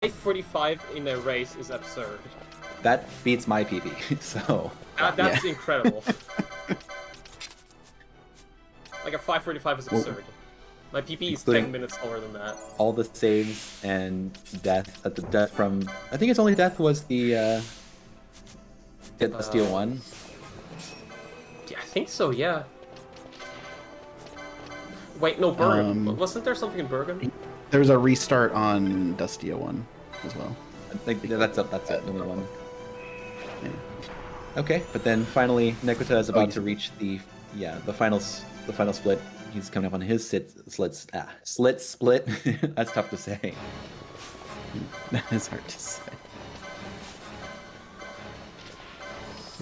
545 in a race is absurd. That beats my PB, so... That's incredible. Like a 545 is absurd. My PP is 10 minutes lower than that. All the saves and death. The death from... I think its only death was the... Dusty 1. Yeah, I think so, yeah. Wait, no, Bergen. Wasn't there something in Bergen? There was a restart on Dusty 1 as well. I think that's it, the only one. Yeah. Okay, but then finally Nekota is about to reach the final split. He's coming up on his slit split. That's tough to say. That is hard to say.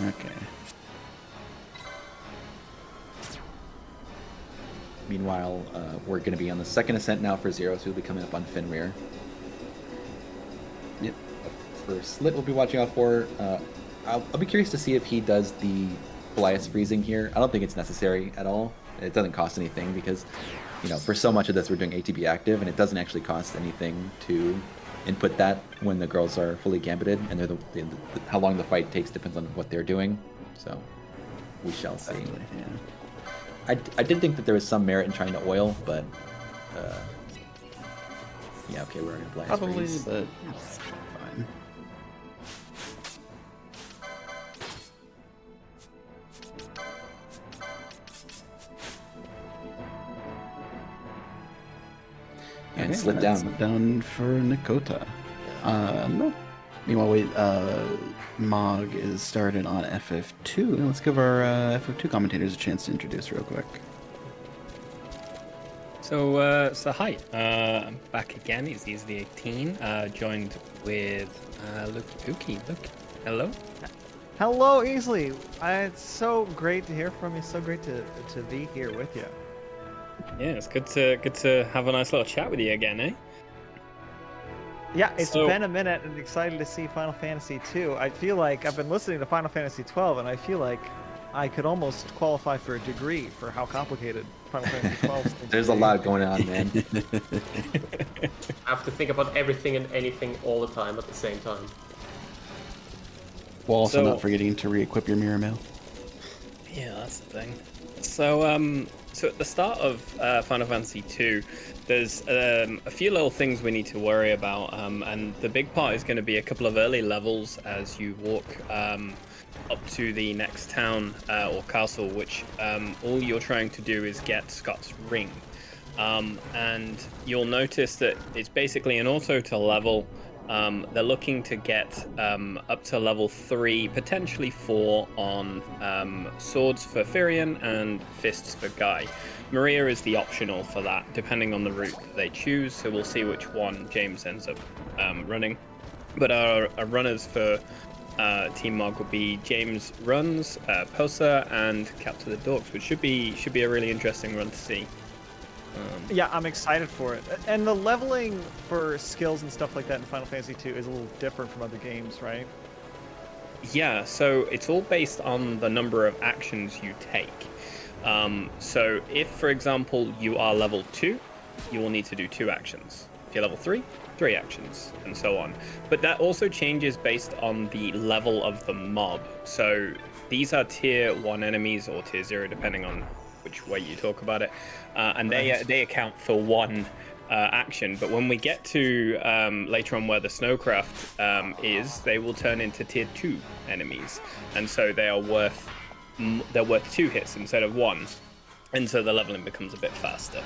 Okay. Meanwhile, we're going to be on the second ascent now for Zero, so we'll be coming up on Fenrir. Yep. For Slit, we'll be watching out for. I'll be curious to see if he does the Goliath freezing here. I don't think it's necessary at all. It doesn't cost anything because, for so much of this we're doing ATB active, and it doesn't actually cost anything to input that when the girls are fully gambited, and they're how long the fight takes depends on what they're doing. So we shall see. Yeah. I did think that there was some merit in trying to oil, but yeah, okay, we're gonna blast probably, freeze. but it's fine. And slip down. Slip down for Nekota. Meanwhile, Mog is started on FF2. Let's give our FF2 commentators a chance to introduce real quick. So hi, I'm back again. It's Easily 18, joined with LukeyPookieG. Look, hello. Hello, Easily. It's so great to hear from you. So great to be here with you. Yeah, it's good to have a nice little chat with you again, eh? Yeah, it's been a minute and excited to see Final Fantasy II. I feel like I've been listening to Final Fantasy 12 and I feel like I could almost qualify for a degree for how complicated Final Fantasy 12 is. There's a lot going on, man. I have to think about everything and anything all the time at the same time. While also not forgetting to re-equip your mirror mail. Yeah, that's the thing. So at the start of Final Fantasy II, there's a few little things we need to worry about, and the big part is going to be a couple of early levels as you walk up to the next town or castle, which all you're trying to do is get Scott's ring. And you'll notice that it's basically an auto to level. They're looking to get up to level 3, potentially 4 on swords for Firion and fists for Guy. Maria is the optional for that, depending on the route that they choose, so we'll see which one James ends up running. But our runners for Team Mog will be JamesRuns, Possa, and CaptoftheDorks, which should be a really interesting run to see. Yeah, I'm excited for it. And the leveling for skills and stuff like that in Final Fantasy II is a little different from other games, right? Yeah, so it's all based on the number of actions you take. So if, for example, you are level 2, you will need to do 2 actions. If you're level 3, 3 actions, and so on. But that also changes based on the level of the mob. So these are tier 1 enemies or tier 0, depending on which way you talk about it. And they account for 1 action. But when we get to later on where the snowcraft is, they will turn into tier 2 enemies. And so they're worth 2 hits instead of 1. And so the leveling becomes a bit faster.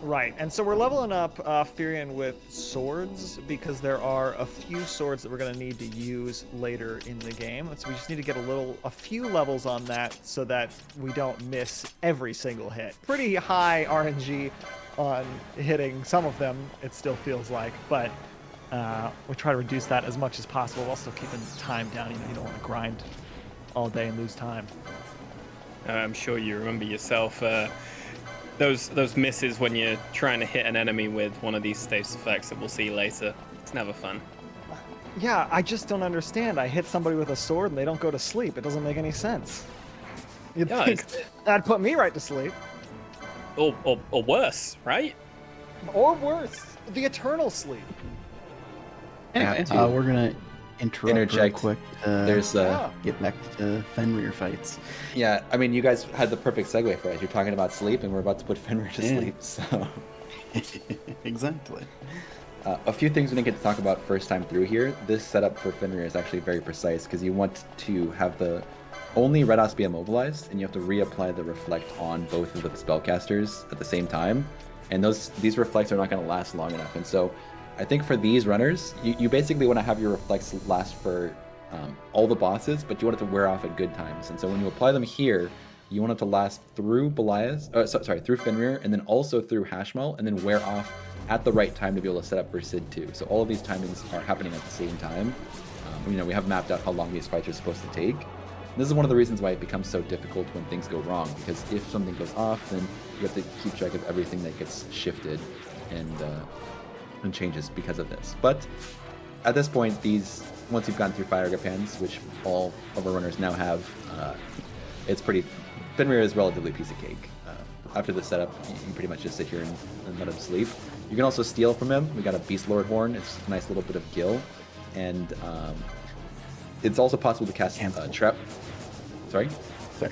Right, and so we're leveling up Firion with swords because there are a few swords that we're going to need to use later in the game. So we just need to get a few levels on that so that we don't miss every single hit. Pretty high RNG on hitting some of them, it still feels like, but we try to reduce that as much as possible while still keeping time down. You don't want to grind all day and lose time. I'm sure you remember yourself. Those misses when you're trying to hit an enemy with one of these status effects that we'll see later. It's never fun. Yeah, I just don't understand. I hit somebody with a sword and they don't go to sleep. It doesn't make any sense. You'd think that'd put me right to sleep. Or worse, right? Or worse. The eternal sleep. Anyway, to we're gonna interrupt real interject. quick. There's Get back to Fenrir fights. yeah, I mean, you guys had the perfect segue for us. You're talking about sleep, and we're about to put Fenrir to Yeah. sleep. So, Exactly. a few things we didn't get to talk about first time through here. This setup for Fenrir is actually very precise because you want to have the only Red House be immobilized, and you have to reapply the reflect on both of the spellcasters at the same time. And these reflects are not going to last long enough. And so, I think for these runners, you basically want to have your reflects last for all the bosses, but you want it to wear off at good times. And so when you apply them here, you want it to last through through Fenrir, and then also through Hashmal, and then wear off at the right time to be able to set up for Sid 2. So all of these timings are happening at the same time. We have mapped out how long these fights are supposed to take. This is one of the reasons why it becomes so difficult when things go wrong, because if something goes off, then you have to keep track of everything that gets shifted and changes because of this. But at this point, once you've gone through Fire Gapans, which all of our runners now have, Fenrir is relatively piece of cake. After the setup, you pretty much just sit here and let him sleep. You can also steal from him. We got a Beast Lord Horn. It's a nice little bit of gil. And it's also possible to cast Trap. Sorry? Sorry.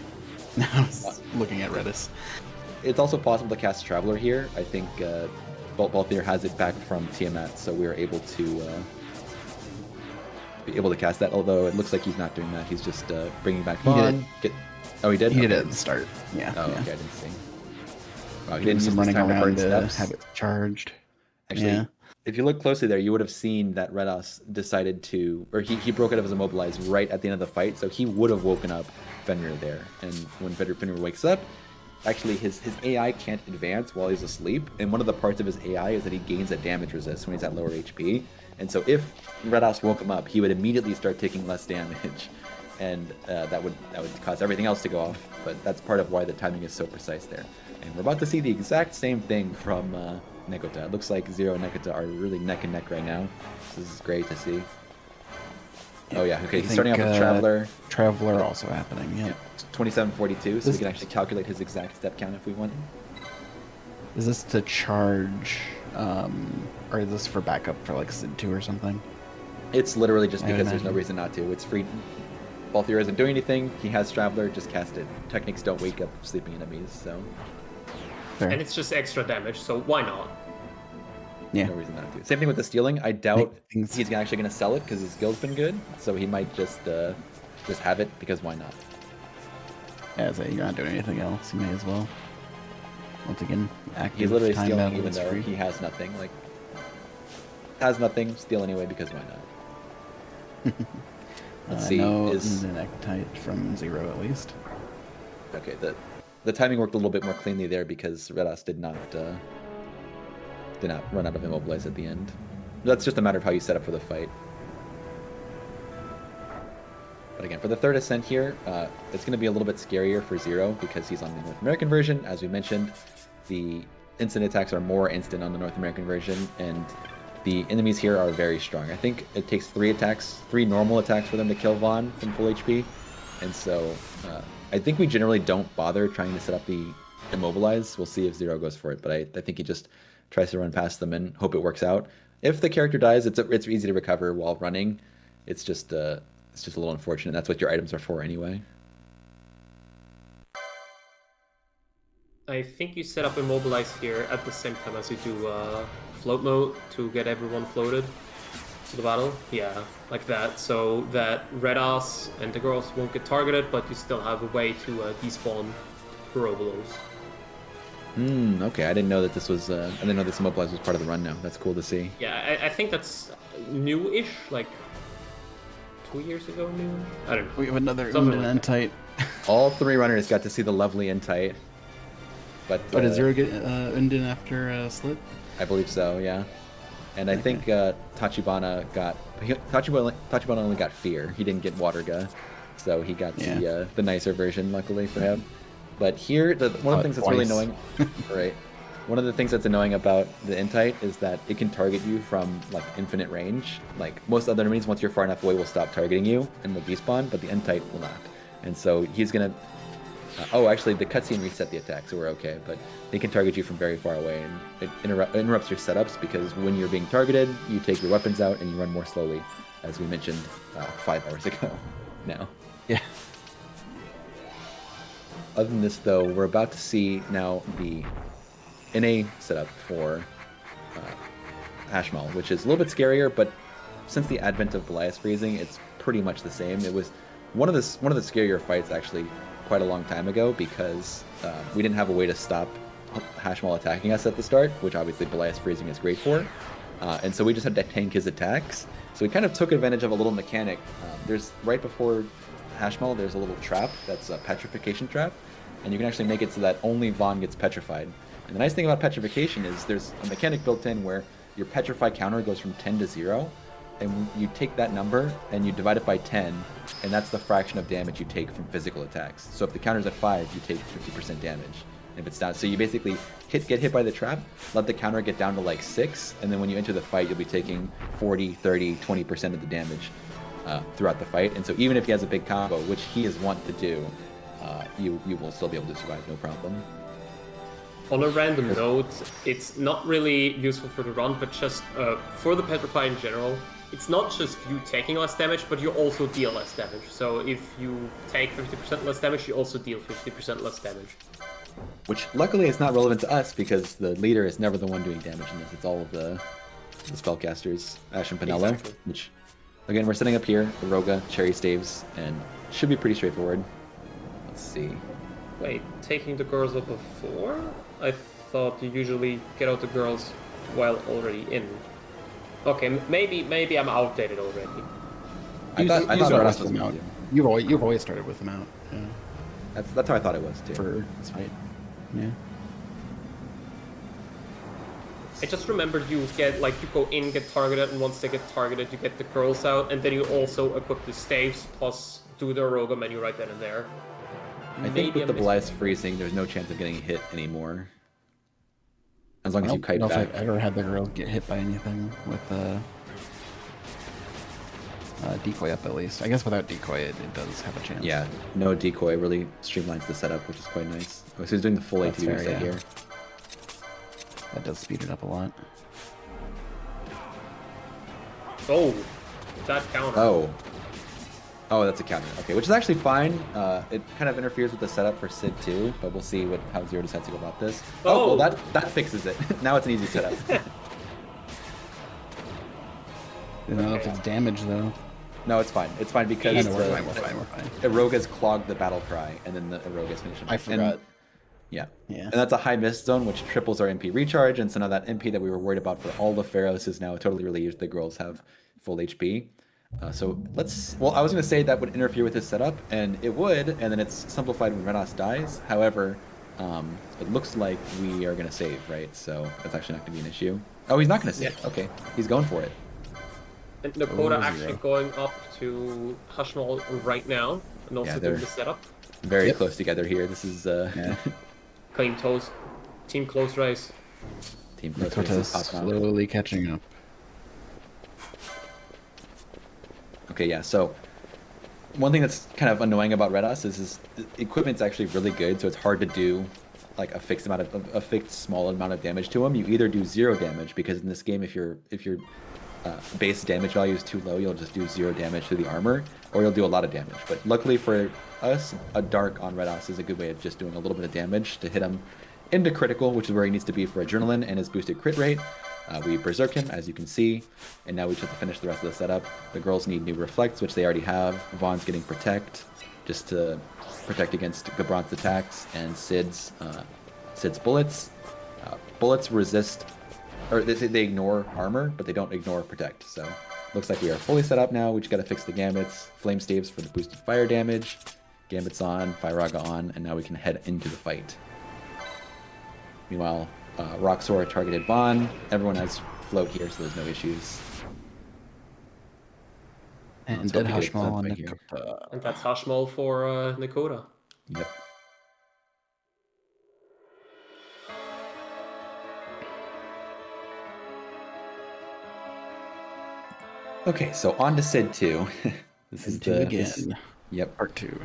I was looking at Redis. It's also possible to cast Traveler here. I think Balthier has it back from Tiamat, so we are able to be able to cast that. Although it looks like he's not doing that. He's just bringing back Vaughn. Oh, he did. He did it at the start. Yeah. Oh, yeah. okay. I didn't see. Wow, he Doing didn't use some his running time to burn around to steps. have it charged. Actually, Yeah. if you look closely there, you would have seen that Redos decided to, or he broke out of his immobilize right at the end of the fight, so he would have woken up Fenrir there. And when Fenrir wakes up, actually his AI can't advance while he's asleep, and one of the parts of his AI is that he gains a damage resist when he's at lower HP. And so if Redos woke him up, he would immediately start taking less damage, and that would cause everything else to go off. But that's part of why the timing is so precise there. And we're about to see the exact same thing from Nekota. It looks like Zero and Nekota are really neck and neck right now. This is great to see. Oh yeah, okay, he's starting off with Traveler. Traveler also happening, yeah. 2742, so we can actually calculate his exact step count if we want. Is this to charge, or is this for backup for like Sid 2 or something? It's literally just I would because there's no imagine. reason not to. It's free. Balthier isn't doing anything. He has Traveler, just cast it. Techniques don't wake up sleeping enemies, so Fair. And it's just extra damage, so why not? Yeah. no reason not to. Same thing with the stealing. I doubt Make things- he's actually going to sell it because his guild's been good, so he might just have it because why not? Yeah, so you're not doing anything else. You may as well. Once again, active He's literally time stealing battle even is though free. he has nothing. Steal anyway because why not? Let's see. No Is Entite from Zero at least. okay. The timing worked a little bit more cleanly there because Redos did not run out of immobilize at the end. That's just a matter of how you set up for the fight. But again, for the third ascent here, it's going to be a little bit scarier for Zero because he's on the North American version. As we mentioned, the instant attacks are more instant on the North American version, and the enemies here are very strong. I think it takes 3 normal attacks for them to kill Vaughn from full HP. And so I think we generally don't bother trying to set up the immobilize. We'll see if Zero goes for it, but I think he just tries to run past them and hope it works out. If the character dies, it's easy to recover while running. It's just a little unfortunate. That's what your items are for anyway. I think you set up Immobilize here at the same time as you do float mode to get everyone floated to the battle. Yeah, like that. So that Red Ass and the girls won't get targeted, but you still have a way to despawn Purobolos. Okay. I didn't know that this was. I didn't know this immobilize was part of the run now. That's cool to see. Yeah, I think that's new-ish, like 2 years ago new-ish? I don't know. We have another Something Unden like that. Entite. All 3 runners got to see the lovely Entite. But Did Zero get Unden after Slip? I believe so, yeah. And I think Tachibana only got Fear. He didn't get Waterga, so he got the nicer version, luckily for him. But here, one of the things that's really annoying, right? One of the things that's annoying about the Entite is that it can target you from like infinite range. Like most other enemies, once you're far enough away, will stop targeting you and will despawn, but the Entite will not. And so he's gonna Oh, actually, the cutscene reset the attack, so we're okay. But they can target you from very far away, and it interrupts your setups because when you're being targeted, you take your weapons out and you run more slowly, as we mentioned 5 hours ago. Now, Yeah. other than this, though, we're about to see now the NA setup for Hashmal, which is a little bit scarier, but since the advent of Goliath freezing, it's pretty much the same. It was one of the scarier fights actually quite a long time ago because we didn't have a way to stop Hashmal attacking us at the start, which obviously Goliath freezing is great for, and so we just had to tank his attacks. So we kind of took advantage of a little mechanic. There's right before Hashmal, there's a little trap that's a petrification trap, and you can actually make it so that only Vayne gets petrified. And the nice thing about petrification is there's a mechanic built in where your petrify counter goes from 10 to 0, and you take that number and you divide it by 10, and that's the fraction of damage you take from physical attacks. So if the counter's at 5, you take 50% damage. If it's down, so you basically get hit by the trap, let the counter get down to like 6, and then when you enter the fight, you'll be taking 40, 30, 20% of the damage throughout the fight. And so even if he has a big combo, which he is wont to do, you will still be able to survive, no problem. On a random note, it's not really useful for the run, but just for the Petrify in general, it's not just you taking less damage, but you also deal less damage. So if you take 50% less damage, you also deal 50% less damage. Which luckily is not relevant to us because the leader is never the one doing damage in this. It's all of the spellcasters, Ash and Penelo, Exactly. Which, again, we're setting up here, the Roga, Cherry Staves, and should be pretty straightforward. Let's see. Wait, taking the girls up before? I thought you usually get out the girls while already in. Okay, maybe I'm outdated already. I thought You it start was with them out. medium. You've always started with them out. Yeah. That's how I thought it was too. For this fight. Yeah. I just remembered you go in, get targeted, and once they get targeted, you get the girls out, and then you also equip the staves plus do the Aroga menu right then and there. I think with the Goliath freezing, there's no chance of getting hit anymore. As long as you kite I don't know back. if I've ever had the girls get hit by anything with decoy up, at least. I guess without decoy, it does have a chance. Yeah, no decoy really streamlines the setup, which is quite nice. Oh, so he's doing the full That's ATB fair, reset yeah. here. That does speed it up a lot. Oh, that counter. Oh, that's a counter. Okay, which is actually fine. It kind of interferes with the setup for Sid too, but we'll see how Zero decides to go about this. Oh, well, that fixes it. Now it's an easy setup. I don't know if it's damage, though. No, it's fine. It's fine because I know, we're fine. Aroga's clogged the battle cry, and then the Aroga's finished him. I forgot. And, yeah. Yeah. And that's a high mist zone, which triples our MP recharge, and so now that MP that we were worried about for all the Pharaohs is now totally relieved. The girls have full HP. So well, I was going to say that would interfere with his setup, and it would, and then it's simplified when Renos dies. However, it looks like we are going to save, right? So that's actually not going to be an issue. Oh, he's not going to save. Yeah. Okay, he's going for it. And Nakota Oh, actually zero. going up to Hashmal right now, and also Yeah, doing they're- the setup. Very Yep. close together here. This is Yeah. Clean toes. Team close race. Team Close Nakota's Race is popping out. slowly catching up. Okay, yeah, so one thing that's kind of annoying about Redos is equipment's actually really good, so it's hard to do like a fixed small amount of damage to him. You either do 0 damage, because in this game, if your base damage value is too low, you'll just do 0 damage to the armor, or you'll do a lot of damage. But luckily for us, a Dark on Redos is a good way of just doing a little bit of damage to hit him into critical, which is where he needs to be for Adrenaline and his boosted crit rate. We berserk him, as you can see, and now we just have to finish the rest of the setup. The girls need new reflects, which they already have. Vaughn's getting protect, just to protect against Gabranth's attacks, and Sid's bullets. Bullets resist, or they ignore armor, but they don't ignore protect. So looks like we are fully set up now. We just got to fix the gambits, flame staves for the boosted fire damage, gambits on, Firaga on, and now we can head into the fight. Meanwhile, Roxor targeted Vaughn. Everyone has float here, so there's no issues. And Let's dead hope we get a Hashmal on fight here. Nakota. And that's Hashmal for Nakota. Yep. Okay, so on to Sid 2. This is Sid 2 the again. Yep. Part 2.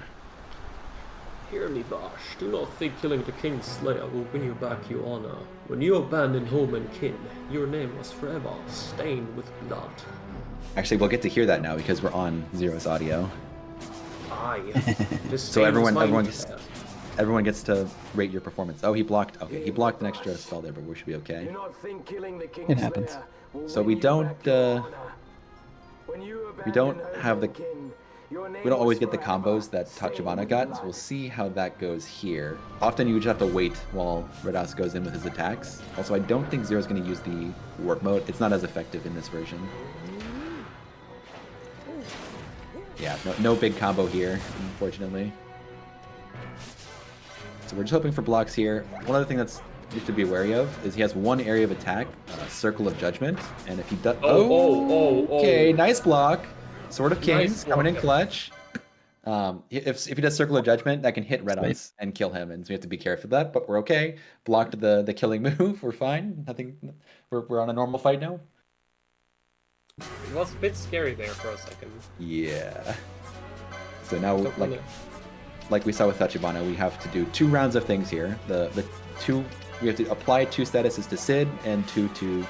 Hear me, Bosh. Do not think killing the King's Slayer will win you back your honor. When you abandon home and kin, your name was forever stained with blood. Actually, we'll get to hear that now because we're on Zero's audio. Aye. This So stain everyone was mine. everyone gets to rate your performance. Oh, he blocked. Okay, he blocked an extra spell there, but we should be okay. It happens. So we don't have the we don't always get the combos that Tachibana got, so we'll see how that goes here. Often you just have to wait while Redas goes in with his attacks. Also, I don't think Zero's going to use the warp mode. It's not as effective in this version. Yeah, no big combo here, unfortunately. So we're just hoping for blocks here. One other thing that's you should be wary of is he has one area of attack, Circle of Judgment, and if he does, okay, nice block. Sword of Kings coming in clutch. If he does Circle of Judgment, that can hit Redas and kill him, and so we have to be careful of that. But we're okay. Blocked the killing move. We're fine. Nothing. We're on a normal fight now. It was a bit scary there for a second. Yeah. So now, like we saw with Tachibana, we have to do 2 rounds of things here. We have to apply 2 statuses to Sid and 2 to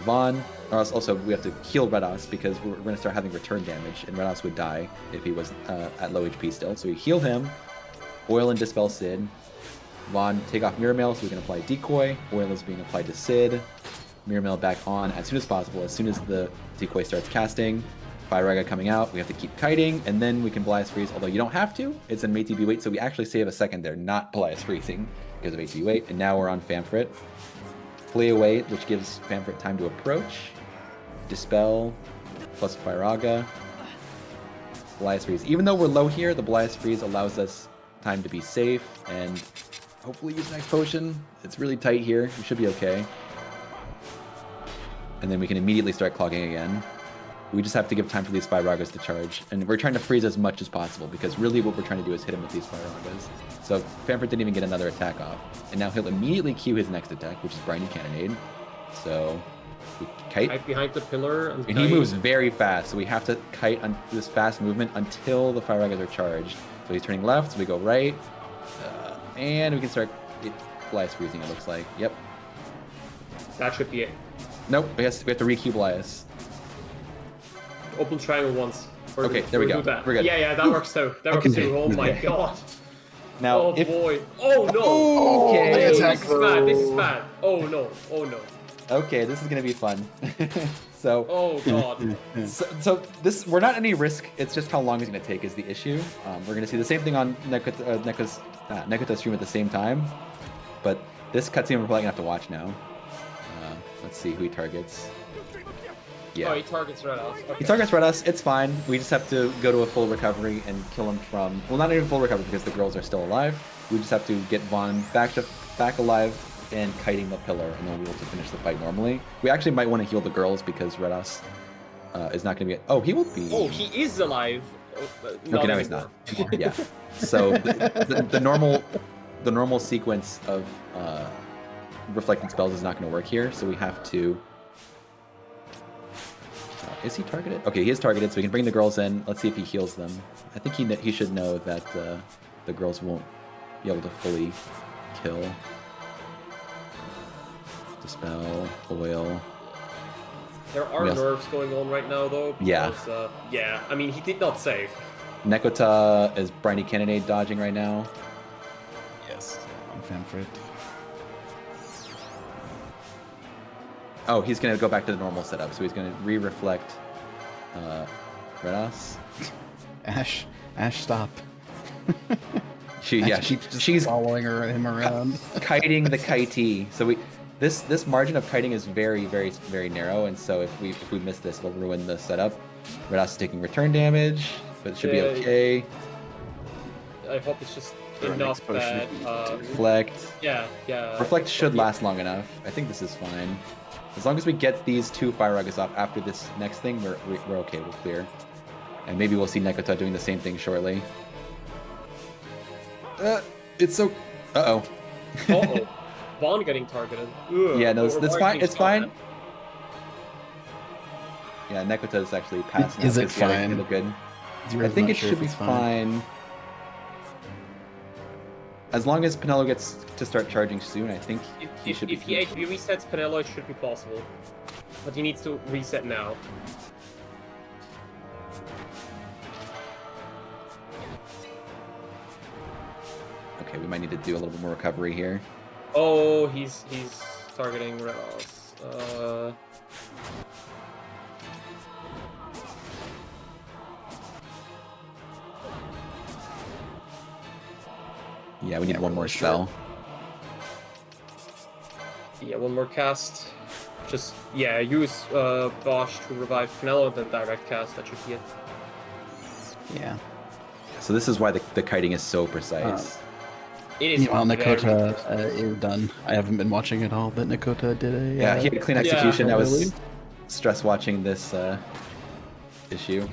Vaughn. Also, we have to heal Redas because we're going to start having return damage, and Redas would die if he was at low HP still. So we heal him, oil and dispel Sid. Vaughn, take off Mirror Mail so we can apply Decoy. Oil is being applied to Sid. Mirror Mail back on as soon as possible. As soon as the Decoy starts casting, Fire Raga coming out, we have to keep kiting, and then we can Blast Freeze, although you don't have to. It's an ATB wait, so we actually save a second there, not Blast Freezing because of ATB wait, and now we're on Famfrit. Flee away, which gives Famfrit time to approach. Dispel, plus Fire Raga. Blast Freeze. Even though we're low here, the Blast Freeze allows us time to be safe, and hopefully use Next Potion. It's really tight here, we should be okay. And then we can immediately start clogging again. We just have to give time for these Fire Ragas to charge. And we're trying to freeze as much as possible, because really what we're trying to do is hit him with these Fire Ragas. So Famfrit didn't even get another attack off. And now he'll immediately cue his next attack, which is Briny Cannonade. So we kite. Right behind the pillar. And he moves very fast, so we have to kite on this fast movement until the Fire Ragas are charged. So he's turning left, so we go right. And we can start Blast Freezing, it looks like. Yep. That should be it. Nope, we have to re-cue Blias. Open triangle once. Okay, there we go. We're good. Yeah, that works too. That works too. Oh my god. Now, oh boy. Oh no. Okay. This is bad. This is bad. Oh no. Oh no. Okay, this is gonna be fun. So. Oh god. So this, we're not at any risk. It's just how long it's gonna take is the issue. We're gonna see the same thing on Nekota stream at the same time, but this cutscene we're probably gonna have to watch now. Let's see who he targets. Yeah. Oh, he targets Redas. Okay. He targets Redas. It's fine. We just have to go to a full recovery and kill him from. Well, not even full recovery because the girls are still alive. We just have to get Vaughn back alive and kiting the pillar, and then we'll be able to finish the fight normally. We actually might want to heal the girls because Redas is not going to be. Oh, he will be. Oh, he is alive. Okay, now he's not. Yeah. So the normal sequence of reflected spells is not going to work here, so we have to. Is he targeted? Okay, he is targeted, so we can bring the girls in. Let's see if he heals them. I think he should know that the girls won't be able to fully kill. Dispel, oil. There are nerves going on right now, though. Because, yeah, I mean, he did not save. Nekota is Briny Cannonade dodging right now. Yes, on Famfrit. Oh, he's going to go back to the normal setup, so he's going to re-reflect Redas. Ash, stop. She's following him around. Kiting the kitee. So this margin of kiting is very, very, very narrow, and so if we miss this, it'll ruin the setup. Redas is taking return damage, but it should be okay. I hope it's just enough that reflect. Yeah. Reflect should last long enough. I think this is fine. As long as we get these 2 Fire Ragas off after this next thing, we're okay. We're clear. And maybe we'll see Nekota doing the same thing shortly. It's so. Uh oh. Vaughn getting targeted. Ugh. Yeah, no, that's fine. It's fine. Yeah, Nekota is actually passing. Is it fine? Good. I think it should be fine. as long as Penelo gets to start charging soon, I think he should be. If he HP resets Penelo, it should be possible. But he needs to reset now. Okay, we might need to do a little bit more recovery here. Oh, he's targeting Renos. Yeah, we need one more spell. Yeah, one more cast. Just, yeah, use Bosch to revive Penelo, then direct cast, that should be it. Yeah. So this is why the kiting is so precise. It is Meanwhile, very Nakota precise. is done. I haven't been watching it all, but Nakota did a... Yeah, he had a clean execution. Yeah. I was stress watching this issue.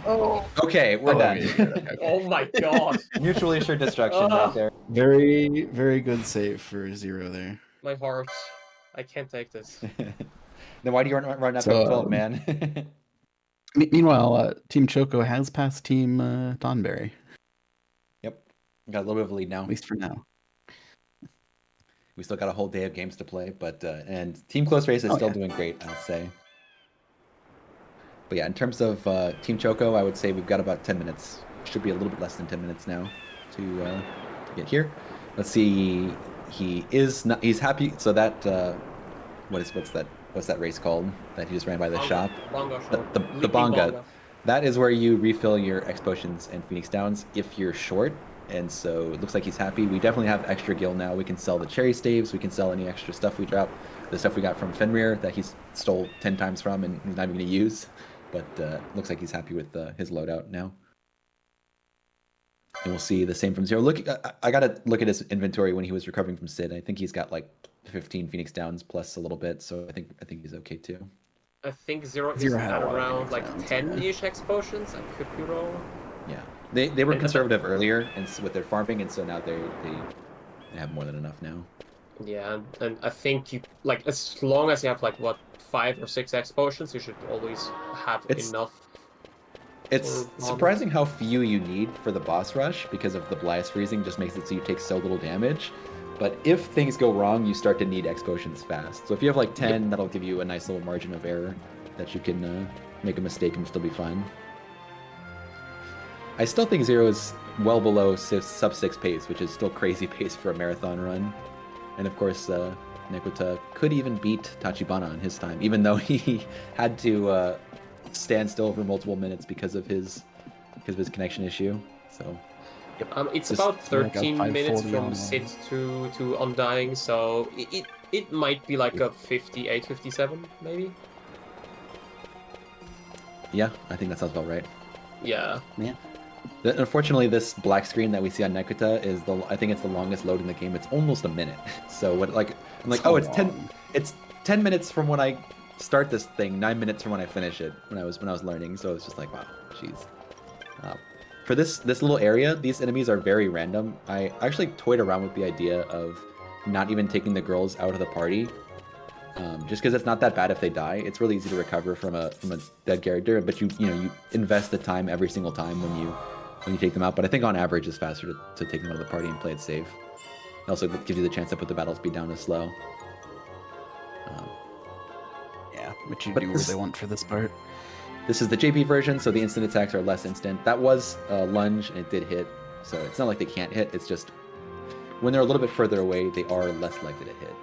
Oh, Okay, we're done. yeah. oh my god. Mutually assured destruction right there. Very, very good save for Zero there. My heart. I can't take this. Then why do you run up So, 12, man? Meanwhile, Team Choco has passed Team Tonberry, Yep, got a little bit of a lead now. at least for now. We still got a whole day of games to play, but and Team Close Race is Oh, still yeah. doing great, I'll say. But yeah, in terms of Team Choco, I would say we've got about 10 minutes. Should be a little bit less than 10 minutes now to get here. Let's see. He is not. He's happy. So that what's that race called that he just ran by the shop? Bonga The, shop. the Leaping Bonga. That is where you refill your X potions and Phoenix Downs if you're short. And so it looks like he's happy. We definitely have extra gil now. We can sell the cherry staves. We can sell any extra stuff we drop. The stuff we got from Fenrir that he stole 10 times from and he's not even going to use. But looks like he's happy with his loadout now. And we'll see the same from Zero. Look, I got to look at his inventory when he was recovering from Sid. I think he's got like 15 Phoenix Downs plus a little bit. So I think he's okay too. I think Zero is Zero had at a lot of around like Phoenix Downs, 10-ish X potions. I could be wrong. Yeah, they were conservative earlier and with their farming, and so now they have more than enough now. Yeah, and I think you like as long as you have like what 5 or 6 X potions, you should always have enough. It's for surprising how few you need for the boss rush because of the blast freezing just makes it so you take so little damage. But if things go wrong, you start to need X potions fast. So if you have like 10, that'll give you a nice little margin of error that you can make a mistake and still be fine. I still think Zero is well below sub 6 pace, which is still crazy pace for a marathon run. And of course, Nekota could even beat Tachibana on his time, even though he had to stand still for multiple minutes because of his connection issue. So, It's Just about like a 13 minutes 540 from on, Sid to Undying, so it might be like a 58, 57 maybe. yeah, I think that sounds about right. Yeah. Yeah. Unfortunately, this black screen that we see on Nekota is I think it's the longest load in the game. It's almost a minute. So what I'm like, oh, it's 10 minutes from when I start this thing, 9 minutes from when I finish it. When I was learning, so it's just like, wow, jeez. For this little area, these enemies are very random. I actually toyed around with the idea of not even taking the girls out of the party, just because it's not that bad if they die. It's really easy to recover from a dead character, but you invest the time every single time when you take them out. But I think on average it's faster to take them out of the party and play it safe. It also gives you the chance to put the battle speed down as slow. Yeah, which you But do this- really want for this part. This is the JP version, so the instant attacks are less instant. That was lunge, and it did hit, so it's not like they can't hit. It's just when they're a little bit further away, they are less likely to hit.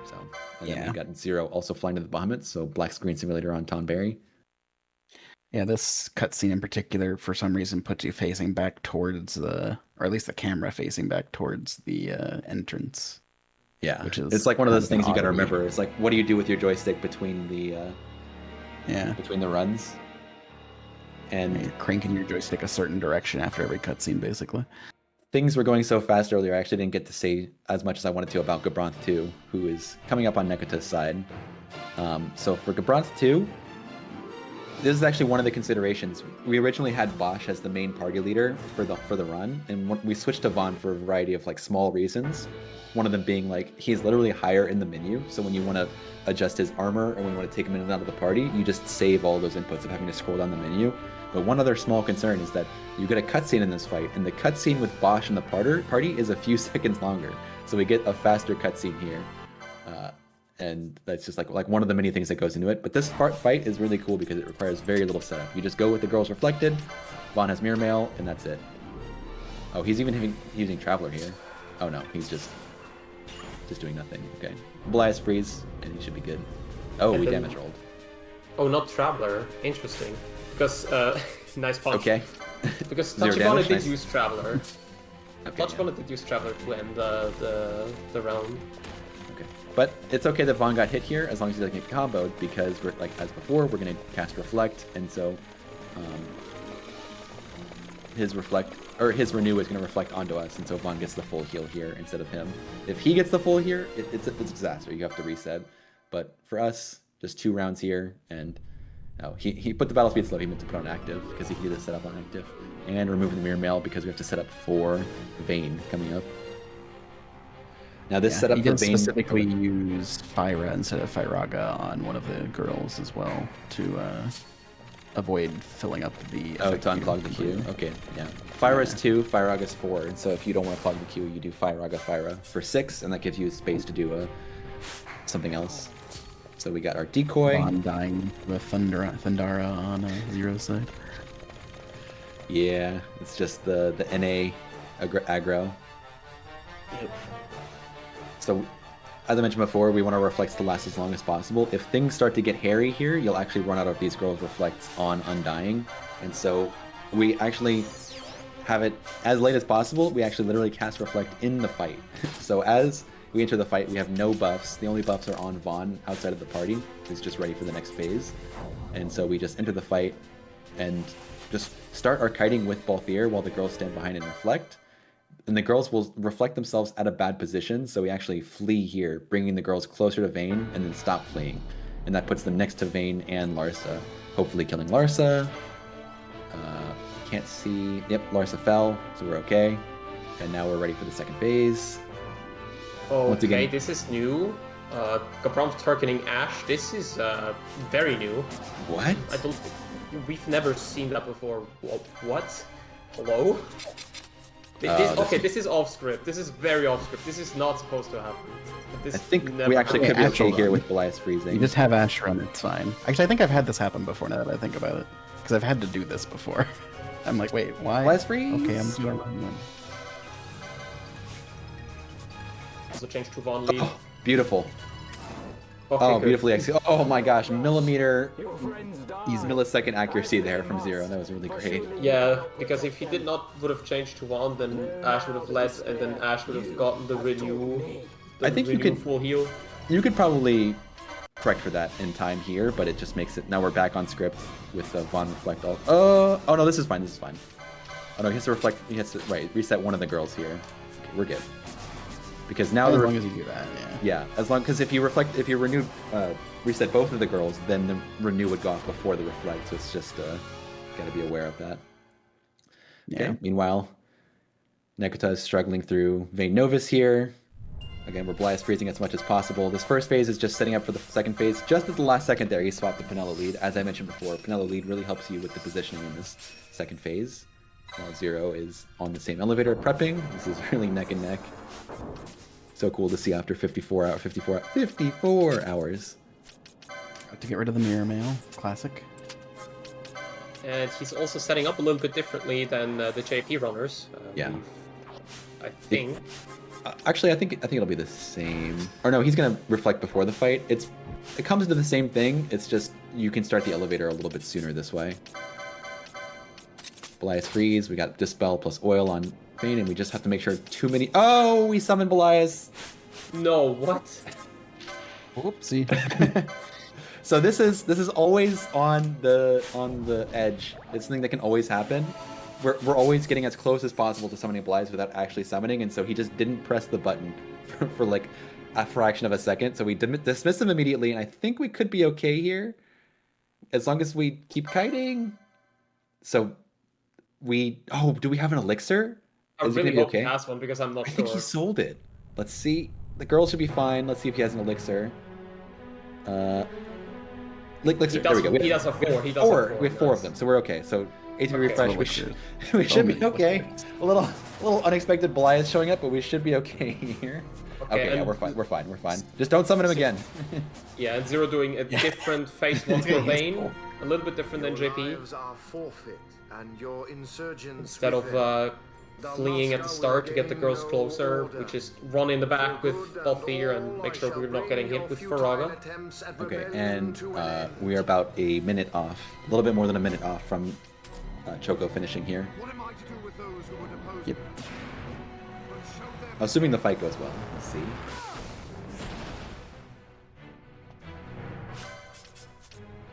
So, and then Yeah. we got Zero also flying to the Bahamut, so black screen simulator on Tonberry. Yeah, this cutscene in particular, for some reason, puts you facing back towards or at least the camera facing back towards the entrance. Yeah, Which is it's like one of those kind of things you got to oddity. remember. It's like, what do you do with your joystick between the Yeah, runs? And you're cranking your joystick a certain direction after every cutscene, basically. things were going so fast earlier, I actually didn't get to say as much as I wanted to about Gabranth 2, who is coming up on Nekota's side. So for Gabranth 2, this is actually one of the considerations. We originally had Bosch as the main party leader for the run, and we switched to Vaughn for a variety of like small reasons. One of them being like he's literally higher in the menu, so when you want to adjust his armor or when you want to take him in and out of the party, you just save all those inputs of having to scroll down the menu. But one other small concern is that you get a cutscene in this fight, and the cutscene with Bosch and the party is a few seconds longer. So we get a faster cutscene here. And that's just like one of the many things that goes into it. But this fight is really cool because it requires very little setup. You just go with the girls reflected, Vaughn has mirror mail, and that's it. Oh, he's even using Traveler here. Oh no, he's just doing nothing. Okay. Belias freeze, and he should be good. Oh, and we damage rolled. Oh, not Traveler. Interesting. Because, nice punch. Okay. Because Zero Tachibana damage, did nice. use Traveler. Okay, Tachibana did use Traveler to end the round. Okay. But it's okay that Vaughn got hit here as long as he doesn't get comboed, because we're like as before, we're gonna cast Reflect, and so his renew is gonna reflect onto us, and so Vaughn gets the full heal here instead of him. If he gets the full here, it's a disaster. You have to reset. But for us, just 2 rounds here, and he put the battle speed slow. He meant to put on active because he could do the setup on active, and remove the mirror mail because we have to set up for Vayne coming up. Now this setup he for did Vayne specifically use Fyra instead of Fyraga on one of the girls as well to avoid filling up the. To unclog the queue. Okay, yeah. Fyra is 2, Fyraga is 4, and so if you don't want to clog the queue, you do Fyraga for 6, and that gives you space to do something else. So we got our decoy. Vaughn dying with Thundara on Zero's side. Yeah, it's just the NA aggro. Yep. So, as I mentioned before, we want our reflects to last as long as possible. If things start to get hairy here, you'll actually run out of these girls' reflects on Undying. And so, we actually have it as late as possible. We actually literally cast Reflect in the fight. So as we enter the fight, we have no buffs. The only buffs are on Vaughn outside of the party, who's just ready for the next phase. And so we just enter the fight and just start our kiting with Balthier while the girls stand behind and reflect. And the girls will reflect themselves at a bad position, so we actually flee here, bringing the girls closer to Vayne, and then stop fleeing. And that puts them next to Vayne and Larsa, hopefully killing Larsa. Can't see. Yep, Larsa fell, so we're okay. And now we're ready for the second phase. Okay, this is new. Gabranth targeting Ashe. This is very new. What? We've never seen that before. What? Hello? This is off script. This is very off script. This is not supposed to happen. I think we actually could be okay here with Belias freezing. You just have Ashe run, it's fine. Actually, I think I've had this happen before now that I think about it. Because I've had to do this before. I'm like, wait, why? Belias freeze? Okay, I'm doing it. Also change to Vaughn lead. Oh, beautiful. Okay, beautifully executed. Oh my gosh, millisecond accuracy there from Zero. That was really great. Yeah, because if he would have changed to Vaughn, then Ashe would have led, and then Ashe would have gotten the renew. I think you could full heal. You could probably correct for that in time here, but it just makes it. Now we're back on script with Vaughn reflect all. Oh no, this is fine. This is fine. Oh no, he has to reflect. He has to reset one of the girls here. Okay, we're good. Because now as long as you do that, yeah. As long because if you renew, reset both of the girls, then the renew would go off before the reflect. So it's just got to be aware of that. Yeah. Okay. Meanwhile, Nekota is struggling through Vayne Novus here. Again, we're Belias freezing as much as possible. This first phase is just setting up for the second phase. Just at the last second there, he swapped the Penelo lead. As I mentioned before, Penelo lead really helps you with the positioning in this second phase. While Zero is on the same elevator prepping. This is really neck and neck. So cool to see after 54 hours. Got to get rid of the mirror mail. Classic. And he's also setting up a little bit differently than the JP runners. Yeah. I think. Actually, I think it'll be the same. Or no, he's gonna reflect before the fight. It comes to the same thing. It's just you can start the elevator a little bit sooner this way. Belias freeze. We got Dispel plus oil on Vayne, and we just have to make sure too many. Oh, we summoned Belias. No, what? Whoopsie. So this is always on the edge. It's something that can always happen. We're always getting as close as possible to summoning Belias without actually summoning, and so he just didn't press the button for like a fraction of a second. So we dismissed him immediately, and I think we could be okay here, as long as we keep kiting. So do we have an elixir? I really hope he has one because I'm not sure. I think he sold it. Let's see. The girl should be fine. Let's see if he has an elixir. Elixir. There we go. He does have 4. We have 4 of them, so we're okay. So ATB Okay. refresh. Little We should be many okay. mistakes. A little unexpected Belias showing up, but we should be okay here. Okay, yeah, and- we're fine. Just don't summon him again. Yeah, and Zero doing a different phase 1 for Vayne. A little bit different than JP. Instead of fleeing at the start to get the girls closer, we just run in the back with Balthier and make sure we're not getting hit with Faraga. Okay, and we are about a minute off, a little bit more than a minute off from Choco finishing here. Yep. Assuming the fight goes well. Let's see.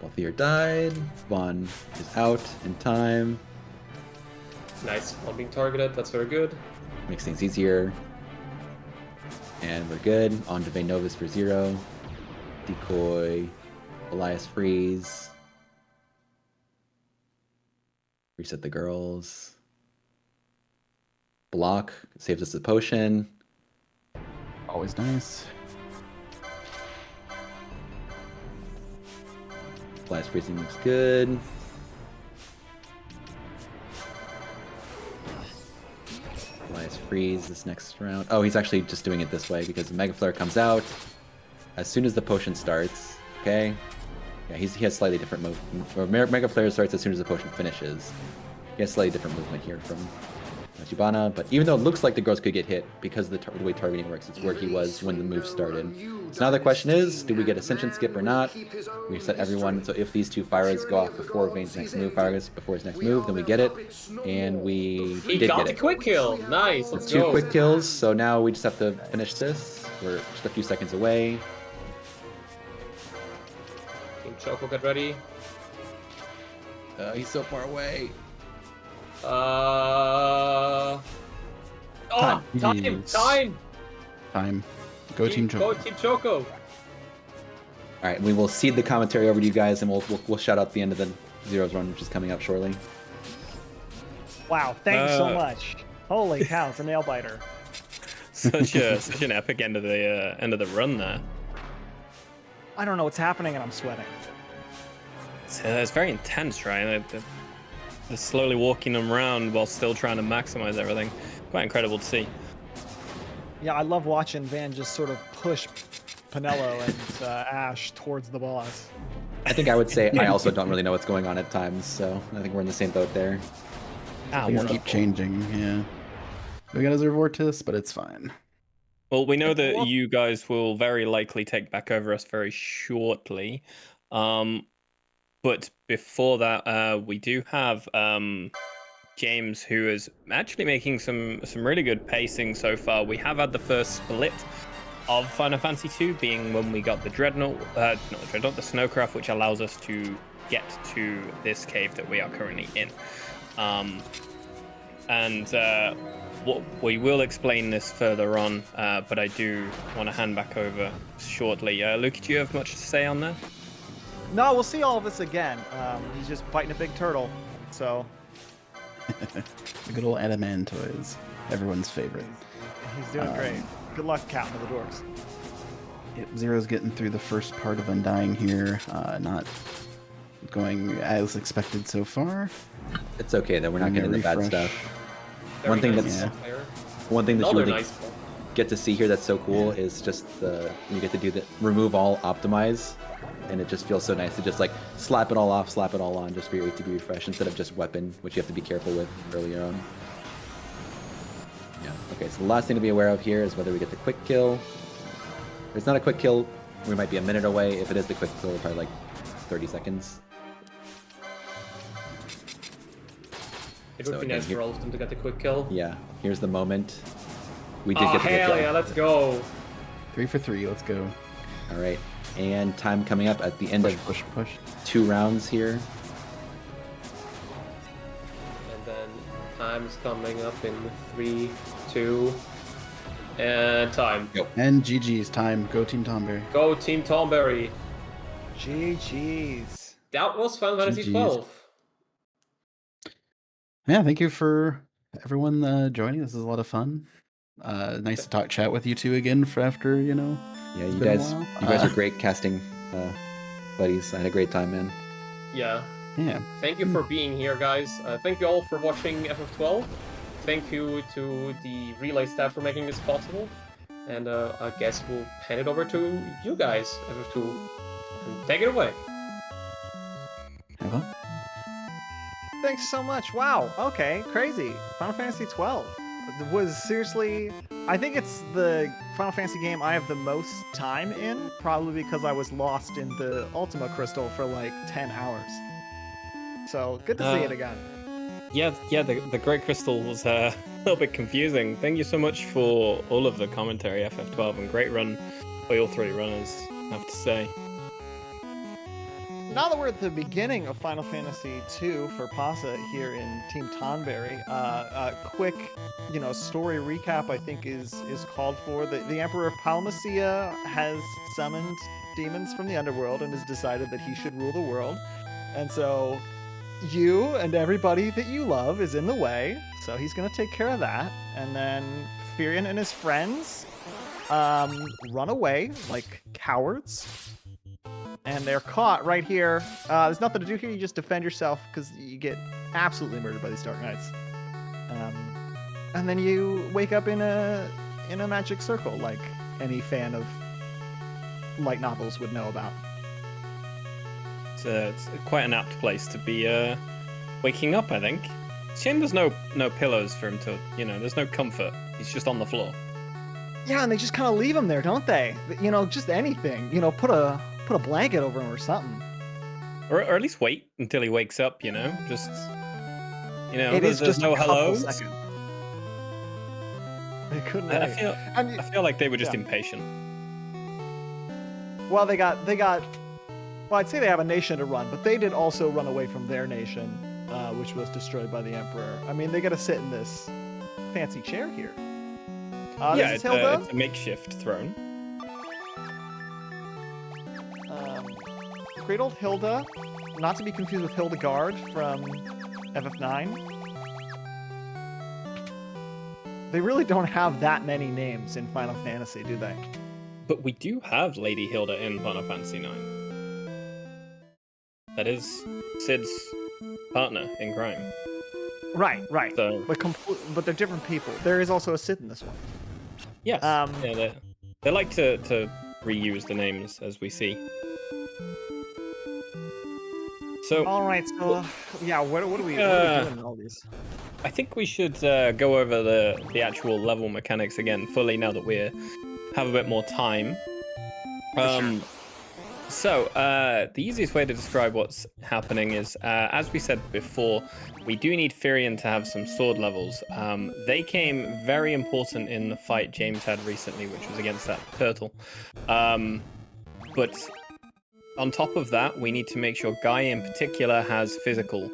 Balthier died. Vaughn is out in time. Nice, not being targeted, that's very good. Makes things easier. And we're good. On to Vayne Novus for 0. Decoy. Elias freeze. Reset the girls. Block. Saves us a potion. Always nice. Elias freezing looks good. Elias freeze this next round. Oh, he's actually just doing it this way because the Mega Flare comes out as soon as the potion starts. Okay. Yeah, he has slightly different movement. Or Mega Flare starts as soon as the potion finishes. He has slightly different movement here from Shibana, but even though it looks like the girls could get hit because of the way targeting works, it's where he was when the move started. So now the question is, do we get Ascension skip or not? We set everyone, so if these two fires go off before Vayne's next move, fires before his next move, then we get it, and we He did got get the it. quick kill! Nice, let's Two go! quick kills, so now we just have to finish this. We're just a few seconds away. Team Choco, get ready. He's so far away. Oh, time! Jeez. Time. Go Team Choco. Go Team Choco! All right, we will cede the commentary over to you guys, and we'll shout out the end of the Zero's run, which is coming up shortly. Wow, thanks so much. Holy cow, it's a nail biter. Such an epic end of the run there. I don't know what's happening and I'm sweating. It's very intense, right? They're slowly walking them around while still trying to maximize everything. Quite incredible to see. Yeah, I love watching Van just sort of push Pinello and Ash towards the boss. I think I would say I also don't really know what's going on at times, so I think we're in the same boat there. Things keep changing, yeah. We got a Zervortis, but it's fine. Well, we know that you guys will very likely take back over us very shortly. But before that, we do have James, who is actually making some really good pacing so far. We have had the first split of Final Fantasy II, being when we got the Dreadnought, not the Dreadnought, the Snowcraft, which allows us to get to this cave that we are currently in. What we will explain this further on, but I do want to hand back over shortly. Lukey, do you have much to say on that? No, we'll see all of this again. He's just fighting a big turtle, so... The good old Adamantoids, everyone's favorite. He's doing great. Good luck, Captain of the Dorks. Yep, Zero's getting through the first part of Undying here. Not going as expected so far. It's okay though, we're not getting the bad Refresh. stuff. Very One thing nice that's player. one thing that you Another really nice one. get to see here that's so cool is just you get to do the remove all optimize, and it just feels so nice to just like slap it all off, slap it all on, just for your ATB refresh instead of just weapon, which you have to be careful with earlier on. Yeah. Okay, so the last thing to be aware of here is whether we get the quick kill. If it's not a quick kill, we might be a minute away. If it is the quick kill, probably like 30 seconds. It would So be again, nice for all of them to get the quick kill. Yeah, here's the moment. We did Oh, get the quick hell kill. yeah, let's go. 3 for 3, let's go. All right, and time coming up at the end of Push. 2 rounds here. And then time's coming up in 3, 2, and time. Go. And GG's time. Go Team Tonberry. Go Team Tonberry. GG's. That was Final Fantasy GG's. 12. Yeah, thank you for everyone joining. This is a lot of fun. Nice to chat with you two again for after, Yeah, it's you been a guys while. are great casting buddies. I had a great time, man. Yeah, Yeah. Thank you for being here, guys. Thank you all for watching FF12. Thank you to the Relay staff for making this possible. And I guess we'll hand it over to you guys, FF2. And take it away. Have fun. Thanks so much. Wow. Okay. Crazy. Final Fantasy 12 was seriously. I think it's the Final Fantasy game I have the most time in, probably because I was lost in the Ultima Crystal for like 10 hours. So good to see it again. Yeah, the Great Crystal was a little bit confusing. Thank you so much for all of the commentary, FF12, and great run by all three runners, I have to say. Now that we're at the beginning of Final Fantasy II for Possa here in Team Tonberry, a quick, story recap I think is called for. The Emperor of Palmacia has summoned demons from the underworld and has decided that he should rule the world. And so you and everybody that you love is in the way, so he's going to take care of that. And then Firion and his friends run away like cowards. And they're caught right here. There's nothing to do here. You just defend yourself because you get absolutely murdered by these Dark Knights. And then you wake up in a magic circle, like any fan of light novels would know about. It's quite an apt place to be waking up, I think. Shame there's no pillows for him to, there's no comfort. He's just on the floor. Yeah, and they just kind of leave him there, don't they? Just anything. Put a blanket over him or something. Or at least wait until he wakes up, just, there's no hellos. They couldn't wait. I feel like they were just impatient. Well, they got, well, I'd say they have a nation to run, but they did also run away from their nation, which was destroyed by the Emperor. I mean, they got to sit in this fancy chair here. Yeah, it's a makeshift throne. Great old Hilda, not to be confused with Hildegard from FF9. They really don't have that many names in Final Fantasy, do they? But we do have Lady Hilda in Final Fantasy 9. That is Cid's partner in crime. Right. So, but they're different people. There is also a Cid in this one. Yes. They like to reuse the names, as we see. So, all right, so yeah, what are we doing in all these? I think we should go over the actual level mechanics again fully now that we have a bit more time. Sure. So, the easiest way to describe what's happening is, as we said before, we do need Firion to have some sword levels. They came very important in the fight James had recently, which was against that turtle. But on top of that, we need to make sure Guy in particular has physical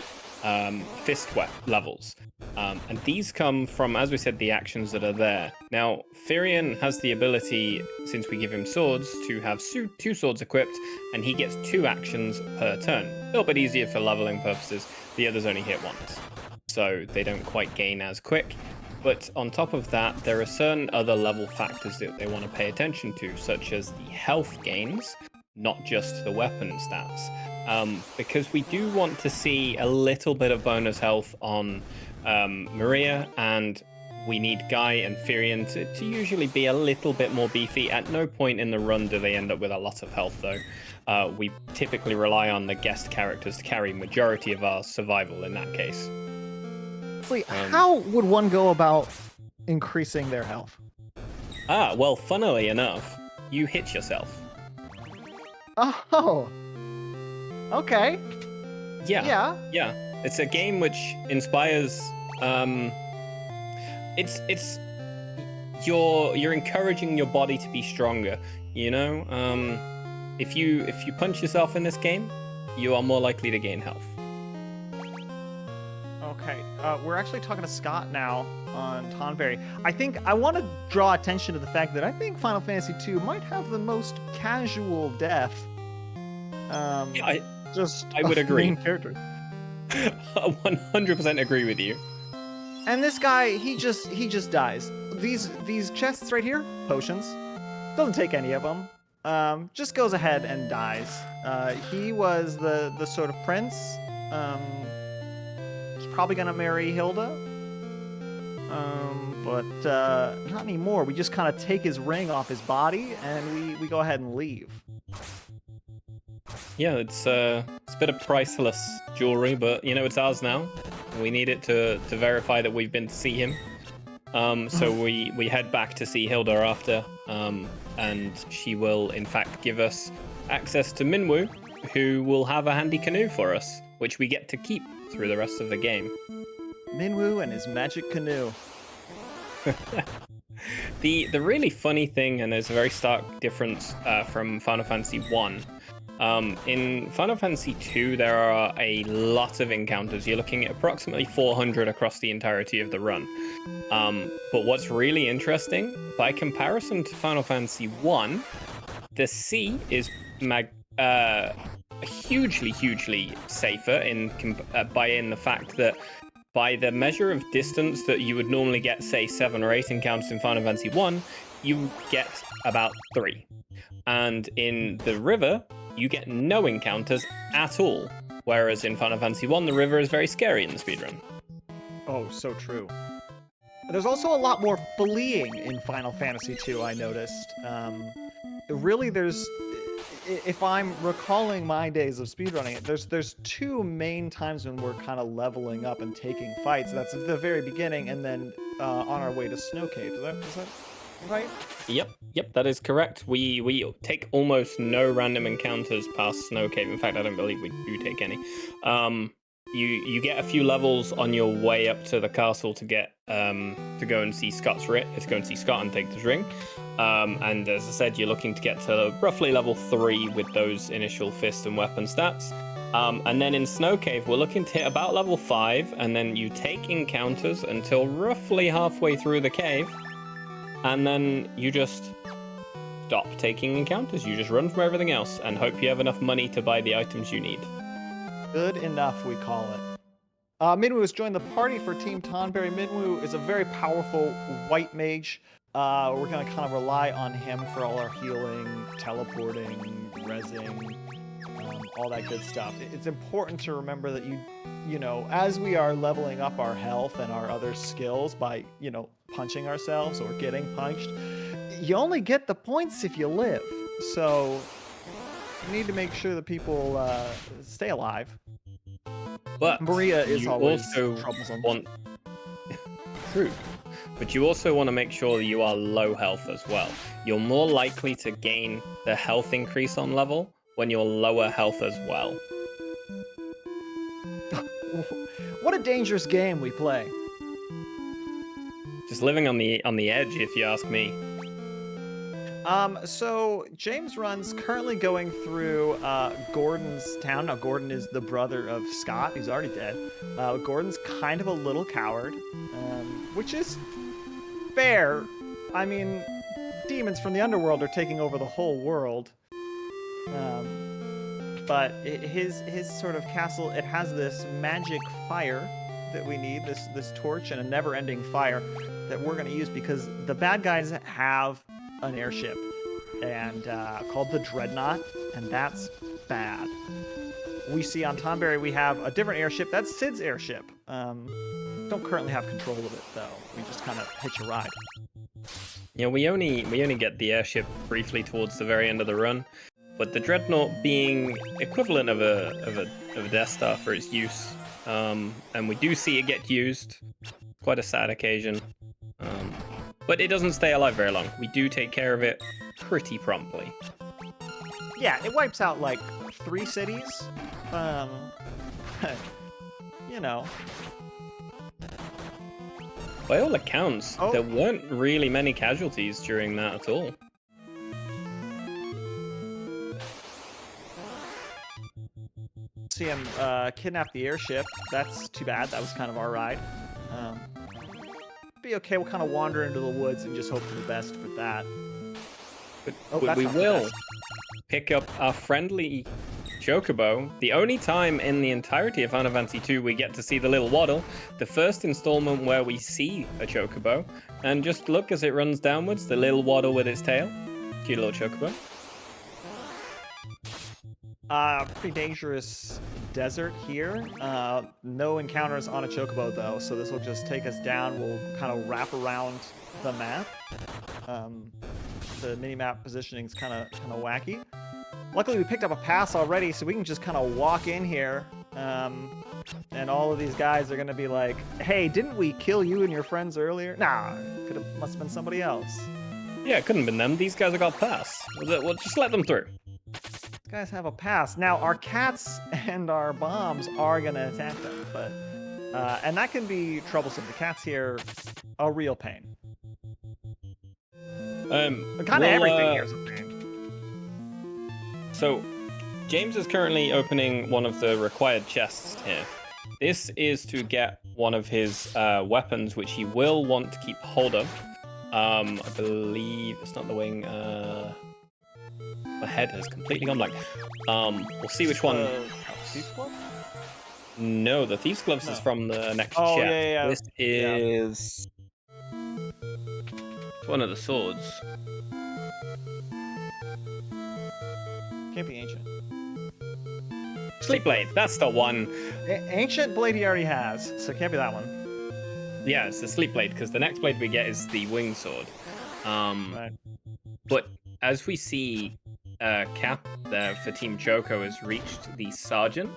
fist levels. And these come from, as we said, the actions that are there. Now, Firion has the ability, since we give him swords, to have two swords equipped, and he gets 2 actions per turn. A little bit easier for leveling purposes. The others only hit once, so they don't quite gain as quick. But on top of that, there are certain other level factors that they want to pay attention to, such as the health gains, not just the weapon stats. Because we do want to see a little bit of bonus health on Maria, and we need Guy and Firion to usually be a little bit more beefy. At no point in the run do they end up with a lot of health, though. We typically rely on the guest characters to carry majority of our survival in that case. How would one go about increasing their health? Well, funnily enough, you hit yourself. Oh. Okay. Yeah. It's a game which inspires. It's you're encouraging your body to be stronger. If you punch yourself in this game, you are more likely to gain health. Okay. We're actually talking to Scott now on Tonberry. I want to draw attention to the fact that I think Final Fantasy II might have the most casual death. I would agree. Main character. I 100% agree with you. And this guy, he just dies. These chests right here, potions. Doesn't take any of them. Just goes ahead and dies. He was the sort of prince He's probably gonna marry Hilda. But not anymore. We just kind of take his ring off his body and we go ahead and leave. Yeah, it's a bit of priceless jewelry, but you know it's ours now. We need it to verify that we've been to see him. So we head back to see Hilda after, and she will in fact give us access to Minwoo, who will have a handy canoe for us, which we get to keep through the rest of the game. Minwoo and his magic canoe. The really funny thing, and there's a very stark difference from Final Fantasy 1. In Final Fantasy 2, there are a lot of encounters. You're looking at approximately 400 across the entirety of the run. But what's really interesting, by comparison to Final Fantasy 1, the sea is hugely safer in the fact that by the measure of distance that you would normally get, say, 7 or 8 encounters in Final Fantasy 1, you get about 3. And in the river, you get no encounters at all. Whereas in Final Fantasy 1, the river is very scary in the speedrun. Oh, so true. There's also a lot more fleeing in Final Fantasy 2, I noticed. Really, if I'm recalling my days of speedrunning, there's 2 main times when we're kind of leveling up and taking fights. That's at the very beginning, and then on our way to Snow Cave. Is that right? Yep, that is correct. We take almost no random encounters past Snow Cave. In fact, I don't believe we do take any. You get a few levels on your way up to the castle to get to go and see Scott's Writ, to go and see Scott and take the ring. And as I said, you're looking to get to roughly level 3 with those initial fist and weapon stats. And then in Snow Cave, we're looking to hit about level 5, and then you take encounters until roughly halfway through the cave, and then you just stop taking encounters. You just run from everything else and hope you have enough money to buy the items you need. Good enough, we call it. Minwoo has joined the party for Team Tonberry. Minwoo is a very powerful white mage. We're going to kind of rely on him for all our healing, teleporting, rezzing, all that good stuff. It's important to remember that you know, as we are leveling up our health and our other skills by, you know, punching ourselves or getting punched, you only get the points if you live. So we need to make sure that people stay alive. But Maria is always also troublesome. True. But you also want to make sure that you are low health as well. You're more likely to gain the health increase on level when you're lower health as well. What a dangerous game we play. Just living on the edge, if you ask me. So JamesRuns currently going through Gordon's town. Now, Gordon is the brother of Scott, who's already dead. Gordon's kind of a little coward, which is fair. I mean, demons from the underworld are taking over the whole world. But his sort of castle, it has this magic fire that we need, this torch and a never-ending fire that we're going to use because the bad guys have an airship and called the Dreadnought, and that's bad. We see on Tonberry we have a different airship. That's Sid's airship. Don't currently have control of it though. We just kind of hitch a ride. Yeah, we only get the airship briefly towards the very end of the run, but the Dreadnought being equivalent of a Death Star for its use, and we do see it get used. Quite a sad occasion. But it doesn't stay alive very long. We do take care of it pretty promptly. Yeah, it wipes out like 3 cities. You know. By all accounts, there weren't really many casualties during that at all. See him kidnap the airship. That's too bad. That was kind of our ride. Be okay. We'll kind of wander into the woods and just hope for the best for that. But we will pick up our friendly Chocobo. The only time in the entirety of Final Fantasy 2 we get to see the little waddle. The first installment where we see a Chocobo. And just look as it runs downwards, the little waddle with its tail. Cute little Chocobo. Pretty dangerous desert here. No encounters on a chocobo though, so this will just take us down. We'll kind of wrap around the map. The mini-map positioning is kind of wacky. Luckily, we picked up a pass already, so we can just kind of walk in here. And all of these guys are going to be like, hey, didn't we kill you and your friends earlier? Nah, must have been somebody else. Yeah, it couldn't have been them. These guys have got pass. Well, just let them through. These guys have a pass. Now, our cats and our bombs are going to attack them, but and that can be troublesome. The cats here, a real pain. Kind of everything here is a pain. So, James is currently opening one of the required chests here. This is to get one of his weapons, which he will want to keep hold of. I believe it's not the wing. My head has completely gone blank. We'll see which one. Thief's Glove? No, the Thief's Gloves is from the next Oh, chest. yeah. This is one of the swords. Can't be Ancient. Sleep Blade, that's the one. Ancient Blade he already has, so it can't be that one. Yeah, it's the Sleep Blade, because the next blade we get is the Wing Sword. Right. But as we see, Cap there for Team Choco has reached the Sergeant.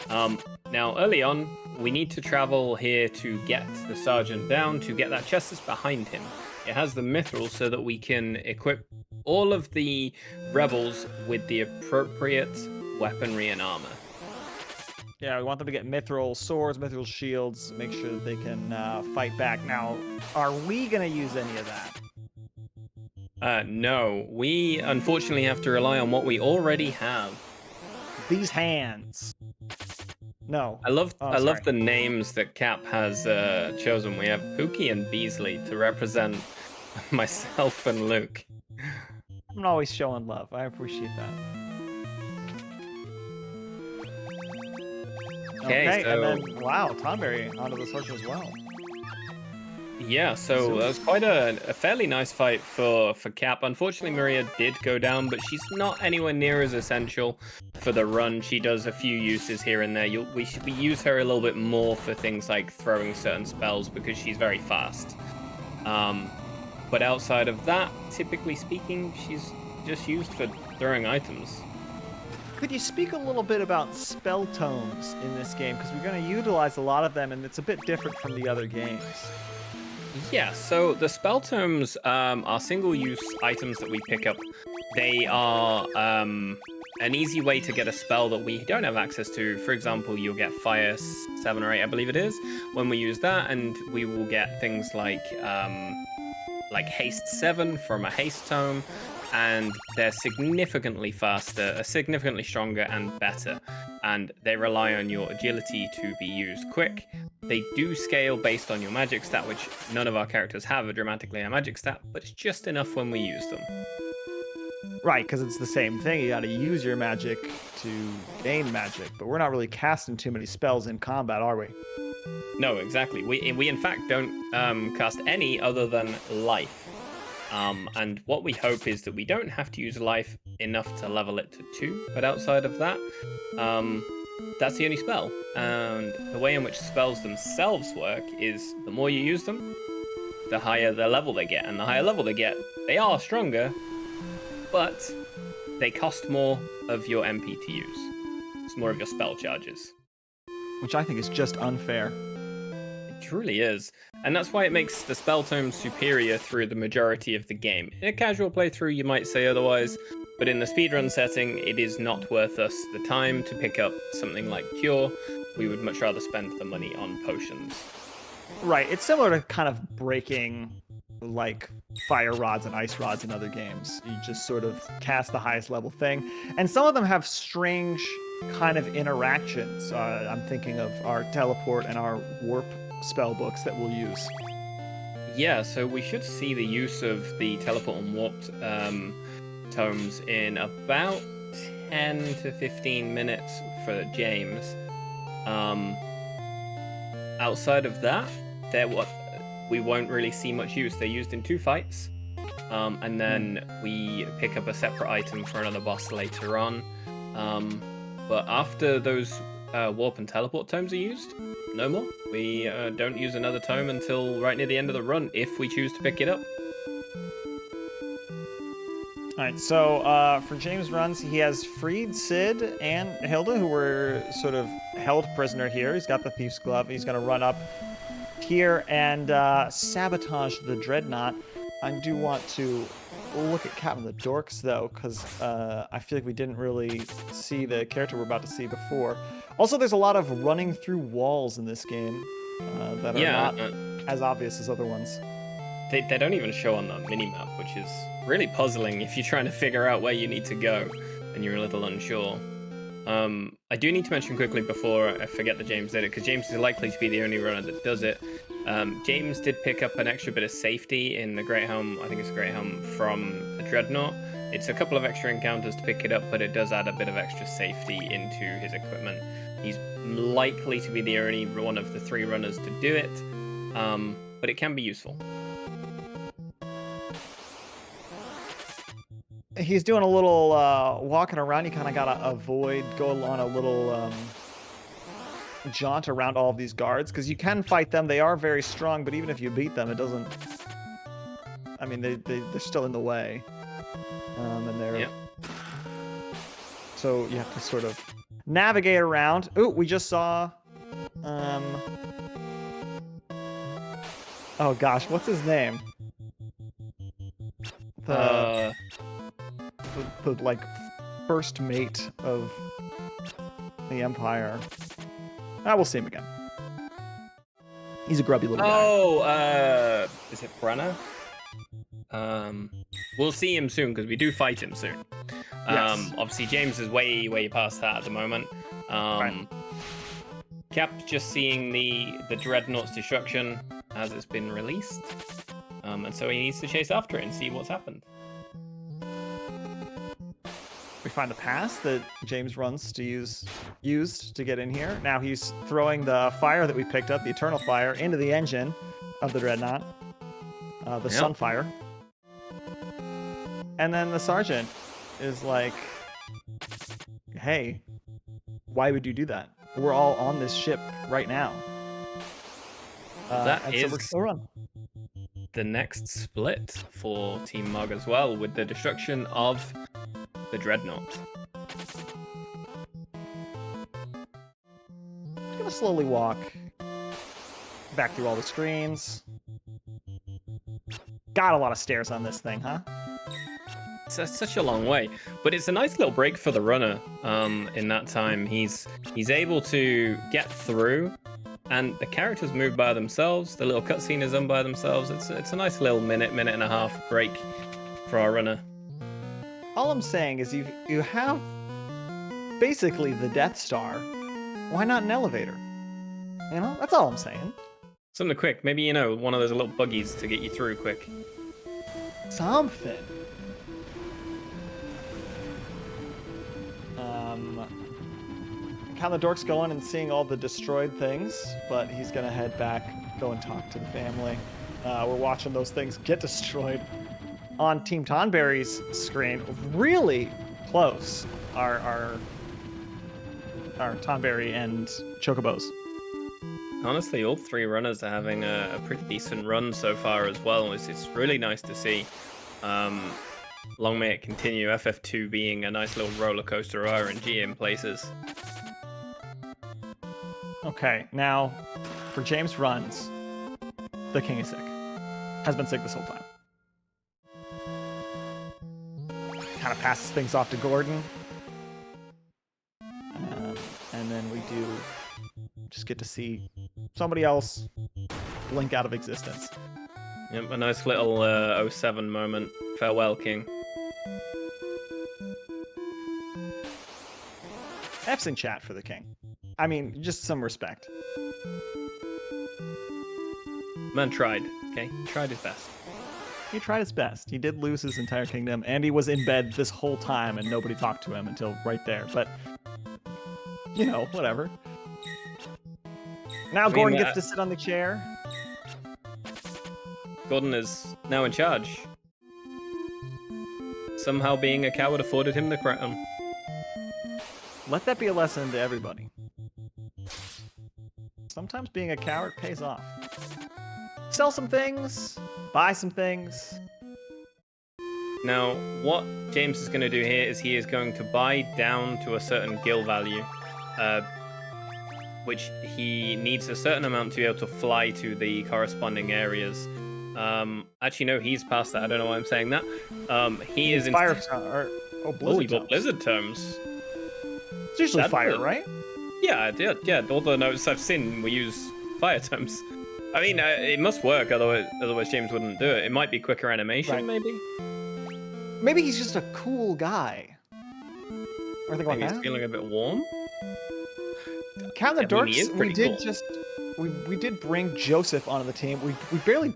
Now, early on, we need to travel here to get the Sergeant down, to get that chest that's behind him. It has the mithril so that we can equip all of the rebels with the appropriate weaponry and armor. Yeah, we want them to get mithril swords, mithril shields, make sure that they can fight back. Now, are we going to use any of that? No, we unfortunately have to rely on what we already have. These hands. No. I love the names that Cap has chosen. We have Pookie and Beasley to represent myself and Luke. I'm always showing love. I appreciate that. Okay, so... and then, wow, Tonberry onto the Sergeant as well. Yeah, so that was quite a fairly nice fight for Cap. Unfortunately, Maria did go down, but she's not anywhere near as essential for the run. She does a few uses here and there. We use her a little bit more for things like throwing certain spells because she's very fast. But outside of that, typically speaking, she's just used for throwing items. Could you speak a little bit about spell tomes in this game? Because we're going to utilize a lot of them, and it's a bit different from the other games. Yeah, so the spell tomes are single-use items that we pick up. They are an easy way to get a spell that we don't have access to. For example, you'll get Fire 7 or 8, I believe it is, when we use that, and we will get things like Haste 7 from a Haste tome, and they're significantly faster, significantly stronger, and better. And they rely on your agility to be used quick. They do scale based on your magic stat, which none of our characters have a dramatically high magic stat, but it's just enough when we use them. Right, because it's the same thing. You got to use your magic to gain magic, but we're not really casting too many spells in combat, are we? No, exactly. We in fact don't cast any other than life. And what we hope is that we don't have to use life enough to level it to 2, but outside of that, that's the only spell. And the way in which spells themselves work is the more you use them, the higher the level they get. And the higher level they get, they are stronger, but they cost more of your MP to use. It's more of your spell charges. Which I think is just unfair. It truly is. And that's why it makes the spell tome superior through the majority of the game. In a casual playthrough, you might say otherwise, but in the speedrun setting, it is not worth us the time to pick up something like Cure. We would much rather spend the money on potions. Right, it's similar to kind of breaking like fire rods and ice rods in other games. You just sort of cast the highest level thing. And some of them have strange kind of interactions. I'm thinking of our teleport and our warp spell books that we'll use. Yeah, so we should see the use of the teleport and warped tomes in about 10 to 15 minutes for James. Outside of that, we won't really see much use. They're used in 2 fights, and then we pick up a separate item for another boss later on. But after those warp and teleport tomes are used. No more. We don't use another tome until right near the end of the run, if we choose to pick it up. All right, so for JamesRuns, he has freed Sid and Hilda, who were sort of held prisoner here. He's got the Thief's Glove. He's going to run up here and sabotage the Dreadnought. I do want to look at CaptoftheDorks, though, because I feel like we didn't really see the character we're about to see before. Also, there's a lot of running through walls in this game that are not as obvious as other ones. They don't even show on the minimap, which is really puzzling if you're trying to figure out where you need to go and you're a little unsure. I do need to mention quickly before I forget that James did it, because James is likely to be the only runner that does it. James did pick up an extra bit of safety in the Great Helm, I think it's a Great Helm from the Dreadnought. It's a couple of extra encounters to pick it up, but it does add a bit of extra safety into his equipment. He's likely to be the only one of the 3 runners to do it, but it can be useful. He's doing a little walking around. You kind of gotta go on a little jaunt around all of these guards, because you can fight them. They are very strong, but even if you beat them, it doesn't. I mean, they're still in the way, and they're. Yep. So you have to sort of navigate around. Ooh, we just saw. Oh gosh, what's his name? The like first mate of the Empire. We'll see him again. He's a grubby little guy. Oh, is it Brenna? We'll see him soon because we do fight him soon. Yes. Obviously James is way past that at the moment. Right. Cap's just seeing the Dreadnought's destruction as it's been released. And so he needs to chase after it and see what's happened. We find the pass that JamesRuns used to get in here. Now he's throwing the fire that we picked up, the Eternal Fire, into the engine of the Dreadnought. The Sunfire. And then the Sergeant is like, hey, why would you do that? We're all on this ship right now. That and is so we're still run. The next split for Team Mog as well, with the destruction of the Dreadnought. Just gonna slowly walk back through all the screens. Got a lot of stairs on this thing, huh? It's such a long way, but it's a nice little break for the runner. In that time, he's able to get through, and the characters move by themselves. The little cutscene is done by themselves. It's a nice little minute and a half break for our runner. All I'm saying is you have basically the Death Star. Why not an elevator? You know, that's all I'm saying. Something quick, maybe one of those little buggies to get you through quick. Something. CaptoftheDorks going and seeing all the destroyed things, but he's gonna head back, go and talk to the family. We're watching those things get destroyed on Team Tonberry's screen, really close. Our Tonberry and Chocobos. Honestly, all 3 runners are having a pretty decent run so far as well. It's really nice to see. Long may it continue. FF2 being a nice little roller coaster of RNG in places. Okay, now for JamesRuns, the king is sick. Has been sick this whole time. Kind of passes things off to Gordon. And then we do just get to see somebody else blink out of existence. Yep, a nice little 07 moment. Farewell, King. F's in chat for the king. I mean, just some respect. Man tried, okay? Tried his best. He tried his best. He did lose his entire kingdom, and he was in bed this whole time, and nobody talked to him until right there. But, whatever. Now Gordon gets to sit on the chair. Gordon is now in charge. Somehow being a coward afforded him the crown. Let that be a lesson to everybody. Sometimes being a coward pays off. Sell some things, buy some things. Now, what James is going to do here is he is going to buy down to a certain gil value, which he needs a certain amount to be able to fly to the corresponding areas. Actually, no, he's past that. I don't know why I'm saying that. He is in fire blizzard. blizzard You got blizzard terms. It's usually fire, right? Yeah. All the notes I've seen, we use fire terms. I mean, it must work, otherwise James wouldn't do it. It might be quicker animation, Right. maybe. Maybe he's just a cool guy. Or think about Maybe he's that. feeling a bit warm. Count the I mean, he is Dorks. We pretty did cool. we did bring Joseph onto the team. We basically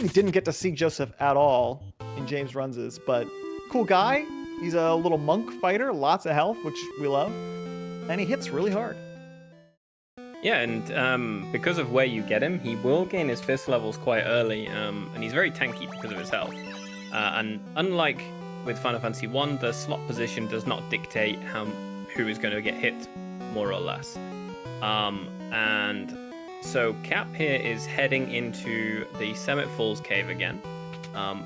didn't get to see Joseph at all in JamesRuns', but cool guy. He's a little monk fighter, lots of health, which we love, and he hits really hard. Yeah, and because of where you get him, he will gain his fist levels quite early, and he's very tanky because of his health. And unlike with Final Fantasy 1, the slot position does not dictate who is going to get hit, more or less. And so Cap here is heading into the Summit Falls cave again,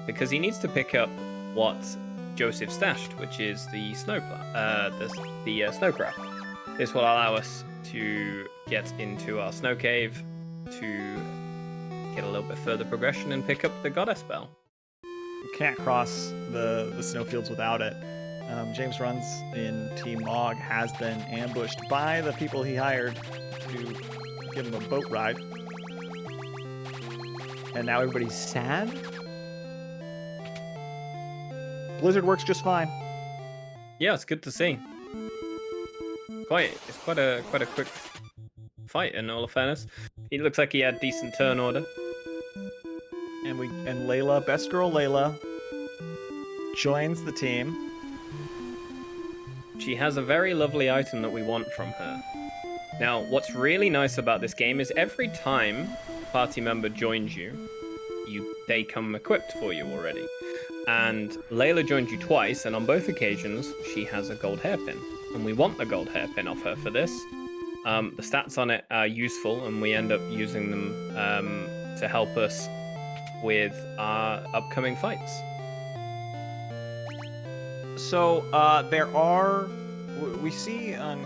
because he needs to pick up what Joseph stashed, which is the snowcraft. This will allow us to get into our snow cave to get a little bit further progression and pick up the goddess bell. You can't cross the snowfields without it. JamesRuns in Team Mog has been ambushed by the people he hired to give him a boat ride. And now everybody's sad? Blizzard works just fine. Yeah, it's good to see. It's quite a quick fight in all fairness. He looks like he had decent turn order. And Layla, best girl Layla, joins the team. She has a very lovely item that we want from her. Now, what's really nice about this game is every time a party member joins you, they come equipped for you already. And Layla joined you twice, and on both occasions, she has a gold hairpin. And we want the gold hairpin off her for this. The stats on it are useful, and we end up using them to help us with our upcoming fights. So we see on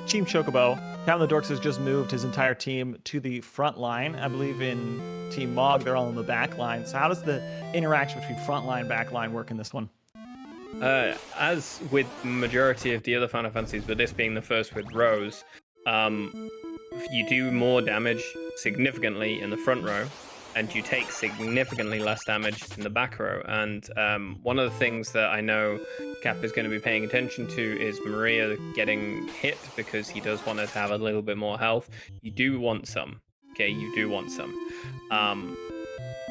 Team Chocobo, CaptoftheDorks has just moved his entire team to the front line. I believe in Team Mog, they're all in the back line. So how does the interaction between front line, back line work in this one? As with majority of the other Final Fantasies, but this being the first with Rose, you do more damage significantly in the front row, and you take significantly less damage in the back row. And one of the things that I know Cap is going to be paying attention to is Maria getting hit, because he does want her to have a little bit more health. You do want some. Okay, you do want some.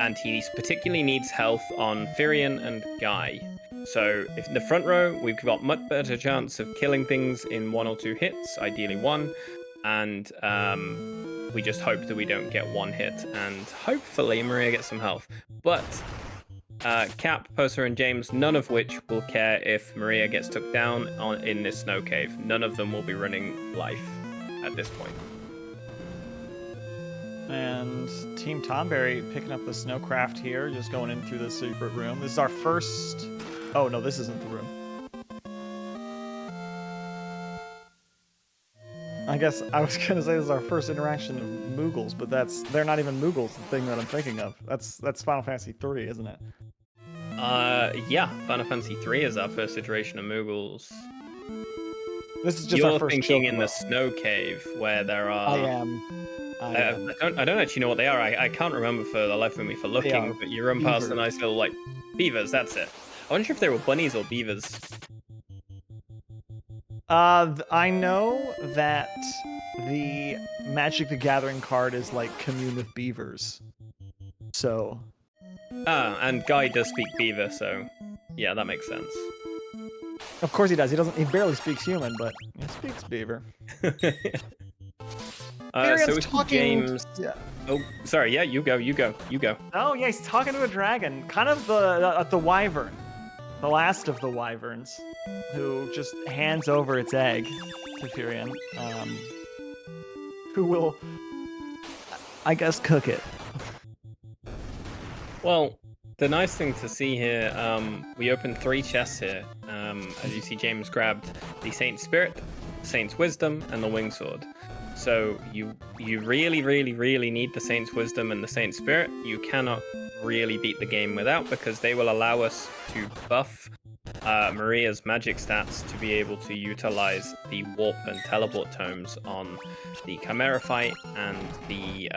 And he particularly needs health on Firion and Guy. So if in the front row, we've got much better chance of killing things in 1 or 2 hits, ideally 1. And we just hope that we don't get 1 hit, and hopefully Maria gets some health. But Cap, Possa, and James, none of which will care if Maria gets took down in this snow cave. None of them will be running life at this point. And Team Tonberry picking up the snowcraft here, just going in through the secret room. This is our first... Oh, no, this isn't the room. I guess I was going to say this is our first interaction of Moogles, but they're not even Moogles, the thing that I'm thinking of. That's Final Fantasy 3, isn't it? Yeah, Final Fantasy 3 is our first iteration of Moogles. This is just You're our first thinking in Chocobo. the snow cave where there are... I am. I don't actually know what they are. I can't remember for the life of me for looking, but you run past a nice little, like, beavers, that's it. I wonder if they were bunnies or beavers. I know that the Magic the Gathering card is like Commune with Beavers. So... And Guy does speak beaver, so yeah, that makes sense. Of course he does. He barely speaks human, but he speaks beaver. So we see James... Yeah. Oh, sorry, yeah, you go. Oh, yeah, he's talking to a dragon. Kind of the wyvern. The last of the wyverns, who just hands over its egg to Firion. who will, I guess, cook it. Well, the nice thing to see here, we opened 3 chests here. As you see, James grabbed the Saint's Spirit, Saint's Wisdom, and the Wing Sword. So you really, really, really need the Saint's Wisdom and the Saint's Spirit. You cannot really beat the game without, because they will allow us to buff Maria's magic stats to be able to utilize the Warp and Teleport tomes on the Chimera fight and the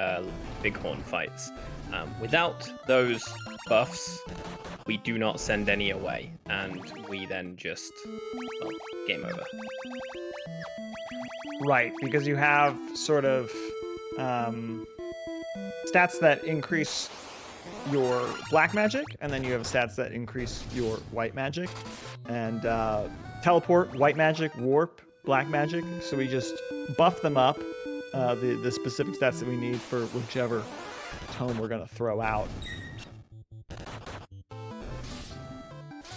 Bighorn fights. Without those buffs, we do not send any away, and we then just, well, game over. Right, because you have sort of stats that increase your black magic, and then you have stats that increase your white magic. And teleport, white magic, warp, black magic. So we just buff them up, the specific stats that we need for whichever tome we're going to throw out.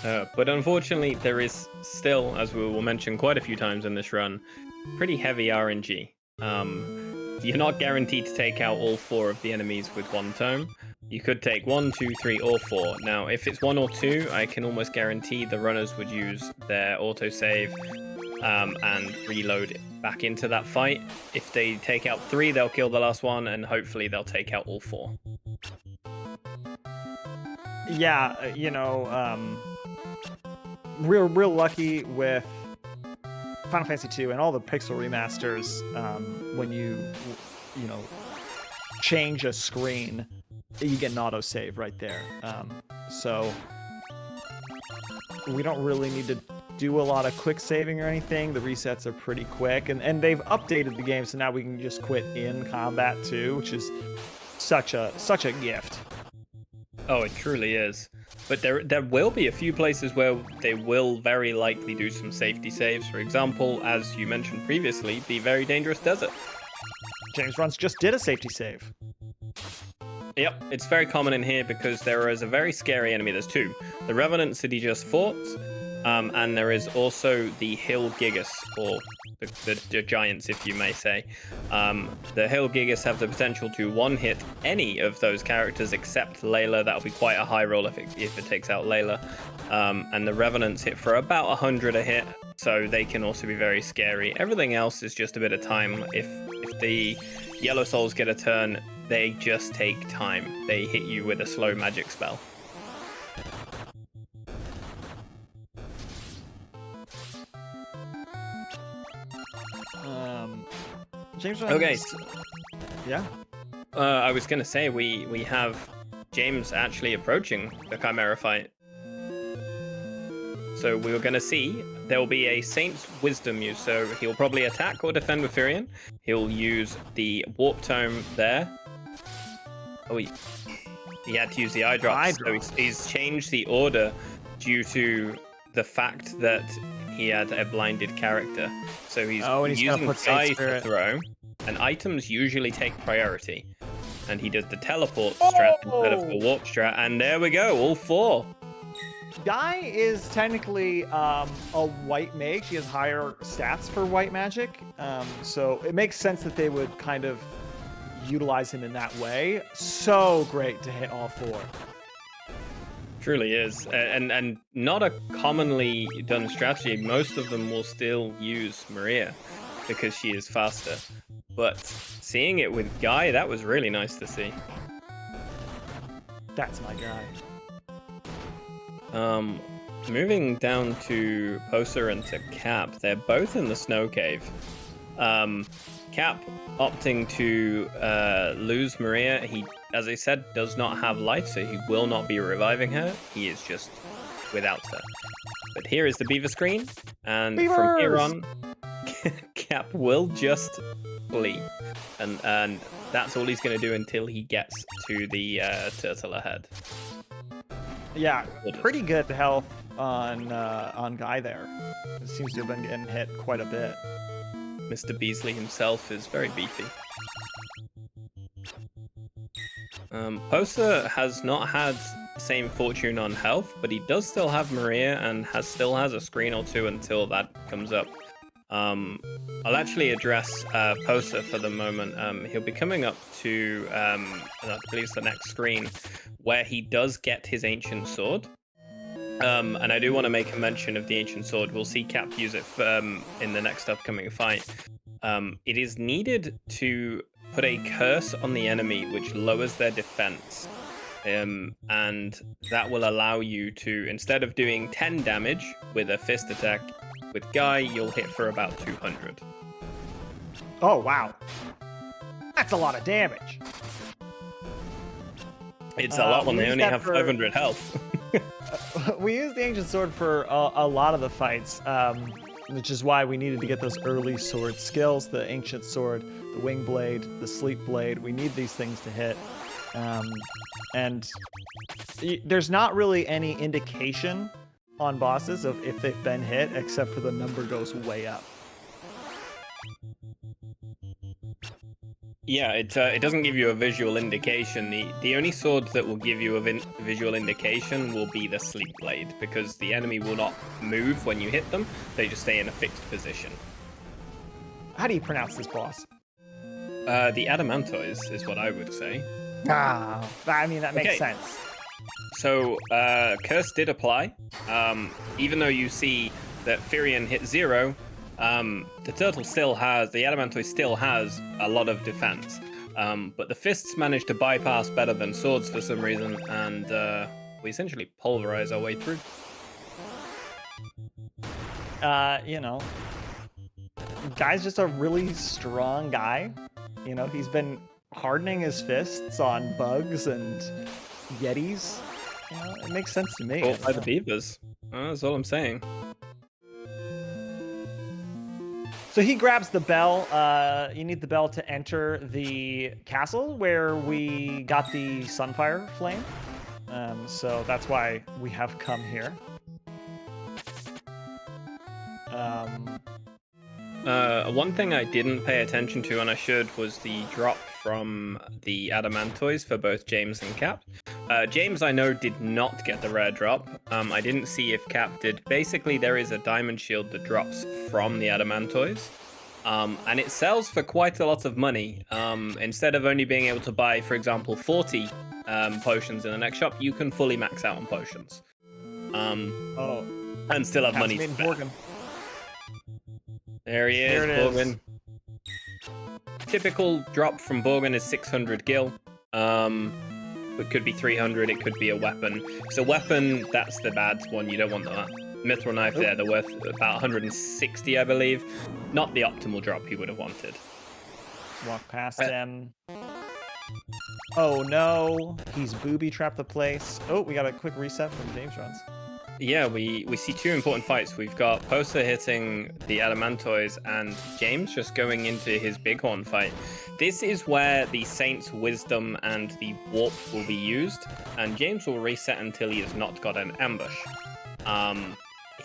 But unfortunately, there is still, as we will mention quite a few times in this run, pretty heavy RNG. You're not guaranteed to take out all 4 of the enemies with 1 tome. You could take 1, 2, 3, or 4. Now, if it's 1 or 2, I can almost guarantee the runners would use their autosave and reload it back into that fight. If they take out 3, they'll kill the last one, and hopefully they'll take out all 4. Yeah, real lucky with Final Fantasy II and all the pixel remasters. When you change a screen, you get an autosave right there. So we don't really need to do a lot of quick saving or anything. The resets are pretty quick, and they've updated the game, so now we can just quit in combat too, which is such a gift. Oh, it truly is. But there will be a few places where they will very likely do some safety saves. For example, as you mentioned previously, the very dangerous desert. JamesRuns just did a safety save. Yep, it's very common in here because there is a very scary enemy. There's 2. The Revenants that he just fought, and there is also the Hill Gigas, or the giants, if you may say. The Hill Gigas have the potential to one-hit any of those characters except Layla. That'll be quite a high roll if it takes out Layla. And the Revenants hit for about 100 a hit, so they can also be very scary. Everything else is just a bit of time. If the Yellow Souls get a turn, they just take time. They hit you with a slow magic spell. James. Okay. Yeah. I was gonna say we have James actually approaching the Chimera fight. So we were gonna see there will be a Saint's Wisdom use. So he'll probably attack or defend with Firion. He'll use the Warp Tome there. Oh, he had to use the eye drops. So he's changed the order due to the fact that he had a blinded character. So he's using Guy to throw, and items usually take priority. And he does the teleport strat instead of the warp strat, and there we go, all 4. Guy is technically a white mage. He has higher stats for white magic, so it makes sense that they would kind of utilize him in that way. So great to hit all 4. Truly is, and not a commonly done strategy. Most of them will still use Maria because she is faster. But seeing it with Guy, that was really nice to see. That's my guy. Moving down to Posa and to Cap, they're both in the snow cave. Cap opting to lose Maria. He, as I said, does not have life, so he will not be reviving her. He is just without her. But here is the beaver screen, and from here on, Cap will just flee, and that's all he's going to do until he gets to the turtle ahead. Yeah, pretty good health on Guy there. It seems to have been getting hit quite a bit. Mr. Beasley himself is very beefy. Posa has not had the same fortune on health, but he does still have Maria and still has a screen or 2 until that comes up. I'll actually address Posa for the moment. He'll be coming up to, I believe it's the next screen, where he does get his Ancient Sword. And I do want to make a mention of the Ancient Sword. We'll see Cap use it in the next upcoming fight. It is needed to put a curse on the enemy, which lowers their defense. And that will allow you to, instead of doing 10 damage with a fist attack, with Guy, you'll hit for about 200. Oh, wow. That's a lot of damage. It's a lot when they only have 500 health. We used the Ancient Sword for a lot of the fights, which is why we needed to get those early sword skills, the Ancient Sword, the Wing Blade, the Sleep Blade. We need these things to hit. And there's not really any indication on bosses of if they've been hit, except for the number goes way up. Yeah, it doesn't give you a visual indication. The only sword that will give you a visual indication will be the Sleep Blade, because the enemy will not move when you hit them. They just stay in a fixed position. How do you pronounce this boss? The Adamantoise is what I would say. Ah, I mean, that makes sense. So, Curse did apply. Even though you see that Firion hit 0, the Adamantoise still has a lot of defense. But the fists managed to bypass better than swords for some reason, and we essentially pulverize our way through. You know, Guy's just a really strong guy. You know, he's been hardening his fists on bugs and yetis. You know, it makes sense to me. Fought by the beavers. That's all I'm saying. So he grabs the bell. You need the bell to enter the castle where we got the Sunfire Flame. So that's why we have come here. One thing I didn't pay attention to, and I should, was the drop from the Adamantoise for both James and Cap. James, I know, did not get the rare drop. I didn't see if Cap did. Basically, there is a diamond shield that drops from the Adamantoise, and it sells for quite a lot of money. Instead of only being able to buy, for example, 40 potions in the next shop, you can fully max out on potions. And still have money to spend. There he is, Borgin. Typical drop from Borgin is 600 gil. It could be 300, it could be a weapon. It's a weapon, that's the bad one, you don't want that. Mithril knife there, they're worth about 160, I believe. Not the optimal drop he would have wanted. Walk past him. Oh no, he's booby-trapped the place. Oh, we got a quick reset from JamesRuns. Yeah, we see two important fights. We've got Posa hitting the Adamantoise and James just going into his Bighorn fight. This is where the Saint's Wisdom and the Warp will be used, and James will reset until he has not got an ambush.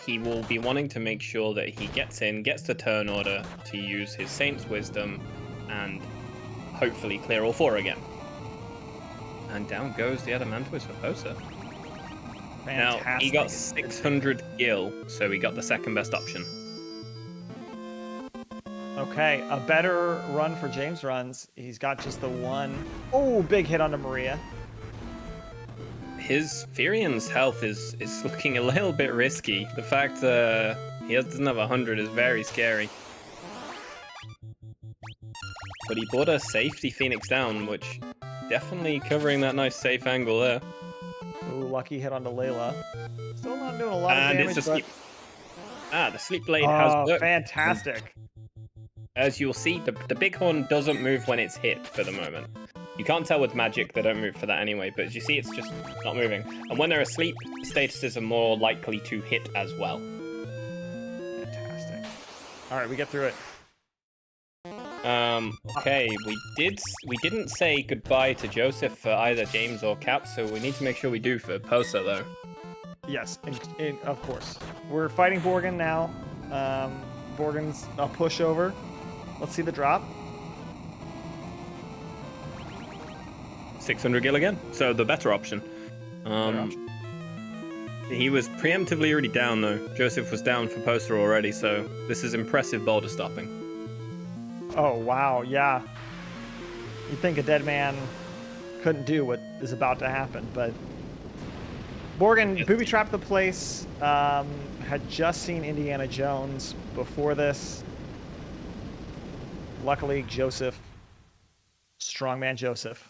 He will be wanting to make sure that he gets in, gets the turn order to use his Saint's Wisdom, and hopefully clear all 4 again. And down goes the Adamantoise for Posa. Fantastic. Now, he got 600 gil, so he got the second best option. Okay, a better run for JamesRuns. He's got just the one. Oh, big hit onto Maria. His Firion's health is looking a little bit risky. The fact he doesn't have 100 is very scary. But he bought a safety Phoenix down, which definitely covering that nice safe angle there. Ooh, lucky hit onto Layla. Still not doing a lot of damage, it's a but... sleep. The Sleep Blade has worked. Fantastic. As you'll see, the Bighorn doesn't move when it's hit for the moment. You can't tell with magic, they don't move for that anyway, but as you see, it's just not moving. And when they're asleep, statuses are more likely to hit as well. Fantastic. All right, we get through it. Okay, we didn't say goodbye to Joseph for either James or Cap, so we need to make sure we do for Posa, though. Yes, of course. We're fighting Borgin now. Borgin's a pushover. Let's see the drop. 600 gil again, so the better option. He was preemptively already down, though. Joseph was down for poster already, so this is impressive boulder stopping. Oh, wow, yeah. You'd think a dead man couldn't do what is about to happen, but Morgan booby-trapped the place, had just seen Indiana Jones before this. Luckily, Joseph, strongman Joseph.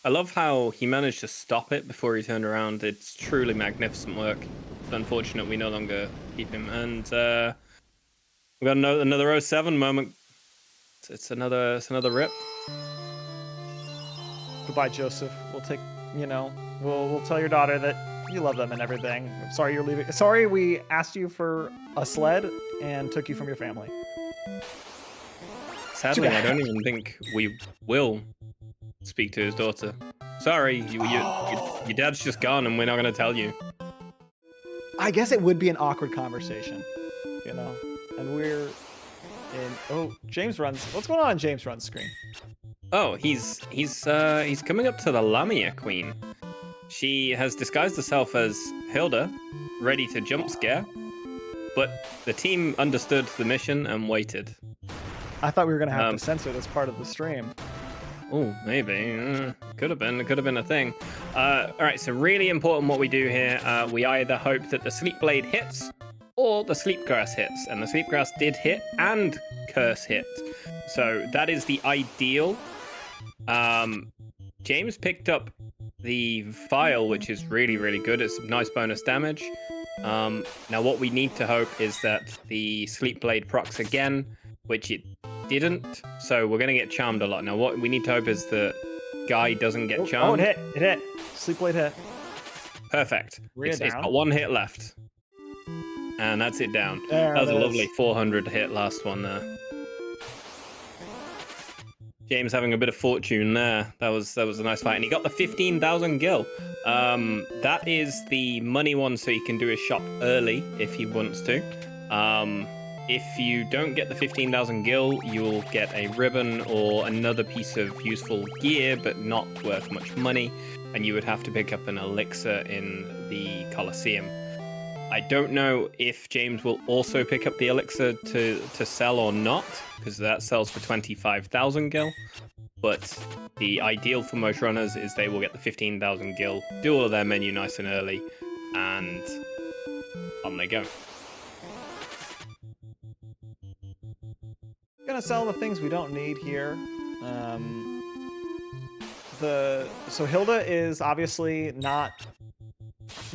I love how he managed to stop it before he turned around. It's truly magnificent work. It's unfortunate we no longer keep him. And we got another 07 moment. It's another rip. Goodbye, Joseph. We'll take, we'll tell your daughter that you love them and everything. I'm sorry you're leaving. Sorry we asked you for a sled and took you from your family. Sadly, I don't even think we will speak to his daughter. Sorry, your dad's just gone and we're not going to tell you. I guess it would be an awkward conversation, and we're in, JamesRuns. What's going on JamesRuns screen? Oh, he's coming up to the Lamia Queen. She has disguised herself as Hilda, ready to jump scare, but the team understood the mission and waited. I thought we were going to have to censor this part of the stream. Oh, maybe. Could have been. It could have been a thing. All right, so really important what we do here. We either hope that the Sleep Blade hits or the Sleepgrass hits. And the Sleepgrass did hit and Curse hit. So that is the ideal. James picked up the Vial, which is really, really good. It's nice bonus damage. Now what we need to hope is that the Sleep Blade procs again, which it didn't, so we're going to get charmed a lot. Now what we need to hope is that Guy doesn't get charmed. Oh, it hit. Sleep Blade hit. Perfect. It's got one hit left. And that's it down. There that was a lovely 400 hit last one there. James having a bit of fortune there. That was a nice fight. And he got the 15,000 gil. That is the money one, so he can do his shop early if he wants to. If you don't get the 15,000 gil, you'll get a ribbon or another piece of useful gear, but not worth much money, and you would have to pick up an elixir in the Colosseum. I don't know if James will also pick up the elixir to sell or not, because that sells for 25,000 gil, but the ideal for most runners is they will get the 15,000 gil, do all of their menu nice and early, and on they go. Gonna sell the things we don't need here. So Hilda is obviously not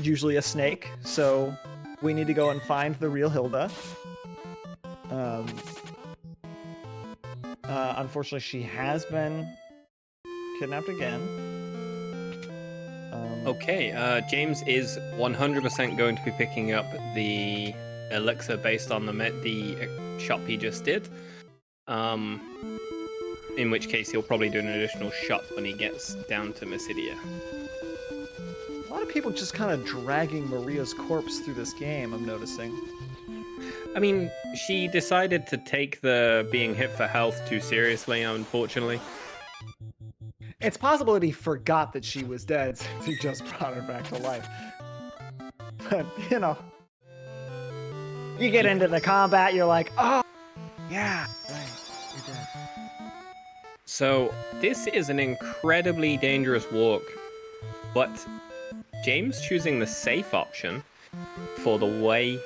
usually a snake, so we need to go and find the real Hilda. Unfortunately, she has been kidnapped again. Okay, James is 100% going to be picking up the elixir based on the shop he just did. In which case he'll probably do an additional shop when he gets down to Misabeardy. A lot of people just kind of dragging Maria's corpse through this game, I'm noticing. I mean, she decided to take the being hit for health too seriously, unfortunately. It's possible that he forgot that she was dead since he just brought her back to life. But, you get into the combat, you're like, oh, yeah, right, you're dead. So, this is an incredibly dangerous walk, but James choosing the safe option for the way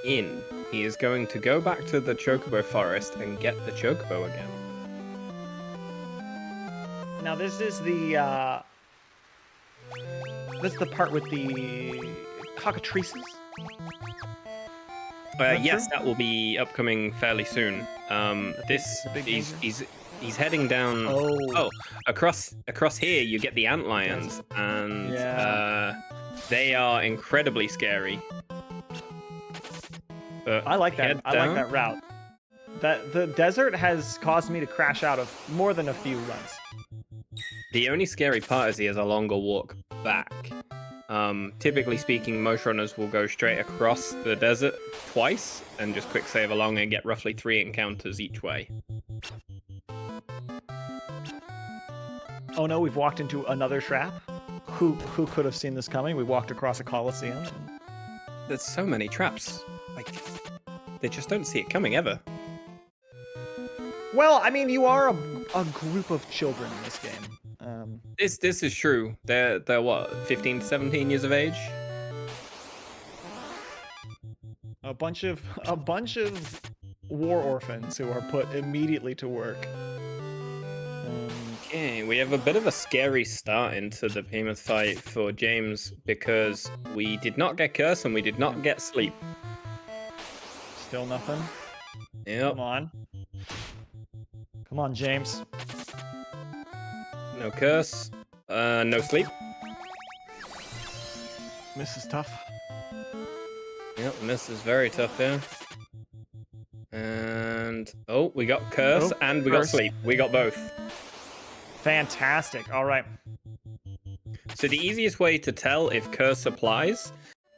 in. He is going to go back to the Chocobo forest and get the Chocobo again. Now this is the part with the cockatrices. Yes, that will be upcoming fairly soon. He's heading down. Oh, across here you get the antlions, and they are incredibly scary. I like that. I like that route. The desert has caused me to crash out of more than a few runs. The only scary part is he has a longer walk back. Typically speaking, most runners will go straight across the desert twice and just quick save along and get roughly 3 encounters each way. Oh no, we've walked into another trap. who could have seen this coming? We walked across a coliseum. There's so many traps. Like, they just don't see it coming ever. Well, I mean, you are a group of children in this game. This is true. They're what, 15 to 17 years of age? A bunch of war orphans who are put immediately to work. Okay, we have a bit of a scary start into the behemoth fight for James because we did not get curse and we did not get sleep. Still nothing. Yep. Come on, James. No curse. No sleep. This is tough. Yep, and this is very tough here. And oh, we got curse and we got sleep. We got both. Fantastic. All right. So the easiest way to tell if curse applies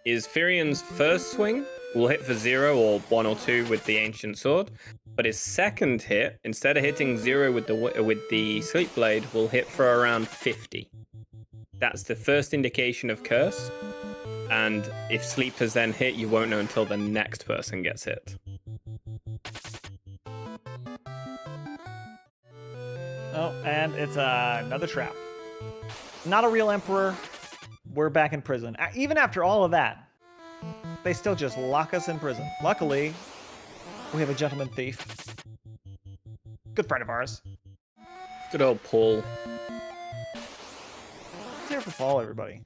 is Firian's first swing will hit for 0 or 1 or 2 with the ancient sword, but his second hit, instead of hitting 0 with the sleep blade, will hit for around 50. That's the first indication of curse. And if sleep has then hit, you won't know until the next person gets hit. Oh, and it's another trap. Not a real emperor. We're back in prison. Even after all of that, they still just lock us in prison. Luckily, we have a gentleman thief. Good friend of ours. Good old Paul. It's here for fall, everybody.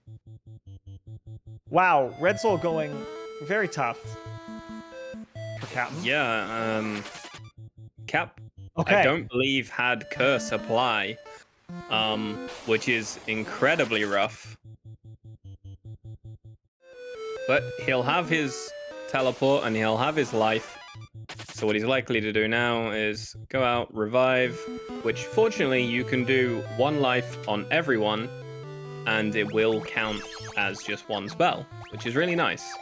Wow, Red Soul going very tough for Captain. Yeah, Cap, Okay. I don't believe had curse apply, which is incredibly rough. But he'll have his teleport and he'll have his life. So what he's likely to do now is go out, revive, which fortunately you can do 1 life on everyone, and it will count as just 1 spell, which is really nice.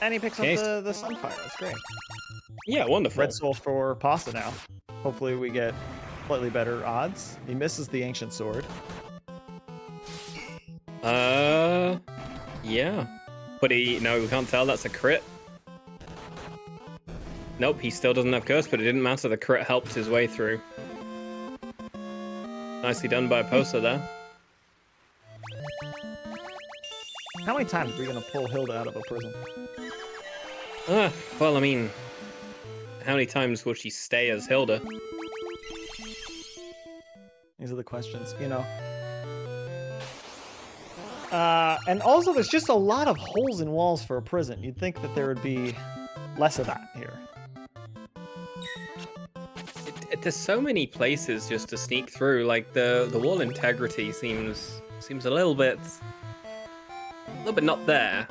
And he picks up the Sunfire. That's great. Yeah, wonderful. Red Soul for Possa now. Hopefully we get slightly better odds. He misses the Ancient Sword. Yeah. But no, we can't tell. That's a crit. Nope, he still doesn't have curse, but it didn't matter. The crit helped his way through. Nicely done by Possa there. How many times are we going to pull Hilda out of a prison? Well, I mean, how many times will she stay as Hilda? These are the questions, you know. And also, there's just a lot of holes in walls for a prison. You'd think that there would be less of that here. There's so many places just to sneak through. Like the wall integrity seems a little bit not there.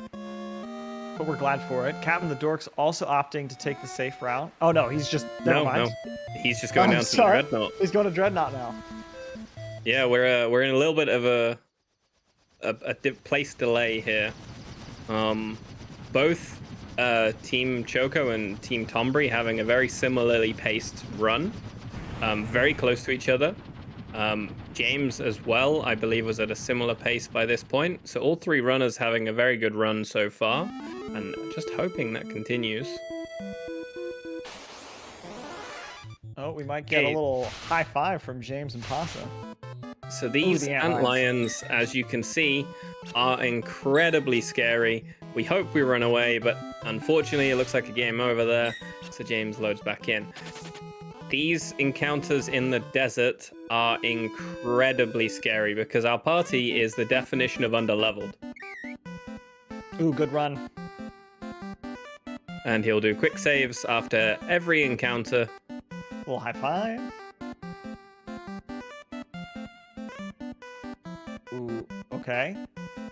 But we're glad for it. CaptoftheDorks also opting to take the safe route. Oh no, he's just never mind. No, he's just going down to the Dreadnought. He's going to Dreadnought now. Yeah, we're in a little bit of a place delay here. Both Team Choco and Team Tonberry having a very similarly paced run, very close to each other. James as well, I believe, was at a similar pace by this point. So all 3 runners having a very good run so far, and just hoping that continues. Oh, we might get a little high five from James and Possa. So these antlions, as you can see, are incredibly scary. We hope we run away, but unfortunately it looks like a game over there. So James loads back in. These encounters in the desert are incredibly scary because our party is the definition of underleveled. Ooh, good run. And he'll do quick saves after every encounter. Little high five. Ooh, okay.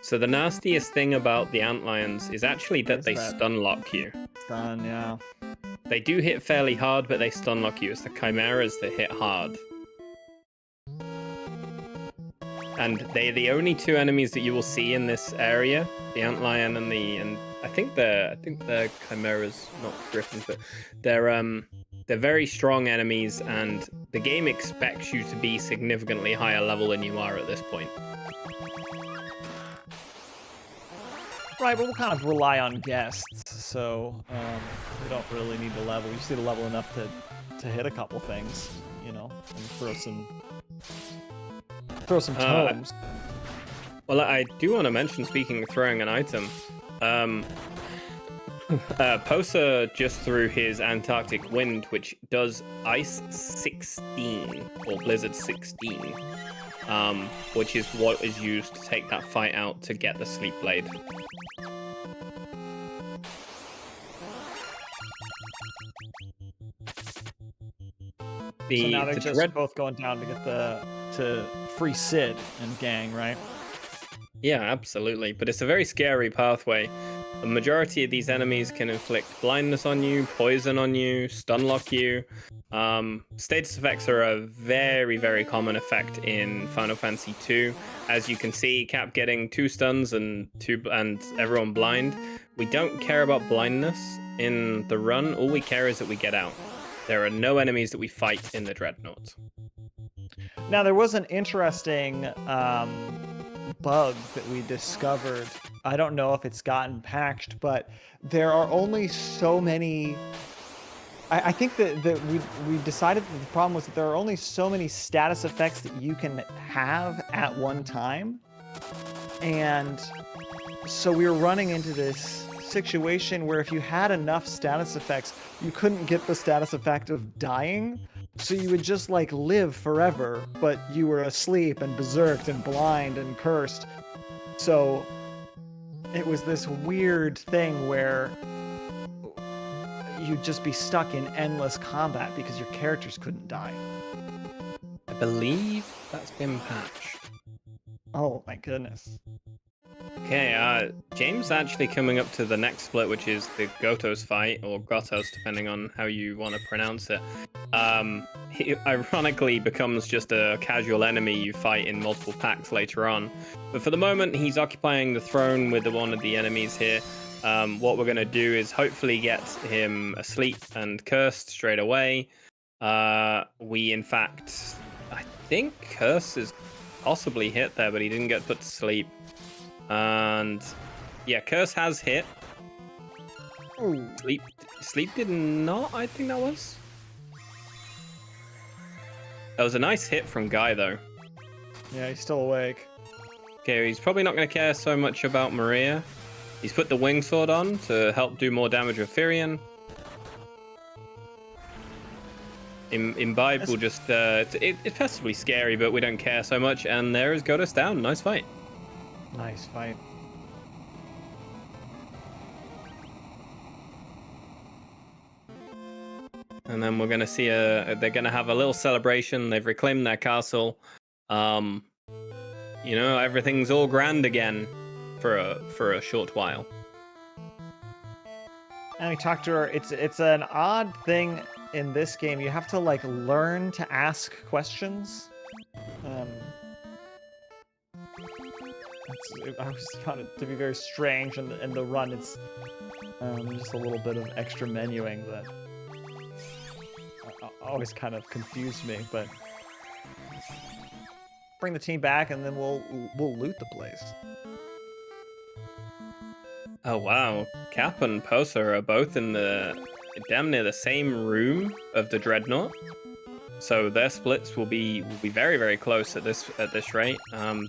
So the nastiest thing about the antlions is actually that they stun lock you. Stun, yeah. They do hit fairly hard, but they stun lock you. It's the chimeras that hit hard. and they're the only two enemies that you will see in this area: the antlion and I think the chimera's not griffins, but they're very strong enemies, and the game expects you to be significantly higher level than you are at this point. Right, but we'll kind of rely on guests, so we don't really need to level. We just need to level enough to hit a couple things, you know, and throw some tomes. Well, I do want to mention, speaking of throwing an item, Possa just threw his Antarctic Wind, which does Ice 16 or Blizzard 16, which is what is used to take that fight out to get the Sleep Blade. So now they're just both going down to get to free Sid and gang, right? Yeah, absolutely. But it's a very scary pathway. The majority of these enemies can inflict blindness on you, poison on you, stun lock you. Status effects are a very, very common effect in Final Fantasy II. As you can see, Cap getting 2 stuns and everyone blind. We don't care about blindness in the run. All we care is that we get out. There are no enemies that we fight in the Dreadnought. Now, there was an interesting bug that we discovered. I don't know if it's gotten patched, but there are only so many... I think that we decided that the problem was that there are only so many status effects that you can have at one time. And so we were running into this situation where if you had enough status effects, you couldn't get the status effect of dying. So you would just like live forever, but you were asleep and berserked and blind and cursed. So it was this weird thing where you'd just be stuck in endless combat because your characters couldn't die. I believe that's been patched. Oh my goodness. Okay, James actually coming up to the next split, which is the Gotos fight, or Gotos, depending on how you want to pronounce it. He ironically becomes just a casual enemy you fight in multiple packs later on. But for the moment, he's occupying the throne with one of the enemies here. What we're going to do is hopefully get him asleep and cursed straight away. We, in fact, I think Curse is possibly hit there, but he didn't get put to sleep. And yeah, Curse has hit. Ooh. Sleep did not, I think that was. That was a nice hit from Guy, though. Yeah, he's still awake. Okay, he's probably not going to care so much about Maria. He's put the wing sword on to help do more damage with Firion. Imbibe will just... it's possibly scary, but we don't care so much. And there is Gotos down. Nice fight. Nice fight. And then we're going to see they're going to have a little celebration. They've reclaimed their castle. You know, everything's all grand again for a short while. And we talked to her. It's an odd thing in this game. You have to like learn to ask questions. I always found it to be very strange in the run. It's just a little bit of extra menuing that always kind of confused me. But bring the team back, and then we'll loot the place. Oh wow, Cap and Possa are both in the damn near the same room of the Dreadnought. So their splits will be very, very close at this rate.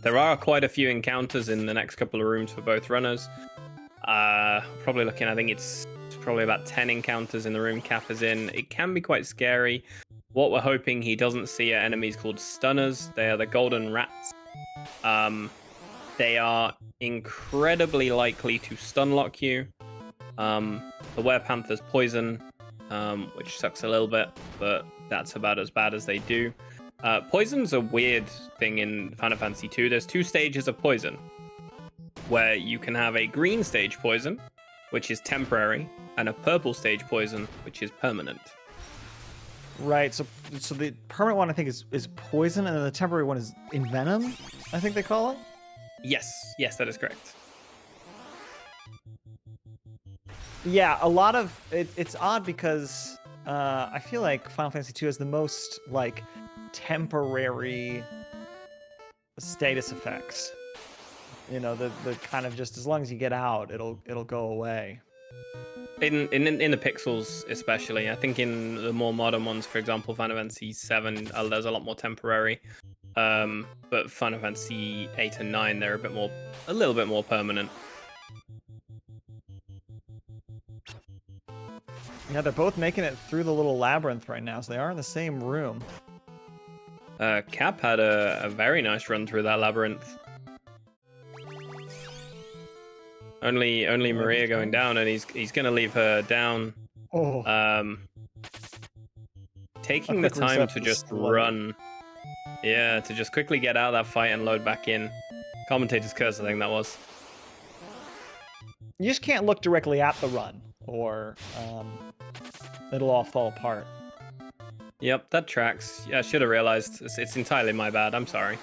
There are quite a few encounters in the next couple of rooms for both runners. Probably looking, I think it's probably about 10 encounters in the room Cap is in. It can be quite scary. What we're hoping he doesn't see are enemies called stunners. They are the golden rats. They are incredibly likely to stun lock you. The Werepanther's poison, which sucks a little bit, but that's about as bad as they do. Poison's a weird thing in Final Fantasy II. There's 2 stages of poison, where you can have a green stage poison, which is temporary, and a purple stage poison, which is permanent. Right. So the permanent one I think is poison, and then the temporary one is envenom. I think they call it. Yes, that is correct. Yeah, a lot of it's odd because I feel like Final Fantasy II has the most like temporary status effects. You know, the kind of just as long as you get out, it'll go away. In the pixels especially, I think in the more modern ones, for example, Final Fantasy VII, there's a lot more temporary. But Final Fantasy 8 and 9, they're a little bit more permanent. Yeah, they're both making it through the little labyrinth right now, so they are in the same room. Cap had a very nice run through that labyrinth. Only Maria going down, and he's gonna leave her down. Oh. Taking the time to just run. Yeah, to just quickly get out of that fight and load back in. Commentator's curse, I think that was. You just can't look directly at the run, or it'll all fall apart. Yep, that tracks. Yeah, I should have realized. It's entirely my bad. I'm sorry.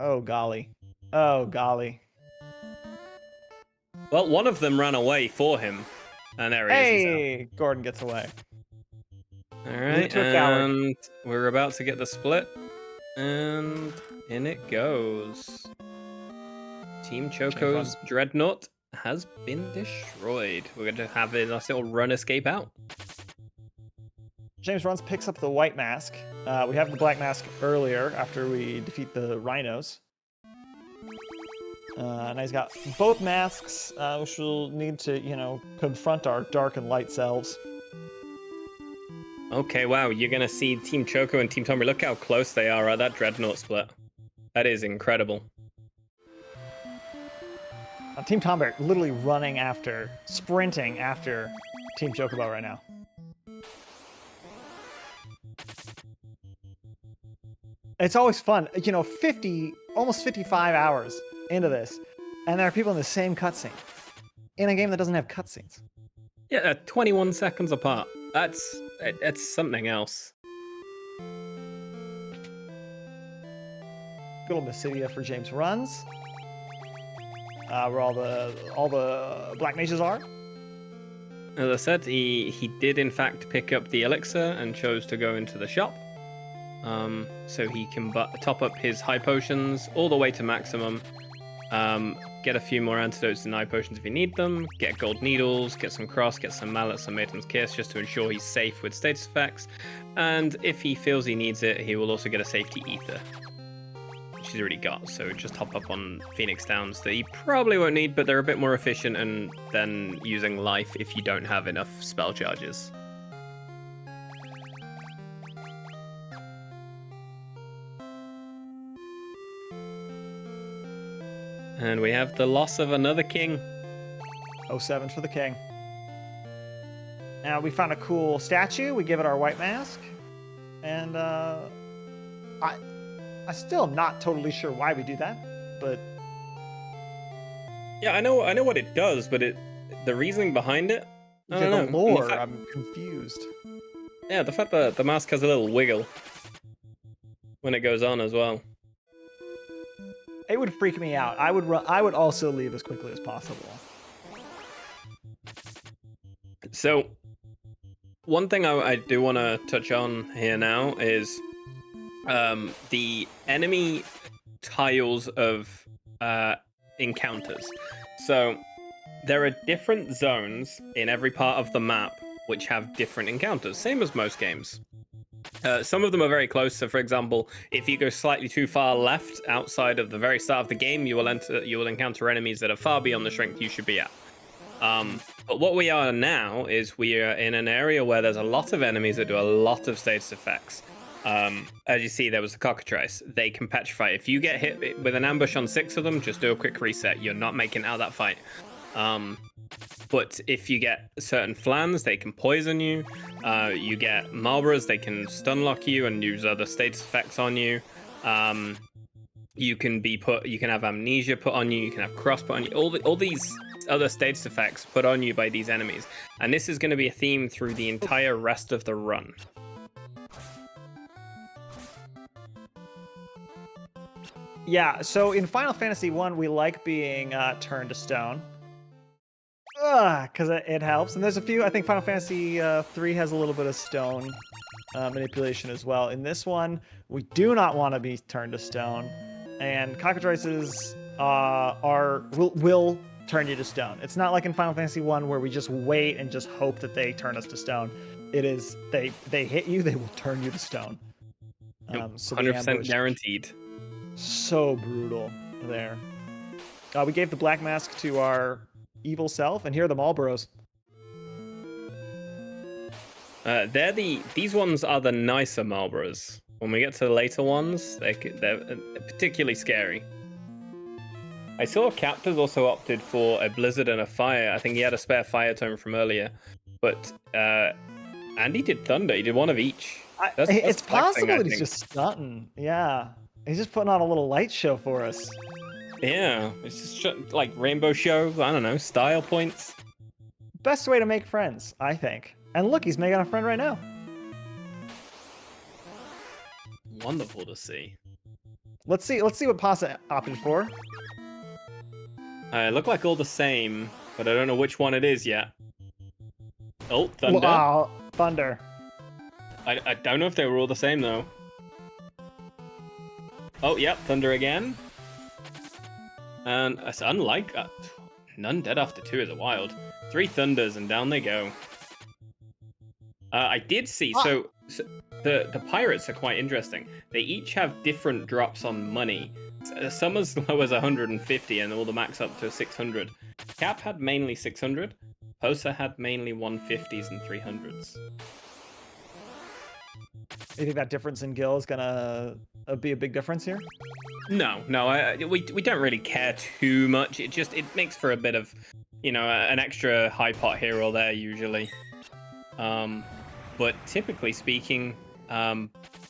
Oh, golly. Oh, golly. Well, one of them ran away for him. And there he is. Hey, Gordon gets away. All right, and we're about to get the split. And in it goes. Team Choco's Dreadnought has been destroyed. We're going to have a nice little run escape out. JamesRuns picks up the white mask. We have the black mask earlier after we defeat the rhinos. And he's got both masks, which will need to, you know, confront our dark and light selves. Okay, wow, you're going to see Team Choco and Team Tonberry. Look how close they are at that Dreadnought split. That is incredible. Team Tonberry literally running after, sprinting after Team Chocobo right now. It's always fun, you know, almost 55 hours into this, and there are people in the same cutscene in a game that doesn't have cutscenes. Yeah, 21 seconds apart. That's something else. Good old Misabeardy for JamesRuns. Where all the black mages are. As I said, he did in fact pick up the elixir and chose to go into the shop. So he can top up his high potions all the way to maximum. Get a few more antidotes and high potions if you need them. Get gold needles, get some cross, get some mallets, some maiden's kiss, just to ensure he's safe with status effects. And if he feels he needs it, he will also get a safety ether, which he's already got. So just hop up on Phoenix Downs that he probably won't need, but they're a bit more efficient than using life if you don't have enough spell charges. And we have the loss of another king. 07 for the king. Now we found a cool statue. We give it our white mask. And I still am not totally sure why we do that, but yeah, I know what it does, but the reasoning behind it, I don't know. The lore, I'm confused. Yeah, the fact that the mask has a little wiggle when it goes on as well. It would freak me out. I would also leave as quickly as possible. So, one thing I do want to touch on here now is the enemy tiles of encounters. So, there are different zones in every part of the map which have different encounters, same as most games. Some of them are very close. So, for example, if you go slightly too far left outside of the very start of the game, you will encounter enemies that are far beyond the strength you should be at. But what we are now is we are in an area where there's a lot of enemies that do a lot of status effects. As you see, there was a cockatrice. They can petrify. If you get hit with an ambush on 6 of them, just do a quick reset. You're not making it out of that fight. But if you get certain flans, they can poison you. You get Marlboros, they can stun lock you and use other status effects on you. You can have amnesia put on you. You can have cross put on you. All these other status effects put on you by these enemies. And this is going to be a theme through the entire rest of the run. Yeah, so in Final Fantasy 1, we like being turned to stone. Because it helps. And there's a few, I think Final Fantasy 3 has a little bit of stone manipulation as well. In this one, we do not want to be turned to stone. And cockatrices will turn you to stone. It's not like in Final Fantasy 1 where we just wait and just hope that they turn us to stone. It is, they hit you, they will turn you to stone. So 100% guaranteed. So brutal there. We gave the black mask to our evil self, and here are the Marlboros. These ones are the nicer Marlboros. When we get to the later ones, they're particularly scary. I saw Captors also opted for a blizzard and a fire. I think he had a spare fire tome from earlier, but Andy did thunder. He did one of each. It's possible that he's just stunting. Yeah, he's just putting on a little light show for us. Yeah, it's just like rainbow show. I don't know, style points. Best way to make friends, I think. And look, he's making a friend right now. Wonderful to see. Let's see what Possa opted for. Look like all the same, but I don't know which one it is yet. Oh, thunder. Wow, thunder. I don't know if they were all the same though. Oh, yep, thunder again. And it's unlike none dead after 2 is a wild. 3 thunders and down they go. I did see so the pirates are quite interesting. They each have different drops on money. Some as low as 150 and all the max up to 600. Cap had mainly 600. Possa had mainly 150s and 300s. You think that difference in gil is gonna be a big difference here? No, we don't really care too much. It makes for a bit of, an extra high pot here or there usually. But typically speaking,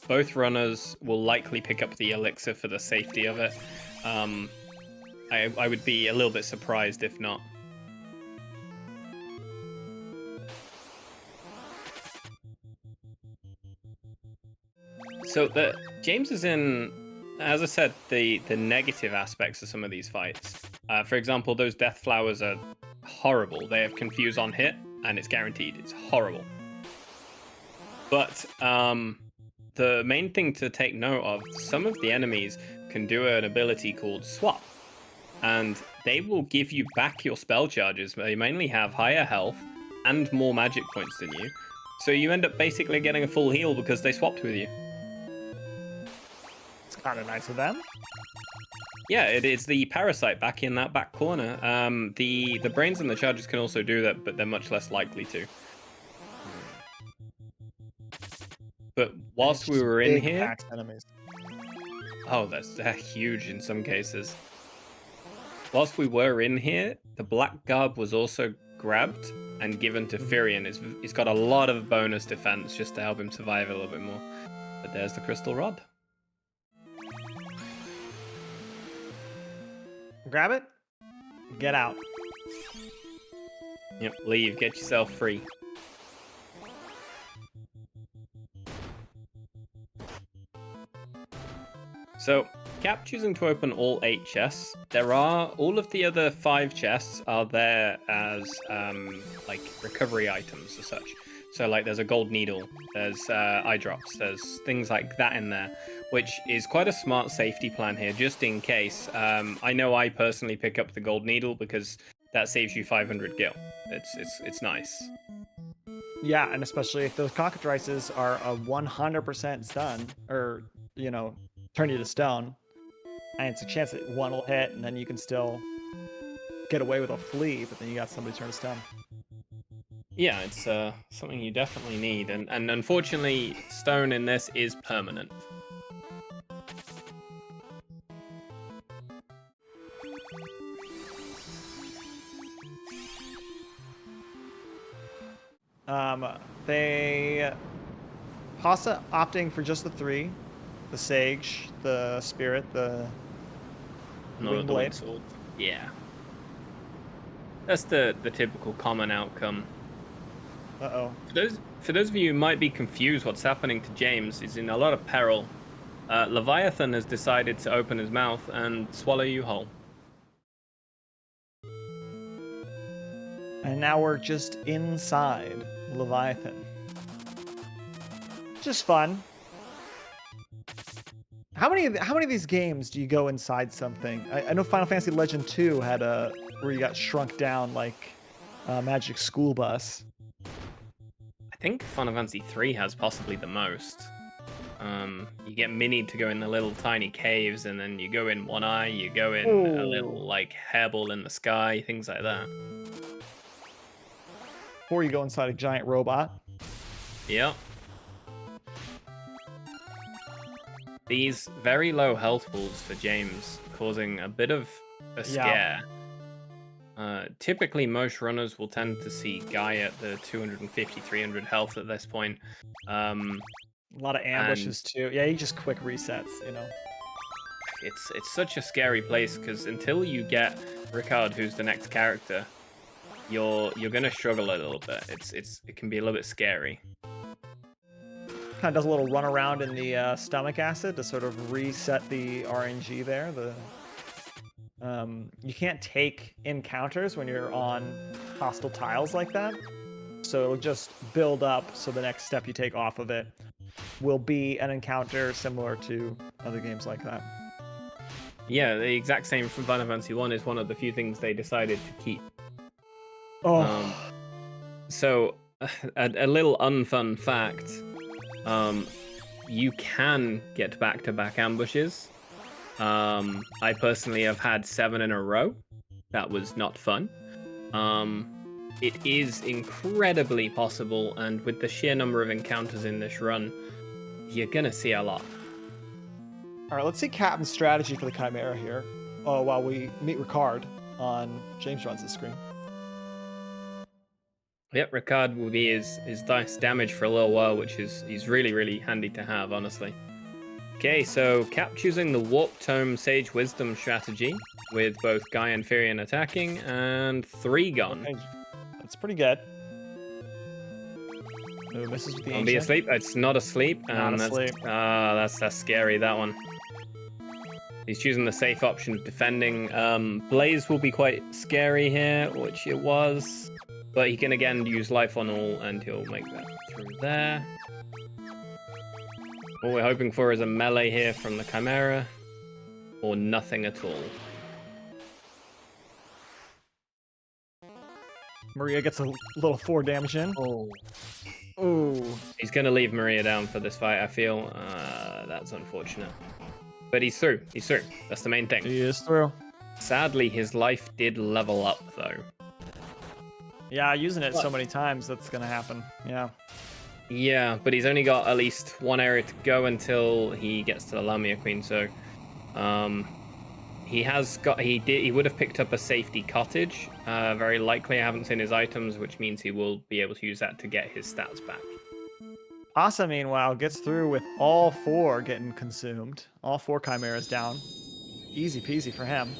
both runners will likely pick up the elixir for the safety of it. I would be a little bit surprised if not. So James is in, as I said, the negative aspects of some of these fights. For example, those death flowers are horrible. They have confuse on hit, and it's guaranteed. It's horrible. But the main thing to take note of, some of the enemies can do an ability called swap. And they will give you back your spell charges. They mainly have higher health and more magic points than you. So you end up basically getting a full heal because they swapped with you. It's kind of nice of them. Yeah, it is the parasite back in that back corner. The brains and the charges can also do that, but they're much less likely to. But whilst we were in here... Oh, they're huge in some cases. Whilst we were in here, the black garb was also grabbed and given to Firion. He's got a lot of bonus defense just to help him survive a little bit more. But there's the crystal rod. Grab it, get out. Yep, leave, get yourself free. So, Cap choosing to open all 8 chests. All of the other 5 chests are there as, like, recovery items as such. So, like, there's a gold needle, there's eye drops, there's things like that in there, which is quite a smart safety plan here, just in case. I know I personally pick up the gold needle because that saves you 500 gil. It's nice. Yeah, and especially if those cockatrices are a 100% stun, or, turn you to stone, and it's a chance that one will hit, and then you can still get away with a flea, but then you got somebody turn to stone. Yeah, it's something you definitely need, and unfortunately, stone in this is permanent. Possa opting for just the 3. The Sage, the Spirit, the Wing Blade. Sword. Yeah. That's the typical common outcome. Uh-oh. For those of you who might be confused, what's happening to James is in a lot of peril. Leviathan has decided to open his mouth and swallow you whole. And now we're just inside Leviathan. Just fun. How many of these games do you go inside something? I know Final Fantasy Legend 2 had a where you got shrunk down like a Magic School Bus. I think Final Fantasy 3 has possibly the most. You get Minnie to go in the little tiny caves, and then you go in One Eye, you go in a little like hairball in the sky, things like that. Or you go inside a giant robot. Yep. These very low health pools for James, causing a bit of a scare. Typically, most runners will tend to see Guy at the 250, 300 health at this point. A lot of ambushes too. Yeah, he just quick resets, you know. It's such a scary place because until you get Ricard, who's the next character, you're gonna struggle a little bit. It can be a little bit scary. Kind of does a little run around in the stomach acid to sort of reset the RNG there. You can't take encounters when you're on hostile tiles like that, so it'll just build up. So the next step you take off of it will be an encounter similar to other games like that. Yeah, the exact same from Final Fantasy 1 is one of the few things they decided to keep. So a little unfun fact. You can get back-to-back ambushes. I personally have had 7 in a row. That was not fun. It is incredibly possible, and with the sheer number of encounters in this run, you're gonna see a lot. All right, let's see Captain's strategy for the Chimera here. While we meet Ricard on JamesRuns' screen. Yep, Ricard will be his dice damage for a little while, which is really, really handy to have, honestly. Okay, so Cap choosing the Warp Tome Sage Wisdom strategy with both Guy and Firion attacking and 3 gone. Okay, that's pretty good. No, misses with the Don't be ancient. asleep. It's not asleep. Not asleep. That's scary, that one. He's choosing the safe option of defending. Blaze will be quite scary here, which it was. But he can again use Life on All, and he'll make that through there. What we're hoping for is a melee here from the Chimera, or nothing at all. Maria gets a little 4 damage in. Oh. He's going to leave Maria down for this fight, I feel. That's unfortunate. But he's through. He's through. That's the main thing. He is through. Sadly, his life did level up, though. Yeah, using it so many times, that's going to happen. Yeah. Yeah, but he's only got at least 1 area to go until he gets to the Lamia Queen, so he would have picked up a safety cottage. Very likely. I haven't seen his items, which means he will be able to use that to get his stats back. Possa, meanwhile, gets through with all 4 getting consumed. All 4 Chimeras down. Easy peasy for him.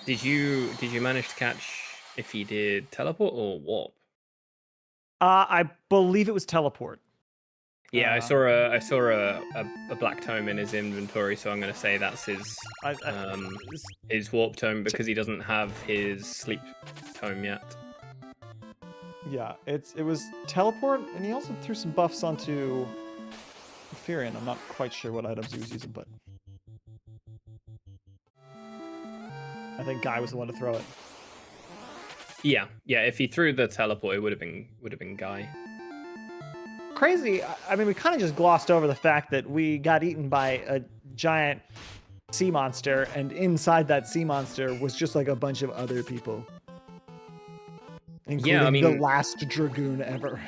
Did you manage to catch if he did teleport or warp? I believe it was teleport. Yeah, I saw a black tome in his inventory, so I'm going to say that's his warp tome because he doesn't have his sleep tome yet. Yeah, it was teleport, and he also threw some buffs onto Firion. I'm not quite sure what items he was using, but I think Guy was the one to throw it. Yeah. If he threw the teleport, it would have been Guy. Crazy. I mean, we kind of just glossed over the fact that we got eaten by a giant sea monster, and inside that sea monster was just like a bunch of other people, including the last dragoon ever.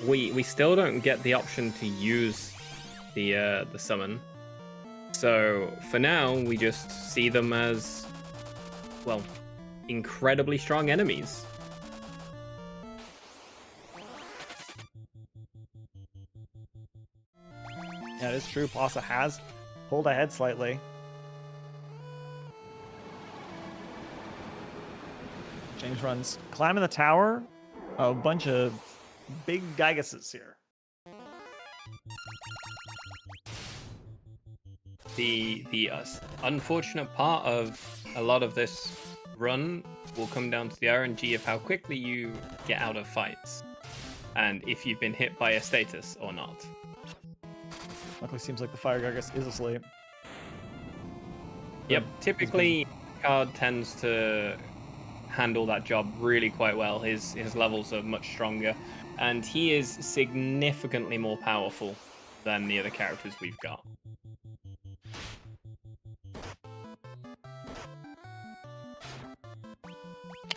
We still don't get the option to use the summon, so for now we just see them as, well, incredibly strong enemies. Yeah, it is true. Possa has pulled ahead slightly. JamesRuns climbing the tower. A bunch of big Gygases here. The unfortunate part of a lot of this run will come down to the RNG of how quickly you get out of fights, and if you've been hit by a status or not. Luckily, seems like the Fire Gargus is asleep. Yep, typically card tends to handle that job really quite well. His levels are much stronger, and he is significantly more powerful than the other characters we've got.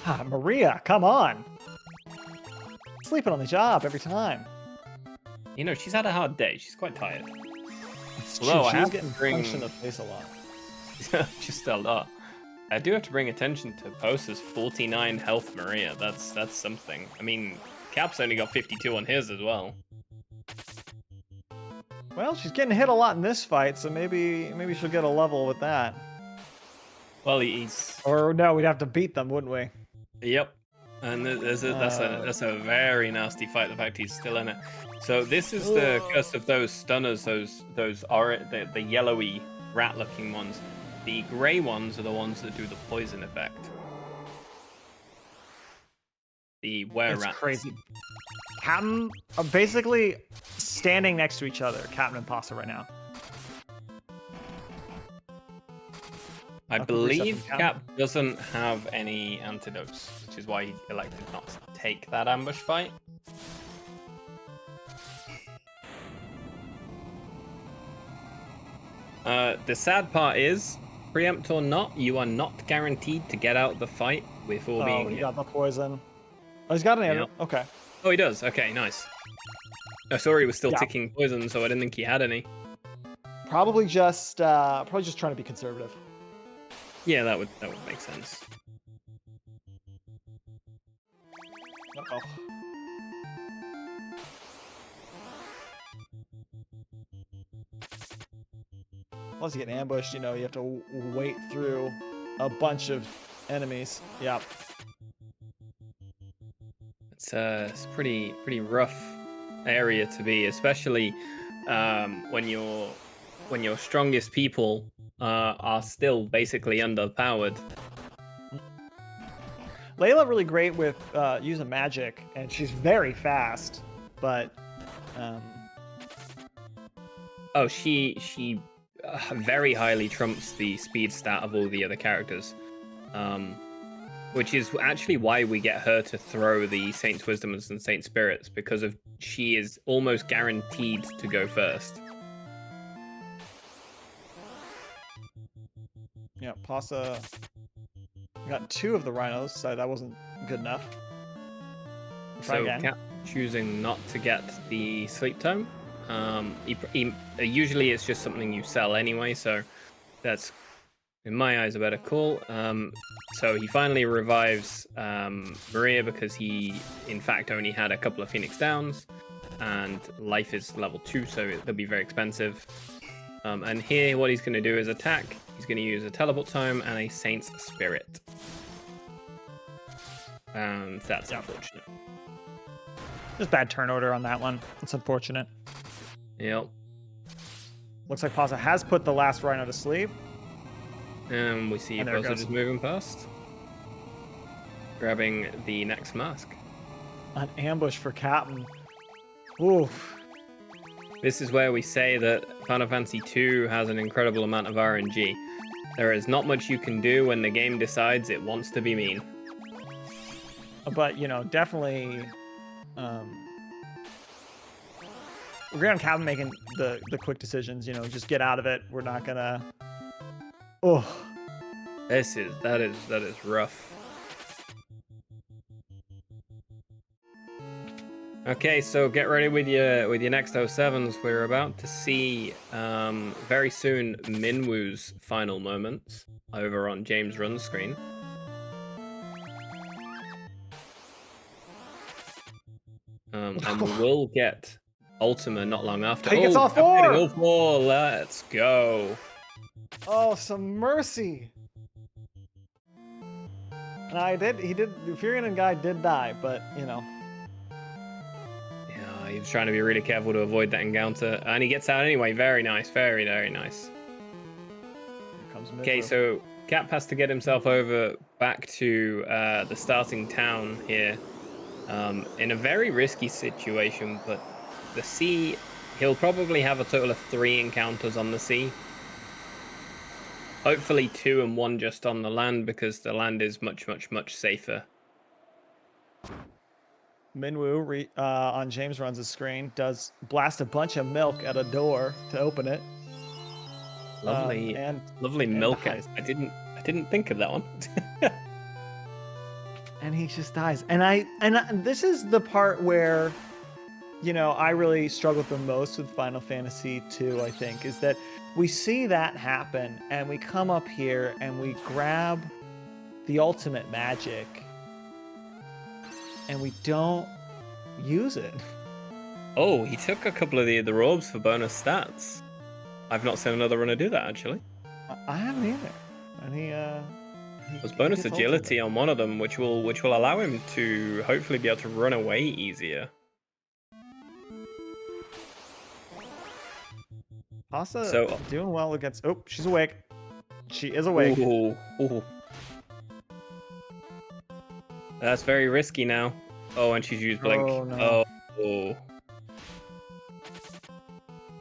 Ah, Maria, come on! Sleeping on the job every time. You know, she's had a hard day. She's quite tired. It's Although true, I she's have to getting bring- punched in the face a lot. Just a lot. I do have to bring attention to Possa's 49 health Maria. That's something. I mean, Cap's only got 52 on his as well. Well, she's getting hit a lot in this fight, so maybe she'll get a level with that. Well, he's Or no, we'd have to beat them, wouldn't we? Yep. And that's a very nasty fight. The fact he's still in it. So this is the curse of those stunners. The yellowy rat-looking ones. The grey ones are the ones that do the poison effect. The It's were-rats. crazy. Captain are basically standing next to each other, Captain and Possa right now. I I'll reset believe them, Cap doesn't have any antidotes, which is why he elected not to take that ambush fight. The sad part is, preempt or not, you are not guaranteed to get out the fight before being he hit. got the poison. Oh, he's got an antidote. Yep. Okay. Oh, he does. Okay, nice. I saw he was still Yeah. ticking poison, so I didn't think he had any. Probably just trying to be conservative. Yeah, that would make sense. Uh-oh. Once you get ambushed, you know, you have to wait through a bunch of enemies. Yep. It's a pretty rough area to be, especially when your strongest people are still basically underpowered. Layla really great with using magic, and she's very fast, but Oh, she very highly trumps the speed stat of all the other characters, which is actually why we get her to throw the Saint's Wisdoms and Saint Spirits, because of she is almost guaranteed to go first. yeah, Possa got 2 of the rhinos, so that wasn't good enough. Try So again. Cap choosing not to get the sleep tome. Usually it's just something you sell anyway, so that's in my eyes a better call. So he finally revives Maria because he in fact only had a couple of Phoenix Downs, and life is level 2, so it'll be very expensive. And here what he's going to do is attack. He's going to use a teleport tome and a Saint's Spirit. And that's unfortunate. Just bad turn order on that one. It's unfortunate. Yep. Looks like Possa has put the last rhino to sleep. And we see And there it Possa goes. just moving past. Grabbing the next mask. An ambush for Captain. Oof. This is where we say that Final Fantasy II has an incredible amount of RNG. There is not much you can do when the game decides it wants to be mean. But, you know, definitely... We're on Captain making the quick decisions, you know, just get out of it. We're not gonna... Oh. That is rough. Okay, so get ready with your next 07s. We're about to see very soon Minwoo's final moments over on JamesRuns screen. And we will get Ultima not long after. He gets all I'm getting 4! all 4. Let's go. Oh, some mercy. And the Furion guy did die, but, you know. Yeah, he was trying to be really careful to avoid that encounter, and he gets out anyway. Very nice, very nice. Okay, so Cap has to get himself over back to the starting town here in a very risky situation, but the sea, he'll probably have a total of 3 encounters on the sea. Hopefully 2 and 1 just on the land, because the land is much, much, much safer. Minwoo on JamesRuns' screen does blast a bunch of milk at a door to open it. Lovely, lovely milk. Dies. I didn't think of that one. And he just dies. And this is the part where, you know, I really struggled the most with Final Fantasy II, I think, is that we see that happen and we come up here and we grab the ultimate magic and we don't use it. Oh, he took a couple of the robes for bonus stats. I've not seen another runner do that, actually. I haven't either. And he was bonus gets agility ultimate on one of them, which will allow him to hopefully be able to run away easier. Possa doing well against... Oh, she's awake. She is awake. Ooh. That's very risky now. Oh, and she's used Blink. Oh, no.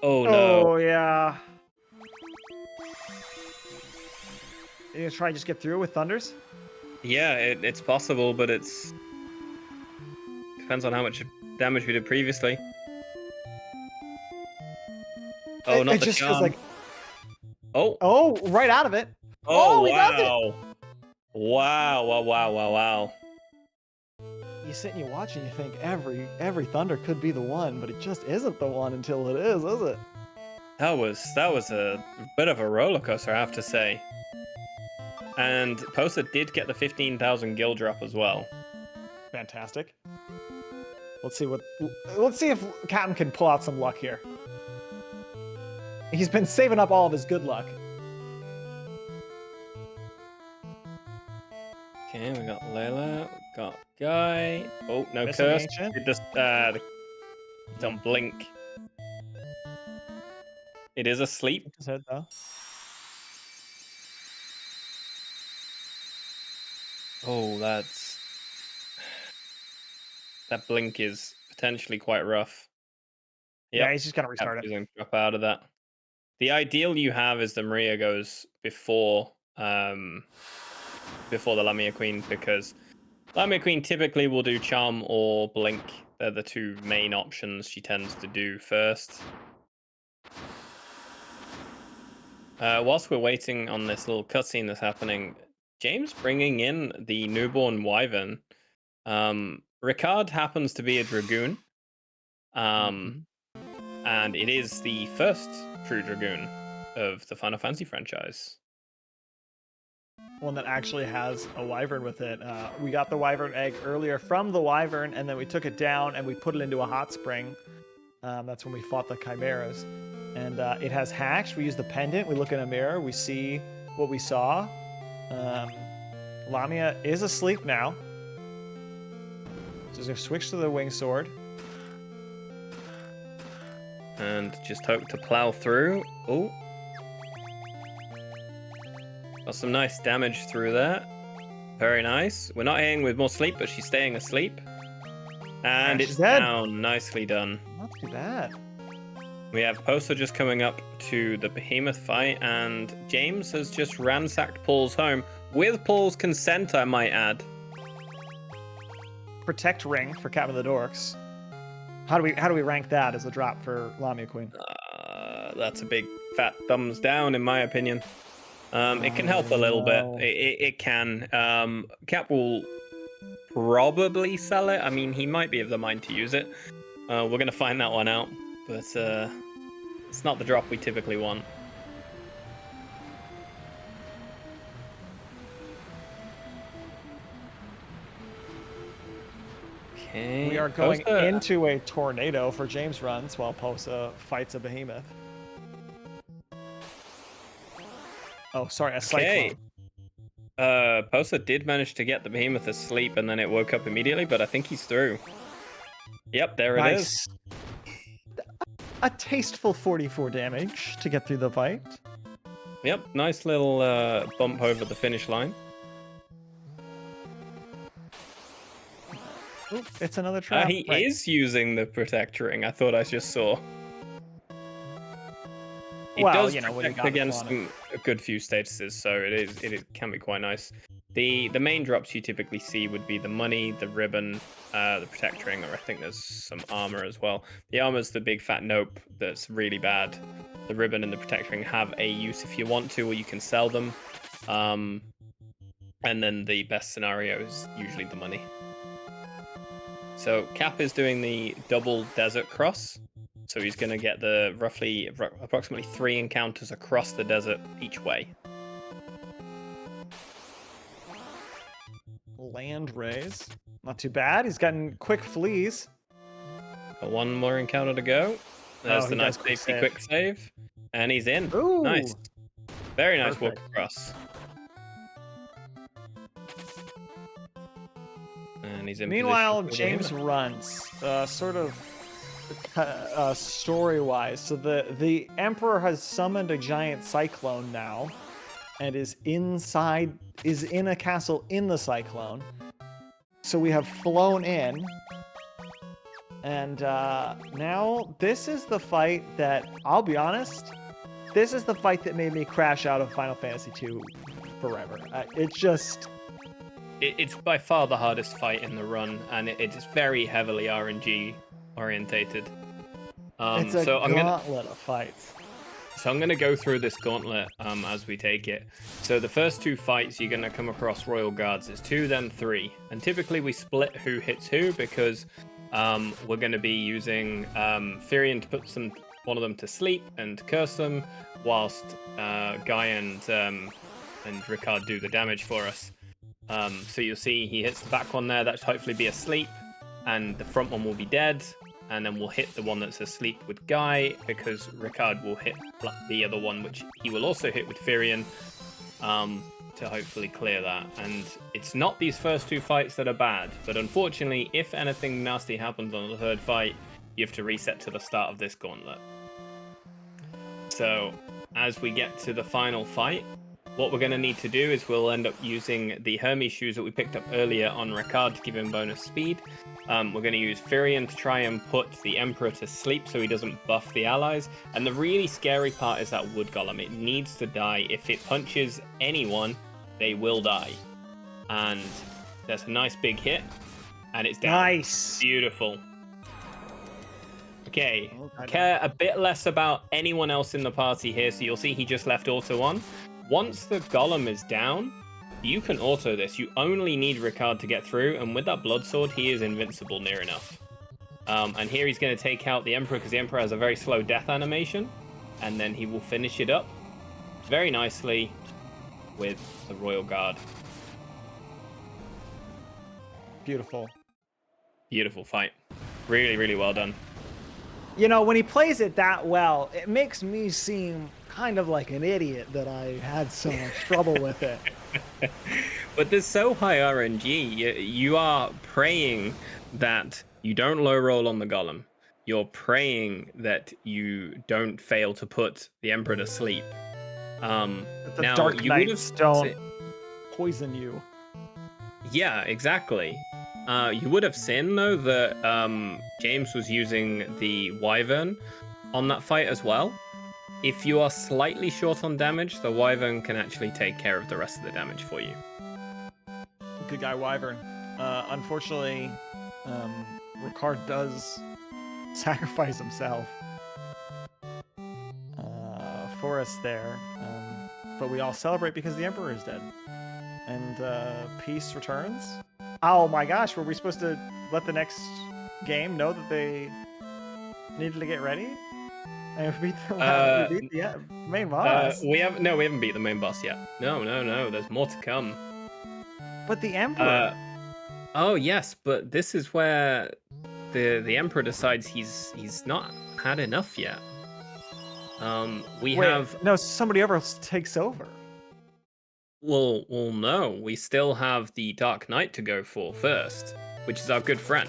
Oh no. Oh, yeah. You gonna try and just get through with Thunders? Yeah, it's possible, but it's... depends on how much damage we did previously. Oh, not it the just charm. feels like... Oh. Oh, right out of it. Oh, he does it. Wow. You sit and you watch and you think every Thunder could be the one, but it just isn't the one until it is it? That was a bit of a roller coaster, I have to say. And Possa did get the 15,000 gil drop as well. Fantastic. Let's see if Captain can pull out some luck here. He's been saving up all of his good luck. Okay, we got Layla, we got Guy. Oh, no Missing curse. Ancient. It just don't blink. It is asleep. His head though. Oh, that blink is potentially quite rough. Yep. Yeah, he's just gonna restart it. He's going to drop out of that. The ideal you have is the Maria goes before the Lamia Queen, because Lamia Queen typically will do Charm or Blink. They're the 2 main options she tends to do first. Whilst we're waiting on this little cutscene that's happening, James bringing in the newborn Wyvern. Ricard happens to be a Dragoon. And it is the first true Dragoon of the Final Fantasy franchise. One that actually has a Wyvern with it. We got the Wyvern egg earlier from the Wyvern, and then we took it down and we put it into a hot spring. That's when we fought the Chimeras. And it has hatched. We use the pendant. We look in a mirror. We see what we saw. Lamia is asleep now. So he's going to switch to the wing sword. And just hope to plow through. Oh. Got some nice damage through that. Very nice. We're not hitting with more sleep, but she's staying asleep. And it's down. Nicely done. Not too bad. We have Possa just coming up to the Behemoth fight, and James has just ransacked Paul's home, with Paul's consent, I might add. Protect ring for CaptoftheDorks. How do we rank that as a drop for Lamia Queen? That's a big fat thumbs down, in my opinion. It can help a little bit. It can. Cap will probably sell it. I mean, he might be of the mind to use it. We're going to find that one out. But it's not the drop we typically want. Okay. We are going into a tornado for JamesRuns while Possa fights a behemoth. Oh, sorry, a cyclone. Okay. Possa did manage to get the behemoth asleep, and then it woke up immediately, but I think he's through. Yep, there it is. A tasteful 44 damage to get through the fight. Yep, nice little bump over the finish line. Oop, it's another trap. He is using the Protect Ring. I thought I just saw. It Well, does you know, when you protect got it against on it. a good few statuses, so it can be quite nice. The main drops you typically see would be the money, the ribbon, the Protect Ring, or I think there's some armor as well. The armor's the big fat nope that's really bad. The ribbon and the Protect Ring have a use if you want to, or you can sell them. And then the best scenario is usually the money. So Cap is doing the double desert cross. So he's going to get the approximately 3 encounters across the desert each way. Land raise. Not too bad. He's gotten quick fleas. Got one more encounter to go. There's the he nice does quick safety save. quick save. And he's in. Ooh. Nice. Very nice walk Perfect. across. And he's in Meanwhile, position for the JamesRuns, sort of story-wise. So the Emperor has summoned a giant cyclone now, and is in a castle in the cyclone. So we have flown in, and now this is the fight that, I'll be honest, this is the fight that made me crash out of Final Fantasy II forever. It's by far the hardest fight in the run, and it's very heavily RNG orientated. It's a gauntlet of fights. So I'm going to go through this gauntlet as we take it. So the first 2 fights, you're going to come across Royal Guards. It's 2, then 3. And typically we split who hits who, because we're going to be using Firion to put one of them to sleep and curse them, whilst Guy and Ricard do the damage for us. So you'll see he hits the back one there. That should hopefully be asleep, and the front one will be dead. And then we'll hit the one that's asleep with Guy, because Ricard will hit the other one, which he will also hit with Firion, to hopefully clear that. And it's not these first 2 fights that are bad, but unfortunately, if anything nasty happens on the 3rd fight, you have to reset to the start of this gauntlet. So as we get to the final fight, what we're going to need to do is we'll end up using the Hermes shoes that we picked up earlier on Ricard to give him bonus speed. We're going to use Firion to try and put the Emperor to sleep so he doesn't buff the allies. And the really scary part is that Wood Golem. It needs to die. If it punches anyone, they will die. And there's a nice big hit, and it's down. Nice. Beautiful. Okay, care a bit less about anyone else in the party here, so you'll see he just left auto on. Once the Golem is down, you can auto this. You only need Ricard to get through, and with that Blood Sword, he is invincible near enough. And here he's going to take out the Emperor, because the Emperor has a very slow death animation, and then he will finish it up very nicely with the Royal Guard. Beautiful. Beautiful fight. Really, really well done. You know, when he plays it that well, it makes me seem kind of like an idiot that I had so much trouble with it. But there's so high RNG. You are praying that you don't low roll on the Golem. You're praying that you don't fail to put the Emperor to sleep. The now, Dark you would Knights have don't poison you. Yeah, exactly. You would have seen, though, that James was using the Wyvern on that fight as well. If you are slightly short on damage, the Wyvern can actually take care of the rest of the damage for you. Good guy, Wyvern. Unfortunately, Ricard does sacrifice himself for us there. But we all celebrate because the Emperor is dead. And peace returns. Oh my gosh, were we supposed to let the next game know that they needed to get ready? And we beat the main boss. We haven't beat the main boss yet. No. There's more to come. But the Emperor. Oh yes, but this is where the Emperor decides he's not had enough yet. No, somebody else takes over. Well, no. We still have the Dark Knight to go for first, which is our good friend.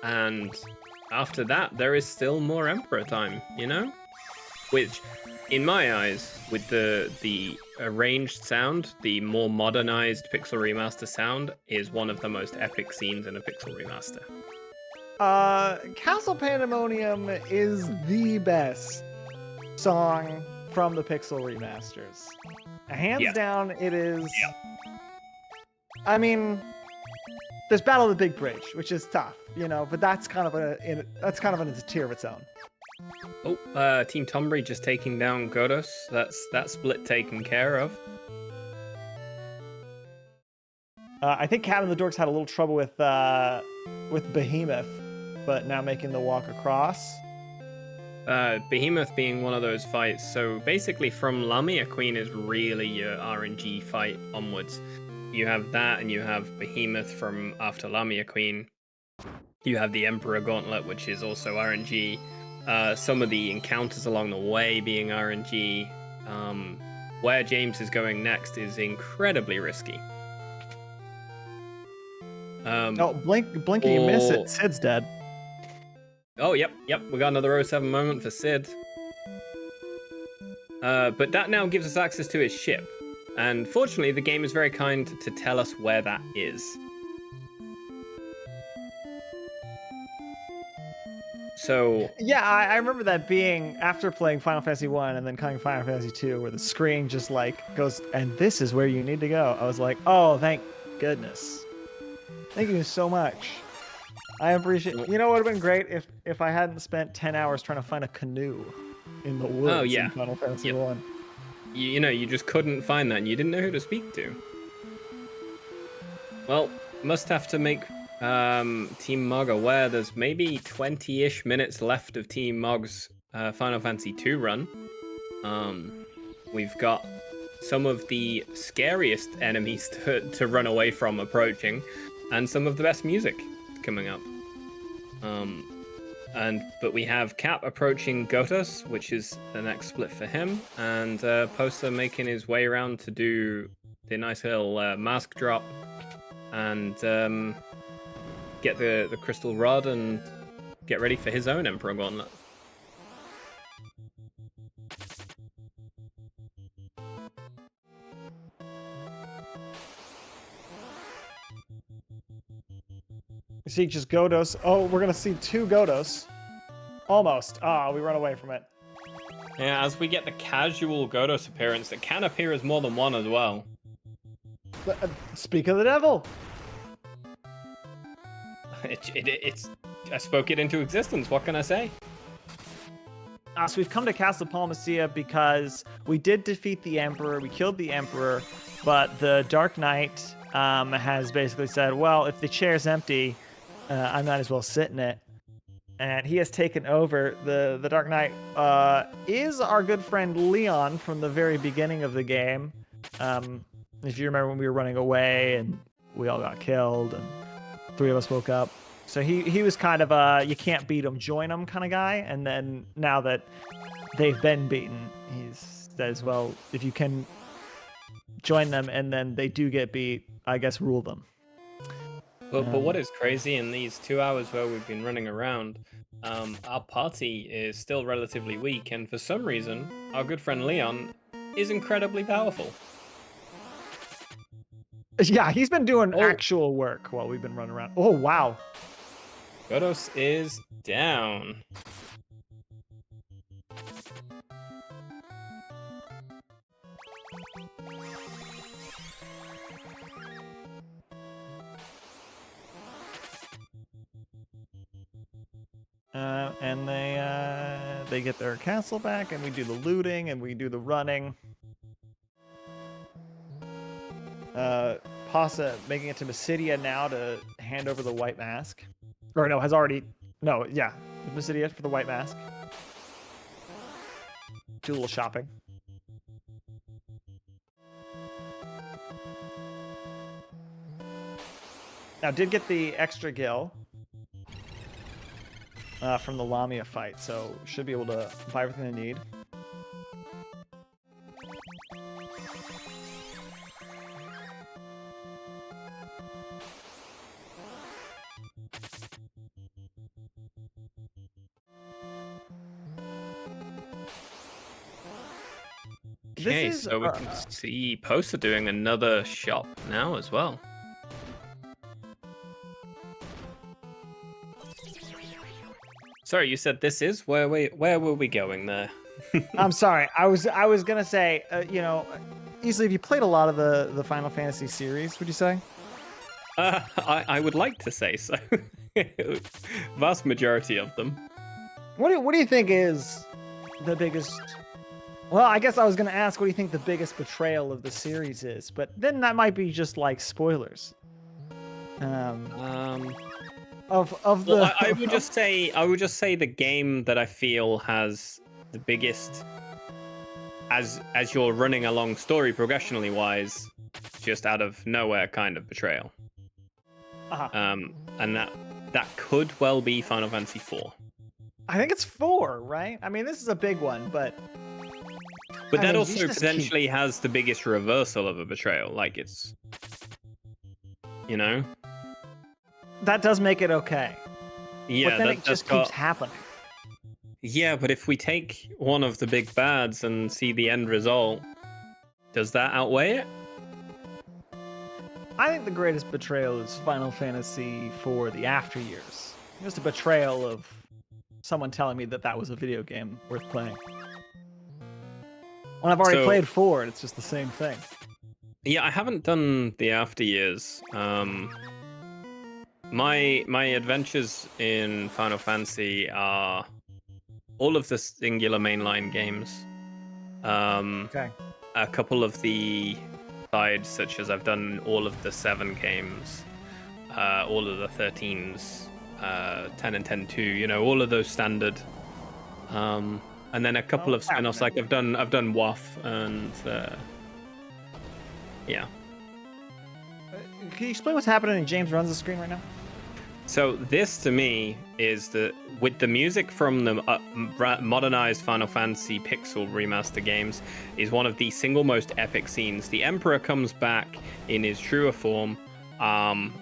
And after that, there is still more Emperor time, you know? which, in my eyes, with the arranged sound, the more modernized Pixel Remaster sound is one of the most epic scenes in a Pixel Remaster. Castle Pandemonium is the best song from the Pixel remasters. Hands down, it is. Yeah. I mean, there's Battle of the Big Bridge, which is tough, but that's kind of in a tier of its own. Oh, Team Tonberry just taking down Godos. That's that split taken care of. I think CaptoftheDorks had a little trouble with Behemoth, but now making the walk across. Behemoth being one of those fights. So basically, from Lamia Queen is really your RNG fight onwards. You have that, and you have Behemoth from after Lamia Queen. You have the Emperor Gauntlet, which is also RNG. Some of the encounters along the way being RNG. Where James is going next is incredibly risky. Blinky, you miss it. Sid's dead. Oh, yep. We got another 07 moment for Sid. But that now gives us access to his ship. And fortunately, the game is very kind to tell us where that is. So yeah, I remember that being after playing Final Fantasy 1 and then coming Final Fantasy 2, where the screen just like goes, and this is where you need to go. I was like, oh, thank goodness. Thank you so much. I appreciate. What would have been great if I hadn't spent 10 hours trying to find a canoe in the woods in Final Fantasy 1. You just couldn't find that, and you didn't know who to speak to. Well, must have to make Team Mog aware there's maybe 20-ish minutes left of Team Mog's Final Fantasy 2 run. We've got some of the scariest enemies to run away from approaching, and some of the best music coming up. But we have Cap approaching Gotos, which is the next split for him, and Possa making his way around to do the nice little mask drop and get the crystal rod and get ready for his own Emperor Gauntlet. We see just Godos. Oh, we're gonna see 2 Godos. Almost. We run away from it. Yeah, as we get the casual Godos appearance that can appear as more than one as well. Speak of the devil. It's I spoke it into existence. What can I say? So we've come to Castle Palmacia because we did defeat the Emperor. We killed the Emperor, but the Dark Knight has basically said, well, if the chair's empty, I might as well sit in it. And he has taken over. The Dark Knight is our good friend Leon from the very beginning of the game. If you remember when we were running away and we all got killed and 3 of us woke up. So he was kind of a you can't beat him, join him kind of guy. And then now that they've been beaten, he says, well, if you can join them and then they do get beat, I guess rule them. But what is crazy in these 2 hours where we've been running around, our party is still relatively weak, and for some reason, our good friend Leon is incredibly powerful. Yeah, he's been doing actual work while we've been running around. Oh, wow. Godos is down. And they get their castle back, and we do the looting, and we do the running. Possa making it to Misabeardy now to hand over the white mask. Or no, has already... No, yeah. Misabeardy for the white mask. Do a little shopping. Now, did get the extra gil from the Lamia fight, so should be able to buy everything I need. Okay, is, so we can see Possa doing another shop now as well. Sorry, you said this is where were we going there? I'm sorry. I was gonna say, you know, easily if you played a lot of the Final Fantasy series, would you say? I would like to say so. Vast majority of them. What do you think is the biggest? Well, I guess I was gonna ask, what do you think the biggest betrayal of the series is? But then that might be just like spoilers. Of the. Well, I would just say the game that I feel has the biggest, as you're running along story progressionally wise, just out of nowhere kind of betrayal. And that could well be Final Fantasy IV. I think it's 4, right? I mean, this is a big one, but that also potentially has the biggest reversal of a betrayal. Like it's, you know, that does make it okay. Yeah, but then it just keeps happening. Yeah, but if we take one of the big bads and see the end result, does that outweigh it? I think the greatest betrayal is Final Fantasy IV: The After Years. Just a betrayal of someone telling me that was a video game worth playing. When I've already played 4, it's just the same thing. Yeah, I haven't done the After Years. My adventures in Final Fantasy are all of the singular mainline games. Okay. A couple of the sides, such as I've done all of the 7 games, all of the 13s, 10 and 10-2, you know, all of those standard. And then a couple of spin-offs, like I've done WAF and yeah. Can you explain what's happening in JamesRuns the screen right now? So this to me is with the music from the modernized Final Fantasy Pixel remaster games, is one of the single most epic scenes. The Emperor comes back in his truer form.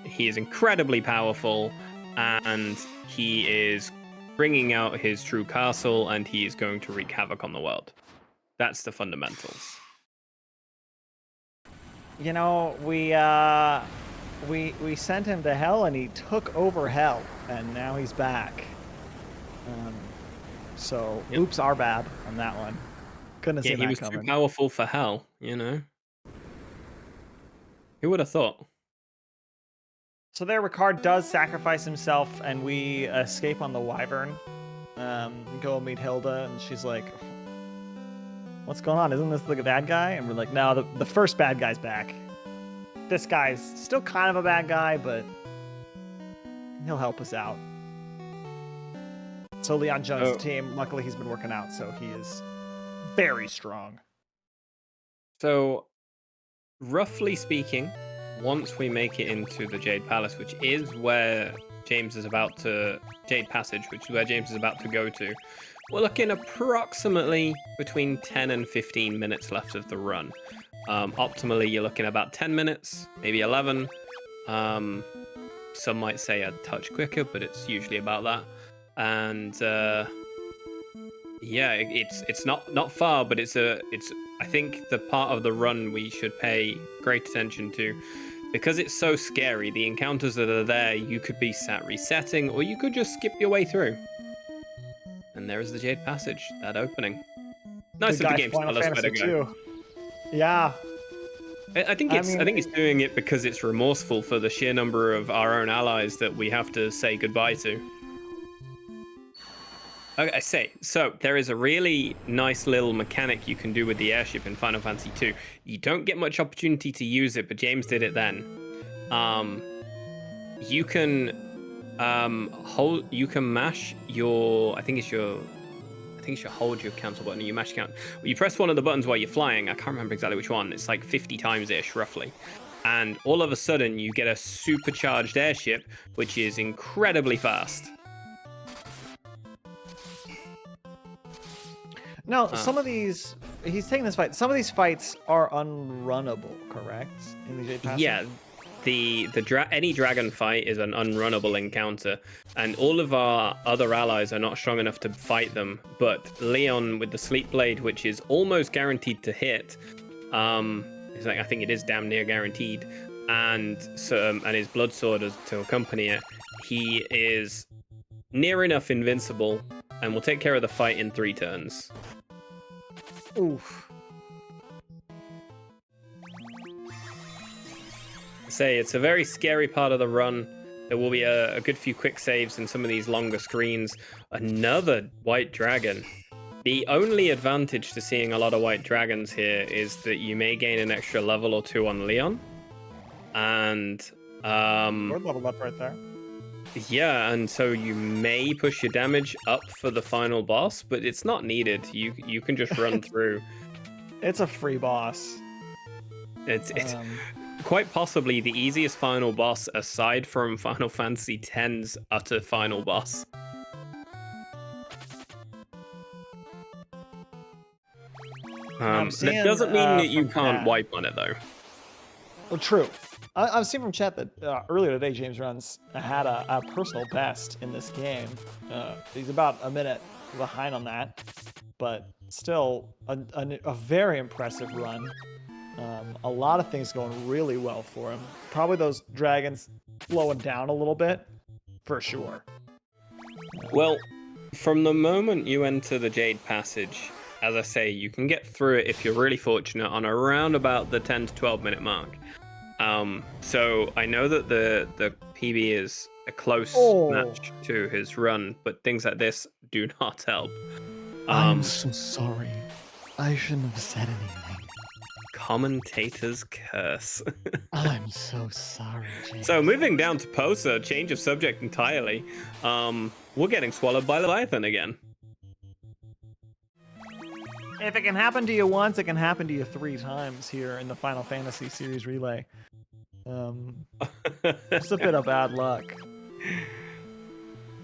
He is incredibly powerful, and he is bringing out his true castle, and he is going to wreak havoc on the world. That's the fundamentals. You know, we sent him to hell, and he took over hell, and now he's back. So, Yep. Oops, our bad on that one. Couldn't have seen that coming. He was too powerful for hell, you know? Who would have thought? So there, Ricard does sacrifice himself, and we escape on the Wyvern. Go and meet Hilda, and she's like, what's going on? Isn't this the bad guy? And we're like, no, the first bad guy's back. This guy's still kind of a bad guy, but he'll help us out. So Leon joins the team. Luckily, he's been working out, so he is very strong. So, roughly speaking, once we make it into the Jade Palace, which is where James is about to... Jade Passage, which is where James is about to go to, we're looking approximately between 10 and 15 minutes left of the run. Optimally, you're looking about 10 minutes, maybe 11. Some might say a touch quicker, but it's usually about that. And yeah, it's not far, but it's I think the part of the run we should pay great attention to, because it's so scary. The encounters that are there, you could be sat resetting, or you could just skip your way through. And there is the Jade Passage, that opening. Nice of the game to tell us where to go. Yeah. I think it's doing it because it's remorseful for the sheer number of our own allies that we have to say goodbye to. Okay, so there is a really nice little mechanic you can do with the airship in Final Fantasy II. You don't get much opportunity to use it, but James did it then. You can mash your, I think it's your hold your cancel button, you mash count. You press one of the buttons while you're flying. I can't remember exactly which one. It's like 50 times ish, roughly. And all of a sudden, you get a supercharged airship, which is incredibly fast. No, some of these, he's taking this fight. Some of these fights are unrunnable, correct? In the Jade Passage? any dragon fight is an unrunnable encounter, and all of our other allies are not strong enough to fight them. But Leon with the Sleep Blade, which is almost guaranteed to hit, it's like I think it is damn near guaranteed, and his Blood Sword to accompany it, he is near enough invincible, and will take care of the fight in 3 turns. Oof. Say it's a very scary part of the run. There will be a good few quick saves in some of these longer screens. Another white dragon. The only advantage to seeing a lot of white dragons here is that you may gain an extra level or 2 on Leon. And We're leveled up right there. yeah, and so you may push your damage up for the final boss, but it's not needed. You can just run through. It's a free boss. It's quite possibly the easiest final boss aside from Final Fantasy X's utter final boss. That doesn't mean that you can't wipe on it, though. Well, true. I've seen from chat that earlier today, JamesRuns had a personal best in this game. He's about a minute behind on that, but still a very impressive run. A lot of things going really well for him. Probably those dragons slowing down a little bit, for sure. Well, from the moment you enter the Jade Passage, as I say, you can get through it if you're really fortunate on around about the 10 to 12 minute mark. So I know that the PB is a close match to his run, but things like this do not help. I'm so sorry. I shouldn't have said anything. Commentators curse. I'm so sorry, James. So moving down to Posa, change of subject entirely. We're getting swallowed by the Leviathan again. If it can happen to you once, it can happen to you 3 times here in the Final Fantasy series relay. Just a bit of bad luck.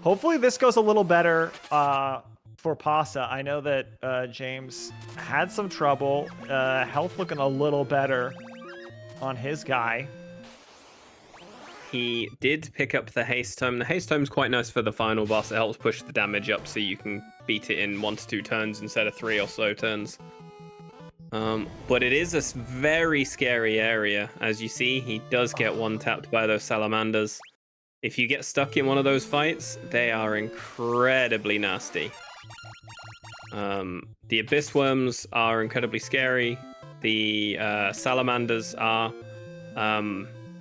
Hopefully this goes a little better for Possa. I know that James had some trouble. Health looking a little better on his guy. He did pick up the haste tome. The haste tome's quite nice for the final boss. It helps push the damage up so you can beat it in 1 to 2 turns instead of 3 or so turns. But it is a very scary area. As you see, he does get one-tapped by those salamanders. If you get stuck in one of those fights, they are incredibly nasty. The abyss worms are incredibly scary. The salamanders are,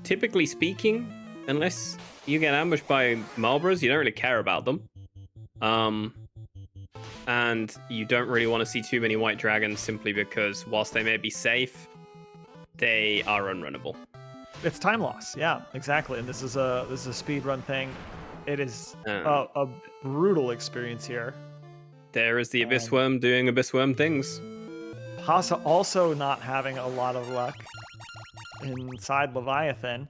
typically speaking, unless you get ambushed by Marlboros, you don't really care about them. And you don't really want to see too many white dragons simply because whilst they may be safe, they are unrunnable. It's time loss, yeah, exactly. And this is a speedrun thing. It is a brutal experience here. There is the Abyss Worm doing Abyss Worm things. Possa also not having a lot of luck inside Leviathan.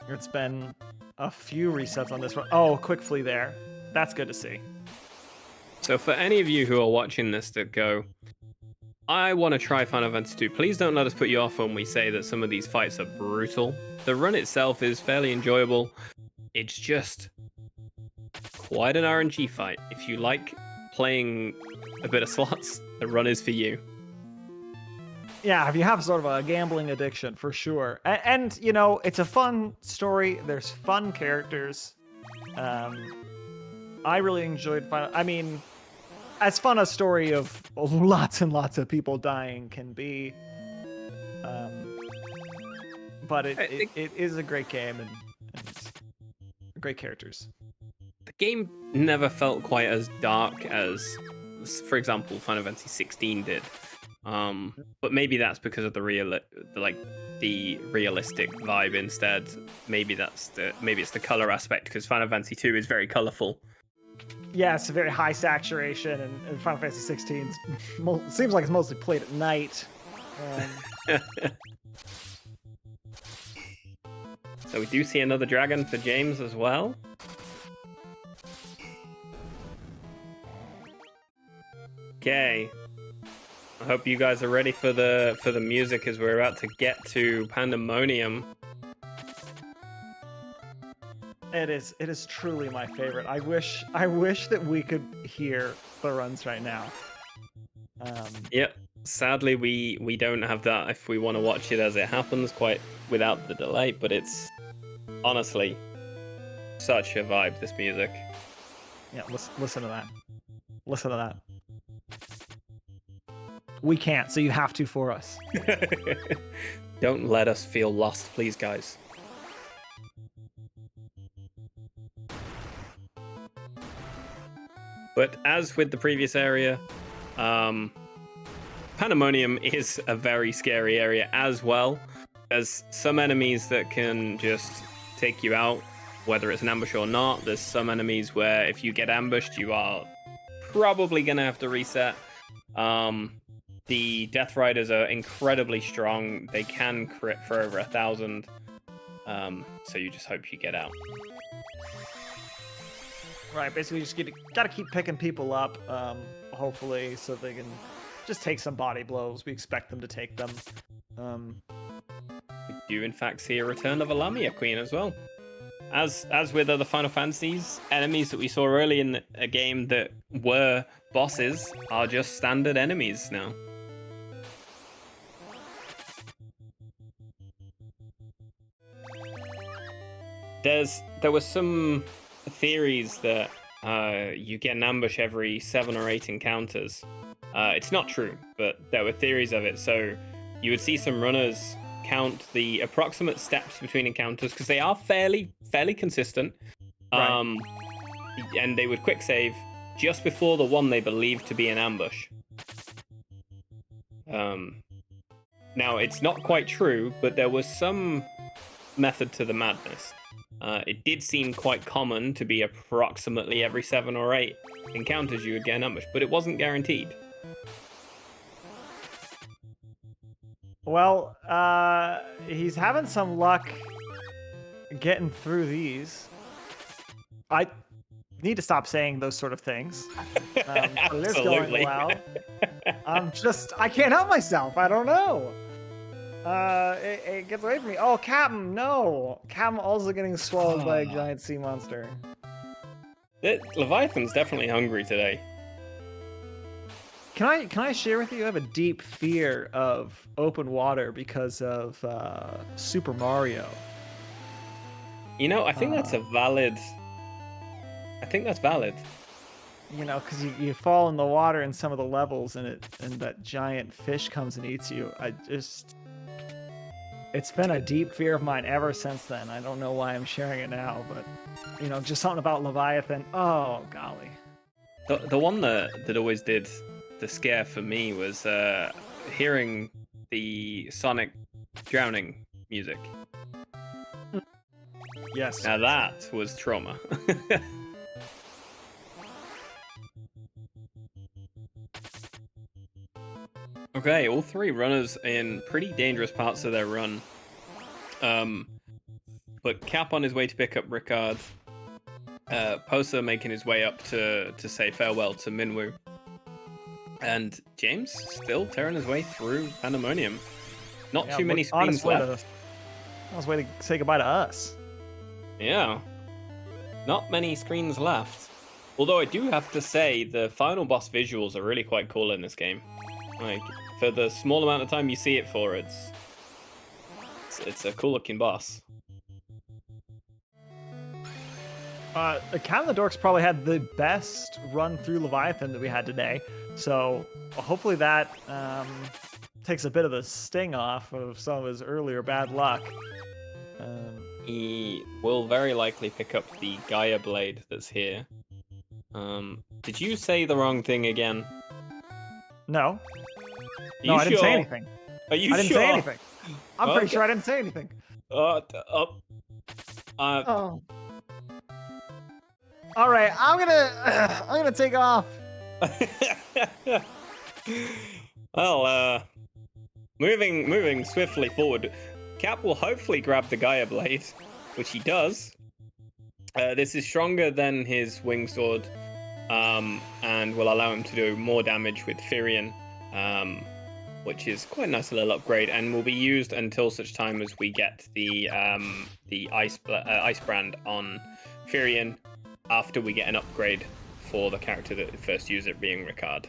It's been a few resets on this one. Oh, quick flee there. That's good to see. So for any of you who are watching this that go, I want to try Final Fantasy 2, please don't let us put you off when we say that some of these fights are brutal. The run itself is fairly enjoyable. It's just quite an RNG fight. If you like playing a bit of slots, the run is for you. Yeah, if you have sort of a gambling addiction, for sure. And you know, it's a fun story. There's fun characters. I really enjoyed I mean, as fun a story of lots and lots of people dying can be. But it is a great game and great characters. The game never felt quite as dark as, for example, Final Fantasy 16 did. But maybe that's because of the realistic vibe instead. Maybe it's the color aspect, because Final Fantasy 2 is very colorful. Yeah, it's a very high saturation, and Final Fantasy 16 seems like it's mostly played at night. So we do see another dragon for James as well. Okay. I hope you guys are ready for the music as we're about to get to Pandemonium. It is truly my favorite. I wish that we could hear the runs right now. Yep. Sadly, we don't have that if we want to watch it as it happens, quite without the delay. But it's honestly such a vibe. This music. Yeah, listen to that. Listen to that. We can't, so you have to for us. Don't let us feel lost, please, guys. But as with the previous area, Pandemonium is a very scary area as well. There's some enemies that can just take you out, whether it's an ambush or not. There's some enemies where if you get ambushed, you are probably going to have to reset. The Death Riders are incredibly strong. They can crit for over 1,000. So you just hope you get out. Right, basically just gotta keep picking people up, hopefully, so they can just take some body blows. We expect them to take them. We do in fact see a return of a Lamia Queen as well. As with other Final Fantasies, enemies that we saw early in a game that were bosses are just standard enemies now. There was some theories that you get an ambush every 7 or 8 encounters. It's not true, but there were theories of it. So you would see some runners count the approximate steps between encounters because they are fairly consistent. Right. And they would quick save just before the one they believed to be an ambush. Now it's not quite true, but there was some method to the madness. It did seem quite common to be approximately every 7 or 8 encounters you would get an ambush, but it wasn't guaranteed. Well, he's having some luck getting through these. I need to stop saying those sort of things. It is going well. I can't help myself. I don't know. It gets away from me. Oh, Captain, no. Captain also getting swallowed by a giant sea monster. Leviathan's definitely hungry today. Can I share with you? I have a deep fear of open water because of Super Mario. You know, I think that's a valid. I think that's valid. You know, because you fall in the water in some of the levels, and that giant fish comes and eats you. It's been a deep fear of mine ever since then. I don't know why I'm sharing it now, but you know, just something about Leviathan. Oh golly. The one that always did the scare for me was hearing the Sonic drowning music. Yes. Now that was trauma. Okay, all 3 runners in pretty dangerous parts of their run. But Cap on his way to pick up Ricard. Possa making his way up to say farewell to Minwoo. And James still tearing his way through Pandemonium. Not too many screens left. On his way to say goodbye to us. Yeah. Not many screens left. Although I do have to say the final boss visuals are really quite cool in this game. Like, for the small amount of time you see it for, it's a cool looking boss. CaptoftheDorks probably had the best run through Leviathan that we had today. So hopefully that takes a bit of the sting off of some of his earlier bad luck. He will very likely pick up the Gaia Blade that's here. Did you say the wrong thing again? No. No, I didn't say anything. Are you sure? I didn't say anything. I'm pretty sure I didn't say anything. Oh. All right, I'm gonna take off. Well, moving swiftly forward, Cap will hopefully grab the Gaia Blade, which he does. This is stronger than his wing sword, and will allow him to do more damage with Firion. which is quite a nice little upgrade, and will be used until such time as we get the ice brand on Firion after we get an upgrade for the character that first used it, being Ricard.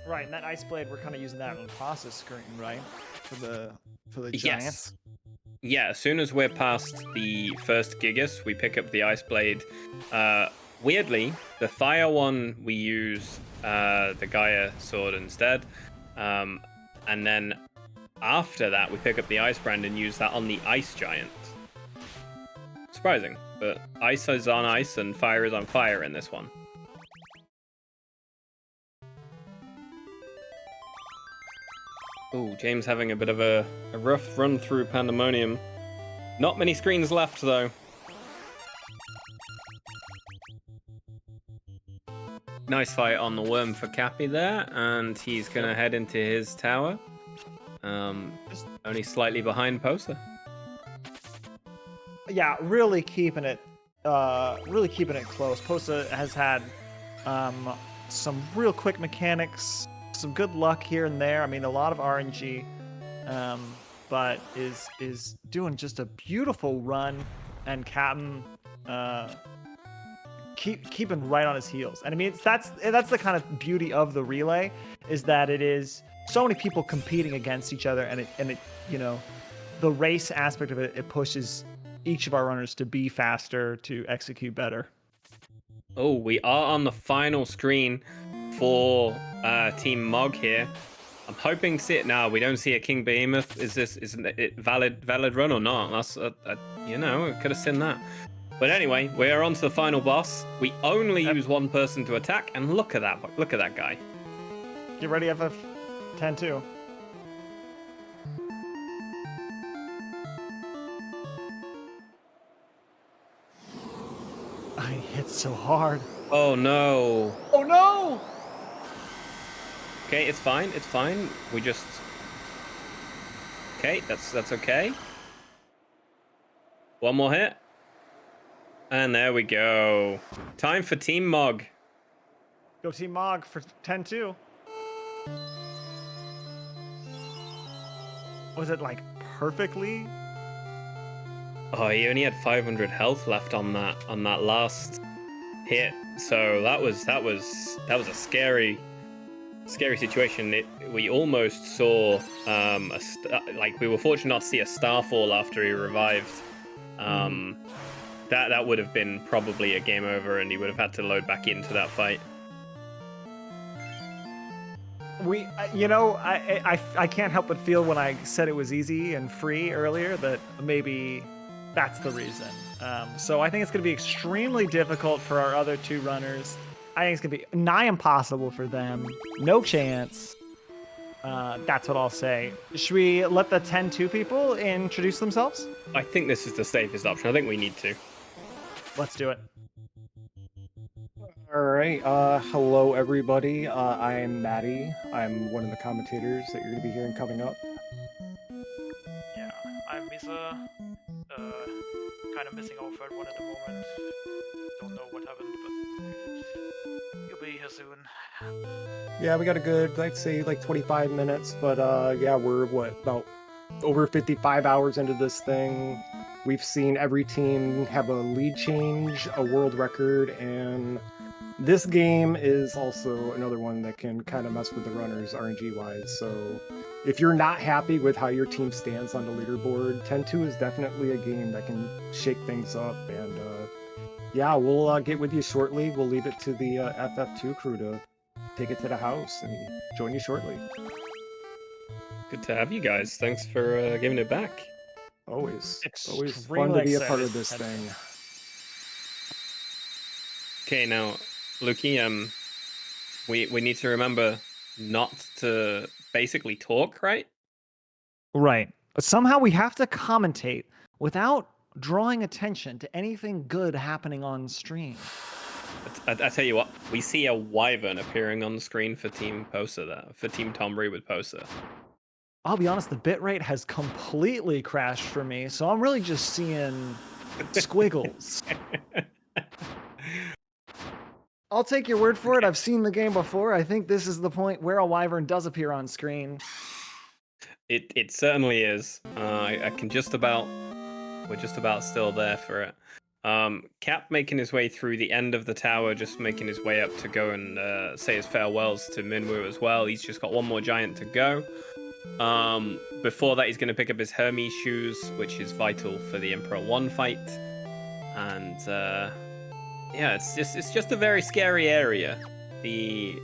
Right, and that Ice Blade, we're kind of using that on the process screen, right? For the Yes. giants. Yeah, as soon as we're past the first Gigas, we pick up the Ice Blade. Weirdly, the Thia one, we use the Gaia sword instead. And then after that, we pick up the Ice Brand and use that on the Ice Giant. Surprising, but ice is on ice and fire is on fire in this one. Oh, James having a bit of a rough run through Pandemonium. Not many screens left, though. Nice fight on the worm for Cappy there, and he's going to head into his tower. Only slightly behind Posa. Yeah, really keeping it close. Posa has had some real quick mechanics, some good luck here and there. I mean, a lot of RNG, but is doing just a beautiful run, and Captain keeping right on his heels. And I mean, that's the kind of beauty of the relay, is that it is so many people competing against each other, and it you know, the race aspect of it pushes each of our runners to be faster, to execute better. Oh, we are on the final screen for Team Mog here. I'm hoping to see it now. We don't see a King Behemoth. Isn't it valid run or not? That's you know, we could have seen that. But anyway, we are on to the final boss. We only use one person to attack, and look at that guy. Get ready, FF 10-2. I hit so hard. Oh no. Oh no! Okay, it's fine. It's fine. We just. Okay, that's okay. One more hit. And there we go. Time for Team Mog. Go Team Mog for 10-2. Was it like perfectly? Oh, he only had 500 health left on that last hit. So that was a scary situation. We almost saw we were fortunate not to see a starfall after he revived. That would have been probably a game over, and he would have had to load back into that fight. I can't help but feel when I said it was easy and free earlier that maybe that's the reason. So I think it's going to be extremely difficult for our other two runners. I think it's going to be nigh impossible for them. No chance. That's what I'll say. Should we let the 10-2 people introduce themselves? I think this is the safest option. I think we need to. Let's do it. All right. Hello, everybody. I'm Matty. I'm one of the commentators that you're going to be hearing coming up. Yeah, I'm Misa. Kind of missing out for one at the moment. Don't know what happened, but you'll be here soon. Yeah, we got a good, I'd say, like 25 minutes. But yeah, we're about over 55 hours into this thing. We've seen every team have a lead change, a world record, and this game is also another one that can kind of mess with the runners RNG-wise. So if you're not happy with how your team stands on the leaderboard, 10-2 is definitely a game that can shake things up. And yeah, we'll get with you shortly. We'll leave it to the FF2 crew to take it to the house and join you shortly. Good to have you guys. Thanks for giving it back. Always fun Extremely to be a part of excited. this thing. Okay, now, Lukey, we need to remember not to basically talk, right? Right. Somehow we have to commentate without drawing attention to anything good happening on stream. I tell you what, we see a wyvern appearing on the screen for Team Posa there, for Team Tonberry with Posa. I'll be honest, the bitrate has completely crashed for me, so I'm really just seeing squiggles. I'll take your word for it. I've seen the game before. I think this is the point where a wyvern does appear on screen. It certainly is. I can just about. We're just about still there for it. Cap making his way through the end of the tower, just making his way up to go and say his farewells to Minwoo as well. He's just got one more giant to go. Before that, he's going to pick up his Hermes shoes, which is vital for the Emperor 1 fight. And yeah, it's just a very scary area. The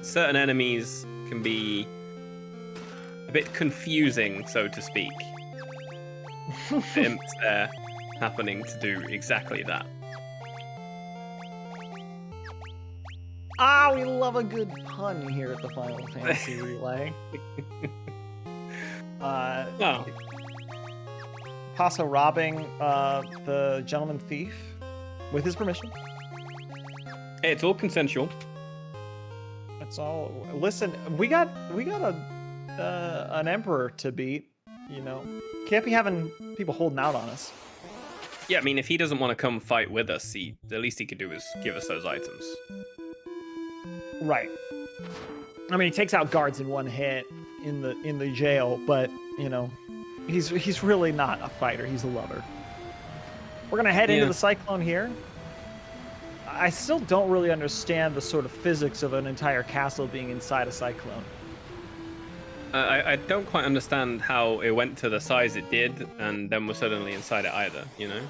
certain enemies can be a bit confusing, so to speak. The imps there happening to do exactly that. Ah, we love a good pun here at the Final Fantasy Relay. Oh, Possa robbing the gentleman thief with his permission. hey, it's all consensual. That's all. Listen, we got an emperor to beat. You know, can't be having people holding out on us. Yeah, I mean, if he doesn't want to come fight with us, the least he could do is give us those items. Right. I mean, he takes out guards in one hit in the jail, but you know, he's really not a fighter. He's a lover. We're gonna head into the cyclone here. I still don't really understand the sort of physics of an entire castle being inside a cyclone. I don't quite understand how it went to the size it did, and then we're suddenly inside it either, you know?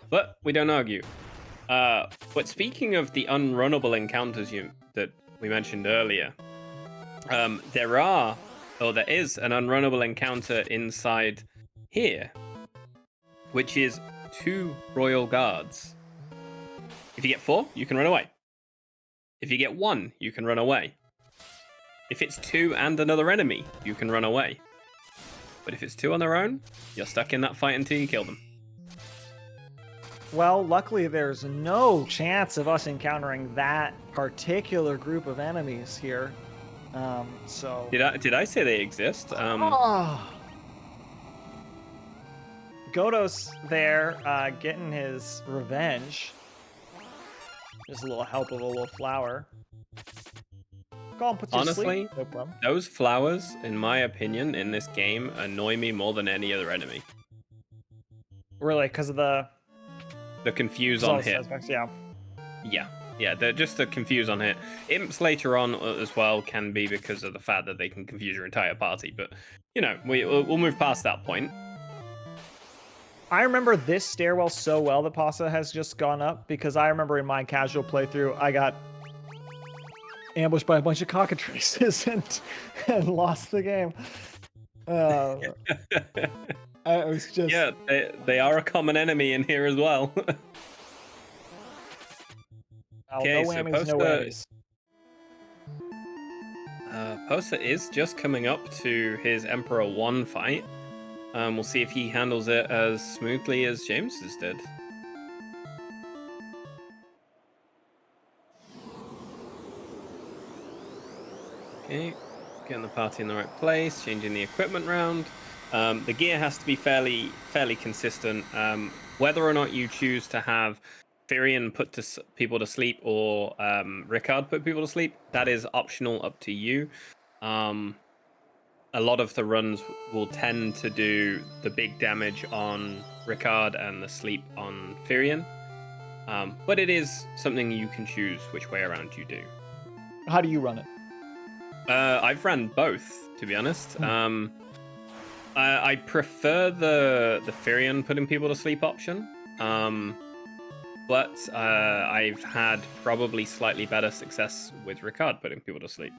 But we don't argue. But speaking of the unrunnable encounters that we mentioned earlier, there is an unrunnable encounter inside here, which is 2 royal guards. If you get 4, you can run away. If you get 1, you can run away. If it's 2 and another enemy, you can run away. But if it's 2 on their own, you're stuck in that fight until you kill them. Well, luckily there's no chance of us encountering that particular group of enemies here. So Did I say they exist? Godos there, getting his revenge. Just a little help of a little flower. Go on, put you to Honestly, sleep. No problem. those flowers, in my opinion, in this game, annoy me more than any other enemy. Really, because of the confuse on hit. aspects, yeah. Yeah, they're just the confuse on hit. Imps later on as well can be because of the fact that they can confuse your entire party, but you know, we'll move past that point. I remember this stairwell so well that Possa has just gone up, because I remember in my casual playthrough, I got ambushed by a bunch of cockatrices and lost the game. It was just... Yeah, they are a common enemy in here as well. Okay, no so whammies, no whammies. Possa is just coming up to his Emperor 1 fight. We'll see if he handles it as smoothly as James's did. Okay, getting the party in the right place, changing the equipment round. The gear has to be fairly consistent. Whether or not you choose to have Firion put people to sleep or Ricard put people to sleep, that is optional, up to you. A lot of the runs will tend to do the big damage on Ricard and the sleep on Firion. But it is something you can choose which way around you do. How do you run it? I've ran both, to be honest. I prefer the Firion putting people to sleep option. But I've had probably slightly better success with Ricard putting people to sleep.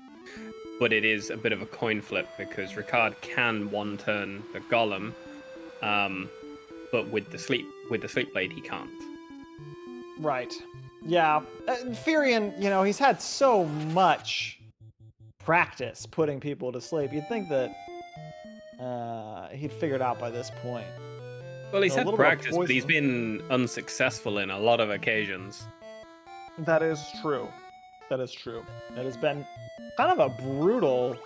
But it is a bit of a coin flip, because Ricard can one-turn the Golem, but with the sleep blade he can't. Right. Yeah. Firion, you know, he's had so much practice putting people to sleep. You'd think that he'd figured out by this point. Well, he's had practice, but he's been unsuccessful in a lot of occasions. That is true. That is true. It has been kind of a brutal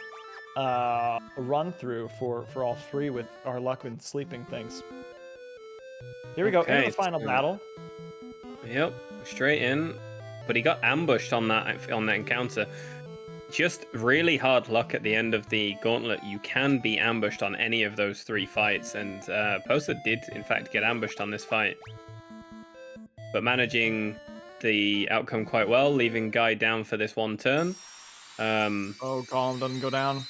run through for all 3 with our luck with sleeping things. Here we go, into the final battle. Yep, straight in. But he got ambushed on that encounter. Just really hard luck at the end of the gauntlet. You can be ambushed on any of those 3 fights, and Possa did in fact get ambushed on this fight, but managing the outcome quite well, leaving Guy down for this 1 turn. Oh, Golem doesn't go down.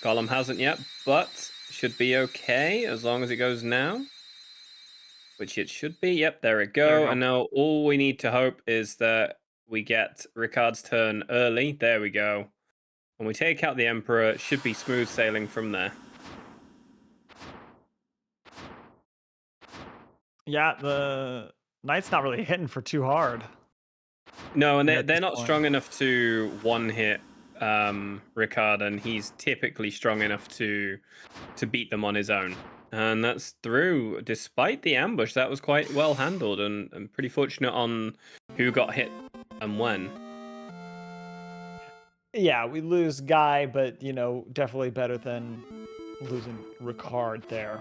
Golem hasn't yet, but should be okay as long as it goes now. Which it should be. Yep, there we go. There we go. And now all we need to hope is that we get Ricard's turn early. There we go. When we take out the Emperor, it should be smooth sailing from there. Yeah, the Knight's not really hitting for too hard. No, and at they're this not point. strong enough to one-hit Ricard, and he's typically strong enough to beat them on his own. And that's through, despite the ambush. That was quite well handled and pretty fortunate on who got hit and when. Yeah, we lose Guy, but, you know, definitely better than losing Ricard there.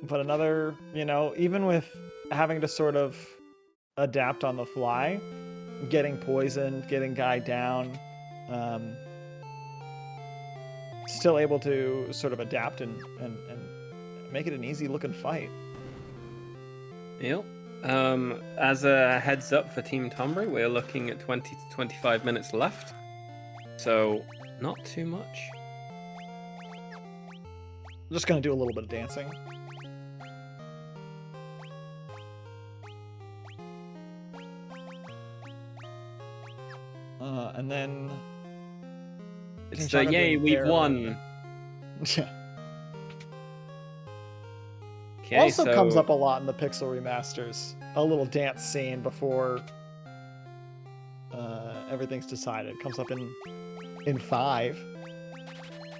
But another, you know, even with having to sort of adapt on the fly, getting poisoned, getting Guy down, still able to sort of adapt and make it an easy looking fight. Yep. As a heads up for Team Tonberry, we're looking at 20 to 25 minutes left. So, not too much. I'm just going to do a little bit of dancing. And then... It's the yay, we've won. Yeah. Okay, Also so comes up a lot in the Pixel remasters. A little dance scene before everything's decided. Comes up in 5.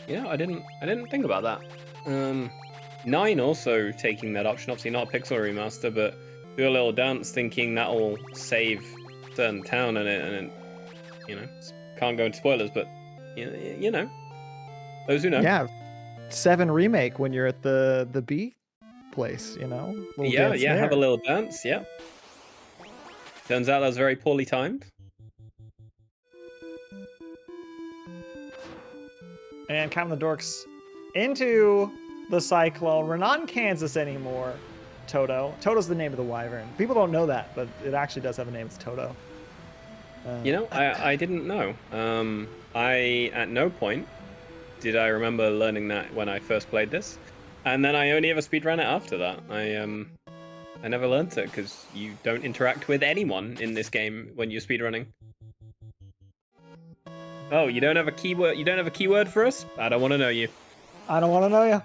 Yeah, I didn't think about that. 9 also taking that option. Obviously not a Pixel remaster, but do a little dance, thinking that'll save certain town, and it you know, can't go into spoilers, but you know, those who know. Yeah, 7 remake when you're at the B place, you know. Little Yeah, dance have a there. little dance. Yeah. Turns out that was very poorly timed. And CaptoftheDorks into the Cyclone. We're not in Kansas anymore. Toto. Toto's the name of the wyvern. People don't know that, but it actually does have a name. It's Toto. You know, I didn't know. I at no point did I remember learning that when I first played this, and then I only ever speedran it after that. I never learned it because you don't interact with anyone in this game when you're speedrunning. Oh, you don't have a keyword. You don't have a keyword for us? I don't want to know you. I don't want to know you.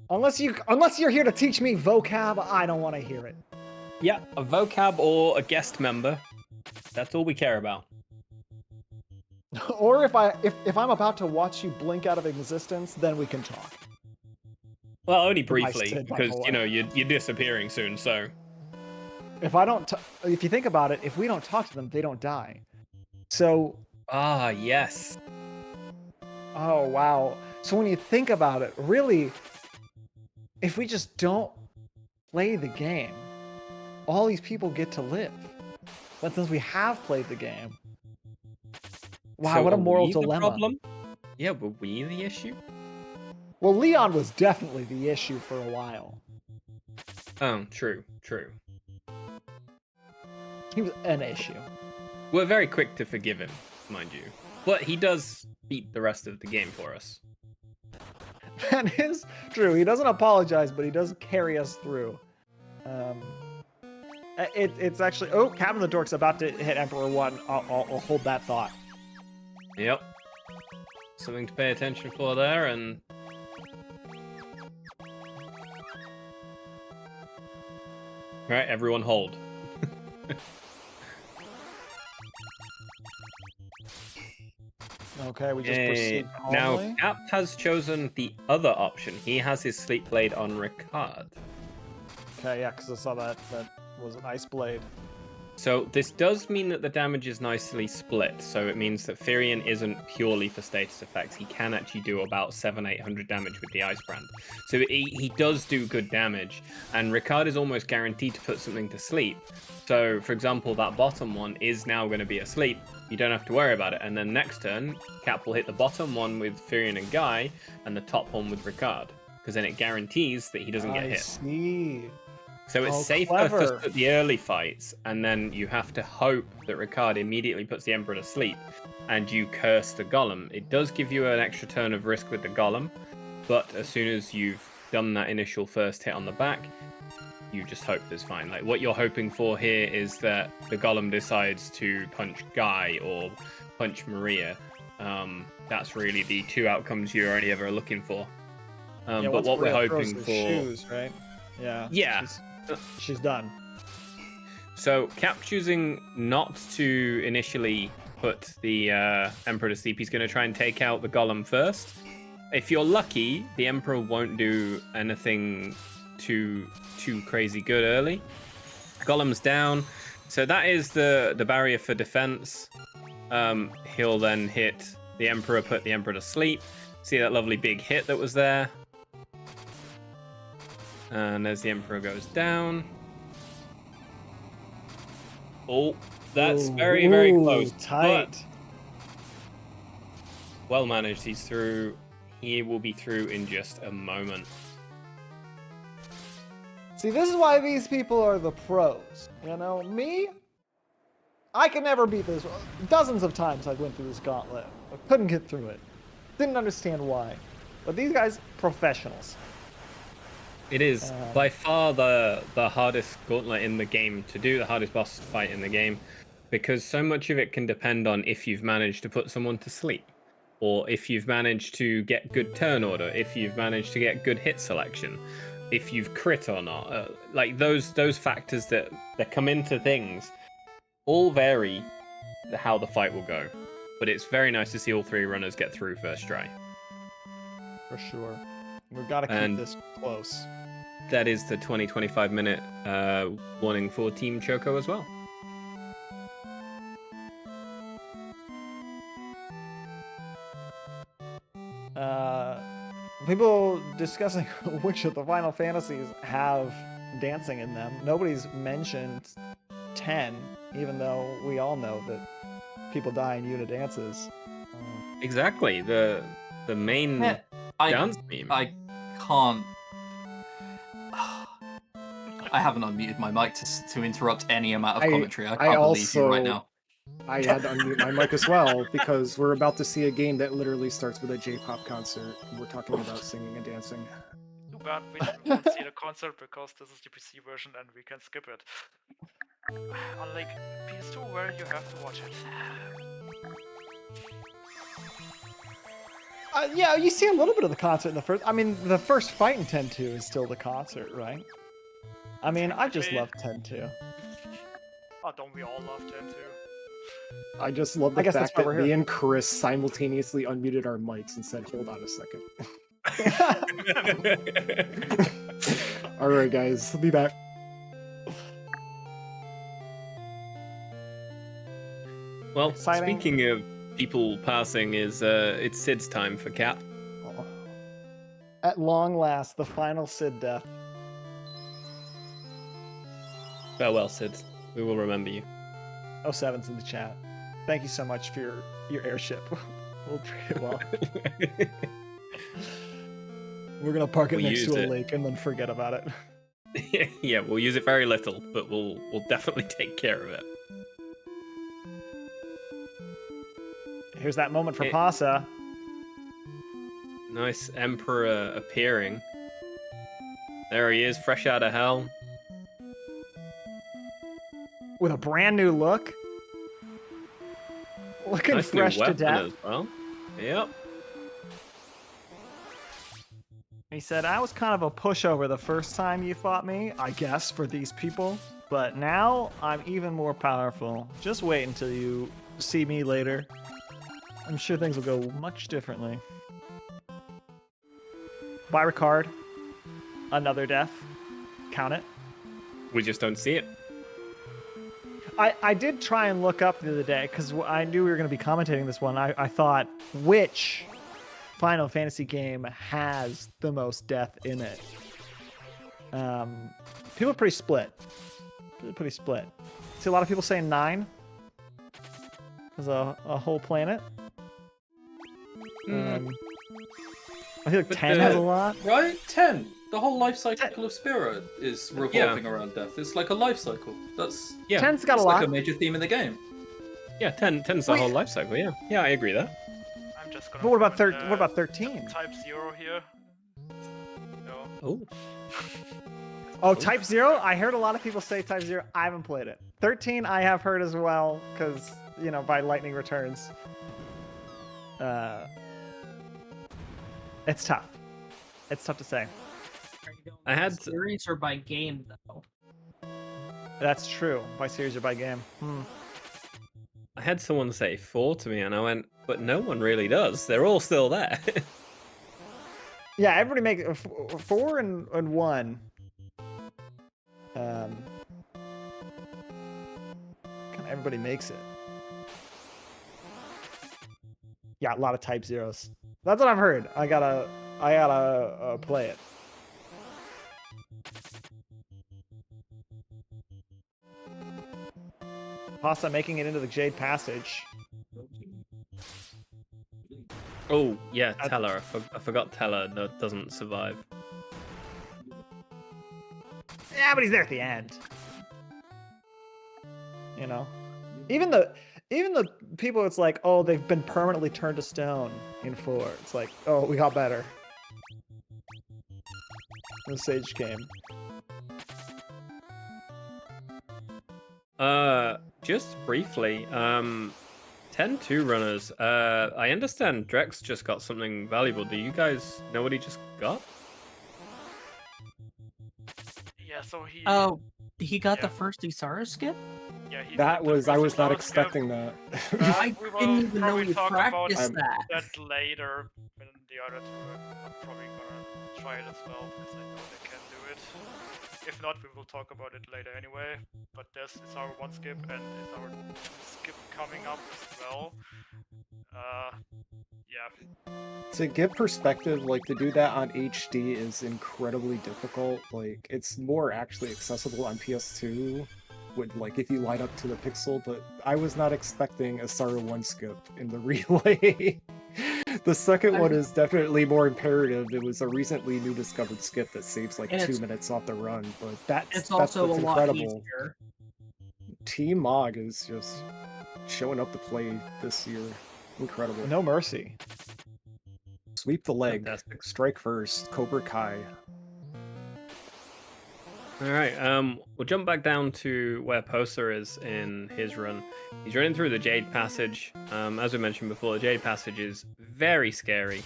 Unless you're here to teach me vocab, I don't want to hear it. Yeah, a vocab or a guest member. That's all we care about. Or if I'm about to watch you blink out of existence, then we can talk. Well, only briefly, said, by because the way. you know you're disappearing soon. So If you think about it, if we don't talk to them, they don't die. So. yes. Oh wow. So when you think about it, really, if we just don't play the game, all these people get to live. But since we have played the game, wow, So what a are moral we the dilemma. problem? Yeah, were we the issue? Well, Leon was definitely the issue for a while. Oh, true. He was an issue. We're very quick to forgive him, mind you. But he does beat the rest of the game for us. That is true. He doesn't apologize, but he does carry us through. It's actually... Oh, CaptoftheDorks about to hit Emperor 1. I'll hold that thought. Yep. Something to pay attention for there, and... Alright, everyone hold. Okay, we just Yay. proceed Now, calmly. Cap has chosen the other option. He has his Sleep Blade on Ricard. Okay, yeah, because I saw that was an ice blade. So this does mean that the damage is nicely split. So it means that Firion isn't purely for status effects. He can actually do about 700-800 damage with the Ice Brand. So he does do good damage. And Ricard is almost guaranteed to put something to sleep. So, for example, that bottom one is now going to be asleep. You don't have to worry about it. And then next turn, Cap will hit the bottom one with Firion and Guy, and the top one with Ricard. Because then it guarantees that he doesn't get hit. I see. So it's safer clever. for the early fights, and then you have to hope that Ricard immediately puts the Emperor to sleep, and you curse the Golem. It does give you an extra turn of risk with the Golem, but as soon as you've done that initial first hit on the back, you just hope it's fine. Like, what you're hoping for here is that the Golem decides to punch Guy or punch Maria. That's really the two outcomes you're only ever looking for. But what we're hoping for... Shoes, right? Yeah. Yeah. She's done. So Cap choosing not to initially put the Emperor to sleep, he's going to try and take out the Golem first. If you're lucky, the Emperor won't do anything too crazy good early. Golem's down. So that is the barrier for defense. He'll then hit the Emperor, put the Emperor to sleep. See that lovely big hit that was there. And as the Emperor goes down. Oh, that's very, very close. Tight. Well managed. He's through. He will be through in just a moment. See, this is why these people are the pros. You know, me, I could never beat this. Dozens of times I went through this gauntlet. I couldn't get through it. Didn't understand why. But these guys, professionals. It is by far the hardest gauntlet in the game to do, the hardest boss fight in the game, because so much of it can depend on if you've managed to put someone to sleep, or if you've managed to get good turn order, if you've managed to get good hit selection, if you've crit or not. Like those factors that come into things all vary how the fight will go. But it's very nice to see all three runners get through first try. For sure. We've got to keep this close. That is the 20-25 minute warning for Team Choco as well. People discussing which of the Final Fantasies have dancing in them. Nobody's mentioned 10, even though we all know that people die in unit dances. Exactly. The main dance theme. I can't. I haven't unmuted my mic to interrupt any amount of commentary. I can't believe you right now. I had to unmute my mic as well because we're about to see a game that literally starts with a J-pop concert. And we're talking about singing and dancing. Too bad we didn't see the concert because this is the PC version and we can skip it. Unlike PS2 where you have to watch it. Yeah, you see a little bit of the concert in the first. I mean, the first fight in 10-2 is still the concert, right? I mean, I just love 10-2. Oh, don't we all love 10-2? I just love the fact that me and Chris simultaneously unmuted our mics and said, hold on a second. Alright guys, I'll be back. Well, speaking of people passing, it's Sid's time for Cap. At long last, the final Sid death. Farewell, Sid. We will remember you. 07's in the chat. Thank you so much for your airship. We'll treat it well. We're gonna park it next to a lake and then forget about it. Yeah, we'll use it very little, but we'll definitely take care of it. Here's that moment for Possa. Nice Emperor appearing. There he is, fresh out of hell. With a brand new look. Looking nice fresh new to weapon death. As well. Yep. He said, I was kind of a pushover the first time you fought me, I guess, for these people. But now I'm even more powerful. Just wait until you see me later. I'm sure things will go much differently. Bye, Ricard. Another death. Count it. We just don't see it. I did try and look up the other day because I knew we were going to be commentating this one. I thought, which Final Fantasy game has the most death in it? People are pretty split. Pretty split. See a lot of people saying 9. There's a whole planet. I feel like 10 has a lot. Right? 10. The whole life cycle of Spirit is revolving around death. It's like a life cycle. That's 10's got a it's lot. like a major theme in the game. Yeah, 10's the whole life cycle. Yeah, I agree there. I'm just gonna. But what about throw in, what about 13? Type 0 here. No. Oh. Oh, Type 0? I heard a lot of people say Type 0. I haven't played it. 13 I have heard as well, because, you know, by Lightning Returns. It's tough. It's tough to say. I had series or by game though. That's true. By series or by game. I had someone say 4 to me, and I went, but no one really does. They're all still there. Yeah, everybody make 4 and 1. Kind of everybody makes it. Yeah, a lot of Type 0s. That's what I've heard. I gotta play it. Possa making it into the Jade Passage. Oh, yeah, Teller. I forgot Teller doesn't survive. Yeah, but he's there at the end. You know? Even the people, it's like, oh, they've been permanently turned to stone in 4. It's like, oh, we got better. The Sage came. Just briefly, 10-2 runners. I understand Drex just got something valuable. Do you guys know what he just got? Yeah, so he. Oh, he got the first Isara skip? Yeah, he That did the was, I first was not Isara expecting that. I we didn't will even know probably you talk about practiced that. later when the other two are probably gonna try it as well because I know they can do it. If not, we will talk about it later anyway. But there's our 1 skip and is our 2 skip coming up as well. Yeah. To give perspective, like to do that on HD is incredibly difficult. Like it's more actually accessible on PS2 with like if you line up to the pixel, but I was not expecting a Sarah 1 skip in the relay. The second one is definitely more imperative. It was a recently new discovered skip that saves like 2 minutes off the run, but that's also what's a lot incredible. easier. Team Mog is just showing up to play this year. Incredible. No mercy. Sweep the leg. Fantastic. Strike first. Cobra Kai. All right, we'll jump back down to where Posa is in his run. He's running through the Jade Passage. As we mentioned before, the Jade Passage is very scary.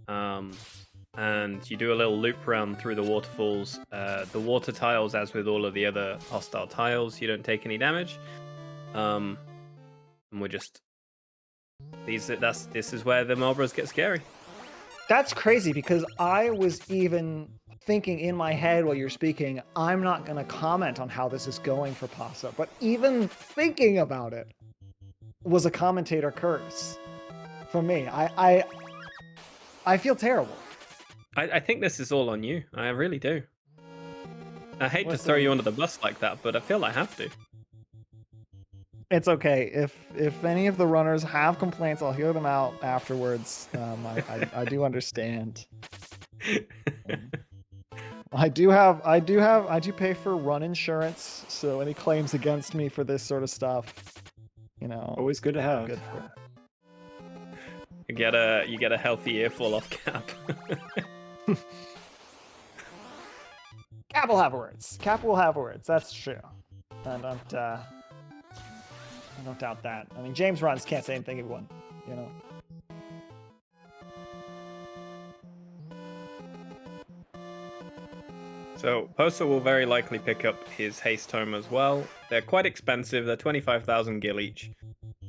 And you do a little loop round through the waterfalls. The water tiles, as with all of the other hostile tiles, you don't take any damage. And we're just... This is where the Marlboros get scary. That's crazy because I was even thinking in my head while you're speaking, I'm not going to comment on how this is going for Possa, but even thinking about it was a commentator curse for me. I feel terrible. I think this is all on you. I really do. I hate to throw you under the bus like that, but I feel I have to. It's okay. If any of the runners have complaints, I'll hear them out afterwards. I do understand. I do pay for run insurance, so any claims against me for this sort of stuff, you know, always good to have. Good for you get a healthy earful off Cap. Cap will have words. Cap will have words. That's true. I don't doubt that. I mean, JamesRuns can't say anything he won, you know. So Posa will very likely pick up his haste tome as well. They're quite expensive. They're 25,000 gil each.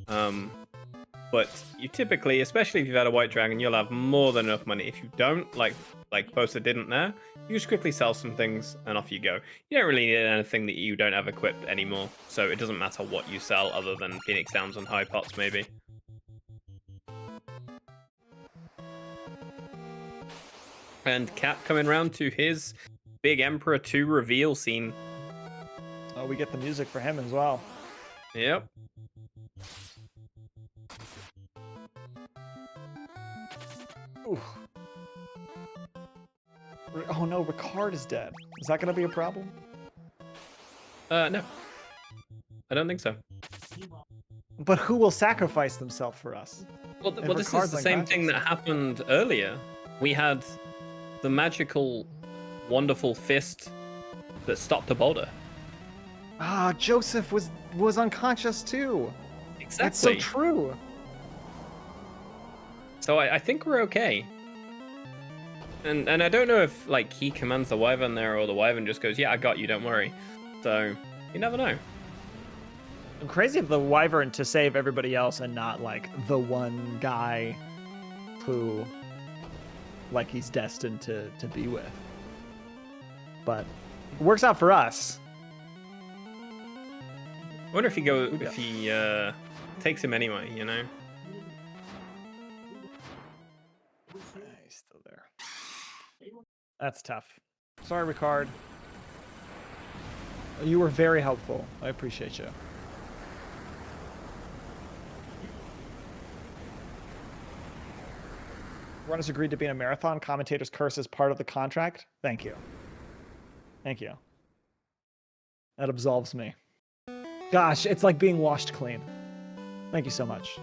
But you typically, especially if you've had a white dragon, you'll have more than enough money. If you don't, like like possa didn't there, you just quickly sell some things and off you go. You don't really need anything that you don't have equipped anymore, so it doesn't matter what you sell other than Phoenix Downs and high pots maybe. And Cap coming round to his big Emperor 2 reveal scene. Oh, we get the music for him as well. Yep. Ooh. Oh no, Ricard is dead. Is that going to be a problem? No. I don't think so. But who will sacrifice themselves for us? Well, this is the same thing that happened earlier. We had the magical, wonderful fist that stopped a boulder. Ah, Joseph was unconscious too. Exactly. That's so true. So I think we're okay. And I don't know if like he commands the Wyvern there or the Wyvern just goes, yeah, I got you, don't worry. So you never know. I'm crazy of the Wyvern to save everybody else and not like the one guy who like he's destined to be with. But it works out for us. I wonder if he takes him anyway, you know? He's still there. That's tough. Sorry, Ricard. You were very helpful. I appreciate you. Runners agreed to be in a marathon. Commentators' curse is part of the contract. Thank you. Thank you. That absolves me. Gosh, it's like being washed clean. Thank you so much.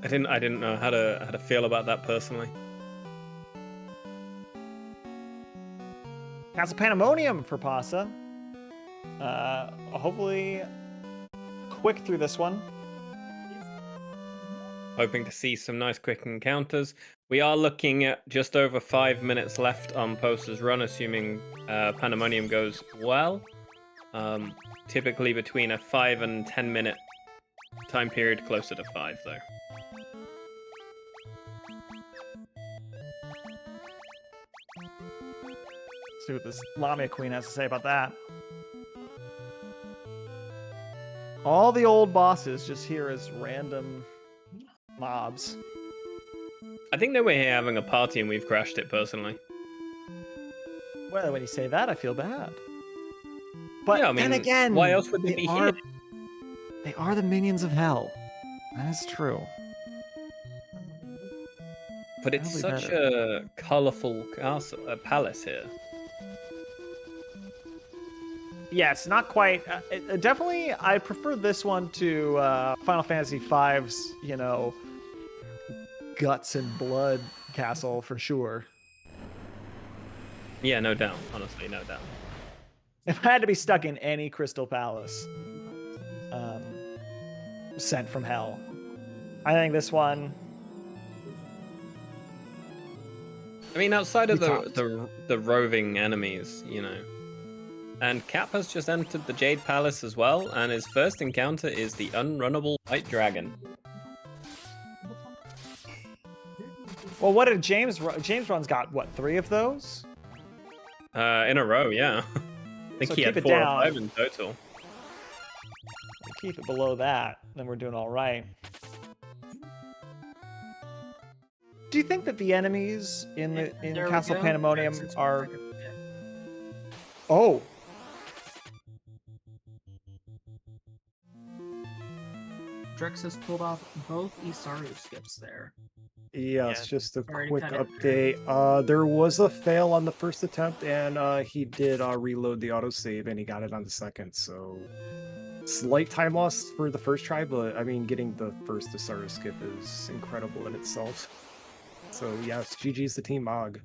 I didn't know how to feel about that personally. Castle Pandemonium for Possa. Hopefully quick through this one. Hoping to see some nice quick encounters. We are looking at just over 5 minutes left on Possa's run, assuming Pandemonium goes well. Typically between a 5 and 10 minute time period, closer to 5 though. See what this Lamia Queen has to say about that. All the old bosses just here as random mobs. I think they were here having a party and we've crashed it personally. Well, when you say that, I feel bad. But yeah, I mean, then again, why else would they be here? They are the minions of hell. That is true. But it's such a colourful castle, palace here. Yeah, it's not quite. Definitely, I prefer this one to Final Fantasy V's, you know, guts and blood castle for sure. Yeah, no doubt. Honestly, no doubt. If I had to be stuck in any Crystal Palace, sent from hell, I think this one. I mean, outside of the roving enemies, you know. And Cap has just entered the Jade Palace as well, and his first encounter is the unrunnable White Dragon. Well, what did JamesRuns got? What, 3 of those? In a row, yeah. I think So he had keep it 4 or down. 5 in total. Keep it below that, then we're doing all right. Do you think that the enemies in Castle Pandemonium are? Oh. Dreaxus pulled off both Isaru skips there. Yes, just a Already quick kind of- update. There was a fail on the first attempt, and he did reload the autosave, and he got it on the second. So, slight time loss for the first try, but I mean, getting the first Isaru skip is incredible in itself. So, yes, GG's the Team Mog.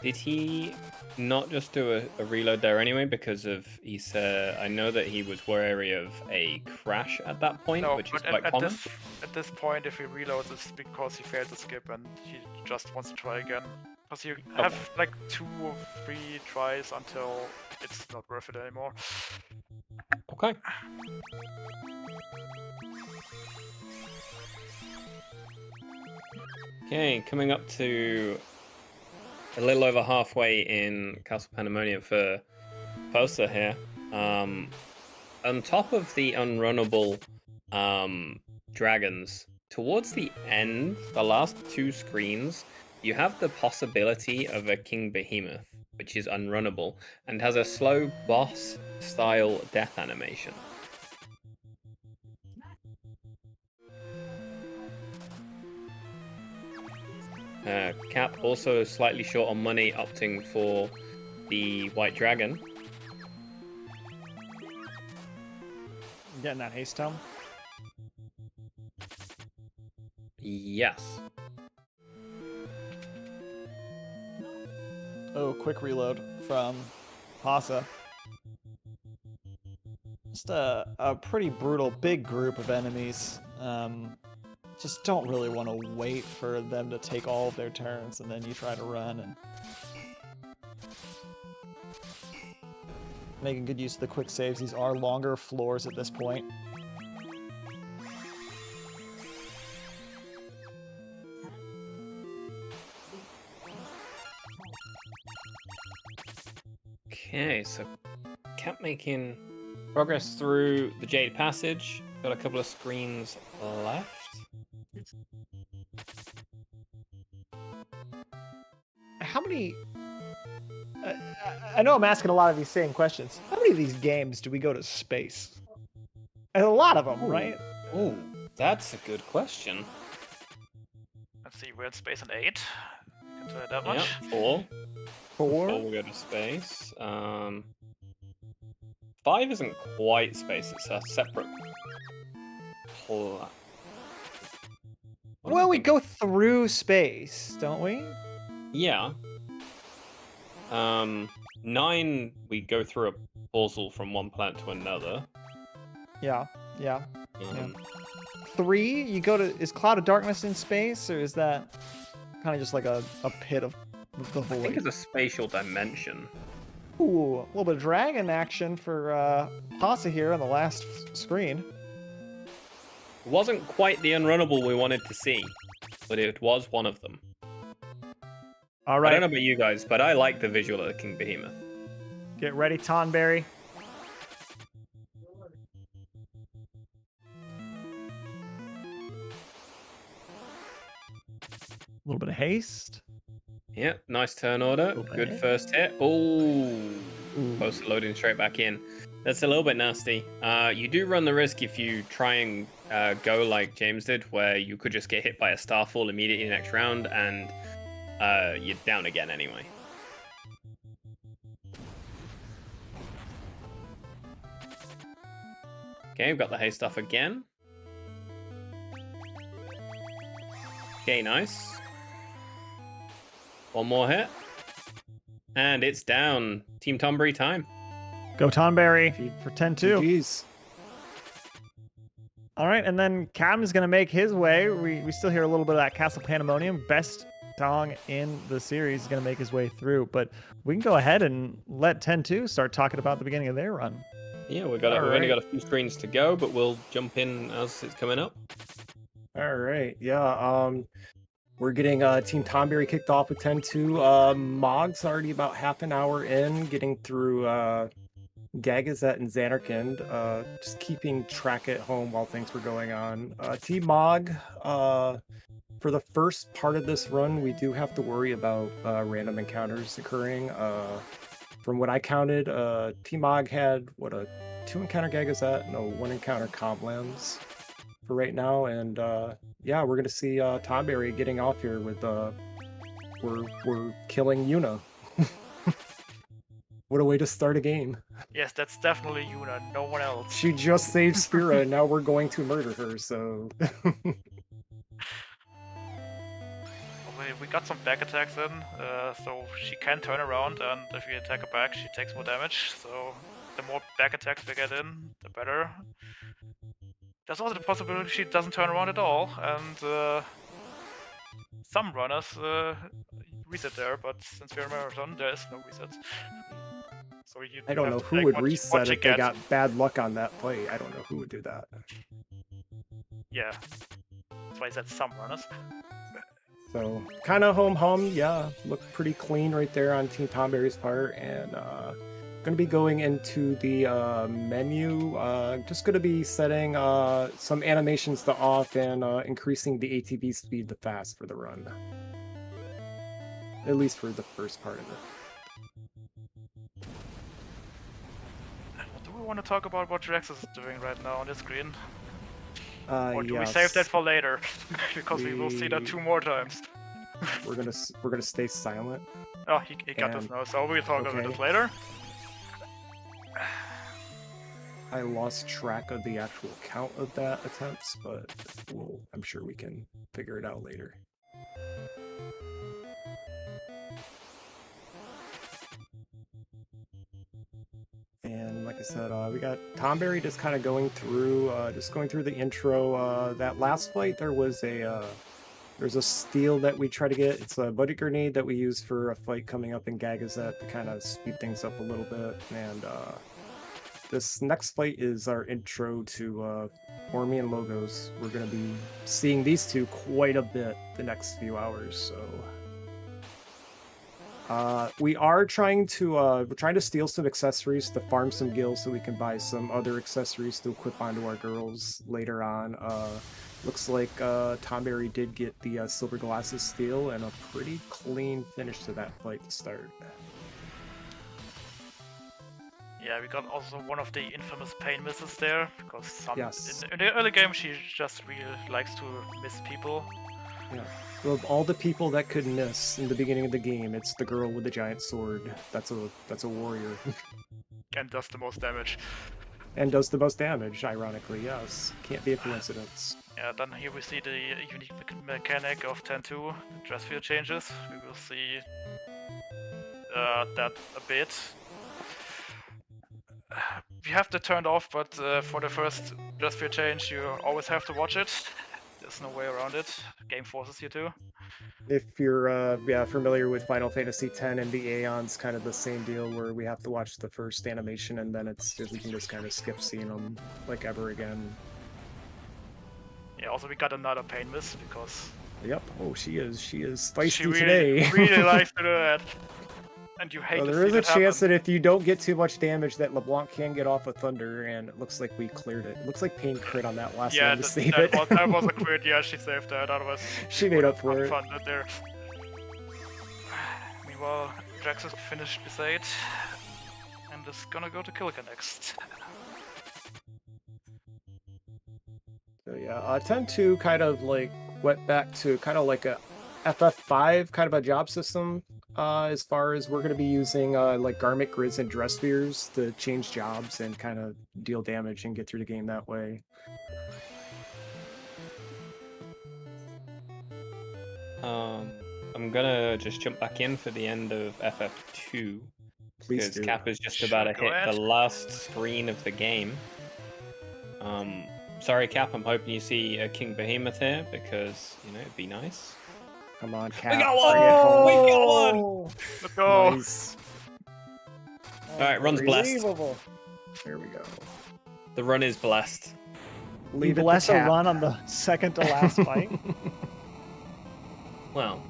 Did he not just do a reload there anyway because of I know that he was wary of a crash at that point, No, which is but quite common. at this point, if he reloads, it's because he failed to skip and he just wants to try again. Because you have like 2 or 3 tries until it's not worth it anymore. Okay. Okay, coming up to a little over halfway in Castle Pandemonium for possa here. On top of the unrunnable dragons, towards the end, the last 2 screens, you have the possibility of a King Behemoth, which is unrunnable and has a slow boss-style death animation. Cap also slightly short on money, opting for the White Dragon. Getting that haste tome. Yes. Oh, quick reload from possa. Just a pretty brutal, big group of enemies. Just don't really want to wait for them to take all of their turns, and then you try to run and making good use of the quick saves. These are longer floors at this point. Okay, so Cap making progress through the Jade Passage. Got a couple of screens left. How many... I know I'm asking a lot of these same questions. How many of these games do we go to space? And a lot of them, right? Oh, that's a good question. Let's see, we're in space in 8. Can tell you that much. Yeah, 4. 4? 4 will go to space. 5 isn't quite space, it's a separate Well, we go through space, don't we? Yeah. 9, we go through a portal from one planet to another. Yeah. 3, you go to... Is Cloud of Darkness in space, or is that kind of just like a pit of the void? I think it's a spatial dimension. Ooh, a little bit of dragon action for possa here on the last screen. It wasn't quite the unrunnable we wanted to see, but it was one of them. All right. I don't know about you guys, but I like the visual of the King Behemoth. Get ready, Tonberry. A little bit of haste. Yeah, nice turn order. Okay. Good first hit. Oh, possa loading straight back in. That's a little bit nasty. You do run the risk if you try and go like James did, where you could just get hit by a Starfall immediately next round, and you're down again anyway. Okay, we've got the haste off again. Okay, nice. One more hit. And it's down. Team Tonberry time. Go Tonberry for 10-2. Jeez. All right, and then Cam is going to make his way. We still hear a little bit of that Castle Pandemonium. Best song in the series is going to make his way through. But we can go ahead and let 10-2 start talking about the beginning of their run. Yeah, we've only got a few screens to go, but we'll jump in as it's coming up. All right. Yeah. We're getting Team Tonberry kicked off with 10-2. Mog's already about half an hour in, getting through Gagazet and Xanarkand, just keeping track at home while things were going on. Team Mog, for the first part of this run, we do have to worry about random encounters occurring. From what I counted, Team Mog had, a 2 encounter Gagazet and a 1 encounter Comlands for right now, and yeah, we're gonna see Tonberry getting off here with we're killing Yuna. What a way to start a game. Yes, that's definitely Yuna, no one else. She just saved Spira, and now we're going to murder her, so... We got some back attacks in, so she can turn around, and if we attack her back, she takes more damage, so the more back attacks we get in, the better. There's also the possibility she doesn't turn around at all, and some runners reset there, but since we're a marathon, there is no reset. So I don't know who would reset if they got bad luck on that play. I don't know who would do that. Yeah, that's why I said some runners. So kind of home, yeah. Looked pretty clean right there on Team Tonberry's part, and going to be going into the menu. Just going to be setting some animations to off and increasing the ATB speed to fast for the run. At least for the first part of it. Do we want to talk about what Dreaxus is doing right now on the screen? Or do we Yes. save that for later? Because we will see that 2 more times. We're gonna stay silent. Oh, he got us now, so we'll talk about this later. I lost track of the actual count of that attempts, but I'm sure we can figure it out later. And like I said, we got Tonberry just kind of going through the intro. That last fight, there's a steal that we try to get. It's a buddy grenade that we use for a fight coming up in Gagazet to kind of speed things up a little bit. And this next fight is our intro to Ormi and Logos. We're going to be seeing these two quite a bit the next few hours, so... we're trying to steal some accessories to farm some gills so we can buy some other accessories to equip onto our girls later on. Looks like Tonberry did get the silver glasses steal and a pretty clean finish to that fight to start. Yeah, we got also one of the infamous pain misses there, because Yes. in the early game she just really likes to miss people. Yeah. Of all the people that could miss in the beginning of the game, it's the girl with the giant sword. That's a warrior. And does the most damage. And does the most damage, ironically, yes. Can't be a coincidence. Yeah, then here we see the unique mechanic of 10-2, the dress field changes. We will see that a bit. We have that turned off, but for the first dress field change you always have to watch it. There's no way around it. Game forces you to. If you're familiar with Final Fantasy X and the Aeon's kind of the same deal where we have to watch the first animation and then we can just kind of skip seeing them like ever again. Yeah, also we got another pain miss because... Yep. Oh, she is feisty she really, today. really likes to do that. And you hate to there see is a that chance happen. that if you don't get too much damage that LeBlanc can get off of Thunder, and it looks like we cleared it. It looks like Pain crit on that last one to save it. That was a crit, yeah, she saved that, otherwise she made up for it. Unfunded there. Meanwhile, Dreaxus finished beside, and is gonna go to Kilka next. So yeah, 10-2 kind of like went back to kind of like a FF5 kind of a job system. As far as we're going to be using like garment grids and dress spheres to change jobs and kind of deal damage and get through the game that way. I'm gonna just jump back in for the end of FF2 Please because do. Cap is just about to Go hit ahead. the last screen of the game. Sorry, Cap. I'm hoping you see a King Behemoth here because it'd be nice. Come on, Cap. We got one! We got one! Let's go! Nice. Alright, run's blessed. Unbelievable. There we go. The run is blessed. Leave it to Bless a Cap. run on the second to last fight. Well,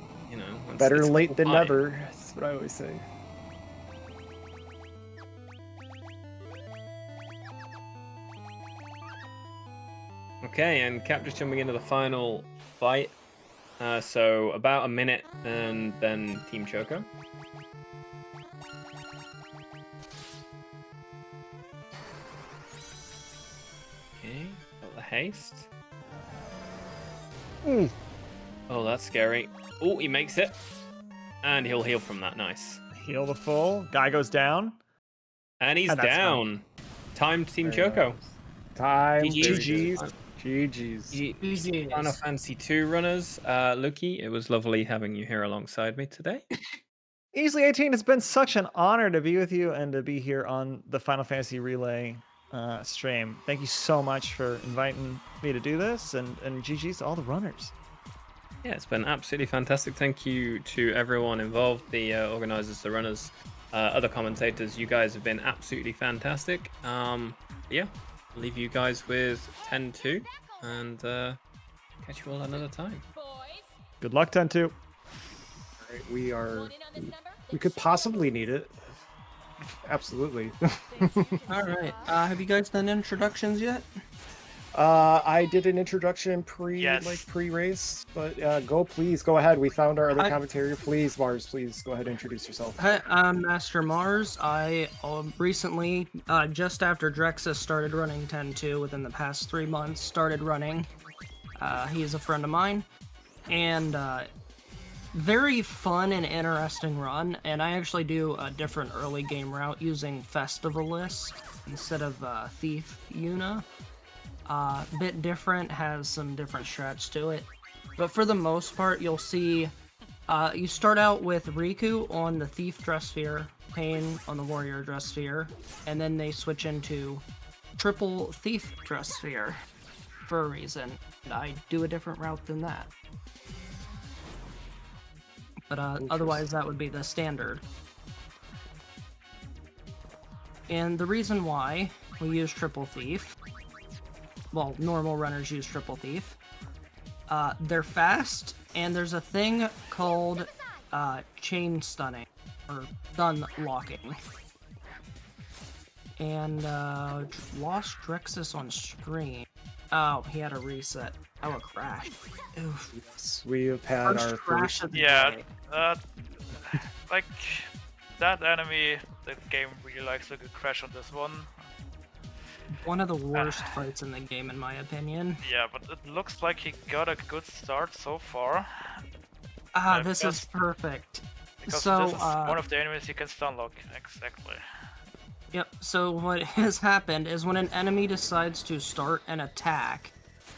Better it's late than fine. never. That's what I always say. Okay, and Cap just jumping into the final fight. So about a minute and then Team Choco. Okay, got the haste. Oh, that's scary. Oh, he makes it. And he'll heal from that, nice. Heal the full. Guy goes down. And he's And that's down. Time Team Very Choco. nice. Time. GG's. GG's. Easy. Final Fantasy 2 runners. Lukey, it was lovely having you here alongside me today. Easily 18, it's been such an honor to be with you and to be here on the Final Fantasy Relay stream. Thank you so much for inviting me to do this, and GG's to all the runners. Yeah, it's been absolutely fantastic. Thank you to everyone involved, the organizers, the runners, other commentators. You guys have been absolutely fantastic. Yeah, leave you guys with 10-2 and catch you all another time. Good luck, 10-2. Alright, we could possibly need it. Absolutely. All right. Have you guys done introductions yet? I did an introduction Yes. pre-race, but go ahead. We found our other commentator. Please, Mars, please go ahead and introduce yourself. Hi, I'm MasterMarz. I recently, just after Dreaxus started running 10-2, within the past 3 months, started running. He is a friend of mine, and very fun and interesting run. And I actually do a different early game route using Festivalist instead of Thief Una. Bit different, has some different strats to it, but for the most part you'll see you start out with Riku on the Thief dress sphere, Pain on the Warrior dress sphere, and then they switch into triple Thief dress sphere for a reason. And I do a different route than that, but otherwise that would be the standard. And the reason why we use triple Thief, well, normal runners use triple Thief. They're fast, and there's a thing called chain stunning, or stun locking. And lost Dreaxus on screen. Oh, he had a reset. Oh, a crash. Oof. Yes, we have had our crash first. of the Yeah, day. like that enemy, the game really likes a good crash on this one. One of the worst fights in the game, in my opinion. Yeah, but it looks like he got a good start so far. This is perfect. Because So, this is one of the enemies you can stun lock. Exactly. Yep, so what has happened is when an enemy decides to start an attack,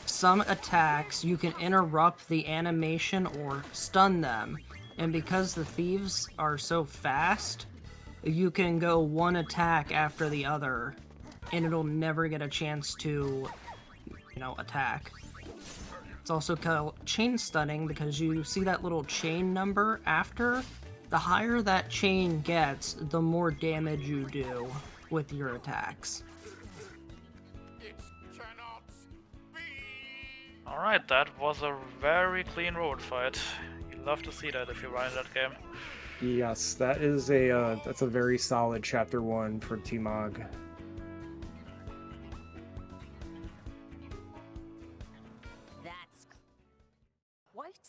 some attacks you can interrupt the animation or stun them. And because the thieves are so fast, you can go one attack after the other, and it'll never get a chance to, attack. It's also called chain stunning because you see that little chain number after. The higher that chain gets, the more damage you do with your attacks. Alright, that was a very clean road fight. You love to see that if you run that game. Yes, that is that's a very solid chapter 1 for T-Mog.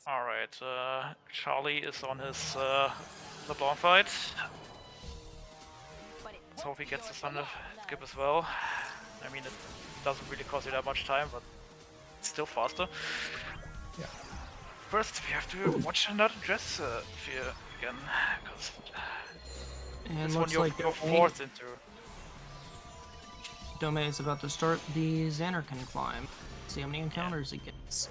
Alright, Sharley is on his LeBlanc fight. Let's hope he gets the Thunder skip as well. I mean, it doesn't really cost you that much time, but it's still faster. Yeah. First, we have to watch another dress sphere again, because And this one looks like you're forced into. Doumeis is about to start the Xanarkand climb. See how many encounters he gets.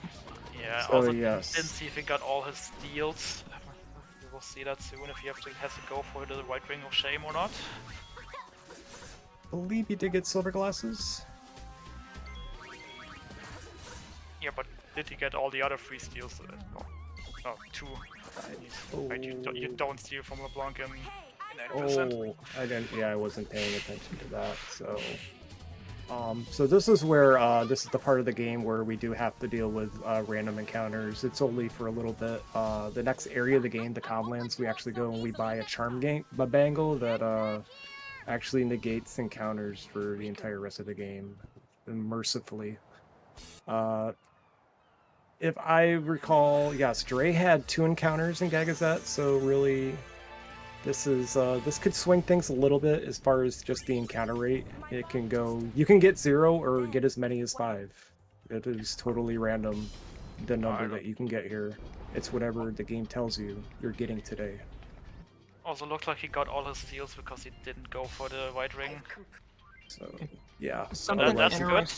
Yeah, So, also yes. didn't see if he got all his steals. We will see that soon, if he has to go for the White Ring of Shame or not. I believe he did get silver glasses. Yeah, but did he get all the other 3 steals? No, 2. Right, you don't steal from LeBlanc in 90%. Oh, I didn't. Yeah, I wasn't paying attention to that. So, so this is where this is the part of the game where we do have to deal with random encounters. It's only for a little bit. The next area of the game, the Comlands, we actually go and we buy a charm bangle that actually negates encounters for the entire rest of the game, mercifully. If I recall, yes, Dre had 2 encounters in Gagazet, so really, this is this could swing things a little bit as far as just the encounter rate. It can go, you can get 0 or get as many as 5. It is totally random, the number that you can get here. It's whatever the game tells you you're getting today. Also looked like he got all his steals because he didn't go for the White Ring. So, yeah. Something that's good.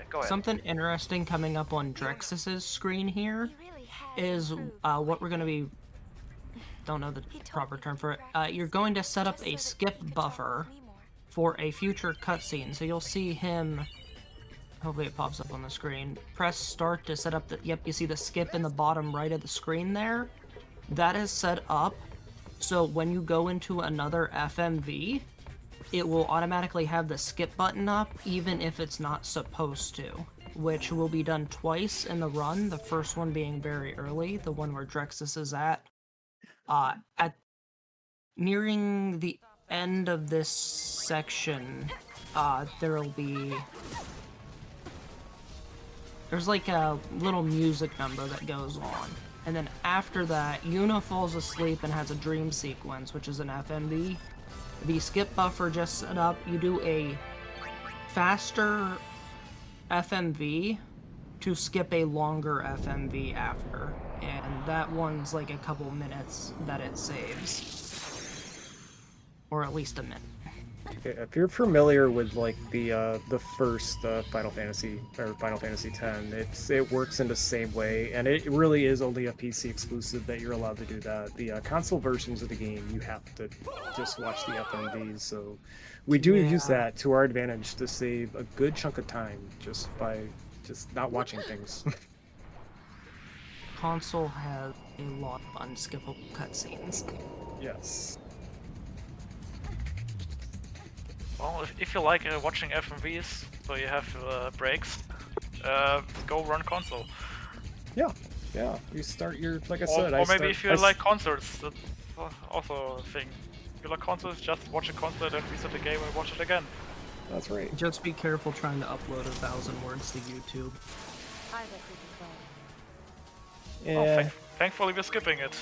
Go ahead. Something interesting coming up on Dreaxus's screen here is what we're going to be... Don't know the proper term for it. You're going to set up a skip buffer for a future cutscene. So you'll see him... Hopefully it pops up on the screen. Press start to set up the... Yep, you see the skip in the bottom right of the screen there? That is set up so when you go into another FMV, it will automatically have the skip button up even if it's not supposed to, which will be done twice in the run. The first one being very early, the one where Dreaxus is at nearing the end of this section. There's like a little music number that goes on. And then after that, Yuna falls asleep and has a dream sequence, which is an FMV. The skip buffer just set up. You do a faster FMV to skip a longer FMV after. And that one's like a couple minutes that it saves. Or at least a minute. Okay, if you're familiar with like the first Final Fantasy or Final Fantasy X, it works in the same way, and it really is only a PC exclusive that you're allowed to do that. The console versions of the game, you have to just watch the FMVs. So we do use that to our advantage to save a good chunk of time just by not watching things. Console has a lot of unskippable cutscenes. Yes. Well, if you like watching FMVs, so you have breaks, go run console. Yeah. You start your, like I said, or maybe if you like concerts, that's also a thing. If you like concerts, just watch a concert and reset the game and watch it again. That's right. Just be careful trying to upload 1,000 words to YouTube. Yeah. Oh, thankfully we're skipping it.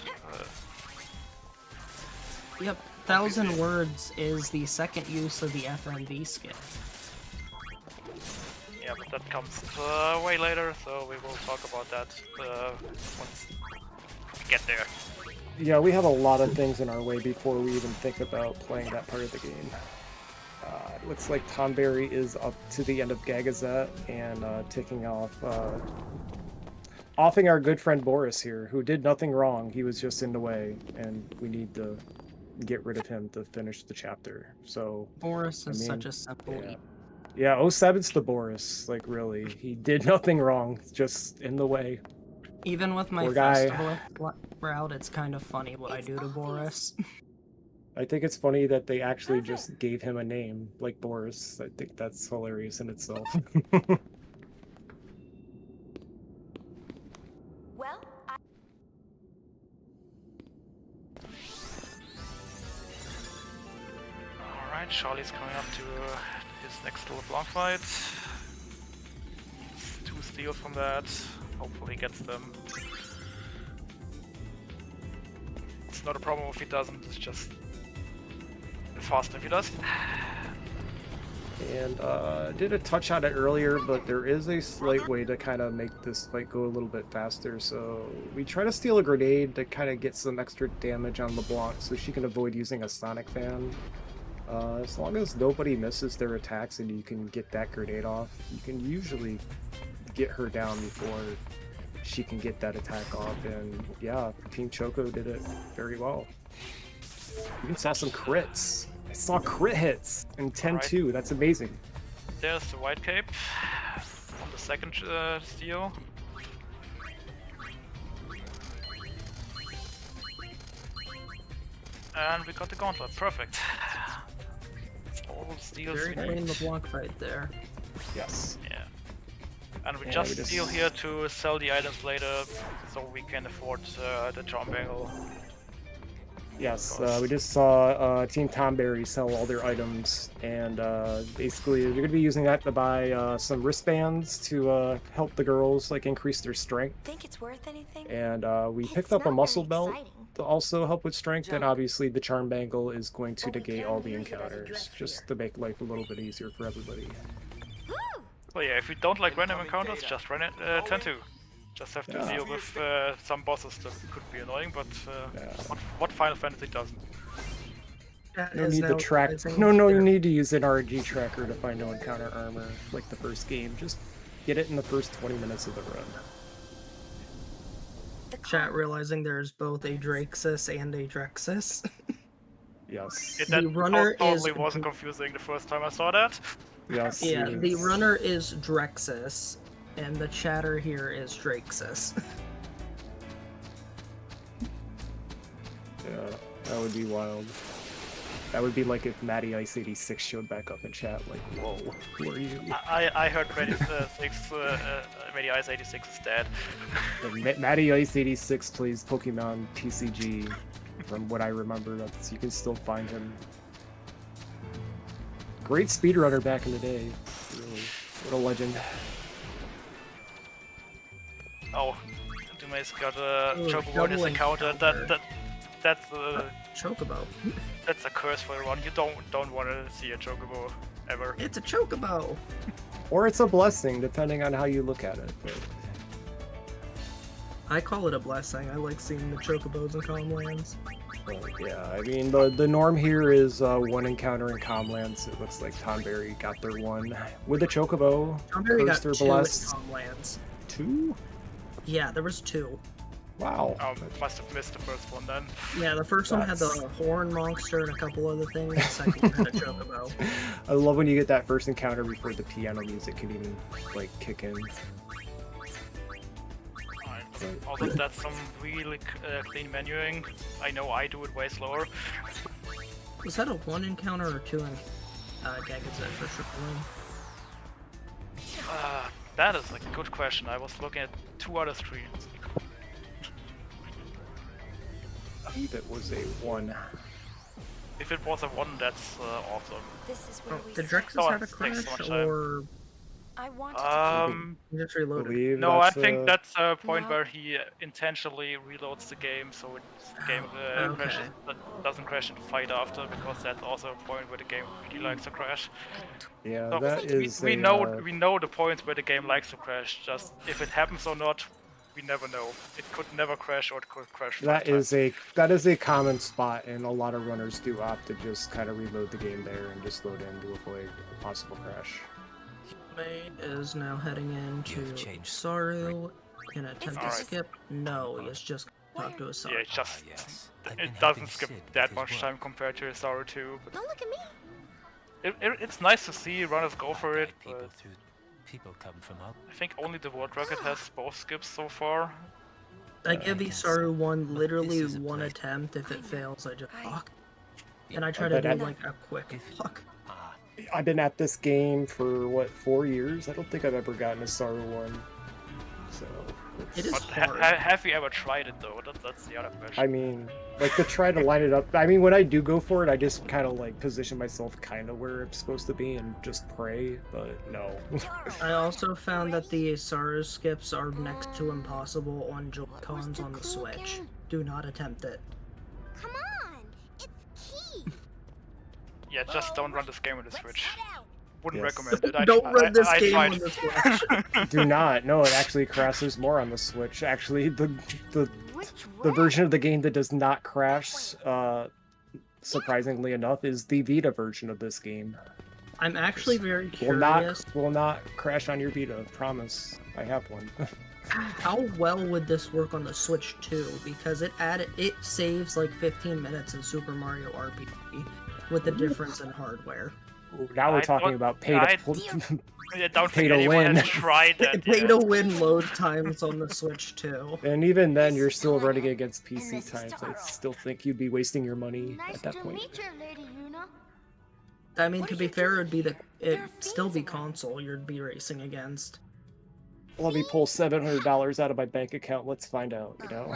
Yep, 1,000 words is the second use of the FMV skip. Yeah, but that comes way later, so we will talk about that once we get there. Yeah, we have a lot of things in our way before we even think about playing that part of the game. It looks like Tonberry is up to the end of Gagazet and taking off, offing our good friend Boris here, who did nothing wrong. He was just in the way, and we need to get rid of him to finish the chapter. So Boris is such a simple. Yeah, 07's the Boris. Like really, he did nothing wrong. Just in the way. Even with my festival route, it's kind of funny what I do to Boris. I think it's funny that they actually just gave him a name like Boris. I think that's hilarious in itself. Alright, Sharley's coming up to his next little block fight. It's 2 steals from that. Hopefully he gets them. It's not a problem if he doesn't, it's just fast if he does. And did a touch on it earlier, but there is a slight way to kind of make this fight go a little bit faster. So we try to steal a grenade to kind of get some extra damage on LeBlanc so she can avoid using a Sonic Fan. As long as nobody misses their attacks and you can get that grenade off, you can usually get her down before she can get that attack off. And yeah, Team Choco did it very well. You even saw some crits. I saw crit hits in 10-2. That's amazing. There's the white cape on the second steal. And we got the gauntlet. Perfect. All steals. Very clean LeBlanc fight there. Yes. Yeah. And we just steal here to sell the items later, so we can afford the charm bangle. Yes, we just saw Team Tonberry sell all their items, and basically they're going to be using that to buy some wristbands to help the girls like increase their strength. Think it's worth anything? And we picked up a muscle belt to also help with strength, and obviously the charm bangle is going to negate all the encounters, just to make life a little bit easier for everybody. Well, yeah, if you don't like random encounters, just run it 10-2. Just have to deal with some bosses that could be annoying, but what Final Fantasy doesn't? No need to track. No, you need to use an RNG tracker to find no encounter armor like the first game. Just get it in the first 20 minutes of the run. Chat realizing there's both a Dreaxus and a Dreaxus. Yes. The runner totally wasn't confusing the first time I saw that. Yes. Yeah, the runner is Dreaxus, and the chatter here is Dreaxus. Yeah, that would be wild. That would be like if Matty Ice 86 showed back up in chat. Like, whoa, who are you? I heard Matty Ice 86 is dead. Matty Ice 86 plays Pokemon TCG. From what I remember, you can still find him. Great speedrunner back in the day. Really, what a legend. Oh, Doumeis got a Choco on his account. That's Chocobo. That's a curse for everyone. You don't want to see a Chocobo ever. It's a Chocobo. Or it's a blessing, depending on how you look at it. But... I call it a blessing. I like seeing the Chocobos in Comlands. Yeah, I mean, the norm here is one encounter in Comlands. It looks like Tonberry got their one with the Chocobo. Tonberry got 2 in blessed. Comlands. 2? Yeah, there was 2. Wow. Must have missed the first one then. Yeah, the first one had the horn monster and a couple other things. The second one had a Chocobo. I love when you get that first encounter before the piano music can even, like, kick in. Also, that's some really clean menuing. I know I do it way slower. Was that a 1 encounter or 2 Gagazet for Sharley? That is a good question. I was looking at 2 other streams. I believe it was a 1. If it was a 1, that's awesome. This is where we Did Dreaxus have a crash, or... I want to just reloaded. No, I think that's a point where he intentionally reloads the game, so the game crashes, doesn't crash in the fight after, because that's also a point where the game really likes to crash. Yeah, so that is. We know the points where the game likes to crash. Just if it happens or not, we never know. It could never crash, or it could crash. That is a common spot, and a lot of runners do opt to just kind of reload the game there and just load in to avoid a possible crash. Is now heading into Saru. Gonna attempt to skip. No, he's just talked to a Saru. Yeah, it doesn't skip that much time compared to a Saru 2. But don't look at me. It's nice to see runners go for it, but people come from up. I think only the World Rocket has both skips so far. I give the Saru one literally 1 attempt. If it fails, I just fuck. And I try to do like a quick fuck. I've been at this game for, what, 4 years? I don't think I've ever gotten a Saru 1. So... It is hard. Have you ever tried it, though? That's the other question. I mean, like, to try to line it up... I mean, when I do go for it, I just kind of, like, position myself kind of where it's supposed to be and just pray, but no. I also found that the Saru skips are next to impossible on Joy-Cons on the Switch. Do not attempt it. Come on! It's key! Yeah, just don't run this game with the Switch. Wouldn't recommend it. Don't run this game on the Switch. Do not. No, it actually crashes more on the Switch. Actually, the version of the game that does not crash, surprisingly enough, is the Vita version of this game. I'm actually very curious. Will not crash on your Vita. Promise. I have one. How well would this work on the Switch 2? Because it saves like 15 minutes in Super Mario RPG with the difference in hardware. Now we're talking about pay to win. Tried that, pay to win load times on the Switch 2. And even then, you're still running against PC times. I still think you'd be wasting your money at that point. I mean, to be fair, it'd still be console you'd be racing against. Let me pull $700 out of my bank account. Let's find out, you know?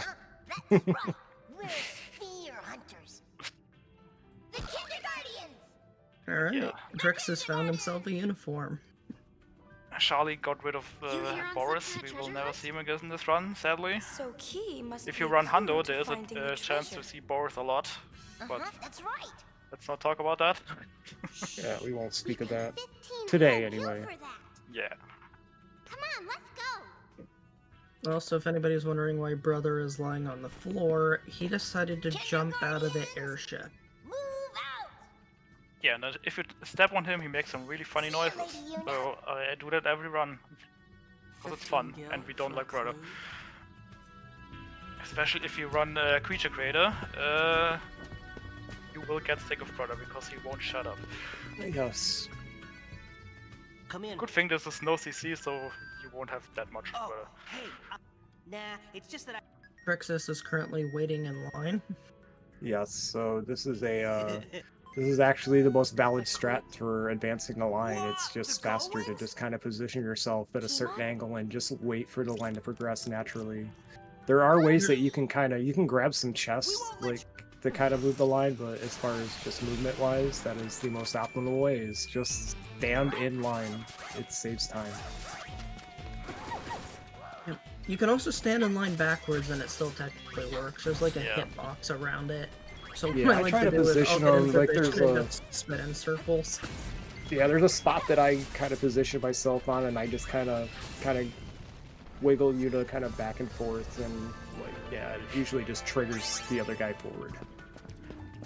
That's right. We're fear hunters. The Kindergardians! Alright, yeah. Dreaxus found himself a uniform. Sharley got rid of Boris. We will never see him again in this run, sadly. So if you run Hundo, there is a chance to see Boris a lot. But that's right. Let's not talk about that. Yeah, we won't speak of that. Today, anyway. Yeah. Come on, let's go. Also, if anybody's wondering why Brother is lying on the floor, he decided to jump out of the airship. Yeah, and if you step on him, he makes some really funny noises. So I do that every run, because it's fun, and we don't like Brother. Especially if you run Creature Creator, you will get sick of Brother, because he won't shut up. Yes. Come in. Good thing this is no CC, so you won't have that much Brother. Hey, nah, it's just that Dreaxus is currently waiting in line. Yes, so this is a This is actually the most valid strat for advancing the line. It's just faster to just kind of position yourself at a certain angle and just wait for the line to progress naturally. There are ways that you can grab some chests, like, to kind of move the line, but as far as just movement-wise, that is the most optimal way, is just stand in line. It saves time. You can also stand in line backwards and it still technically works. There's like a hitbox around it. So Yeah, what I I like try to to do is position I'll get them, into like, position there's and a- just spin in circles. Yeah, there's a spot that I kind of position myself on, and I just kind of wiggle you to kind of back and forth, and like, yeah, it usually just triggers the other guy forward.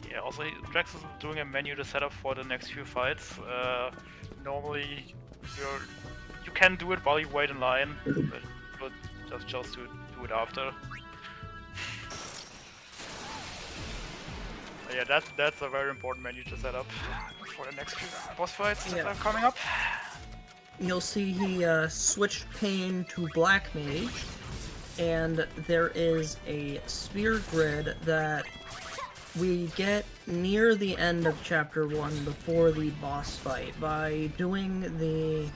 Yeah, also Dreaxus is doing a menu to set up for the next few fights. Normally, you can do it while you wait in line, but just to do it after. Yeah, that's a very important menu to set up for the next few boss fights that are coming up. You'll see he switched Pain to Black Mage, and there is a sphere grid that we get near the end of Chapter 1 before the boss fight. By doing the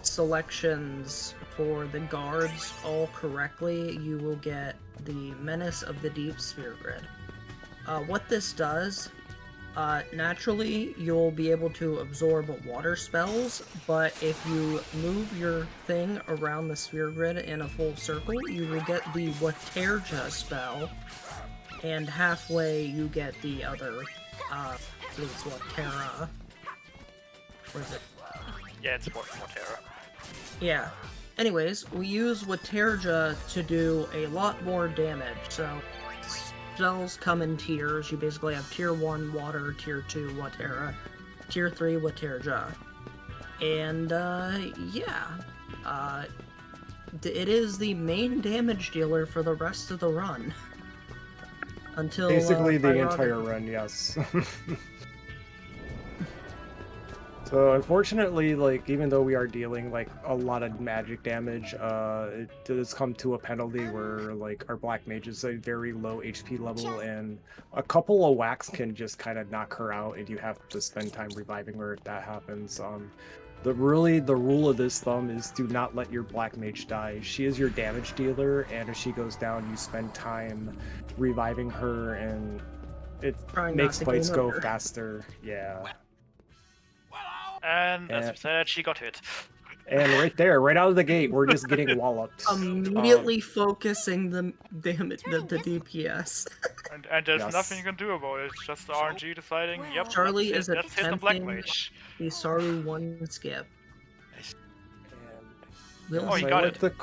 selections for the guards all correctly, you will get the Menace of the Deep sphere grid. What this does, naturally you'll be able to absorb water spells, but if you move your thing around the sphere grid in a full circle, you will get the Waterja spell, and halfway you get the other, I believe it's Waterra. Where is it? Yeah, it's Waterra. Yeah. Anyways, we use Waterja to do a lot more damage, so spells come in tiers. You basically have tier 1 water, tier 2 Waterra, tier 3 Waterja. And it is the main damage dealer for the rest of the run. Until Basically the Fenrir- entire run, yes. So unfortunately, like, even though we are dealing like a lot of magic damage, it does come to a penalty where like our black mage is a very low HP level, and a couple of whacks can just kind of knock her out, and you have to spend time reviving her if that happens. The rule of this thumb is do not let your black mage die. She is your damage dealer, and if she goes down, you spend time reviving her, and it makes fights go faster. Yeah. And as we said, she got hit. And right there, right out of the gate, we're just getting walloped. Immediately focusing the damage, the DPS. And there's nothing you can do about it. It's just the RNG deciding, yep, Sharley that's is hit the black attempting mage. the Saru 1 skip. Oh, he got it.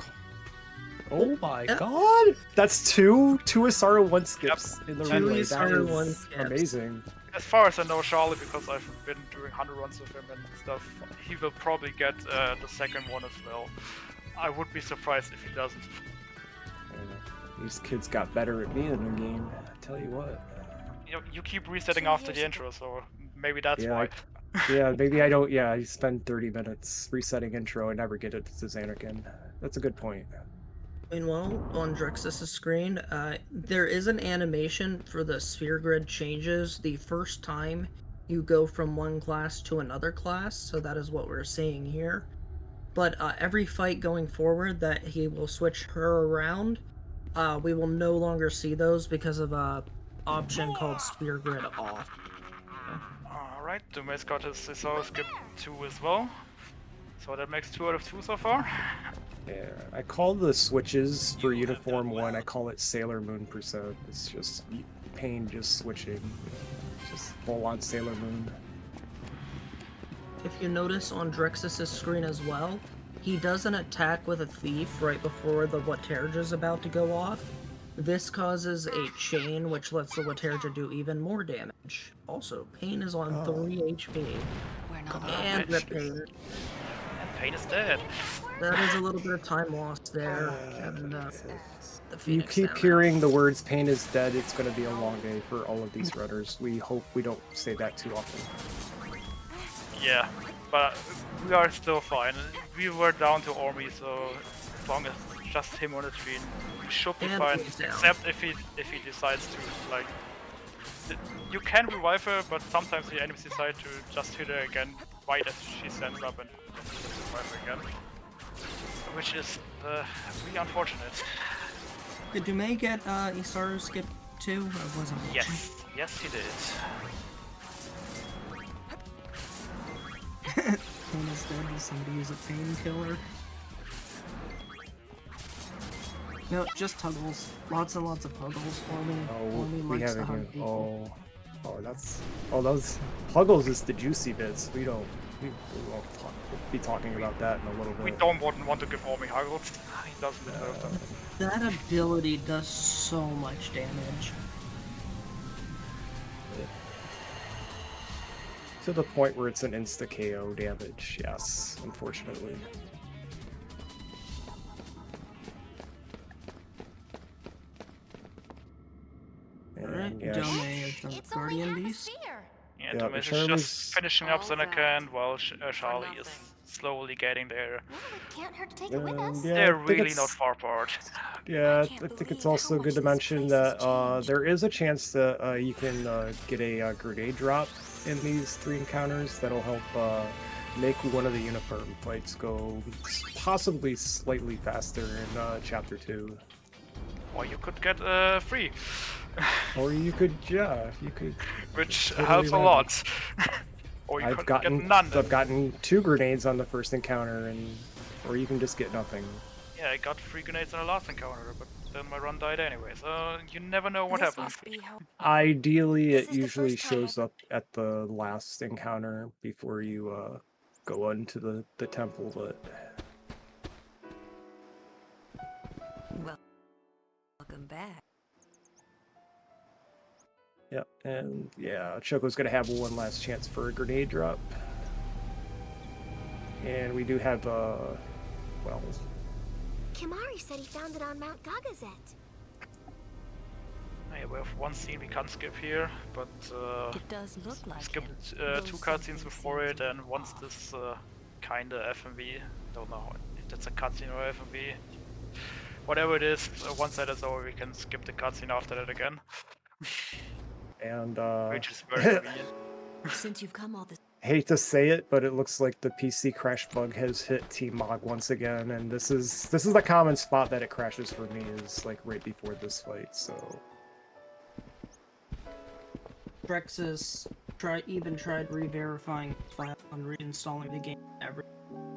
Oh my god! That's two Asaru 1 skips in the relay. That is amazing. As far as I know, Sharley, because I've been doing 100 runs with him and stuff, he will probably get the second one as well. I would be surprised if he doesn't. These kids got better at me in the game, I tell you what. You keep resetting after the intro, so maybe that's why. Maybe I don't. Yeah, I spend 30 minutes resetting intro and never get it to Xanarkin. That's a good point. Meanwhile, on Dreaxus' screen, there is an animation for the sphere grid changes the first time you go from one class to another class, so that is what we're seeing here. But every fight going forward that he will switch her around, we will no longer see those because of a option called sphere grid off. Alright, Doumeis got his skip 2 as well. So that makes 2 out of 2 so far. Yeah, I call the switches for Uniform 1, I call it Sailor Moon %. It's just Pain just switching. Just full on Sailor Moon. If you notice on Dreaxus' screen as well, he does an attack with a thief right before the Waterja is about to go off. This causes a chain which lets the Waterja do even more damage. Also, Pain is on 3 HP. And the Pain. Pain is dead. That is a little bit of time lost there. And the You Phoenix keep down hearing the words "pain is dead." It's going to be a long day for all of these runners. We hope we don't say that too often. Yeah, but we are still fine. We were down to Ormi, so as long as it's just him on the screen, we should be And fine. he's down. Except if he decides to like You can revive her, but sometimes the enemies decide to just hit her again right as she stands up and revive her again. Which is really unfortunate. Did Doumeis get Isaru skip too? I wasn't watching. Yes he did. Pain is dead. Does somebody use a painkiller? No, just Tuggles. Lots and lots of Tuggles for me. Oh, Only we likes to haven't hug even. people. Those Puggles is the juicy bits. We won't be talking about that in a little bit. We don't want to give Ormi Huggles. He doesn't deserve them. That ability does so much damage. To the point where it's an insta KO damage. Yes, unfortunately. Alright, Yeah, Doumeis is the Guardian Beast. Yeah, Yeah, Doumeis is Sharley's- just finishing up Zenekand while Sharley is slowly getting there. Can't hurt to take it with us. Yeah, They're I think really it's- not far apart. Yeah, I think it's also good to mention that there is a chance that you can get a grenade drop in these 3 encounters that'll help make one of the uniform fights go possibly slightly faster in Chapter 2. Or you could get free. Or you could, Which totally helps a random. lot. Or you could get none. I've gotten 2 grenades on the first encounter, or you can just get nothing. Yeah, I got 3 grenades in the last encounter, but then my run died anyway, so you never know what happens. Ideally, it usually shows up at the last encounter before you go into the temple, but... Welcome back. Yep, and yeah, Choco's gonna have one last chance for a grenade drop. And we do have, well... Kimari said he found it on Mount Gagazet. Yeah, we have one scene we can't skip here, but It does look like skipped 2 cutscenes before it, and once this kinda FMV, don't know if that's a cutscene or FMV, whatever it is, once that is over, we can skip the cutscene after that again. And, which is very convenient. Since you've come all this. hate to say it, but it looks like the PC crash bug has hit Team Mog once again, and this is the common spot that it crashes for me, is like right before this fight, so... Dreaxus even tried re-verifying his file and reinstalling the game.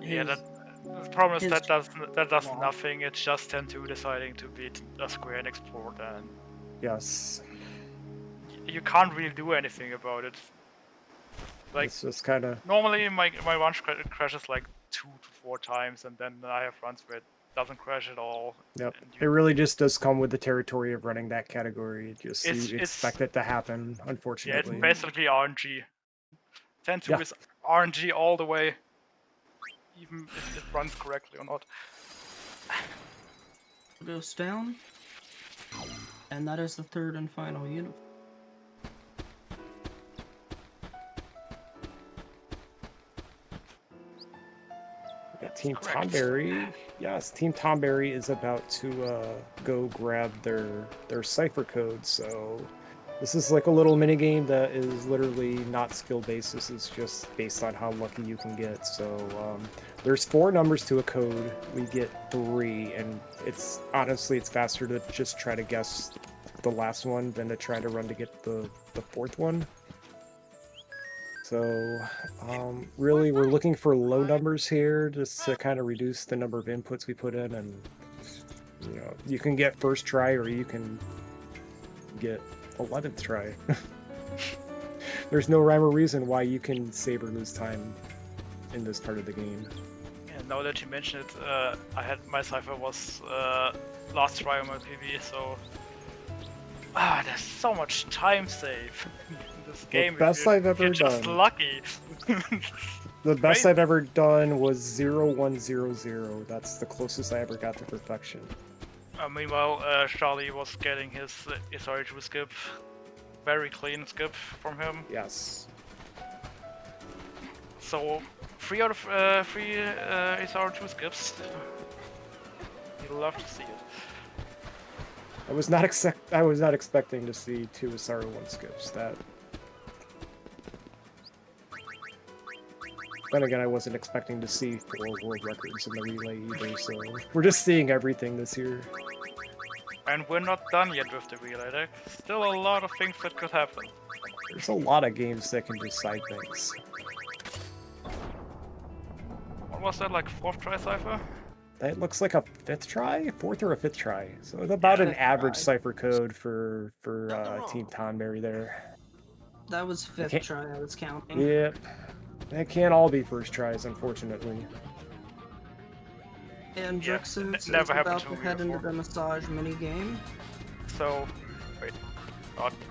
Yeah, the problem is that does nothing. It's just 10-2 deciding to beat a Square Enix port, and Yes. you can't really do anything about it. Like, It's just kind of... normally my run crashes like 2 to 4 times, and then I have runs where it doesn't crash at all. Yep. It really just does come with the territory of running that category. Just It's- you expect it to happen, unfortunately. Yeah, it's basically RNG. 10-2 Yeah. is RNG all the way, even if it runs correctly or not. Goes down. And that is the 3rd and final unit. Yeah, Team Tonberry. Yes, Team Tonberry is about to go grab their cipher code. So this is like a little mini game that is literally not skill based. This is just based on how lucky you can get. So there's 4 numbers to a code. We get 3, and it's honestly it's faster to just try to guess the last one than to try to run to get the 4th one. So, really, we're looking for low numbers here, just to kind of reduce the number of inputs we put in, and, you know, you can get first try, or you can get 11th try. There's no rhyme or reason why you can save or lose time in this part of the game. And now that you mention it, my cipher was last try on my PB, so there's so much time save in this game. Best I've ever you're just done. lucky. The best Right? I've ever done was 0100. That's the closest I ever got to perfection. Meanwhile, Sharley was getting his SR2 skip. Very clean skip from him. Yes. So, 3 out of 3 SR2 skips. You'll love to see it. I was not expecting to see 2 Asaru 1 skips. That. Then again, I wasn't expecting to see 4 world records in the relay either, so we're just seeing everything this year. And we're not done yet with the relay. There's still a lot of things that could happen. There's a lot of games that can decide things. What was that, like 4th try cipher? That looks like a 5th try? 4th or a 5th try. So it's about an average cipher code for Team Tonberry there. That was 5th try I was counting. Yep. They can't all be first tries, unfortunately. And Dreaxus is never about happened to to head me into before. the massage minigame. So, wait.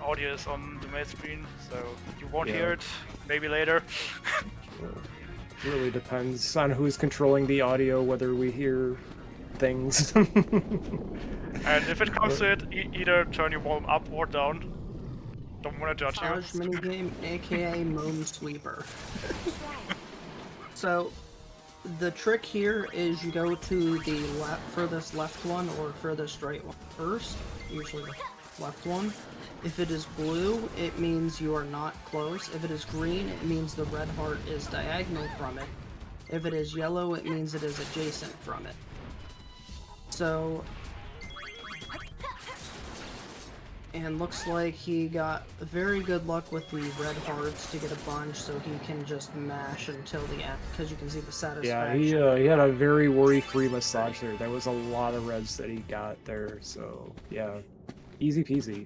Audio is on the main screen, so you won't hear it. Maybe later. Really depends on who's controlling the audio, whether we hear things. And if it comes to it, either turn your volume up or down. Don't want to judge Massage you. minigame, aka Moan Sweeper. So, the trick here is you go to the furthest left one or furthest right one first, usually the left one. If it is blue, it means you are not close. If it is green, it means the red heart is diagonal from it. If it is yellow, it means it is adjacent from it. So, and looks like he got very good luck with the red hearts to get a bunch, so he can just mash until the end, because you can see the satisfaction. Yeah, he had a very worry-free massage there. There was a lot of reds that he got there, so yeah, easy peasy.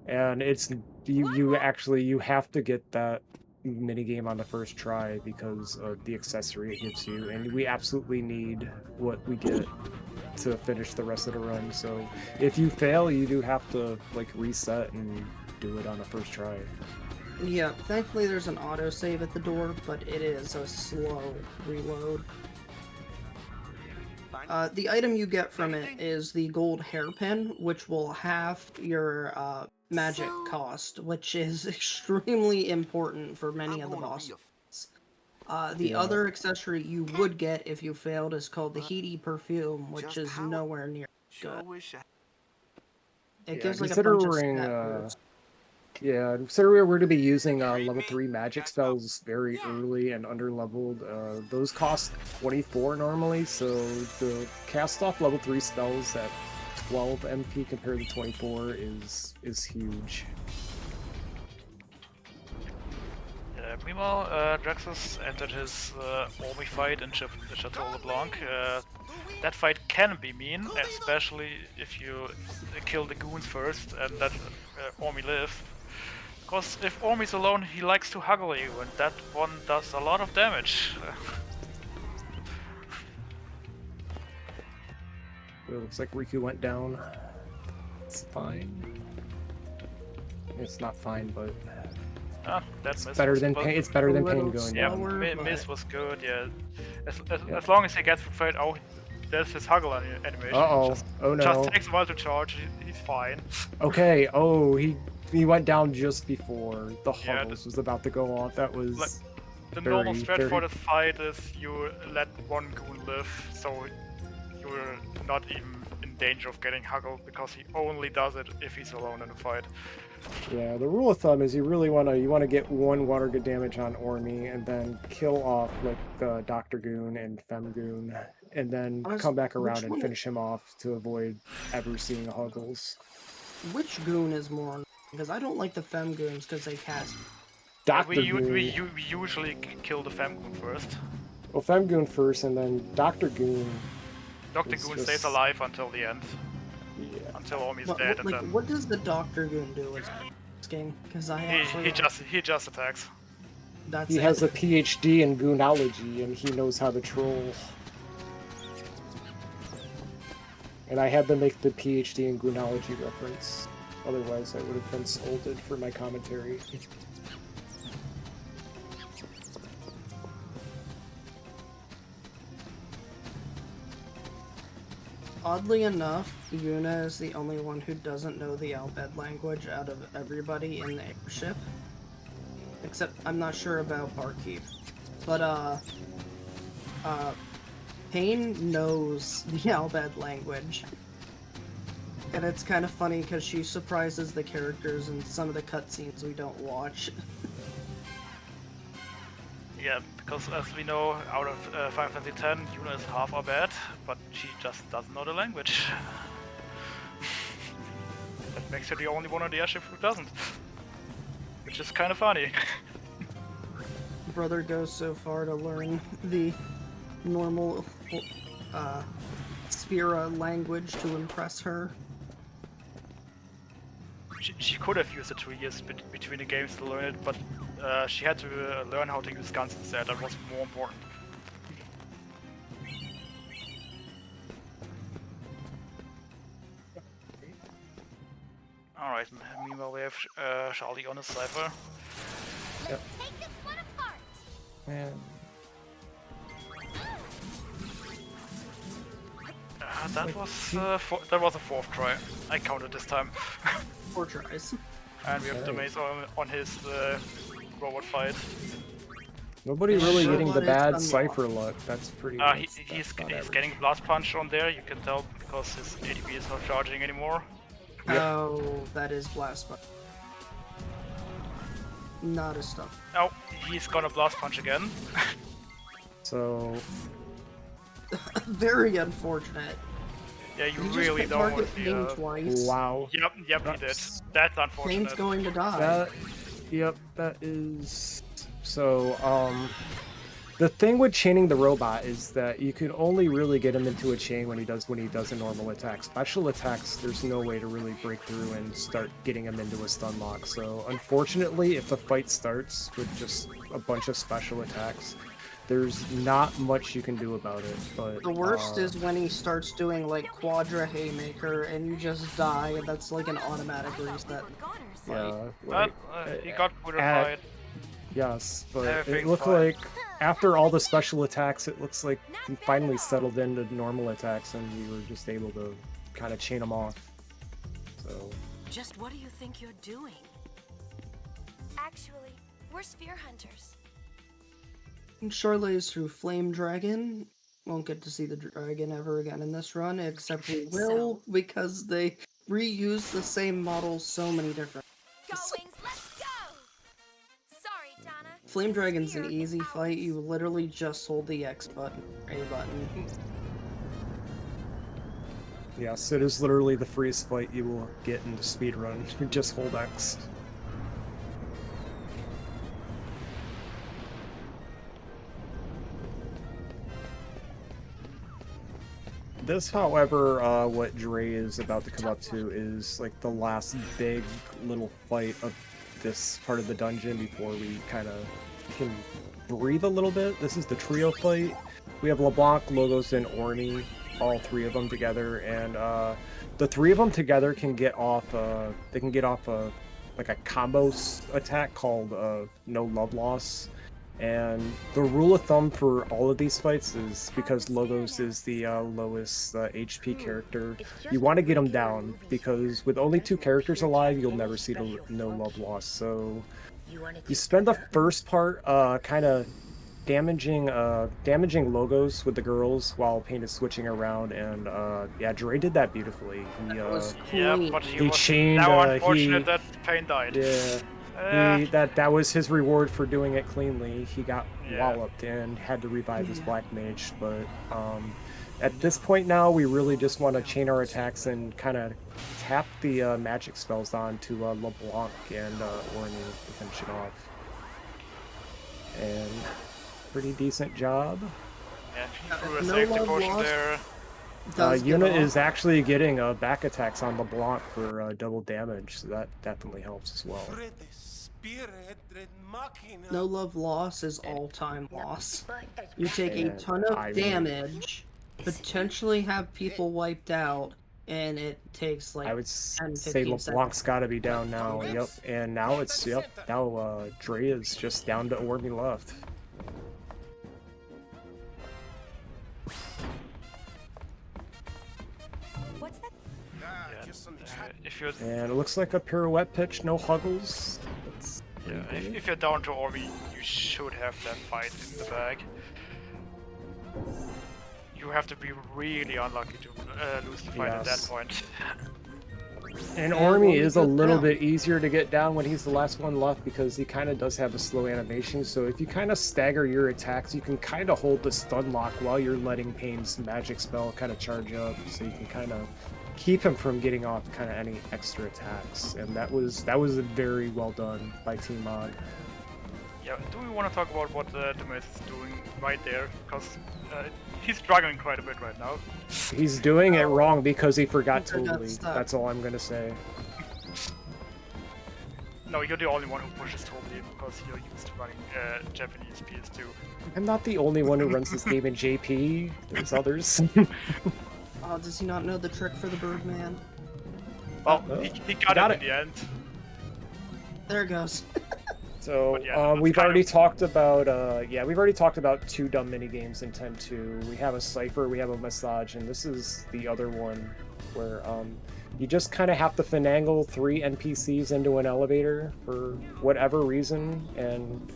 And it's you have to get that minigame on the first try because of the accessory it gives you, and we absolutely need what we get to finish the rest of the run. So if you fail, you do have to like reset and do it on the first try. Yeah, thankfully there's an autosave at the door, but it is a slow reload. The item you get from it is the gold hairpin, which will halve your magic cost, which is extremely important for many of the bosses. The other accessory you would get if you failed is called the Heaty Perfume, which is nowhere near good. It gives like a bunch of stat boosts. Yeah, considering we're to be using level 3 magic spells very early and underleveled, those cost 24 normally, so the cast off level 3 spells at 12 MP compared to 24 is huge. Meanwhile, Dreaxus entered his army fight in Chateau LeBlanc. That fight can be mean, especially if you kill the goons first and let Ormy live. Because if Ormy's alone, he likes to huggle you, and that one does a lot of damage. It looks like Riku went down. It's fine. It's not fine, but that's better than pain. It's better than pain going down. Yeah, Miss was good. Yeah, as long as he gets afraid. Oh, there's his huggle animation. Oh no! Just takes a while to charge. He's fine. Okay. Oh, he went down just before the huggles was about to go off. That was like, the normal strat for this fight is you let one goon live, so you're not even in danger of getting huggled because he only does it if he's alone in the fight. Yeah, the rule of thumb is you want to get one water good damage on Ormy and then kill off like Dr. Goon and Fem Goon, and then come back around and finish him off to avoid ever seeing huggles. Which goon is more? Because I don't like the Fem Goons because they cast. We usually kill the Fem Goon first. Well, Fem Goon first, and then Dr. Goon. Dr. Goon stays alive until the end. Yeah. Until Ormy's dead, and then. What does the Dr. Goon do? Because he just attacks. He has a PhD in goonology, and he knows how to troll. And I had to make the PhD in goonology reference. Otherwise, I would have been scolded for my commentary. Oddly enough, Yuna is the only one who doesn't know the Albed language out of everybody in the airship. Except, I'm not sure about Barkeep. But, Pain knows the Albed language. And it's kind of funny because she surprises the characters in some of the cutscenes we don't watch. Yeah, because as we know, out of Final Fantasy X, Yuna is half our bad, but she just doesn't know the language. That makes her the only one on the airship who doesn't. Which is kind of funny. Brother goes so far to learn the normal Sphera language to impress her. She could have used the 2 years between the games to learn it, but she had to learn how to use guns instead. That was more important. Alright, meanwhile we have Sharley on a cipher. Yep. And that was a fourth try. I counted this time. 4 tries. And we have Doumeis on his robot fight. nobody really getting the bad cipher luck. That's pretty. He's getting Blast Punch on there. You can tell because his ADB is not charging anymore. Yep. Oh, that is Blast Punch. Not a stuff. Oh, he's gonna Blast Punch again. So. Very unfortunate. Yeah, you really don't want to see twice. Wow. Yep, he did. That's unfortunate. Vayne's going to die. That is. So, the thing with chaining the robot is that you can only really get him into a chain when he does a normal attack. Special attacks, there's no way to really break through and start getting him into a stun lock. So, unfortunately, if the fight starts with just a bunch of special attacks, there's not much you can do about it. But the worst is when he starts doing like Quadra Haymaker and you just die, and that's like an automatic reset. Yeah, but he got purified. Yes, but it looked like after all the special attacks, it looks like he finally settled into normal attacks, and we were just able to kind of chain them off. So. Just what do you think you're doing? Actually, we're sphere hunters. Sharley's through Flame Dragon. Won't get to see the dragon ever again in this run, except we will because they reuse the same model so many different ways. Go Wings, let's go! Sorry, Donna. Flame Dragon's an easy fight. You literally just hold the X button, A button. Yes, it is literally the freest fight you will get in the speedrun. You just hold X. This, however, what Dre is about to come up to is like the last big little fight of this part of the dungeon before we kind of can breathe a little bit. This is the trio fight. We have LeBlanc, Logos, and Orny, all three of them together, and the three of them together can get off. They can get off like a combo attack called No Love Loss. And the rule of thumb for all of these fights is because Logos is the lowest HP character, you want to get him down, because with only 2 characters alive, you'll never see the No Love Loss. So you spend the first part kind of damaging Logos with the girls while Pain is switching around, and yeah, Dre did that beautifully. He chained. Now unfortunate that Pain died. Yeah. That was his reward for doing it cleanly. He got walloped and had to revive his Black Mage, but at this point now, we really just want to chain our attacks and kind of tap the magic spells on to LeBlanc and Orny to finish it off. And pretty decent job. Yeah, she threw a safety potion there. Yuna is actually getting back attacks on LeBlanc for double damage, so that definitely helps as well. No Love Loss is all-time loss. You take a ton of damage, potentially have people wiped out, and it takes like I would say LeBlanc's got to be down now. Yep, and now it's now Dre is just down to Ormy left. And it looks like a pirouette pitch, no huggles. If you're down to Orby, you should have that fight in the bag. You have to be really unlucky to lose the fight at that point. And Ormy is a little bit easier to get down when he's the last one left because he kind of does have a slow animation. So if you kind of stagger your attacks, you can kind of hold the stun lock while you're letting Pain's magic spell kind of charge up. So you can kind of keep him from getting off kind of any extra attacks. And that was very well done by Team Mod. Yeah, do we want to talk about what Doumeis is doing right there? Because he's struggling quite a bit right now. He's doing it wrong because he forgot totally. That's all I'm gonna say. No, you're the only one who pushes totally because you're used to running Japanese PS2. I'm not the only one who runs this game in JP. There's others. Oh, does he not know the trick for the Birdman? Well, he got it in the end. There it goes. So yeah, we've already talked about two dumb mini games in 10-2. We have a Cypher, we have a Massage, and this is the other one where you just kind of have to finagle 3 NPCs into an elevator for whatever reason, and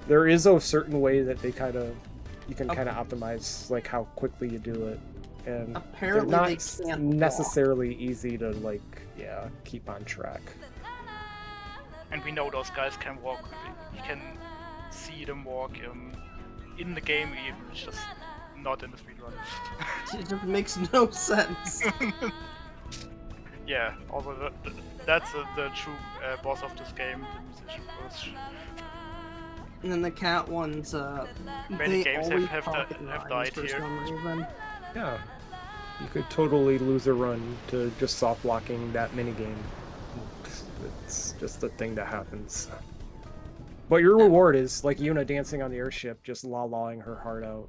there is a certain way that you can kind of optimize like how quickly you do it, and apparently they're not they can't necessarily easy to keep on track. And we know those guys can walk. You can see them walk in the game, even just not in the speedrun. It just makes no sense. Yeah, although that's the true boss of this game, the musician boss. And then the cat ones, many they games always have died for here. some reason. Yeah, you could totally lose a run to just soft locking that minigame. It's just a thing that happens. But your reward is like Yuna dancing on the airship, just la-lawing her heart out.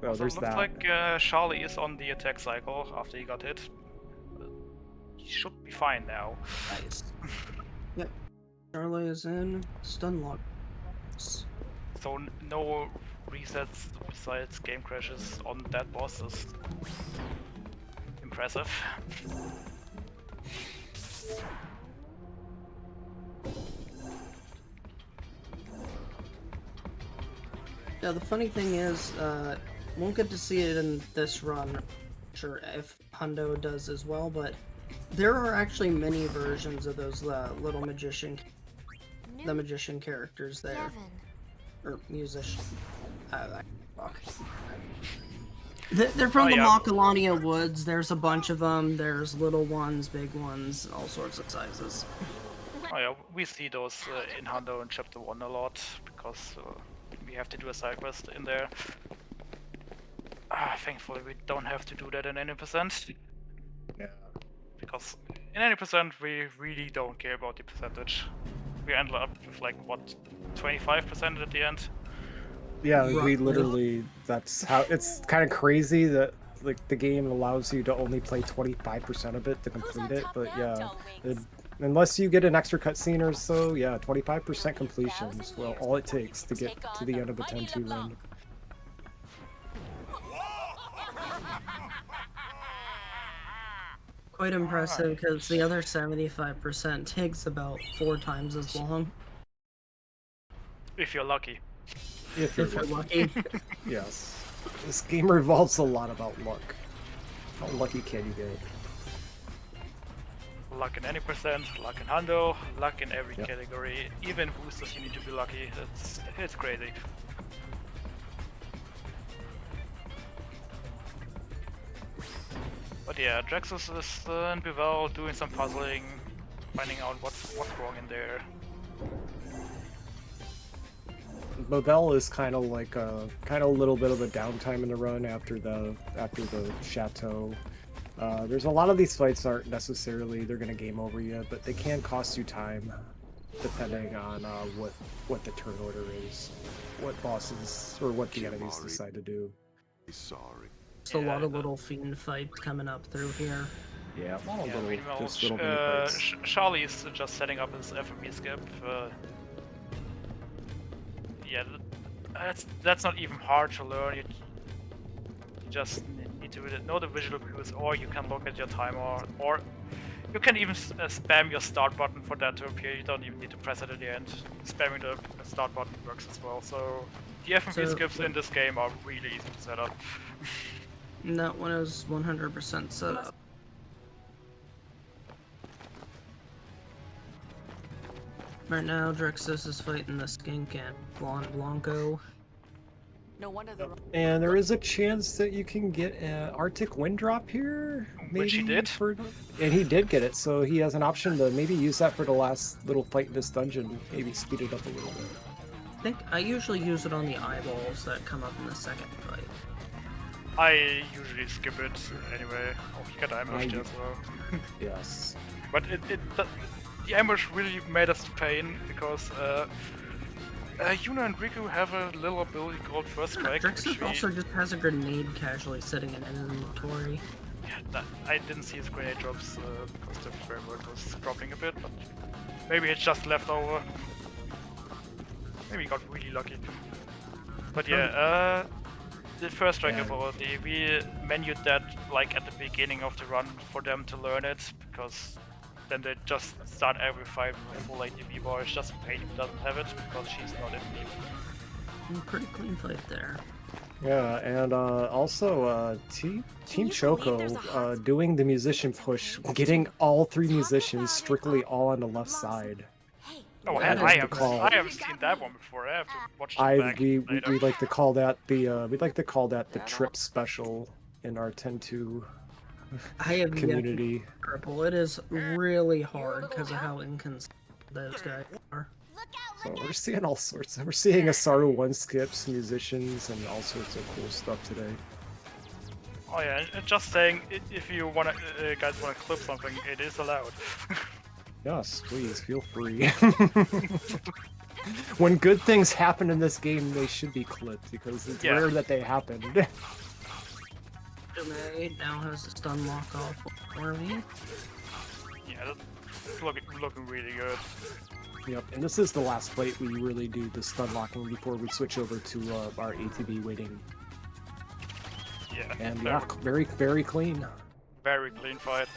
So Also, there's looks that. like Sharley is on the attack cycle after he got hit. He should be fine now. Nice. Yep. Sharley is in stun lock. So no resets besides game crashes on that boss is impressive. Yeah, the funny thing is, won't get to see it in this run. Sure, if Hundo does as well, but there are actually many versions of those little magician characters there, or musician. Fuck. They're from the Macalania Woods. There's a bunch of them. There's little ones, big ones, all sorts of sizes. Oh yeah, we see those in Hundo in Chapter 1 a lot, because we have to do a side quest in there. Thankfully we don't have to do that in any percent. Yeah. Because in any percent we really don't care about the percentage. We end up with like, what, 25% at the end? Yeah, we literally, that's how, it's kind of crazy that like the game allows you to only play 25% of it to complete it, but yeah, unless you get an extra cutscene or so, yeah, 25% completion is all it takes to get to the end of a 10-2 run. Quite impressive, because the other 75% takes about 4 times as long. If you're lucky. If you're lucky. Yes. This game revolves a lot about luck. How lucky can you get? Luck in any percent, luck in Hundo, luck in every category. Even boosters you need to be lucky. It's crazy. But yeah, Dreaxus is in Bevel doing some puzzling, finding out what's wrong in there. Bevel is kind of like a little bit of a downtime in the run after the chateau. There's a lot of these fights aren't necessarily they're gonna game over you, but they can cost you time depending on what the turn order is, what bosses or what the enemies decide to do. Sorry. There's a lot of little fiend fights coming up through here. Yeah, Meanwhile, just little mini fights. Sharley is just setting up his FMV skip. Yeah, that's not even hard to learn. You just need to know the visual cues, or you can look at your timer, or you can even spam your start button for that to appear. You don't even need to press it at the end. Spamming the start button works as well. So the FMV skips in this game are really easy to set up. And that one is 100% set up. Right now, Dreaxus is fighting the Skink and Blanco. No wonder the And there is a chance that you can get an Arctic Wind Drop here. Maybe Which he did. And he did get it, so he has an option to maybe use that for the last little fight in this dungeon. Maybe speed it up a little bit. I think I usually use it on the eyeballs that come up in the second fight. I usually skip it anyway. Oh, he got ambushed as well. Yes. But the ambush really made us pain because Yuna and Riku have a little ability called First Strike. Dreaxus also just has a grenade casually sitting in his inventory. Yeah, I didn't see his grenade drops because the framework was dropping a bit, but maybe it's just left over. Maybe he got really lucky. But yeah, the First Strike ability, we menued that like at the beginning of the run for them to learn it, because then they just start every fight with full ATB bar. It's just Pain doesn't have it because she's not in beef. Pretty clean fight there. Yeah, and also Team Choco doing the musician push, getting all 3 musicians strictly all on the left side. Oh, I haven't seen that one before. I have to watch the back later. We like to call that the trip special in our 10-2 community. Purple. It is really hard because of how inconsistent those guys are. So we're seeing all sorts. We're seeing Asaru 1 skips, musicians, and all sorts of cool stuff today. Oh yeah, just saying, if you wanna, guys wanna clip something, it is allowed. Yes, please, feel free. When good things happen in this game, they should be clipped, because it's rare that they happen. Doumeis now has the stun lock off for me. Yeah, that's looking really good. Yep, and this is the last fight we really do the stun locking before we switch over to our ATB waiting. Yeah, and very, very clean. Very clean fight.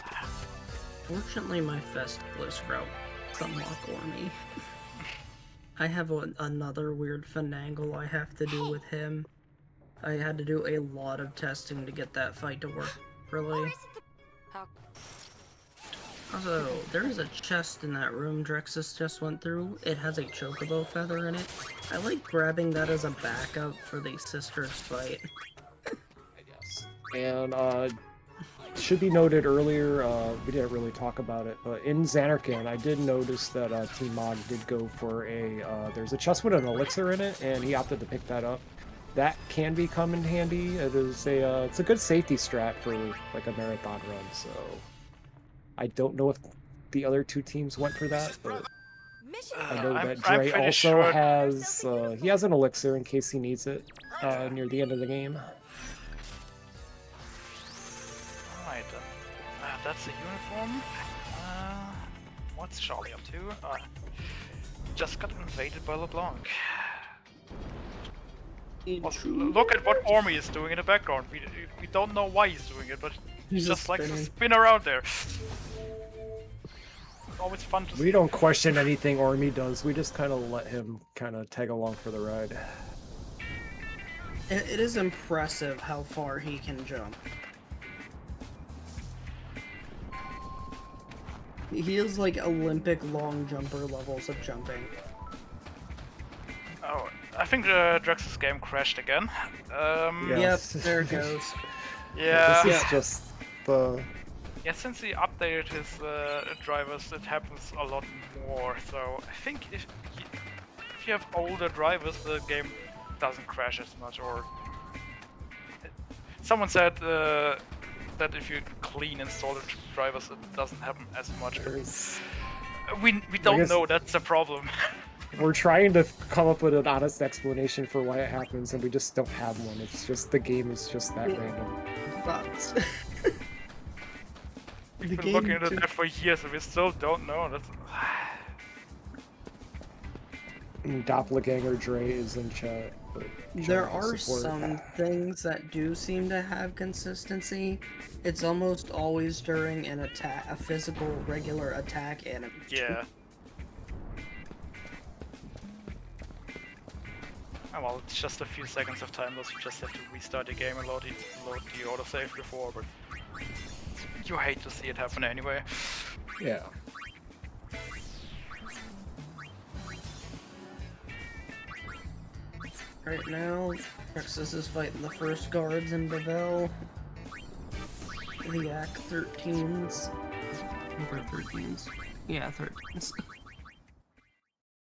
Fortunately, my festival is Sprout Sunlock Ormy. I have another weird finagle I have to do with him. I had to do a lot of testing to get that fight to work really. Also, there is a chest in that room Dreaxus just went through. It has a chocobo feather in it. I like grabbing that as a backup for the sisters fight. I guess. And should be noted earlier, we didn't really talk about it, but in Xanarkand, I did notice that Team Mog did go for there's a chest with an elixir in it, and he opted to pick that up. That can come in handy. It is it's a good safety strat for like a marathon run, so I don't know if the other 2 teams went for that, but I know that Dre also has, he has an elixir in case he needs it near the end of the game. Alright, that's the uniform. What's Sharley up to? Just got invaded by LeBlanc. Look at what Ormy is doing in the background. We don't know why he's doing it, but he's just like to spin around there. It's always fun to see. We don't question anything Ormy does. We just kind of let him kind of tag along for the ride. It is impressive how far he can jump. He is like Olympic long jumper levels of jumping. Oh, I think the Dreaxus game crashed again. Yes. Yep, there it goes. Yeah. This is just the... Yeah, since he updated his drivers, it happens a lot more. So I think if you have older drivers, the game doesn't crash as much. Or someone said that if you clean install the drivers, it doesn't happen as much. We don't know that's a problem. We're trying to come up with an honest explanation for why it happens, and we just don't have one. It's just the game is just that random. We've been looking into that for years, and we still don't know. That's... Doppelganger Dre is in chat. There are some things that do seem to have consistency. It's almost always during an attack, a physical regular attack animation. Yeah. Oh, well, it's just a few seconds of time loss. You just have to restart the game and load the autosave before, but you hate to see it happen anyway. Yeah. Right now, Dreaxus is fighting the first guards in Bevel. The Act 13s. Over 13s. Yeah, 13s.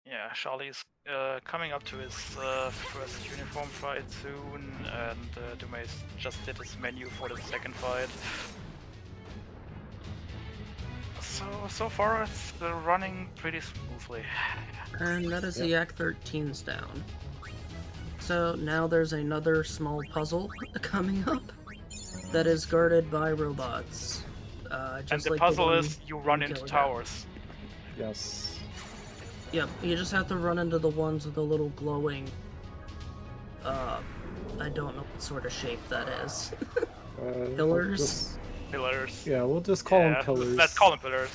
Yeah, Sharley's coming up to his first uniform fight soon, and Doumeis just did his menu for the second fight. So far it's running pretty smoothly. And that is the Act 13s down. So now there's another small puzzle coming up that is guarded by robots. And the puzzle is you run into towers. Yes. Yep, you just have to run into the ones with the little glowing... I don't know what sort of shape that is. Pillars? Pillars. Yeah, we'll just call them pillars. Let's call them pillars.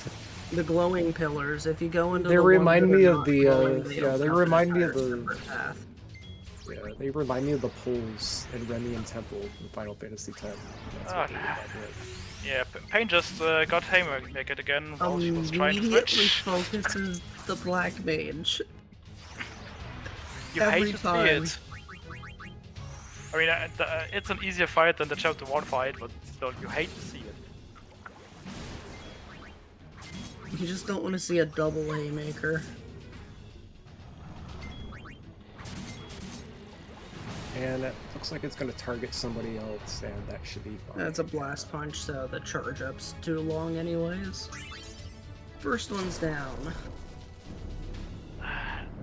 The glowing pillars. If you go into they the remind ones me that are of not the glowing, they remind me of the separate path. yeah, they remind me of the poles in Remy and Temple from Final Fantasy X. That's what they remind me of. Yeah, Pain just got Haymaker again while she was trying to Immediately switch. focuses the black mage. You every hate to time. see it. I mean, it's an easier fight than the Chapter 1 fight, but still, you hate to see it. You just don't want to see a double haymaker. And it looks like it's going to target somebody else, and that should be fine. That's a blast punch, so the charge up's too long anyways. First one's down.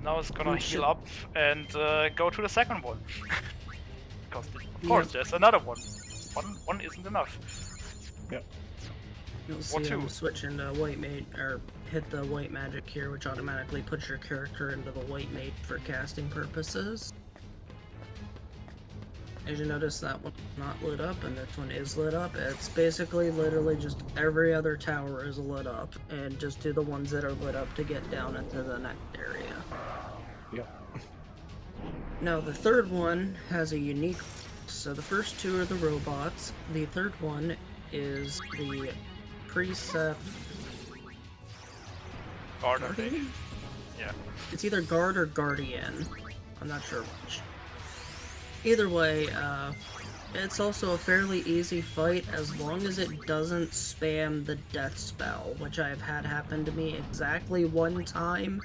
Now it's gonna heal up and go to the second one. Because of course there's another one. One isn't enough. Yep. You'll see him switch into white mage, or hit the white magic here, which automatically puts your character into the white mage for casting purposes. As you notice, that one's not lit up, and this one is lit up. It's basically literally just every other tower is lit up, and just do the ones that are lit up to get down into the next area. Yep. Now, the third one has a unique... So the first two are the robots. The third one is the precept... Guard, I think. Yeah. It's either guard or guardian. I'm not sure which. Either way, it's also a fairly easy fight as long as it doesn't spam the death spell, which I've had happen to me exactly one time,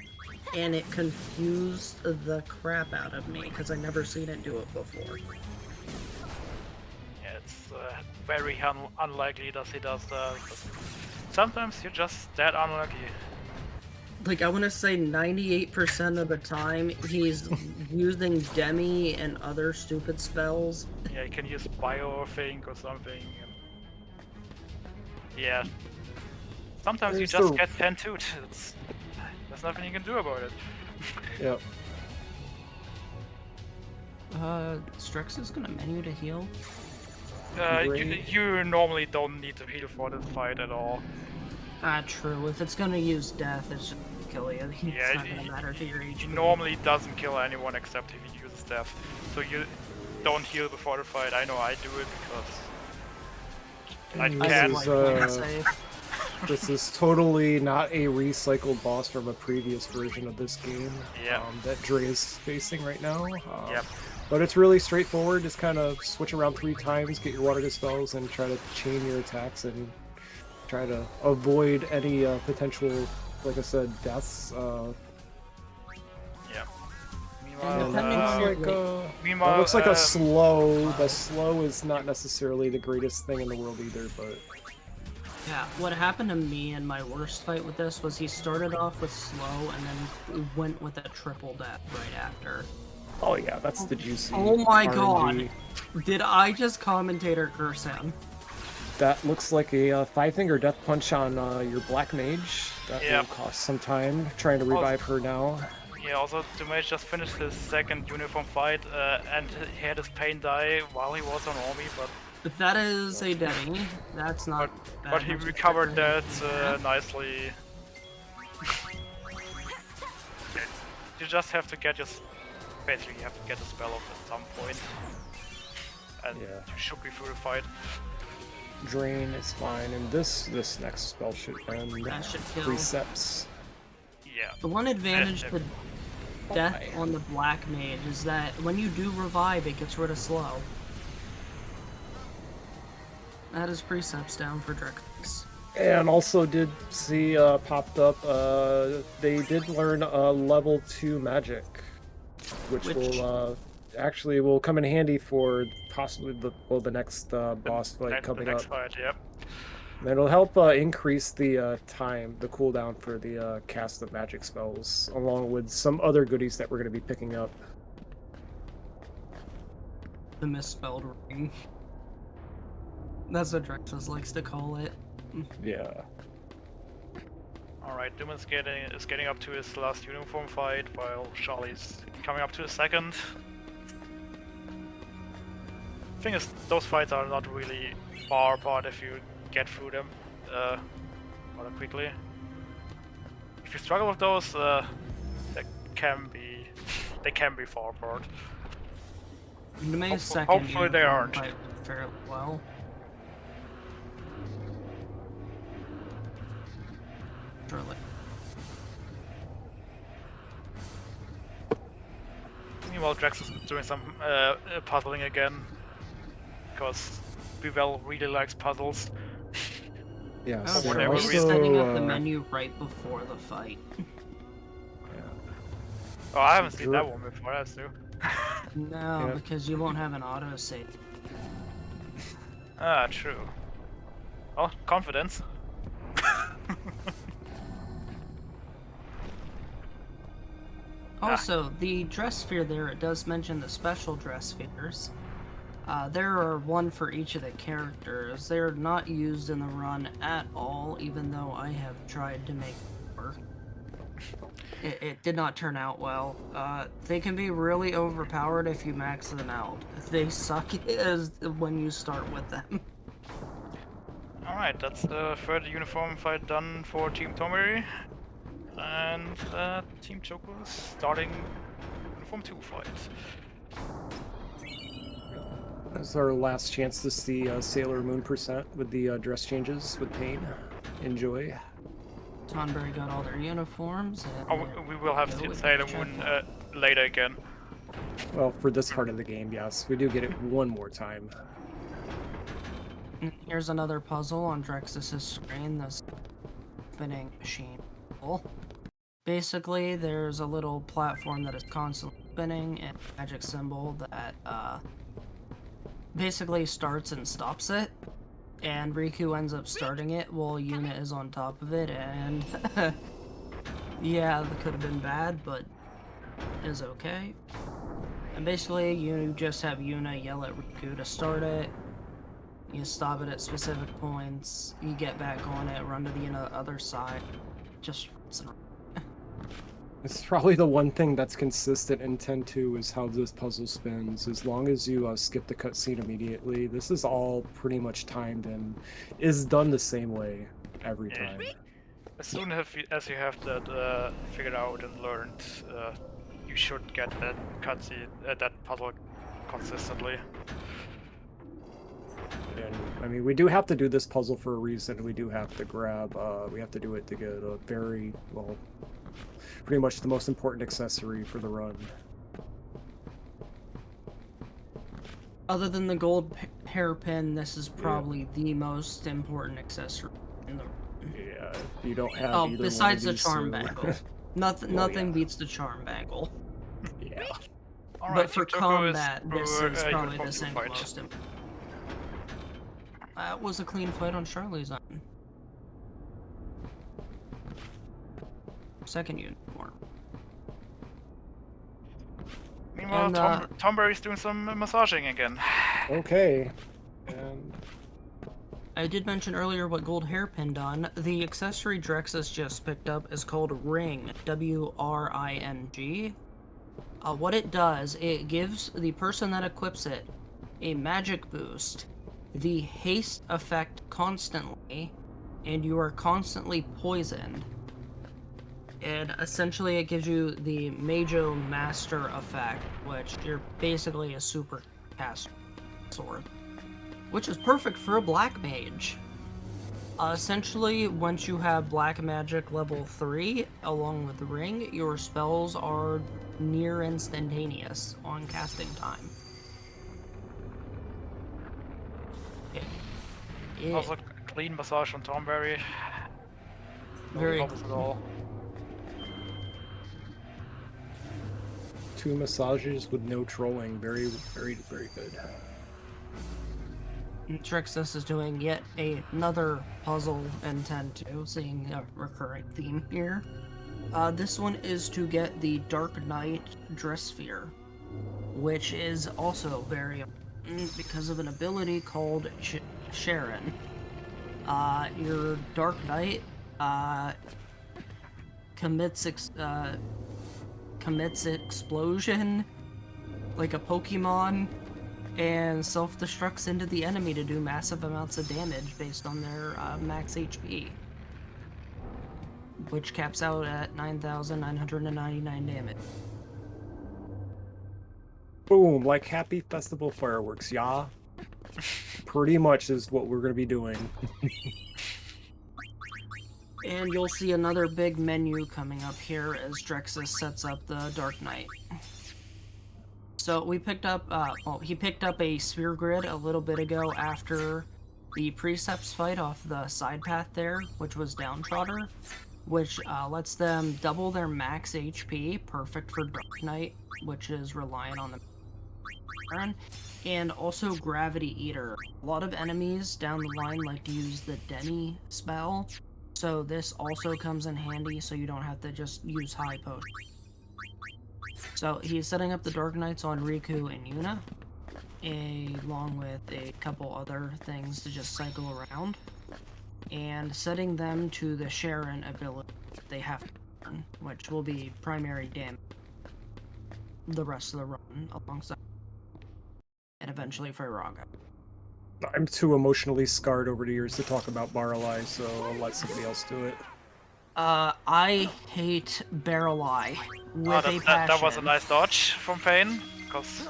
and it confused the crap out of me because I never seen it do it before. Yeah, it's very unlikely that he does that. But sometimes you're just that unlucky. Like, I want to say 98% of the time, he's using Demi and other stupid spells. Yeah, you can use Bio Think or something. Yeah. Sometimes you just get 10-2'd. There's nothing you can do about it. Yep. Strix is gonna menu to heal. You normally don't need to heal for this fight at all. True. If it's gonna use death, it's just gonna kill you. It's Yeah, not gonna matter to your HP. He normally doesn't kill anyone except if he uses death. So you don't heal before the fight. I know I do it because I can. This is totally not a recycled boss from a previous version of this game that Dre is facing right now. Yep. But it's really straightforward. Just kind of switch around 3 times, get your water dispels, and try to chain your attacks and try to avoid any potential, like I said, deaths. Yeah. Meanwhile, it looks like a slow. The slow is not necessarily the greatest thing in the world either, but... Yeah, what happened to me in my worst fight with this was he started off with slow and then went with a triple death right after. Oh yeah, that's the juicy Oh my RNG. god! Did I just commentator curse him? That looks like a 5-finger death punch on your black mage. That will cost some time. Trying to revive her now. Yeah, also Doumeis just finished his second uniform fight and he had his pain die while he was on Army, but... If that is a Demi, that's not bad. But he recovered that nicely. You just have to get your... Basically, you have to get the spell off at some point. And you should be through the fight. Drain is fine, and this next spell should end. That should kill. Precepts. Yeah. The one advantage to death on the Black Mage is that when you do revive, it gets rid of slow. That is precepts down for Dreaxus. And also did see popped up, they did learn level 2 magic, which will actually will come in handy for possibly the next boss fight coming up. Fight, yep. And it'll help increase the the cooldown for the cast of magic spells, along with some other goodies that we're going to be picking up. The misspelled ring. That's what Dreaxus likes to call it. Yeah. Alright, Doumeis is getting up to his last uniform fight, while Sharley's coming up to the second. Thing is, those fights are not really far apart if you get through them rather quickly. If you struggle with those, they can be far apart. Doumeis' second hopefully they aren't. Fight fairly well. Surely. Meanwhile, Dreaxus is doing some puzzling again, because Bivell really likes puzzles. Yeah, Oh, so sure. He's setting up the menu right before the fight. Yeah. Oh, I haven't seen that one before, that's new. No, Yeah. because you won't have an autosave. Ah, true. Oh, confidence. Also, the dress sphere there, it does mention the special dress spheres. There are one for each of the characters. They're not used in the run at all, even though I have tried to make it work. It did not turn out well. They can be really overpowered if you max them out. They suck as when you start with them. Alright, that's the third uniform fight done for Team Tonberry. And Team Choco is starting Uniform 2 fight. That's our last chance to see Sailor Moon percent with the dress changes with Pain. Enjoy. Tonberry got all their uniforms. Oh, we will have Sailor Moon later again. Well, for this part of the game, yes. We do get it one more time. Here's another puzzle on Dreaxus' screen, this spinning machine. Basically, there's a little platform that is constantly spinning and a magic symbol that basically starts and stops it. And Riku ends up starting it while Yuna is on top of it, and yeah, that could have been bad, but is okay. And basically, you just have Yuna yell at Riku to start it. You stop it at specific points. You get back on it, run to the other side. Just rinse and It's probably the one thing that's consistent in 10-2 is how this puzzle spins. As long as you skip the cutscene immediately, this is all pretty much timed and is done the same way every time. As soon as you have that figured out and learned, you should get that cutscene, that puzzle consistently. And I mean, we do have to do this puzzle for a reason. We do have to grab, we have to do it to get a very, well, pretty much the most important accessory for the run. Other than the gold hairpin, this is probably the most important accessory in the run. Yeah, you don't have Oh, either besides one the of charm these, bangle. Nothing, Well, nothing yeah. beats the charm bangle. Yeah. All right, But for Team Choco combat, this is probably the single fight. most important. That was a clean fight on Sharley's end. Second uniform. Meanwhile, And, Tonberry's doing some massaging again. Okay. And I did mention earlier what gold hairpin done. The accessory Dreaxus just picked up is called Ring, W-R-I-N-G. What it does, it gives the person that equips it a magic boost, the haste effect constantly, and you are constantly poisoned. And essentially it gives you the Majo Master effect, which you're basically a super caster sword, which is perfect for a black mage. Essentially, once you have black magic level 3 along with the ring, your spells are near instantaneous on casting time. Also, clean massage on Tonberry. No Very troubles at all. 2 massages with no trolling. Very, very, very good. Dreaxus is doing yet another puzzle in 10-2, seeing a recurring theme here. This one is to get the Dark Knight Dress Sphere, which is also very important because of an ability called Sharon. Your Dark Knight commits explosion like a Pokemon and self-destructs into the enemy to do massive amounts of damage based on their max HP, which caps out at 9,999 damage. Boom, like Happy Festival fireworks, yeah? Pretty much is what we're going to be doing. And you'll see another big menu coming up here as Dreaxus sets up the Dark Knight. So we picked up, he picked up a sphere grid a little bit ago after the Precepts fight off the side path there, which was Downtrodder, which lets them double their max HP, perfect for Dark Knight, which is reliant on the and also Gravity Eater. A lot of enemies down the line like to use the Denny spell, so this also comes in handy so you don't have to just use high potion. So he's setting up the Dark Knights on Riku and Yuna, along with a couple other things to just cycle around, and setting them to the Sharon ability they have to learn, which will be primary damage the rest of the run alongside, and eventually Firaga. I'm too emotionally scarred over the years to talk about Barreleye, so I'll let somebody else do it. I hate Barreleye with a passion. That was a nice dodge from Vayne, because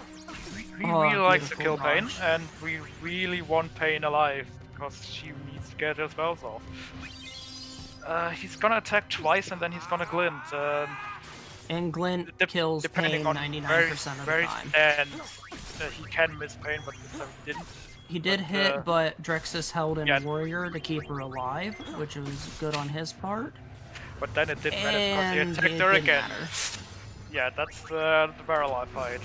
we really likes to kill Vayne, and we really want Vayne alive, because she needs to get her spells off. He's gonna attack twice, and then he's gonna glint. And glint kills Vayne 99% of the time. And he can miss Vayne, but this time he didn't. He did hit, but Dreaxus held in Warrior to keep her alive, which was good on his part. But then it didn't matter because he attacked her again. Yeah, that's the Barreleye fight.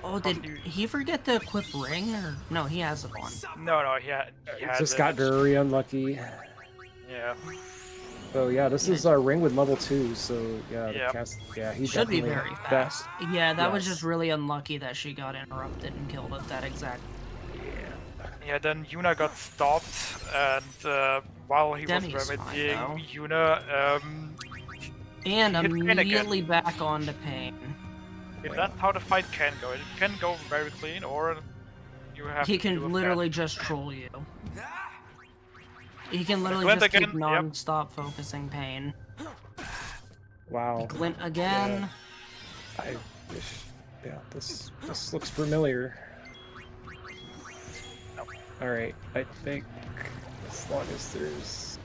Oh, did he forget to equip Ring? Or no, he has it on. No, he has just got very unlucky. Yeah. So yeah, this is our Ring with level 2, so yeah, the cast, he should be very fast. Yeah, that was Yes. just really unlucky that she got interrupted and killed at that exact. Yeah, then Yuna got stopped, and while he was remedying Yuna, and immediately back onto Pain. If that's how the fight can go, it can go very clean, or you have He to do can a literally just troll you. He can literally just keep non-stop focusing Pain. Wow. Glint again. I wish, this looks familiar. Alright, I think as long as there's...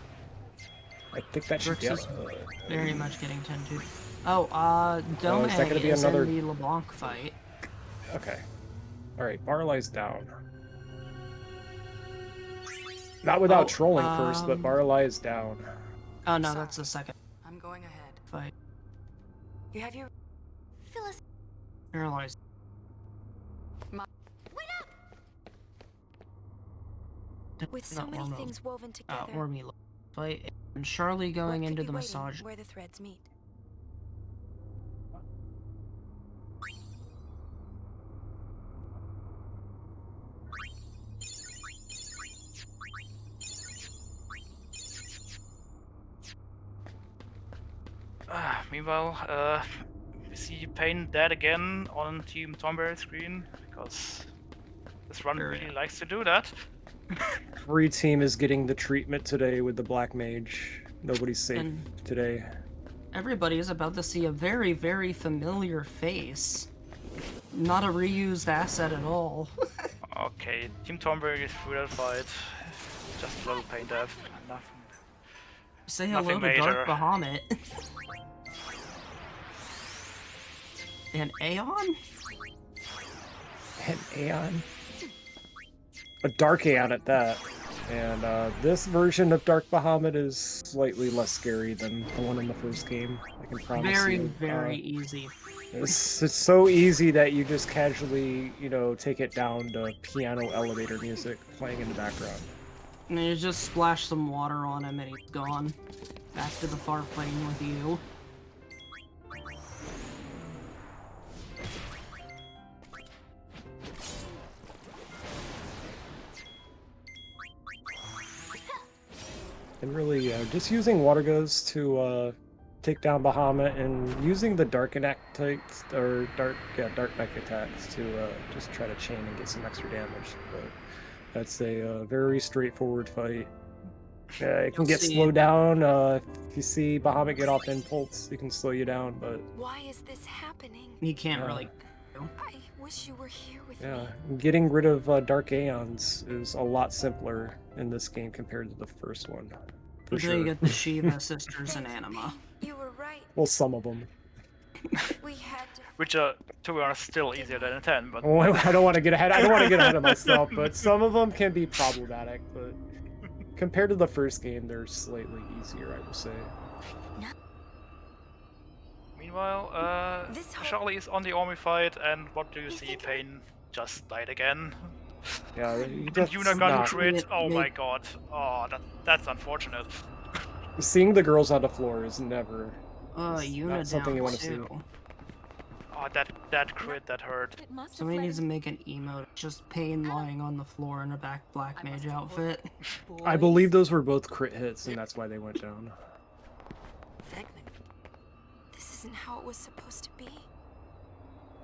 I think that should be Dreaxus very much getting 10-2. Oh, Doumeis is that gonna be another... in the LeBlanc fight. Okay. Alright, Barreleye's down. Not without trolling first, but Barreleye is down. Oh no, that's the second. I'm going ahead. Fight. You have your... Phyllis. Paralyzed. With so many things woven together. Ormy fight. And Sharley going into the massage. Where the threads meet. Meanwhile, we see Pain dead again on Team Tonberry screen, because this run really likes to do that. Every team is getting the treatment today with the Black Mage. Nobody's safe today. Everybody is about to see a very, very familiar face. Not a reused asset at all. Okay, Team Tonberry is through that fight. Just a little Pain death. Nothing. Say hello to Dark Bahamut. An Aeon? An Aeon? A Dark Aeon at that. And this version of Dark Bahamut is slightly less scary than the one in the first game. I can promise you. Very easy. It's so easy that you just casually, you know, take it down to piano elevator music playing in the background. And you just splash some water on him and he's gone. Back to the far plane with you. And really, just using water guns to take down Bahamut and using the dark Entite or dark mech attacks to just try to chain and get some extra damage. But that's a very straightforward fight. It can get slowed down. If you see Bahamut get off impulse, it can slow you down. But why is this happening? You can't really. I wish you were here with me. Yeah, getting rid of Dark Aeons is a lot simpler in this game compared to the first one. For sure. You get the Shiva sisters and Anima. You were right. Well, some of them. We had to... Which are, to be honest, still easier than a 10, but... Oh, I don't want to get ahead. I don't want to get ahead of myself, but some of them can be problematic. But compared to the first game, they're slightly easier, I would say. Meanwhile, Sharley is on the army fight, and what do you see? Vayne just died again. Yeah, Yuna gun crit. Oh my god. Oh, that's unfortunate. Seeing the girls on the floor is never Yuna something you want to see. Oh, that crit, that hurt. Somebody needs to make an emote. Just Pain lying on the floor in a black mage outfit. I believe those were both crit hits, and that's why they went down. This isn't how it was supposed to be.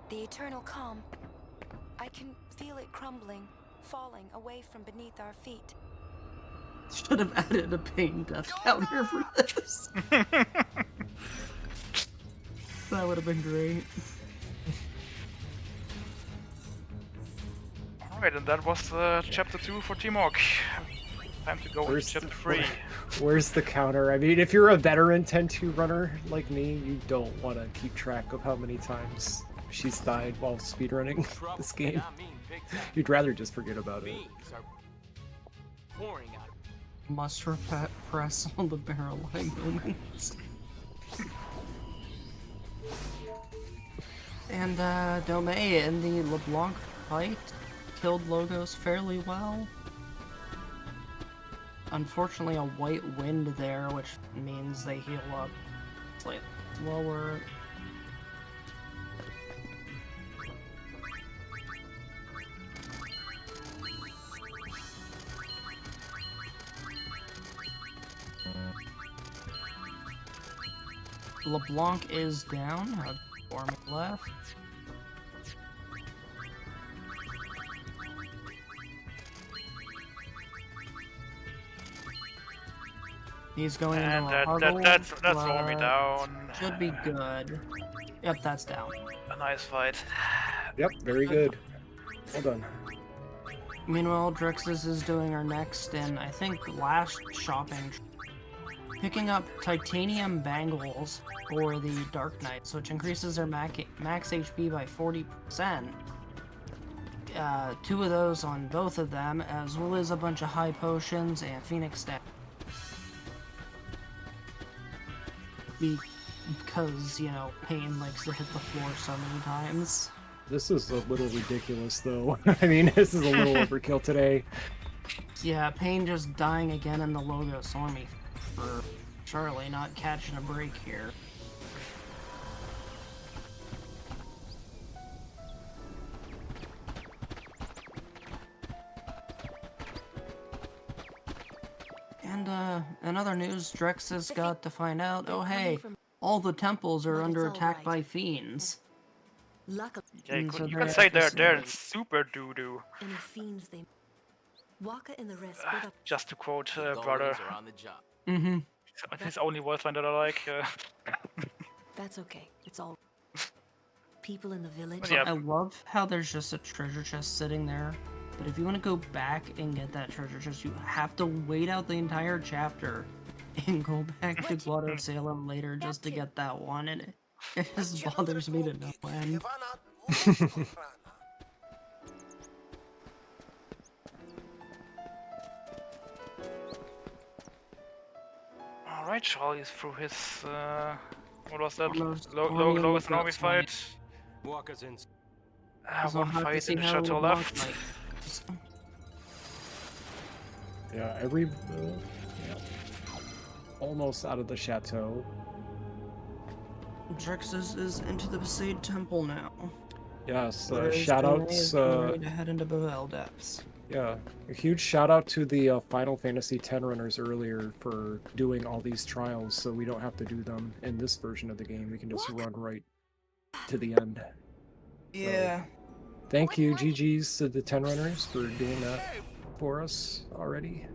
The eternal calm. I can feel it crumbling, falling away from beneath our feet. Should have added a Pain death counter for this. That would have been great. Alright, and that was chapter 2 for Teamwork. Time to go into chapter 3. Where's the counter? I mean, if you're a veteran 10-2 runner like me, you don't want to keep track of how many times she's died while speedrunning this game. You'd rather just forget about it. Must press on the barrel line moments. And Doumeis in the LeBlanc fight killed Logos fairly well. Unfortunately, a white wind there, which means they heal up slightly slower. LeBlanc is down. Have 4 left. He's going into a huddle, that's slowing me down. Should be good. Yep, that's down. A nice fight. Yep, very good. Well done. Meanwhile, Dreaxus is doing our next and I think last shopping. Picking up titanium bangles for the Dark Knights, which increases their max HP by 40%. 2 of those on both of them, as well as a bunch of high potions and Phoenix stat. Because, you know, Pain likes to hit the floor so many times. This is a little ridiculous, though. I mean, this is a little overkill today. Yeah, Pain just dying again in the Logos army for Sharley not catching a break here. And in other news, Dreaxus got to find out, oh hey, all the temples are under attack by fiends. Yeah, you can say they're super doo-doo. Just to quote brother. Mm-hmm. His only voice line that I like. That's okay. It's all people in the village. So I love how there's just a treasure chest sitting there. But if you want to go back and get that treasure chest, you have to wait out the entire chapter and go back to Grotto Salem later just to get that one. And It just bothers me to no end. Alright, Sharley's through his, what was that? Almost Lowest army army fight. Walkers in. One fight in the chateau left. Yeah, yeah. Almost out of the chateau. Dreaxus is into the Besaid Temple now. Yes, Whereas shoutouts. Doumeis is ready to head into Boel Depths. Yeah, a huge shout out to the Final Fantasy X runners earlier for doing all these trials, so we don't have to do them in this version of the game. We can just run right to the end. Yeah. So, thank you, GG's to the X runners for doing that for us already.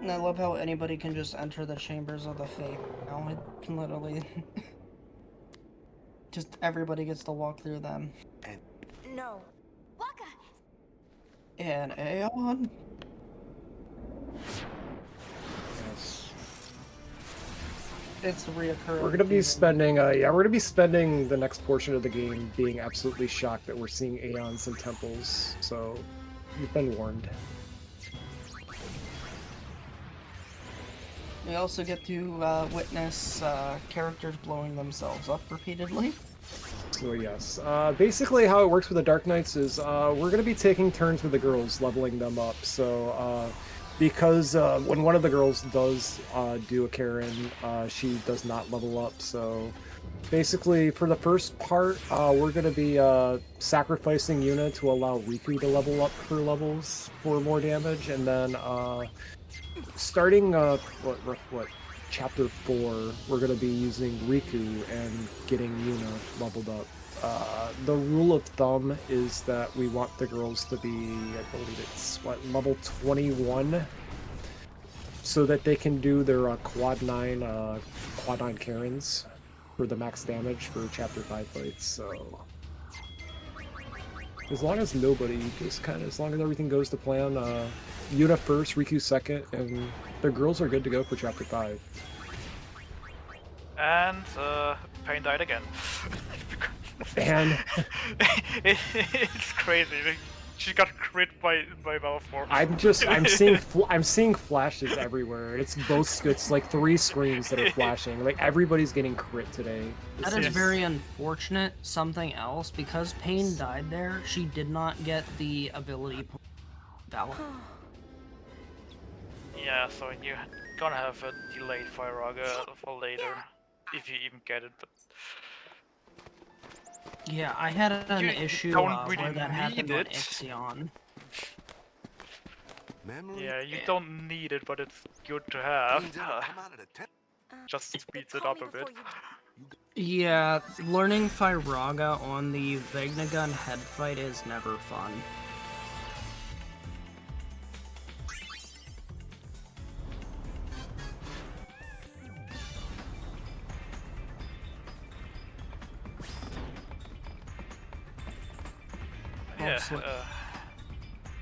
And I love how anybody can just enter the chambers of the fate. Now it can literally just everybody gets to walk through them. No. Waka! And Aeon. Yes. It's reoccurring. We're gonna be spending, we're gonna be spending the next portion of the game being absolutely shocked that we're seeing Aeons and temples. So, you've been warned. We also get to witness characters blowing themselves up repeatedly. So yes, basically how it works with the Dark Knights is we're gonna be taking turns with the girls, leveling them up. So because when one of the girls does do a Karen, she does not level up. So basically for the first part, we're gonna be sacrificing Yuna to allow Riku to level up her levels for more damage, and then starting what chapter 4, we're going to be using Riku and getting Yuna leveled up. The rule of thumb is that we want the girls to be, I believe it's level 21, so that they can do their quad 9 Karens for the max damage for chapter 5 fights. So as long as as long as everything goes to plan, Yuna first, Riku second, and the girls are good to go for chapter 5. And Pain died again. And it's crazy. She got crit by Balfour. I'm seeing flashes everywhere. It's like 3 screens that are flashing. Like everybody's getting crit today. That is very unfortunate. Something else, because Pain died there, she did not get the ability valid. Yeah, so you're gonna have a delayed Firaga for later, if you even get it. But yeah, I had an issue where that happened on Ixion. Yeah, you don't need it, but it's good to have. Just speeds it up a bit. Yeah, learning Firaga on the Vagnagun head fight is never fun.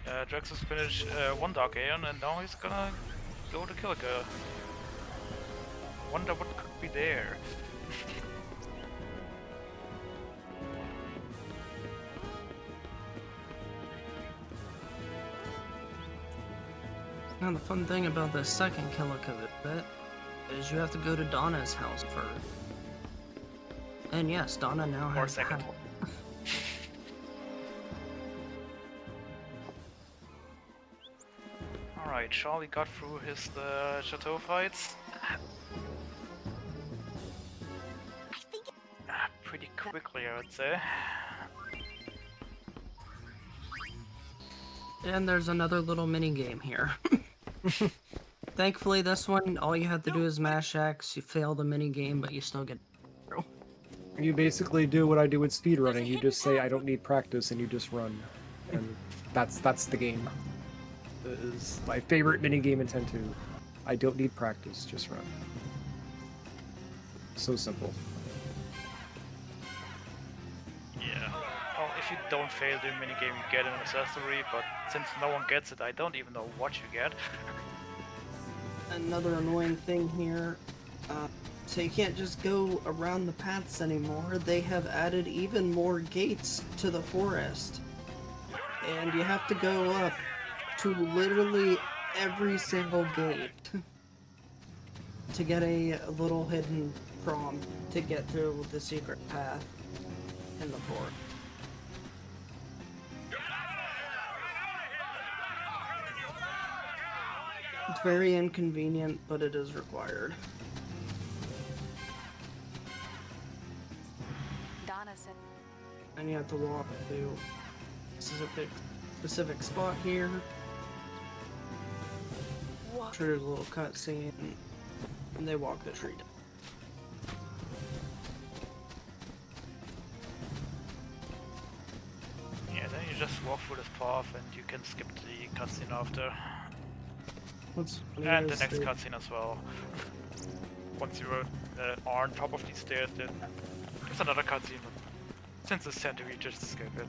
Yeah, Dreaxus finished one Dark Aeon, and now he's gonna go to Kilika. Wonder what could be there. Now the fun thing about the second Kilika bit is you have to go to Donna's house first. And yes, Donna now has second. Alright, Sharley got through his chateau fights. Pretty quickly, I would say. And there's another little mini game here. Thankfully, this one, all you have to do is mash X. You fail the mini game, but you still get through. You basically do what I do with speedrunning. You just say, I don't need practice, and you just run. And that's the game. It is my favorite minigame in 10-2. I don't need practice, just run. So simple. Yeah. Well, if you don't fail the minigame, you get an accessory, but since no one gets it, I don't even know what you get. another annoying thing here. So you can't just go around the paths anymore. They have added even more gates to the forest. And you have to go up to literally every single gate to get a little hidden prompt to get through the secret path in the forest. It's very inconvenient, but it is required. Donna said. And you have to walk to a specific spot here. Triggers a little cutscene, and they walk the tree down. Yeah, then you just walk through this path and you can skip the cutscene after. And the next cutscene as well. Once you are on top of these stairs, then there's another cutscene. Since it's center, you just skip it.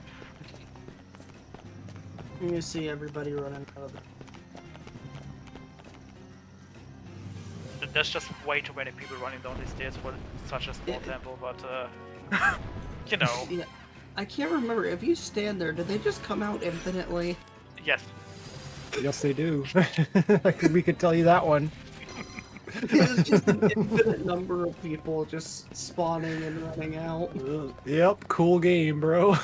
You see everybody running out of the... There's just way too many people running down these stairs for such a small temple, but you know. Yeah. I can't remember, if you stand there, do they just come out infinitely? Yes. Yes, they do. We could tell you that one. It's just an infinite number of people just spawning and running out. Yep, cool game, bro.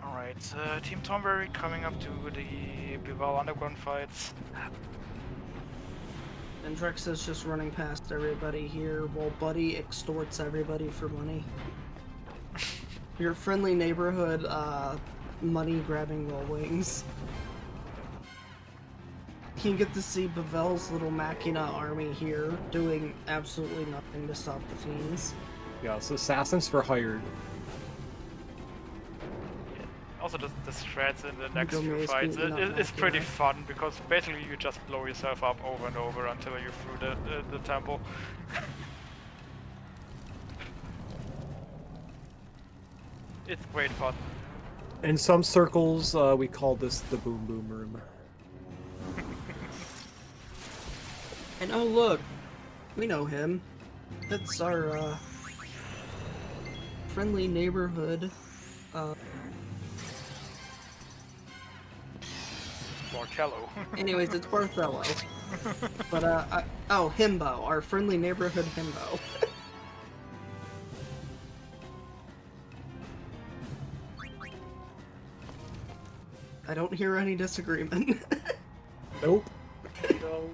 Alright, Team Tonberry coming up to the Bival underground fights. And Dreaxus just running past everybody here while Buddy extorts everybody for money. Your friendly neighborhood, money grabbing little wings. You get to see Bavel's little Machina army here doing absolutely nothing to stop the fiends. Yeah, it's assassins for hired. Also, the strats in the next few Doumeis fights it's pretty yeah. fun because basically you just blow yourself up over and over until you through the temple. It's great fun. In some circles, we call this the Boom Boom Room. And oh look, we know him. That's our friendly neighborhood. Marcello. Anyways, it's Barthello. But oh, Himbo, our friendly neighborhood Himbo. I don't hear any disagreement. Nope.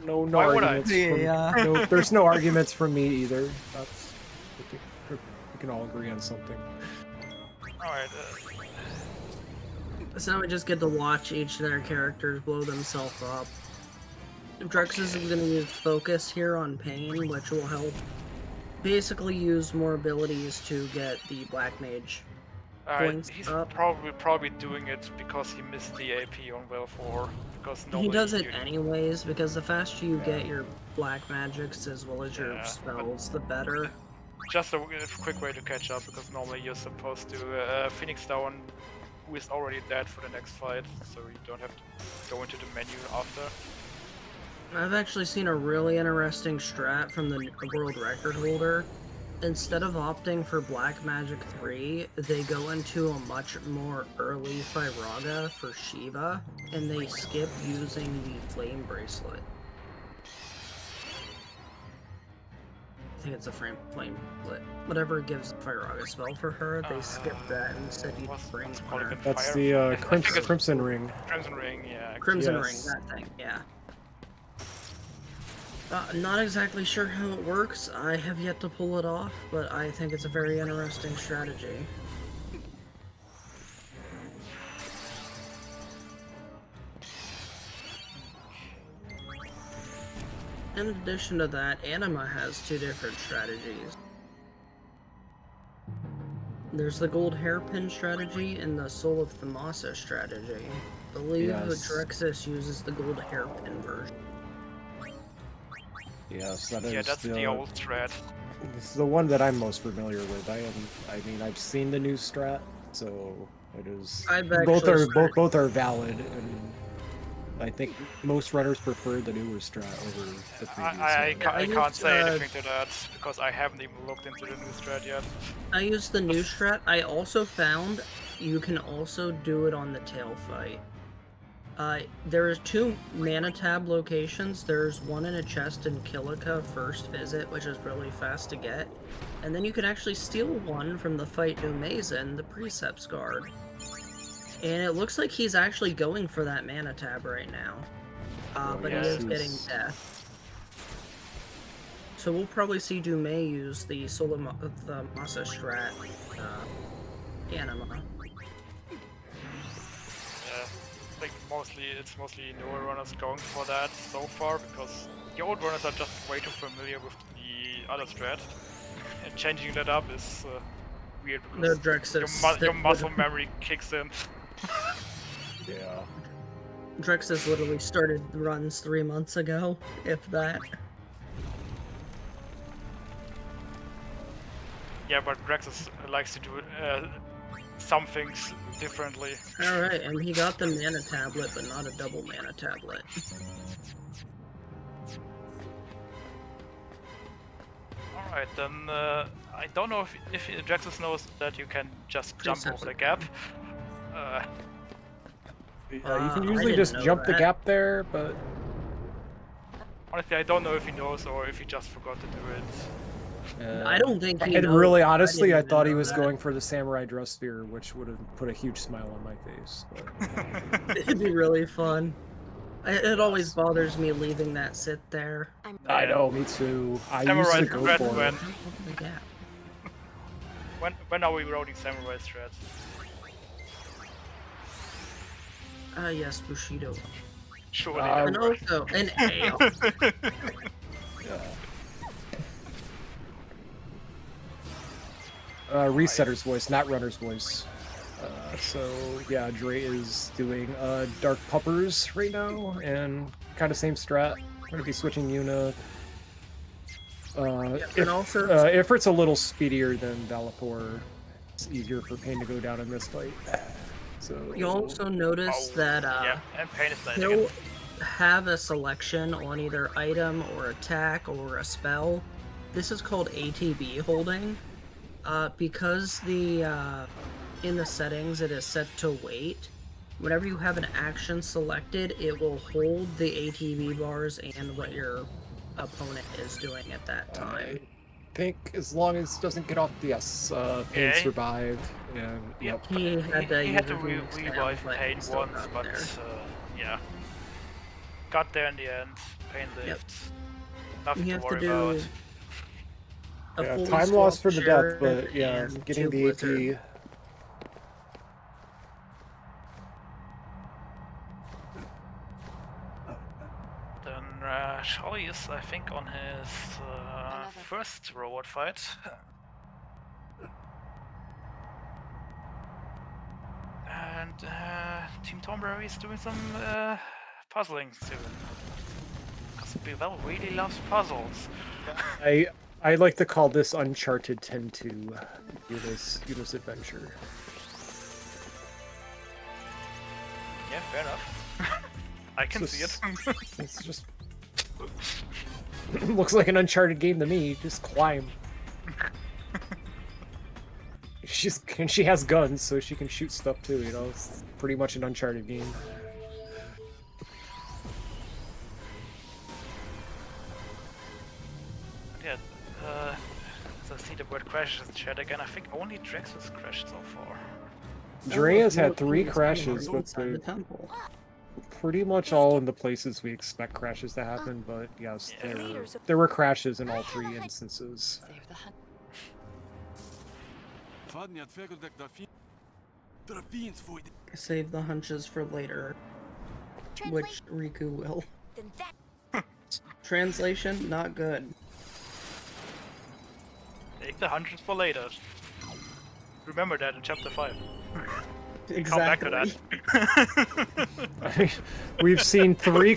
No Why would arguments. I? No, there's no arguments from me either. That's we can all agree on something. Alright. So now we just get to watch each of their characters blow themselves up. Dreaxus is going to use focus here on pain, which will help basically use more abilities to get the Black Mage points He's up. probably doing it because he missed the AP on Well 4. Because He does it anyways, because the faster you get your black magics as well as your Yeah, spells, the better. Just a quick way to catch up, because normally you're supposed to Phoenix Down, who is already dead for the next fight, so you don't have to go into the menu after. I've actually seen a really interesting strat from the world record holder. Instead of opting for Black Magic 3, they go into a much more early Firaga for Shiva, and they skip using the Flame Bracelet. I think it's a flame bracelet. Whatever gives Firaga spell for her, they skip that and instead you bring her. That's the Crimson Ring. Crimson Ring, yeah. Crimson Yes. Ring, that thing, yeah. Not exactly sure how it works. I have yet to pull it off, but I think it's a very interesting strategy. In addition to that, Anima has two different strategies. There's the gold hairpin strategy and the Soul of Thamasa strategy. I believe Dreaxus uses the gold hairpin version. Yes, that is. Yeah, that's the old strat. This is the one that I'm most familiar with. I've seen the new strat, so it is. I've Both actually are valid, and I think most runners prefer the newer strat over the previous I one. can't say anything to that because I haven't even looked into the new strat yet. I use the new strat. I also found you can also do it on the tail fight. There is 2 mana tab locations. There's one in a chest in Kilika first visit, which is really fast to get. And then you can actually steal one from the fight Doumeis in the Precepts Guard. And it looks like he's actually going for that mana tab right now. But he is getting death. So we'll probably see Doumeis use the the Masa strat Anima. I think it's mostly newer runners going for that so far because the old runners are just way too familiar with the other strat. And changing that up is weird because Dreaxus, your muscle memory kicks in. Yeah. Dreaxus literally started runs 3 months ago, if that. Yeah, but Dreaxus likes to do some things differently. Alright, and he got the mana tablet, but not a double mana tablet. Alright, then I don't know if Dreaxus knows that you can just jump over the gap. You can usually just jump the gap there, but... Honestly, I don't know if he knows or if he just forgot to do it. I don't think he And knows. really, honestly, I thought he was going for the Samurai Dress Sphere, which would have put a huge smile on my face. But... It'd be really fun. It always bothers me leaving that sit there. I know, me too. I Samurai used to go strat for it. When are we rolling Samurai strats? Yes, Bushido. Surely. And also an ale. Resetter's voice, not Runner's voice. So yeah, Dre is doing Dark Puppers right now, and kind of same strat. We're gonna be switching Yuna. Ifrit's a little speedier than Valapor. It's easier for Pain to go down in this fight. So You also notice that and Pain is he'll have a selection on either item or attack or a spell. This is called ATB holding. Because in the settings it is set to wait, whenever you have an action selected, it will hold the ATB bars and what your opponent is doing at that time. I think as long as it doesn't get off the Pain survived, and yep. He had to revive Pain once, but yeah, got there in the end. Pain lived. Nothing to worry about. Yeah, time loss for the death, but yeah, getting the AP. Then Sharley is, I think, on his first robot fight. And Team Tonberry is doing some puzzling soon. Because Bell really loves puzzles. I like to call this Uncharted 10-2, Yuna's adventure. Yeah, fair enough. I can see it. It's just... looks like an Uncharted game to me. Just climb. And she has guns, so she can shoot stuff too, you know? It's pretty much an Uncharted game. Yeah, so I see the word crashes in chat again. I think only Dreaxus crashed so far. Dre has had 3 crashes, but they're pretty much all in the places we expect crashes to happen, but yes, there were crashes in all 3 instances. Save the hunches for later, which Riku will. Translation, not good. Take the hunches for later. Remember that in chapter 5. Exactly. Come back to that. We've seen 3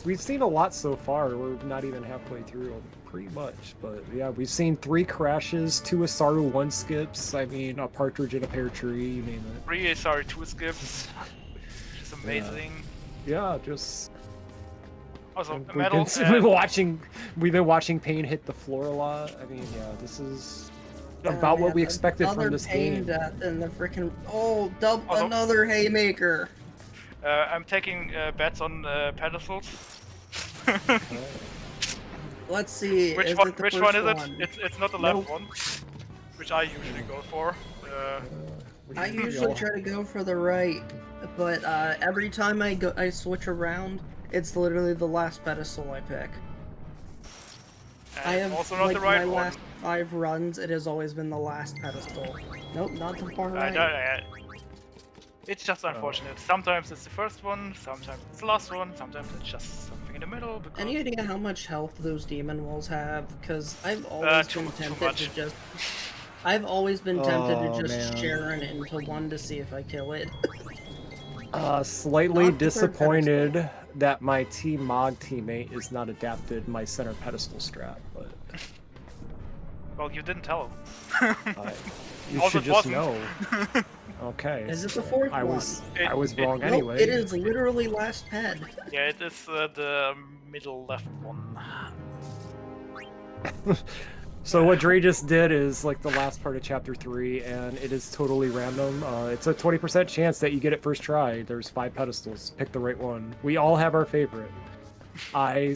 we've seen a lot so far. We're not even halfway through them, pretty much. But yeah, we've seen 3 crashes, 2 Asaru, 1 skips. I mean, a partridge in a pear tree, you name it. 3 Asaru, 2 skips. It's amazing. Yeah, just Also, we've metal. we've been watching Pain hit the floor a lot. I mean, yeah, this is about what we expected from this game. Death and the freaking Also- another haymaker. I'm taking bets on pedestals. Let's see. Which is one? it the Which first one is one? it? It's not the left one, which I usually go for. I usually try to go for the right, but every time I switch around, it's literally the last pedestal I pick. I have also not like the right my one. last 5 runs, it has always been the last pedestal. Nope, not the far right. It's just unfortunate. Sometimes it's the first one, sometimes it's the last one, sometimes it's just something in the middle. Because... Any idea how much health those demon walls have? Because I've always been tempted to just. I've always been tempted to just share it into one to see if I kill it. Slightly Not the third disappointed that my Team Mog teammate is not adapted my center pedestal strat, but Well, you didn't tell him. you Also, should it just wasn't. know. Okay. Is it the fourth I one? was wrong Nope, anyway. it is literally last ped. Yeah, it is the middle left one. So what Dre just did is like the last part of chapter 3, and it is totally random. It's a 20% chance that you get it first try. There's 5 pedestals. Pick the right one. We all have our favorite. I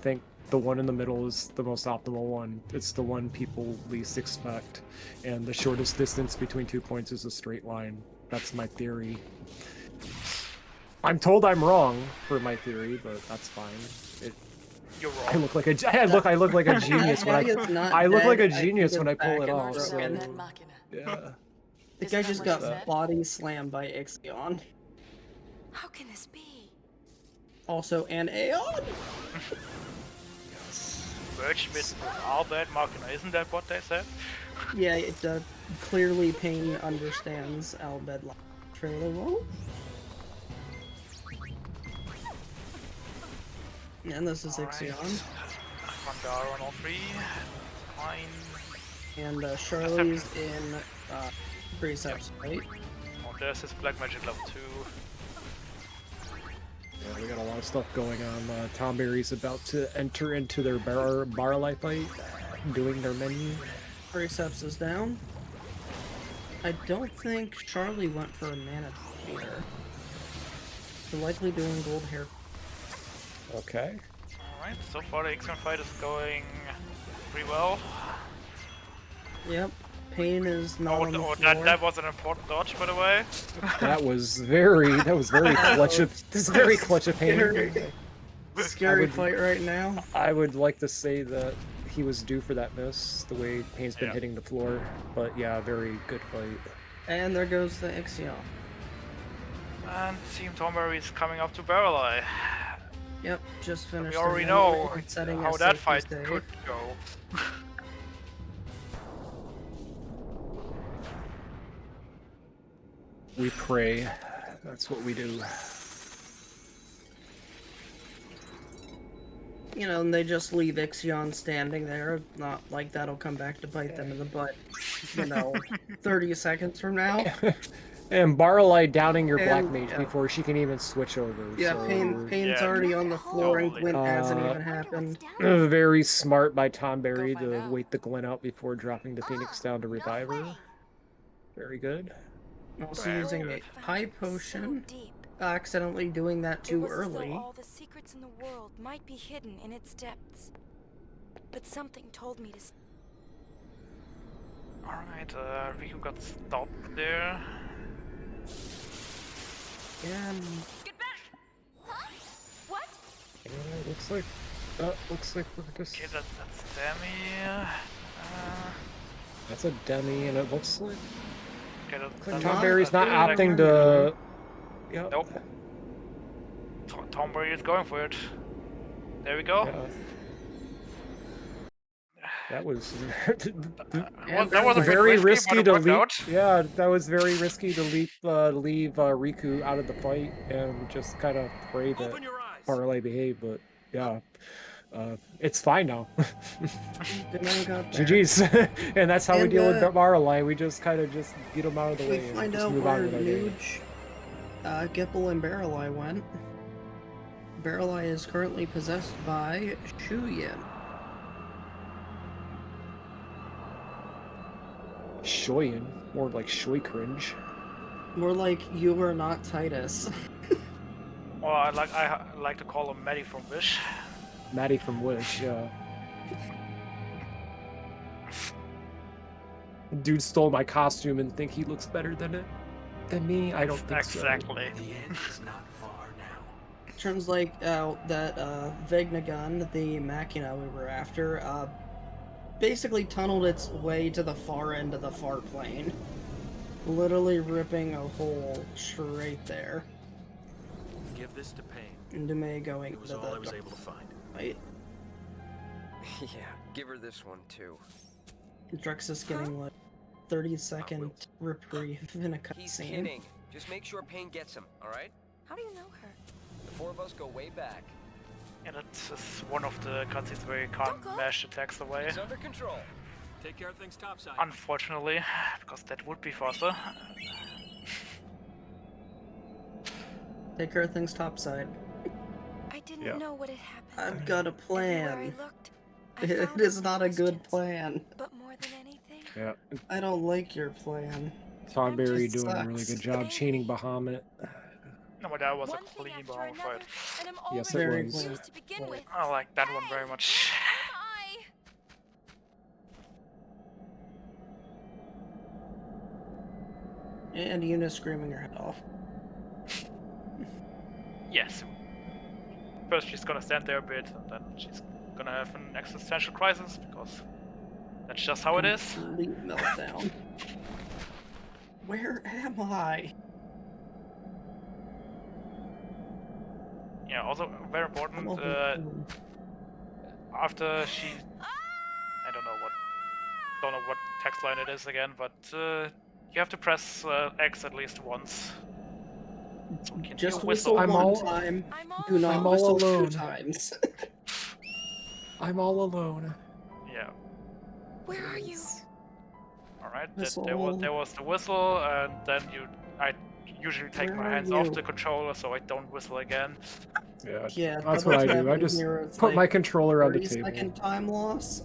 think the one in the middle is the most optimal one. It's the one people least expect, and the shortest distance between 2 points is a straight line. That's my theory. I'm told I'm wrong for my theory, but that's fine. You're wrong. I look like a genius when I look like a genius when I pull it off. So, yeah. The guy just got body slammed by Ixion. How can this be? Also, an Aeon. Merge with all bad Machina, isn't that what they said? Yeah, it clearly Pain understands Albed fairly well. And this is Ixion. Mandar on all 3. Fine. And Sharley's in Precepts, right? Oh, there's his Black Magic level 2. Yeah, we got a lot of stuff going on. Tonberry's about to enter into their Barley fight, doing their menu. Precepts is down. I don't think Sharley went for a mana either. They're likely doing gold hair. Okay. Alright, so far the X-Men fight is going pretty well. Yep. Pain is not on the floor. That was an important dodge, by the way. That was very clutch of Pain. Scary fight right now. I would like to say that he was due for that miss, the way Pain's been hitting the floor. But yeah, very good fight. And there goes the Ixion. And Team Tonberry is coming up to Barrel Eye. Yep, just finished. We already know how that fight could go. We pray. That's what we do. You know, and they just leave Ixion standing there. Not like that'll come back to bite them in the butt, 30 seconds from now. And Barley downing your Black Mage before she can even switch over. Yeah, so... Pain's already on the floor and Glint hasn't even happened. Very smart by Tonberry to wait the Glint out before dropping the Phoenix down to revive her. Very good. Also using a high potion. Accidentally doing that too early. All the secrets in the world might be hidden in its depths. But something told me to... Alright, Riku got stopped there. Yeah. Get back! Huh? What? Looks like we're just... Okay, that's Demi. That's a Demi, and it looks like... Okay, Tonberry's not opting to... Yep. Nope. Tonberry is going for it. There we go. Yeah. That was that was very risky to leave. Out. Yeah, that was very risky to leave Riku out of the fight and just kind of pray that Barley behaved. But yeah, it's fine now. GG's, and that's how we deal with Barley. We just kind of just get him out of the way and just move on with our day. Gipple and Barreleye went. Barreleye is currently possessed by Shuyin. Shoyin, more like Shoy cringe. More like you are not Titus. Or I like to call him Matty from Wish. Matty from Wish, yeah. Dude stole my costume and think he looks better than me? I don't think exactly. The end is not far now. Turns like out that Vignagun, the Machina we were after, basically tunneled its way to the far end of the far plane. Literally ripping a hole straight there. Give this to Pain. And Doumeis going It was to all the I was able to find. right. Yeah, give her this one too. Dreaxus getting like 30-second reprieve in a He's cutscene. kidding. Just make sure Pain gets him, alright? How do you know her? The four of us go way back. And it's just one of the cutscenes where you can't mash attacks away. It's under control. Take care of things topside. Unfortunately, because that would be faster. Take care of things topside. I didn't know what had happened. I've got a plan. Everywhere I looked, I It found is open not a good questions. plan. But more than anything, Yeah. I don't like your plan. Tonberry It doing a really sucks. good job chaining Bahamut. No, but that was one a thing clean after bomb fight. another, and I'm Yes, already it was. confused to begin with. I like that one very much. And Una screaming her head off. Yes. First she's gonna stand there a bit, and then she's gonna have an existential crisis, because that's just how it is. Complete meltdown. Where am I? Yeah, also very important, after she... I don't know what text line it is again, but you have to press X at least once. So we can Just do a whistle I'm one all- time. Do not I'm all whistle alone. 2 times. I'm all alone. Yeah. Where are you? Alright, Whistle. there was the whistle, and then I usually take Where my are hands off you? the controller so I don't whistle again. Yeah, Yeah, that's what I do. I happening just here, it's put like my controller on the 30-second table. time loss.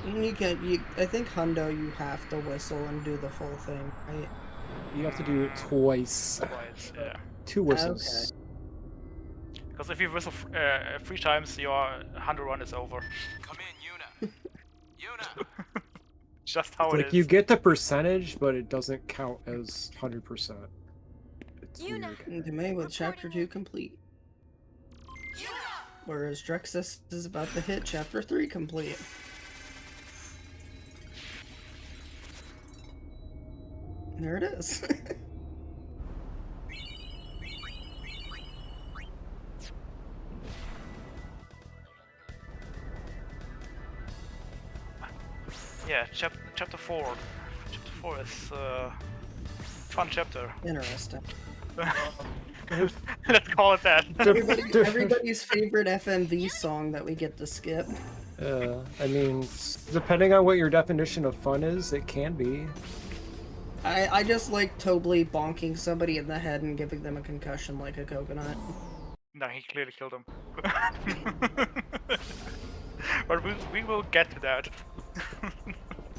I think Hundo, you have to whistle and do the full thing, right? You have to do it twice. Twice, yeah. 2 whistles. Because if you whistle 3 times, your 100 run is over. Come in, Una. Una. Just how It's it like is. you get the percentage, but it doesn't count as 100%. It's Una. weird. Doumeis with chapter 2 complete. Whereas Dreaxus is about to hit chapter 3 complete. There it is. Yeah, chapter 4. Chapter 4 is fun chapter. Interesting. Let's call it that. Everybody's favorite FMV song that we get to skip. I mean, depending on what your definition of fun is, it can be. I just like totally bonking somebody in the head and giving them a concussion like a coconut. No, he clearly killed him. But we will get to that.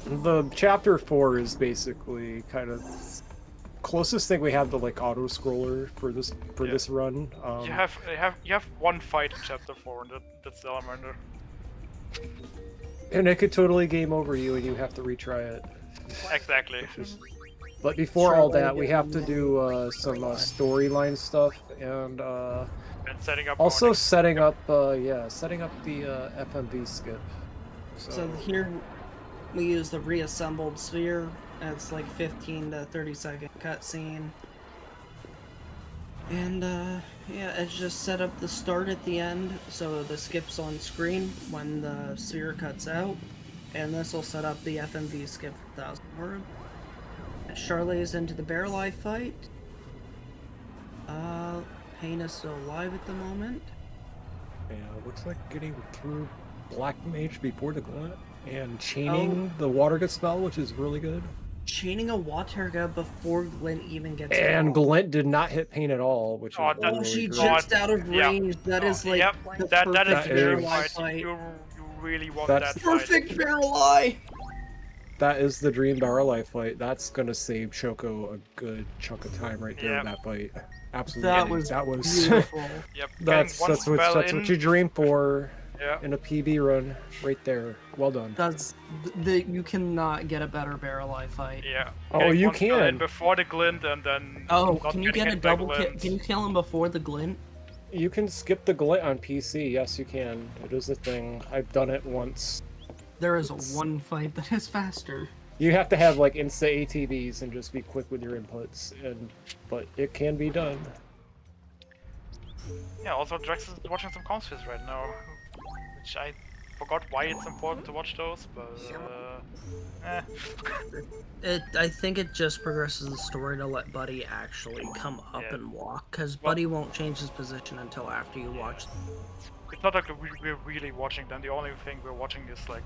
The chapter 4 is basically kind of closest thing we have to like auto scroller for this run. You have one fight in chapter 4, and that's the Salamander. And it could totally game over you, and you have to retry it. Exactly. But before all that, we have to do some storyline stuff and setting up. also setting up the FMV skip. So here we use the reassembled sphere. It's like 15 to 30-second cutscene. And yeah, it's just set up the start at the end, so the skip's on screen when the sphere cuts out. And this will set up the FMV skip for 1,000 word. Sharley is into the bear life fight. Pain is still alive at the moment. Yeah, looks like getting through Black Mage before the glut and chaining the water gut spell, which is really good. chaining a Waterga before Glint even gets And involved. Glint did not hit pain at all, which is really she great. just out of range. That is like the that is perfect very Barrel-Eye fight. You really want That's that perfect fight. Barrel-Eye. That is the dream Barrel-Eye fight. That's gonna save Choco a good chunk of time right there in that fight. Absolutely. That was beautiful. Yep. That's what you dream for in a PB run right there. Well done. You cannot get a better Barrel-Eye fight. Yeah. Oh, you one spell in can. Before the glint and then. Oh, not can you getting get a hit by double kill? glint. Can you kill him before the Glint? You can skip the Glint on PC. Yes, you can. It is a thing. I've done it once. There is one fight that is faster. You have to have like insta ATVs and just be quick with your inputs, but it can be done. Yeah, also Dreaxus is watching some comms right now, which I forgot why it's important to watch those, but I think it just progresses the story to let Buddy actually come up and walk, because Buddy won't change his position until after you watch. It's not like we're really watching them. The only thing we're watching is like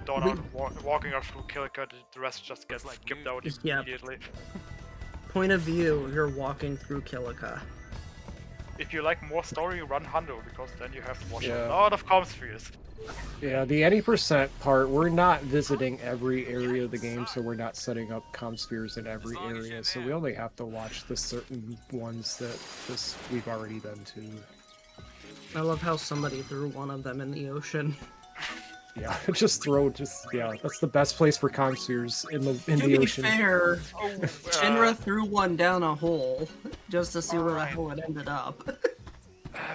Donna walking out through Kilika. The rest just gets skipped out immediately. Point of view, you're walking through Kilika. If you like more story, run Hundo, because then you have to watch a lot of comm spheres. Yeah, the any percent part, we're not visiting every area of the game, so we're not setting up comm spheres in every area, so we only have to watch the certain ones that we've already been to. I love how somebody threw one of them in the ocean. Yeah, that's the best place for comm spheres in the ocean. To be fair, Shinra threw one down a hole just to see where the hell it ended up.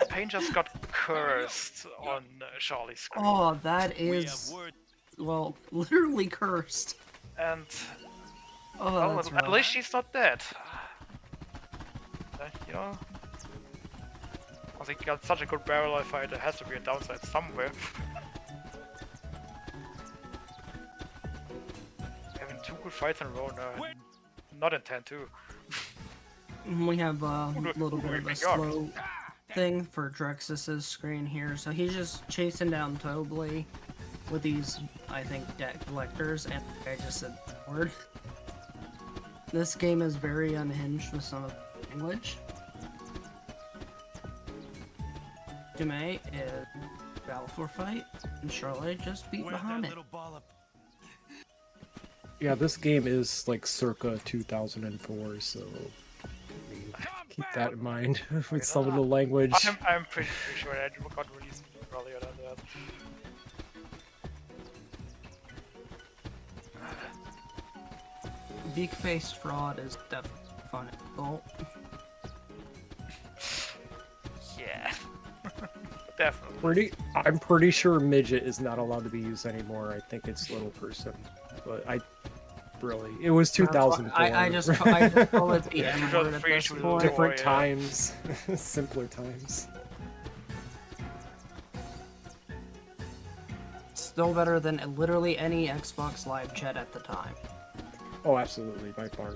Pain just got cursed on Sharley's screen. Oh, that is, well, literally cursed. And well, at least she's not dead. You know, I think got such a good Barrel-Eye fight. There has to be a downside somewhere. Having 2 good fights in a row, not in 10-2. We have a little bit of a slow thing for Dreaxus's screen here, so he's just chasing down Tobley with these, I think, deck collectors, and I just said the word. This game is very unhinged with some of the language. Doumeis is Balfour fight, and Sharley just beat Bahamut. Yeah, this game is like circa 2004, so keep that in mind with some of the language. I'm pretty sure that got released earlier than that. Beak-faced fraud is definitely fun at goal. Yeah. Definitely. I'm pretty sure midget is not allowed to be used anymore. I think it's little person, but it was 2004. I just call it the M word at this point. Different times, simpler times. Still better than literally any Xbox Live chat at the time. Oh, absolutely, by far.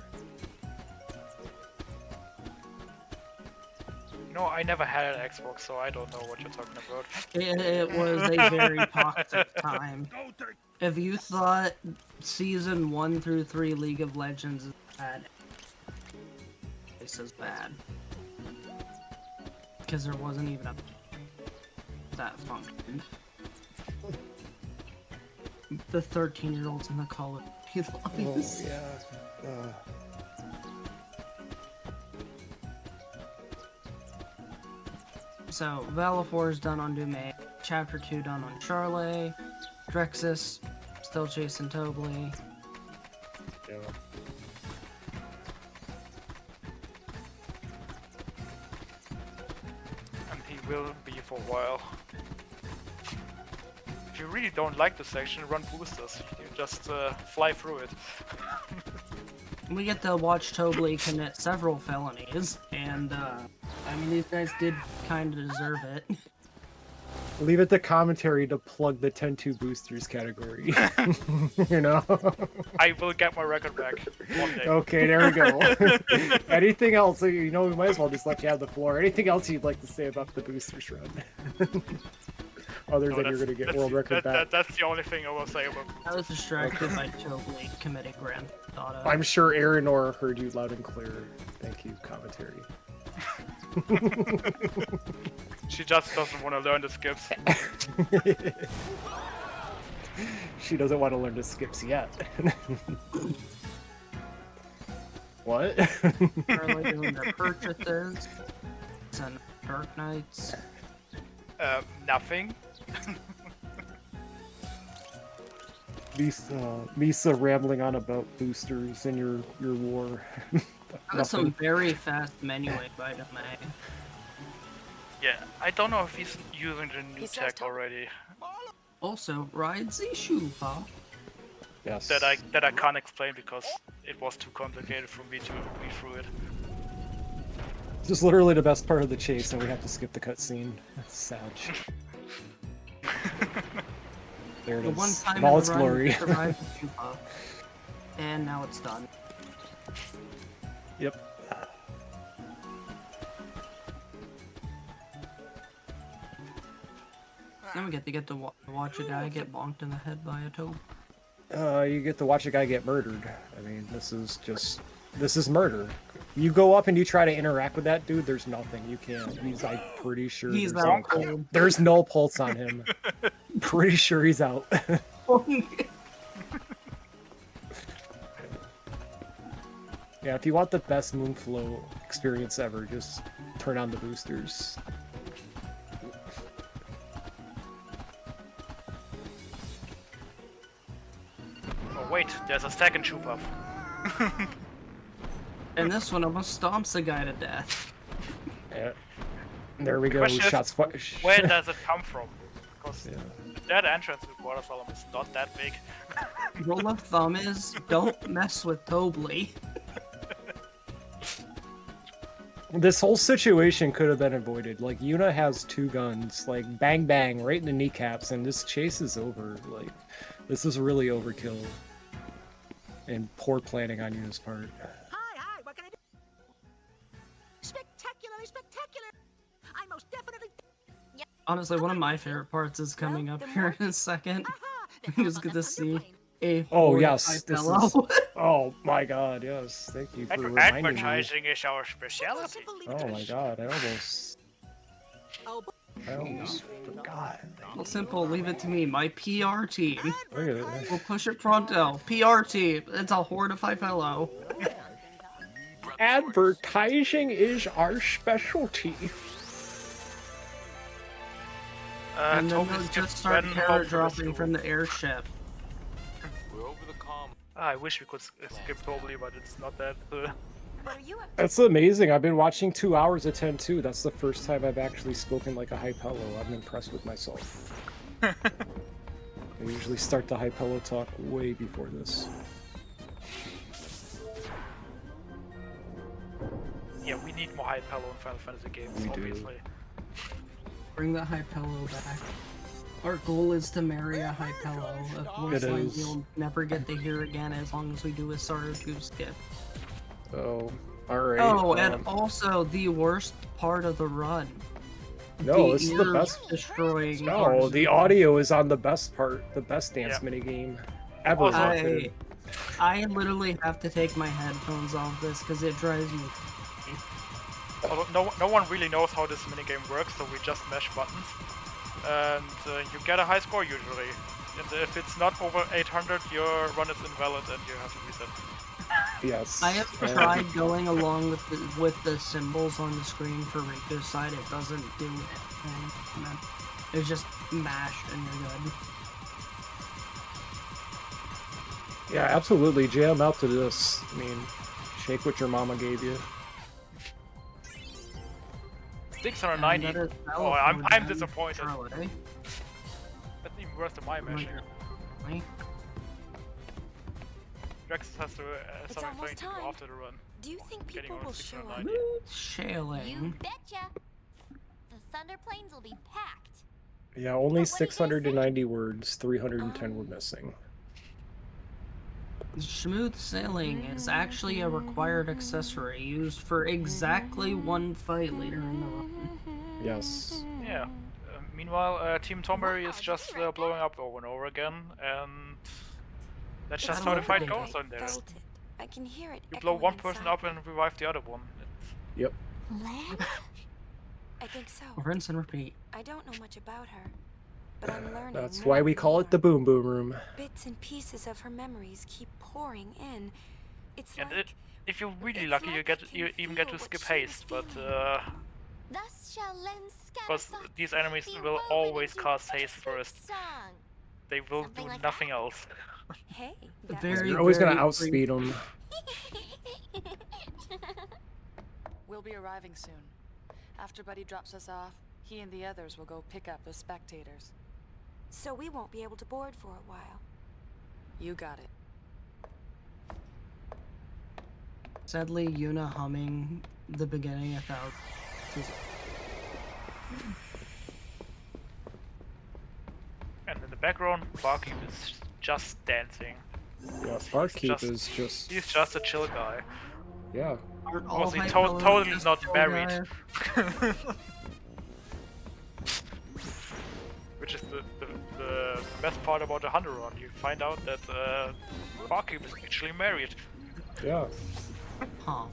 No, I never had an Xbox, so I don't know what you're talking about. It was a very toxic time. If you thought Season 1 through 3 League of Legends is bad, this is bad. Because there wasn't even that function. The 13-year-olds in the Call of Duty lobbies. Oh, yeah. So, Valifor is done on Doumeis, Chapter 2 done on Sharley, Dreaxus still chasing Tobley. Yeah. And he will be for a while. If you really don't like the section, run boosters. You just fly through it. We get to watch Tobley commit several felonies, and I mean, these guys did kind of deserve it. Leave it to commentary to plug the 10-2 boosters category. You know? I will get my record back one day. Okay, there we go. Anything else? You know, we might as well just let you have the floor. Anything else you'd like to say about the boosters run? Other than you're going to get world record back. That's the only thing I will say about boosters. I was distracted by Choco committing Grand. Dada. I'm sure Aranor heard you loud and clear. Thank you, commentary. She just doesn't want to learn the skips. She doesn't want to learn the skips yet. What? Early doing their purchases. And Dark Knights. Nothing. Misa rambling on about boosters in your war. That's some very fast menu by Doumeis. Yeah, I don't know if he's using the new tech already. Also, ride Zishupa. Yes. That I can't explain because it was too complicated for me to read through it. This is literally the best part of the chase, and we have to skip the cutscene. That's sad. There it The is. one time In all in its the run, glory. we survived Zishupa. And now it's done. Yep. Then we get to watch a guy get bonked in the head by a toad. You get to watch a guy get murdered. I mean, this is murder. You go up and you try to interact with that dude, there's nothing. You can't. I'm pretty sure He's there's out no, cold. there's no pulse on him. Pretty sure he's out. Yeah, if you want the best Moonflow experience ever, just turn on the boosters. Oh wait, there's a second shoe puff. And this one almost stomps a guy to death. Yeah. There we go. Question is, Shots fired. where does it come from? Because that entrance to Water Solemn is not that big. Rule of thumb is don't mess with Tobley. This whole situation could have been avoided. Like, Yuna has 2 guns, like, bang bang, right in the kneecaps, and this chase is over. Like, this is really overkill. And poor planning on Yuna's part. Hi, what can I do? Spectacularly spectacular! I most definitely... Honestly, one of my favorite parts is coming up here in a second. Just get to see a Oh, horrified yes. This fellow. is... Oh, my God, yes. Thank you for reminding me. Advertising is our specialty. Oh, my God, I almost forgot. Well, simple, leave it to me. My PR team. Look at it. We'll push it pronto. PR team. It's a horrified fellow. Advertising is our specialty. And then Toby's they'll just gets start Ben parrot off dropping the from the airship. We're over the comm. I wish we could skip Toby, but it's not that. That's amazing. I've been watching 2 hours of 10-2. That's the first time I've actually spoken like a high pillow. I'm impressed with myself. I usually start the high pillow talk way before this. Yeah, we need more high pillow in Final Fantasy games, We do. obviously. Bring the high pillow back. Our goal is to marry a high pillow. A voice It line is. you'll never get to hear again as long as we do a Saruku skip. Oh, alright. Oh, and also the worst part of the run. No, this is the best. Destroying. No, the audio is on the best part, the best dance minigame ever. I literally have to take my headphones off this because it drives me. Although no one really knows how this minigame works, so we just mash buttons. And you get a high score usually. And if it's not over 800, your run is invalid and you have to reset. Yes. I have tried going along with the symbols on the screen for Riku's side. It doesn't do anything. It's just mash and you're good. Yeah, absolutely. Jam out to this. I mean, shake what your mama gave you. 690. Oh, I'm disappointed. Sharley. That's even worse than my mashing. Dreaxus has to something to do after the run. Do you think people will show up? Shailing. You betcha. The Thunder Plains will be packed. Yeah, only 690 words, 310 were missing. Smooth sailing is actually a required accessory used for exactly one fight later in the run. Yes. Yeah. Meanwhile, Team Tonberry is just blowing up over and over again, and that's just how the fight goes on there. I can hear it. You blow echoing one person inside up and revive the other one. Yep. I think so. Rinse and repeat. I don't know much about her, but I'm learning. That's more why we and call more. it the Boom Boom Room. Bits and pieces of her memories keep pouring in. It's And like if you're really lucky, you even get to skip haste, but Thus shall lens because these enemies will always cast haste first. song. They will do nothing else. Hey, You're always gonna outspeed them. We'll be arriving soon. After Buddy drops us off, he and the others will go pick up the spectators. So we won't be able to board for a while. You got it. Sadly, Yuna humming the beginning without. And in the background, Barkeep is just dancing. Yeah, Barkeep is just. He's just a chill guy. Yeah. Was he totally not married? Which is the best part about the Hunter run. You find out that Barkeep is actually married. Yeah. Huh.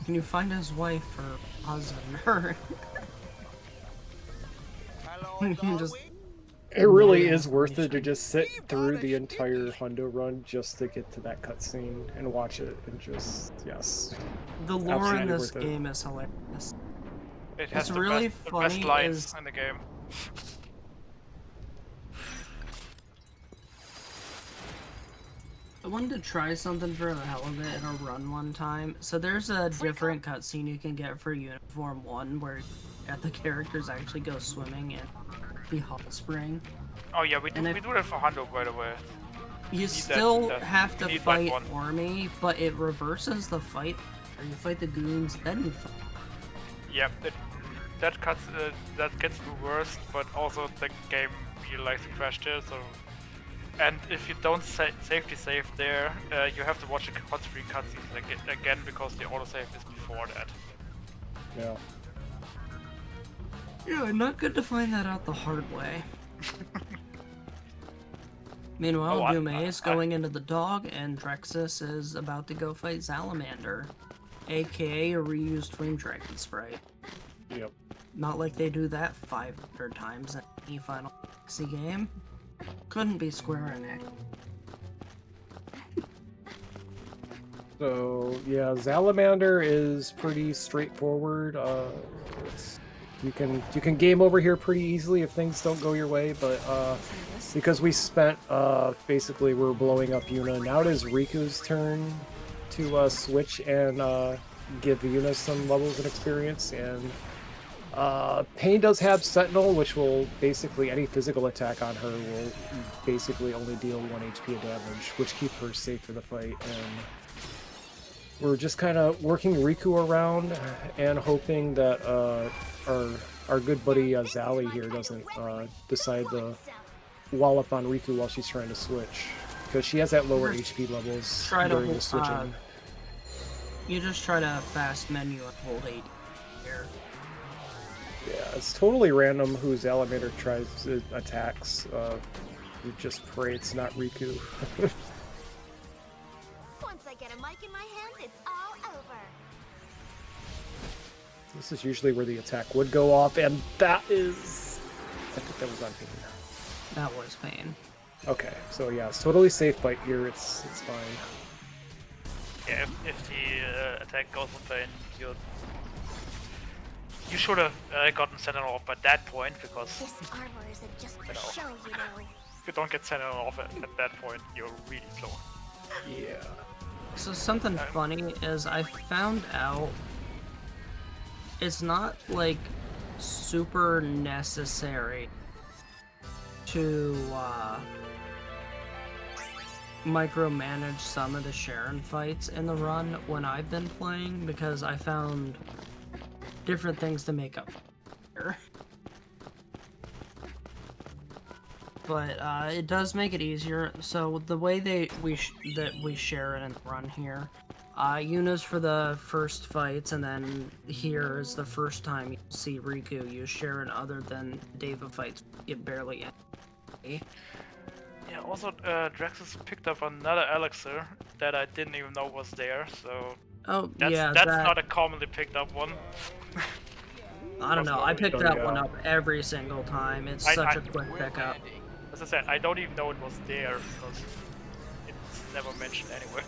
Can you find his wife or husband? Her. It really is worth it to just sit through the entire Hundo run just to get to that cutscene and watch it and just yes. The lore in Absolutely this worth it. game is hilarious. It has What's the really best funny lines is in the game. I wanted to try something for the hell of it in a run one time. So there's a different cutscene you can get for Uniform 1 where the characters actually go swimming in the hot spring. Oh yeah, we do that for Hundo, by the way. You still that- have to need that fight one. Ormy, but it reverses the fight. Or you fight the goons, then you fight. Yep, that gets reversed, but also the game really likes to crash there, so... And if you don't safety save there, you have to watch the hot screen cutscenes again because the autosave is before that. Yeah. Yeah, not good to find that out the hard way. Meanwhile, Doumeis going into the dog, and Dreaxus is about to go fight Salamander, aka a reused Flame Dragon sprite. Yep. Not like they do that 500 times in any Final Fantasy game. Couldn't be Square Enix. So yeah, Salamander is pretty straightforward. You can game over here pretty easily if things don't go your way, but because we spent basically we're blowing up Yuna. Now it is Riku's turn to switch and give Yuna some levels of experience, and Pain does have Sentinel, which will basically any physical attack on her will basically only deal 1 HP of damage, which keeps her safe for the fight. And we're just kind of working Riku around and hoping that our good buddy Zali here doesn't decide to wallop on Riku while she's trying to switch, because she has that lower HP levels during the switching. You just try to fast menu and hold 80 here. Yeah, it's totally random who Salamander attacks. You just pray it's not Riku. Once I get a mic in my hands, it's all over. This is usually where the attack would go off, and that is... I think that was on Pain. That was Pain. Okay, so yeah, it's totally safe fight here. It's fine. Yeah, if the attack goes on Pain, you should have gotten Sentinel off by that point, because This armor isn't just for show, you know. if you don't get Sentinel off at that point, you're really slow. Yeah. So something funny is I found out it's not like super necessary to micromanage some of the Sharon fights in the run when I've been playing, because I found different things to make up for. But it does make it easier. So the way that we share it and run here, Yuna's for the first fights, and then here is the first time you see Riku use Sharon other than Deva fights. You barely any. Yeah, also Dreaxus picked up another elixir that I didn't even know was there, so Oh, that's yeah, that's that... not a commonly picked up one. I don't know, I picked Oh, that yeah. one up every single time. It's such a quick pickup. As I said, I don't even know it was there because it's never mentioned anywhere.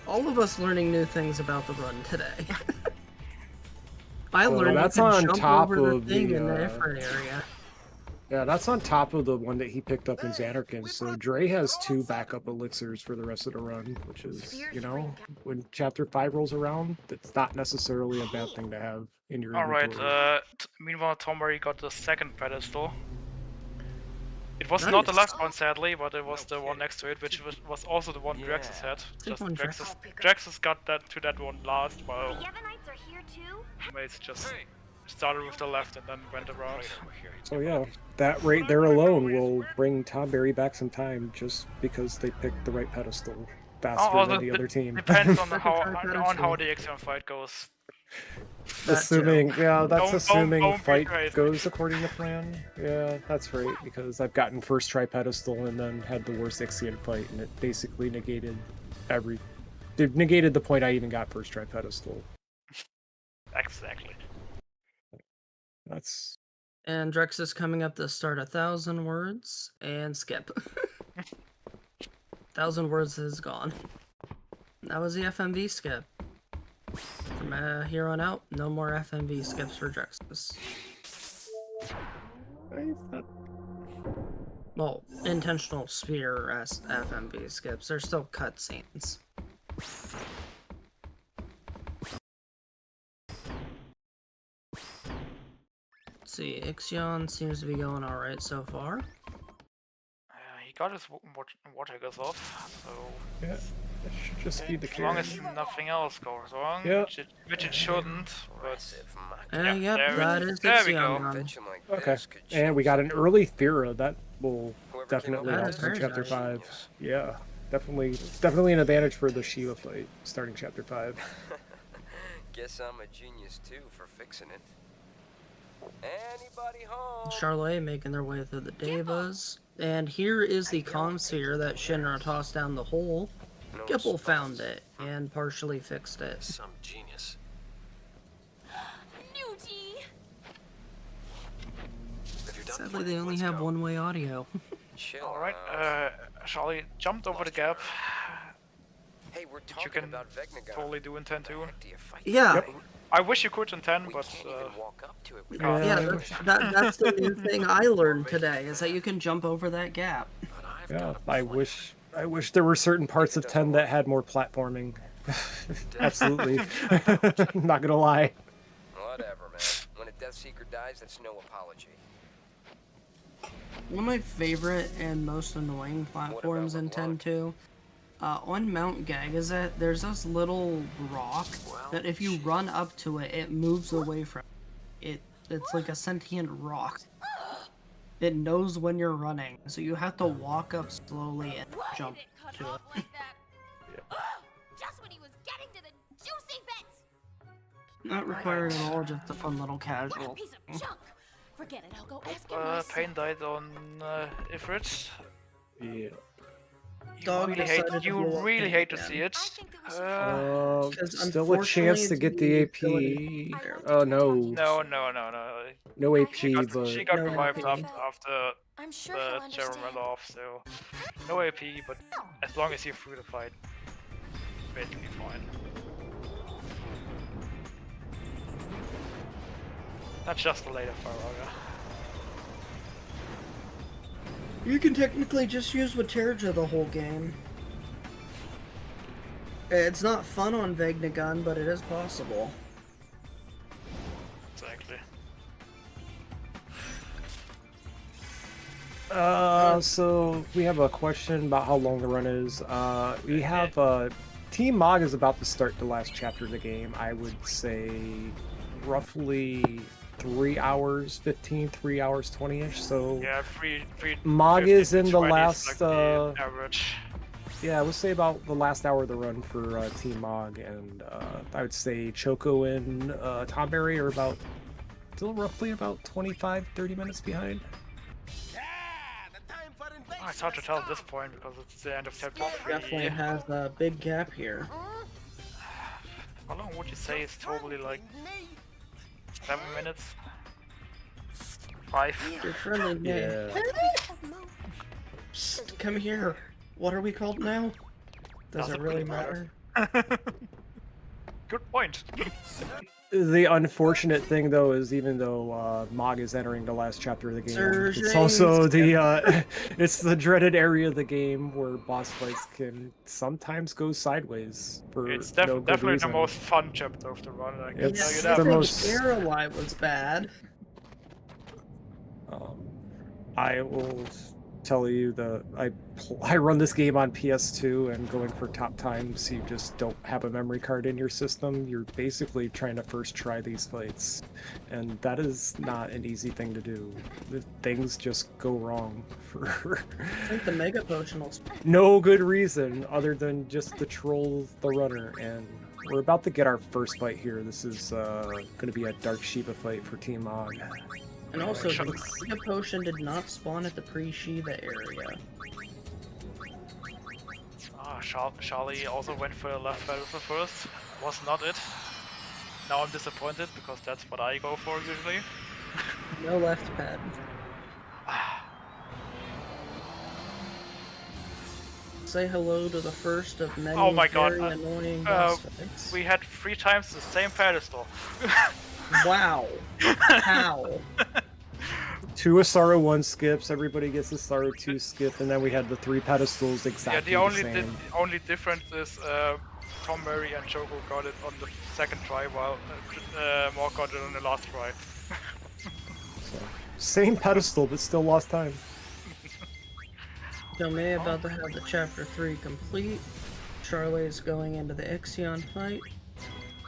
All of us learning new things about the run today. I So learned that's you on can jump top over the of thing the, in the different area. Yeah, that's on top of the one that he picked up in Xanarkand. So Dre has 2 backup elixirs for the rest of the run, which is, you know, when Chapter 5 rolls around, it's not necessarily a bad thing to have in your Alright, inventory. meanwhile Tonberry got the second pedestal. It was not the last one, sadly, but it was the one next to it, which was also the one Dreaxus had. Just Dreaxus got that to that one last, while Doumeis just started with the left and then went around. So yeah, that right there alone will bring Tonberry back some time just because they picked the right pedestal faster than the other team. Depends on how the X-2 fight goes. Assuming, yeah, that's assuming don't be fight crazy. goes according to plan. Yeah, that's right, because I've gotten first try pedestal and then had the worst Ixian fight, and it basically negated it negated the point I even got first try pedestal. Exactly. That's... And Dreaxus coming up to start 1,000 words and skip. 1,000 words is gone. That was the FMV skip. From here on out, no more FMV skips for Dreaxus. Well, intentional spear as FMV skips. They're still cutscenes. Let's see, Ixion seems to be going alright so far. He got his water goes off, so yeah, that should just be the case. As long as nothing else goes wrong, yeah. which it shouldn't. But yep, that is there we Ixion go. run. Okay, and we got an early Thera that will definitely help in Chapter nice. 5. Yeah, definitely an advantage for the Shiva fight starting Chapter 5. Guess I'm a genius too for fixing it. Anybody home? Sharley making their way through the Devas. And here is the comm sphere that Shinra tossed down the hole. Gipple found it and partially fixed it. Some genius. Sadly, they only have one-way audio. Alright, Sharley jumped over the gap. Hey, we're you can totally do in 10-2. Yeah. Yep. I wish you could in 10, but yeah, that's the new thing I learned today, is that you can jump over that gap. Yeah, I wish there were certain parts of 10 that had more platforming. Absolutely. Not gonna lie. Whatever, man. When a Death Seeker dies, that's no apology. One of my favorite and most annoying platforms in 10-2, on Mount Gagazet, there's this little rock that if you run up to it, it moves away from it. It's like a sentient rock. It knows when you're running, so you have to walk up slowly and jump to it. Just when he was getting to the juicy bits. Not required at all, just a fun little casual. Piece of junk. Forget it. I'll go ask him myself. Pain died on Ifrit. Yeah. You really hate to see it. Still a chance to get the AP. Oh no. No. No AP, but she got no revived AP. after I'm sure the he'll Jerem understand. went off, so no AP, but as long as you're through the fight, basically fine. Not just the later Faraga. You can technically just use Waterja the whole game. It's not fun on Vagnagun, but it is possible. Exactly. So we have a question about how long the run is. We have Team Mog is about to start the last chapter of the game. I would say roughly 3 hours 15, 3 hours 20-ish. So yeah, three Mog is in the 20 last like the average. yeah, let's say about the last hour of the run for Team Mog, and I would say Choco and Tonberry are about still roughly about 25-30 minutes behind. Oh, it's hard to tell at this point because it's the end of chapter 3. Definitely has a big gap here. How long would you say is totally like 7 minutes? 5? You're friendly, Yeah. Psst, come here. What are we called now? Does it really matter? Good point. The unfortunate thing, though, is even though Mog is entering the last chapter of the game, Sir it's also James. it's the dreaded area of the game where boss fights can sometimes go sideways for It's no good definitely reason. the most fun chapter of the run. I can It's tell you the that. most. Aerolite was bad. I will tell you I run this game on PS2, and going for top times, you just don't have a memory card in your system. You're basically trying to first try these fights, and that is not an easy thing to do. Things just go wrong for I think the Mega Potion will... no good reason other than just to troll the runner. And we're about to get our first fight here. This is going to be a Dark Shiva fight for Team Mog. And also, the Mega Potion did not spawn at the pre-Shiva area. Ah, Sharley also went for the left pedestal first. Was not it. Now I'm disappointed because that's what I go for usually. No left pad. Say hello to the first of many Oh my god. very annoying boss fights. We had 3 times the same pedestal. Wow. How? 2 Asara 1 skips, everybody gets a Asara 2 skip, and then we had the 3 pedestals exactly yeah, the same. the only difference is Tonberry and Choco got it on the second try, while Mork got it on the last try. So, same pedestal, but still lost time. Doumeis about to have the chapter 3 complete. Sharley is going into the Ixion fight.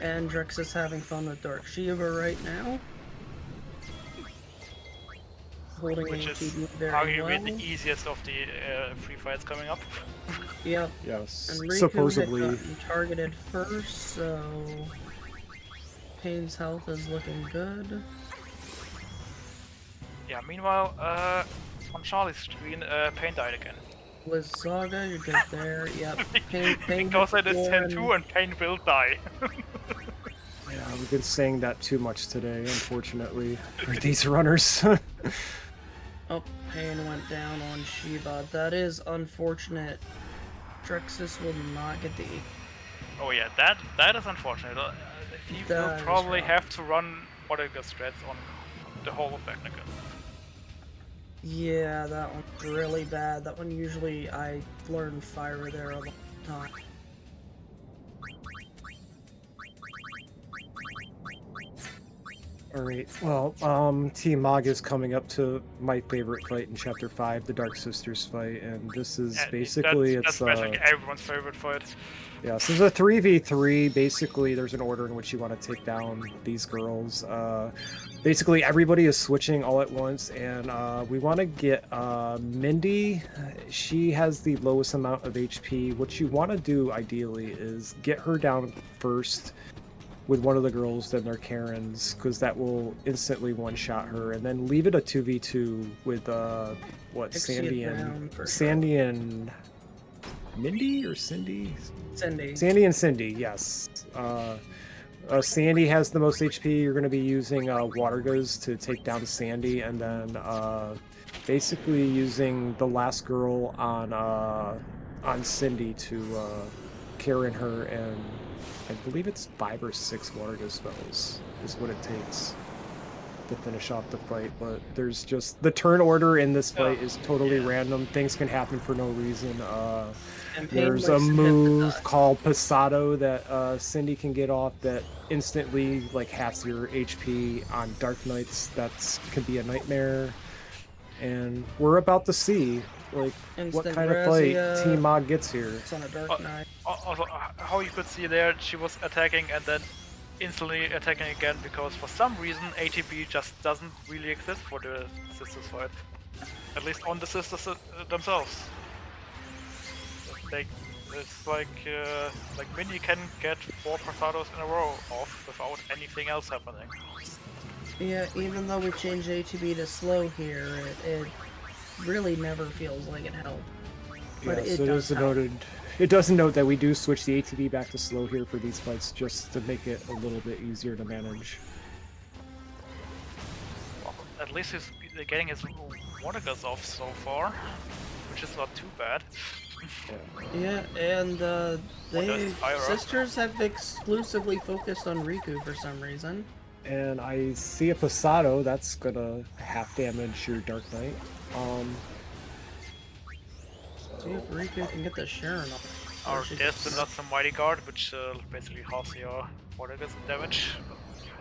And Dreaxus having fun with Dark Shiva right now. Holding Which is ATB very arguably well. the easiest of the 3 fights coming up. Yep. Yes. And Riku Supposedly. had gotten targeted first, so Payne's health is looking good. Yeah, meanwhile, on Charlie's screen, Payne died again. With Saga, you're good there. Yep. Payne Because hit it is four 10-2 and Payne will die. Yeah, we've been saying that too much today, unfortunately, for these runners. Oh, Payne went down on Shiva. That is unfortunate. Dreaxus will not get the... Oh yeah, that is unfortunate. He will That is probably rough. have to run Mordecai strats on the whole of Technica. Yeah, that one's really bad. That one usually I learn fire there a long time. Alright, well, Team Mog is coming up to my favorite fight in Chapter 5, the Dark Sisters fight, and this is basically, that's basically everyone's favorite fight. Yeah, so it's a 3v3. Basically, there's an order in which you want to take down these girls. Basically, everybody is switching all at once, and we want to get Mindy. She has the lowest amount of HP. What you want to do, ideally, is get her down first with one of the girls, then their Karens, because that will instantly one-shot her, and then leave it a 2v2 with, Sandy and Mindy or Cindy? Cindy. Sandy and Cindy, yes. Sandy has the most HP. You're going to be using Water Goes to take down Sandy, and then basically using the last girl on Cindy to Karen her, and I believe it's 5 or 6 Water Go spells is what it takes to finish off the fight. But there's just the turn order in this fight is totally random. Things can happen for no reason. There's a move called Pasado that Cindy can get off that instantly like halves your HP on Dark Knights. That can be a nightmare. And we're about to see like what kind of fight Team Mog gets here. It's on a Dark Knight. Also, how you could see there, she was attacking and then instantly attacking again because for some reason ATB just doesn't really exist for the sisters fight. At least on the sisters themselves. It's like Minnie can get 4 Prasados in a row off without anything else happening. Yeah, even though we changed ATB to slow here, really never feels like it helped. But Yeah, it so does help. it does note that we do switch the ATB back to slow here for these fights just to make it a little bit easier to manage. Well, at least he's getting his water guns off so far, which is not too bad. Yeah, and sisters have exclusively focused on Riku for some reason. And I see a Pasado, that's gonna half damage your Dark Knight. See if Riku can get the Sharon off. Or there's still some Mighty Guard, which basically halves your water guns damage.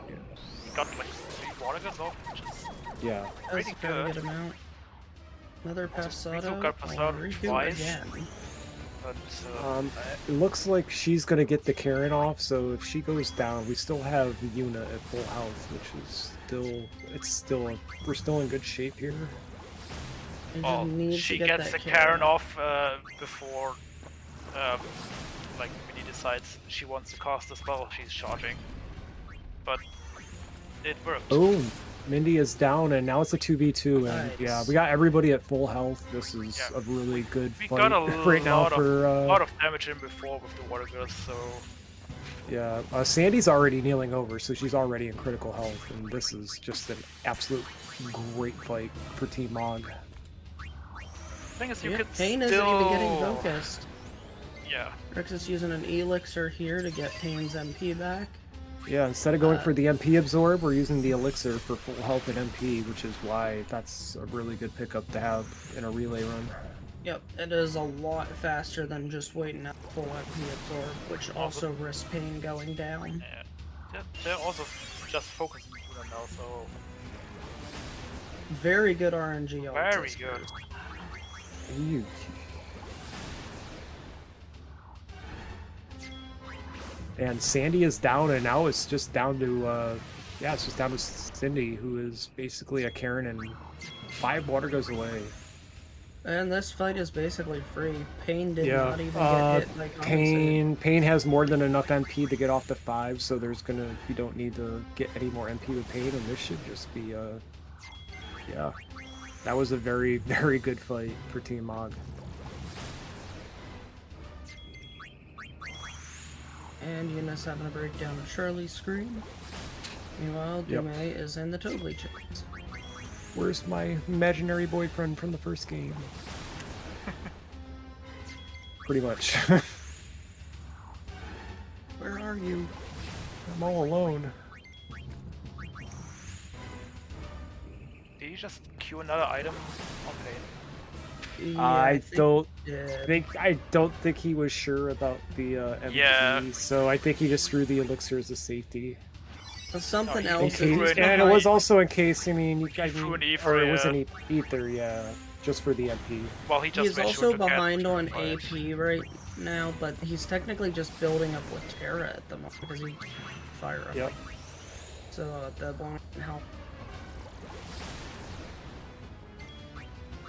Yeah. He got like 3 water guns off, which is pretty That's a very good amount. Another Pasado. Riku got Pasado twice. Again. But, it looks like she's gonna get the Karen off, so if she goes down, we still have Yuna at full health, which is we're still in good shape here. well, she gets the Karen off before like Minnie decides she wants to cast the spell she's charging. But it worked. Oh, Mindy is down, and now it's a 2v2, and yeah, we got everybody at full health. This is a really good We fight got a right now for. lot of damage in before with the water guns, so. Yeah, Sandy's already kneeling over, so she's already in critical health, and this is just an absolute great fight for Team Mog. The thing is, you could Pain still... isn't even getting focused. Yeah. Dreaxus using an elixir here to get Pain's MP back. Yeah, instead of going for the MP absorb, we're using the elixir for full health and MP, which is why that's a really good pickup to have in a relay run. Yep, it is a lot faster than just waiting out full MP absorb, which also risks Pain going down. Yeah. They're also just focusing on now, so... Very good RNG. Very good. Ew. And Sandy is down, and now it's just down to, it's just down to Cindy, who is basically a Karen, and 5 water goes away. And this fight is basically free. Pain did not even get hit by Pain has more than enough MP to get off the 5, so you don't need to get any more MP with Pain, and this should just be, yeah. That was a very, very good fight for Team Mog. And Yuna's having a breakdown of Sharley's screen. Meanwhile, Doumeis is in the Totally Chickens. Where's my imaginary boyfriend from the first game? Pretty much. Where are you? I'm all alone. Did you just queue another item on Pain? Yeah, I don't think he was sure about the MP, so I think he just threw the elixir as a safety. Something else. And it was also in case, I mean, you guys threw an or it was an ether, yeah, just for the MP. Well, he's also behind on AP right now, but he's technically just building up with Terra at the moment because he fire up. Yep. So that won't help.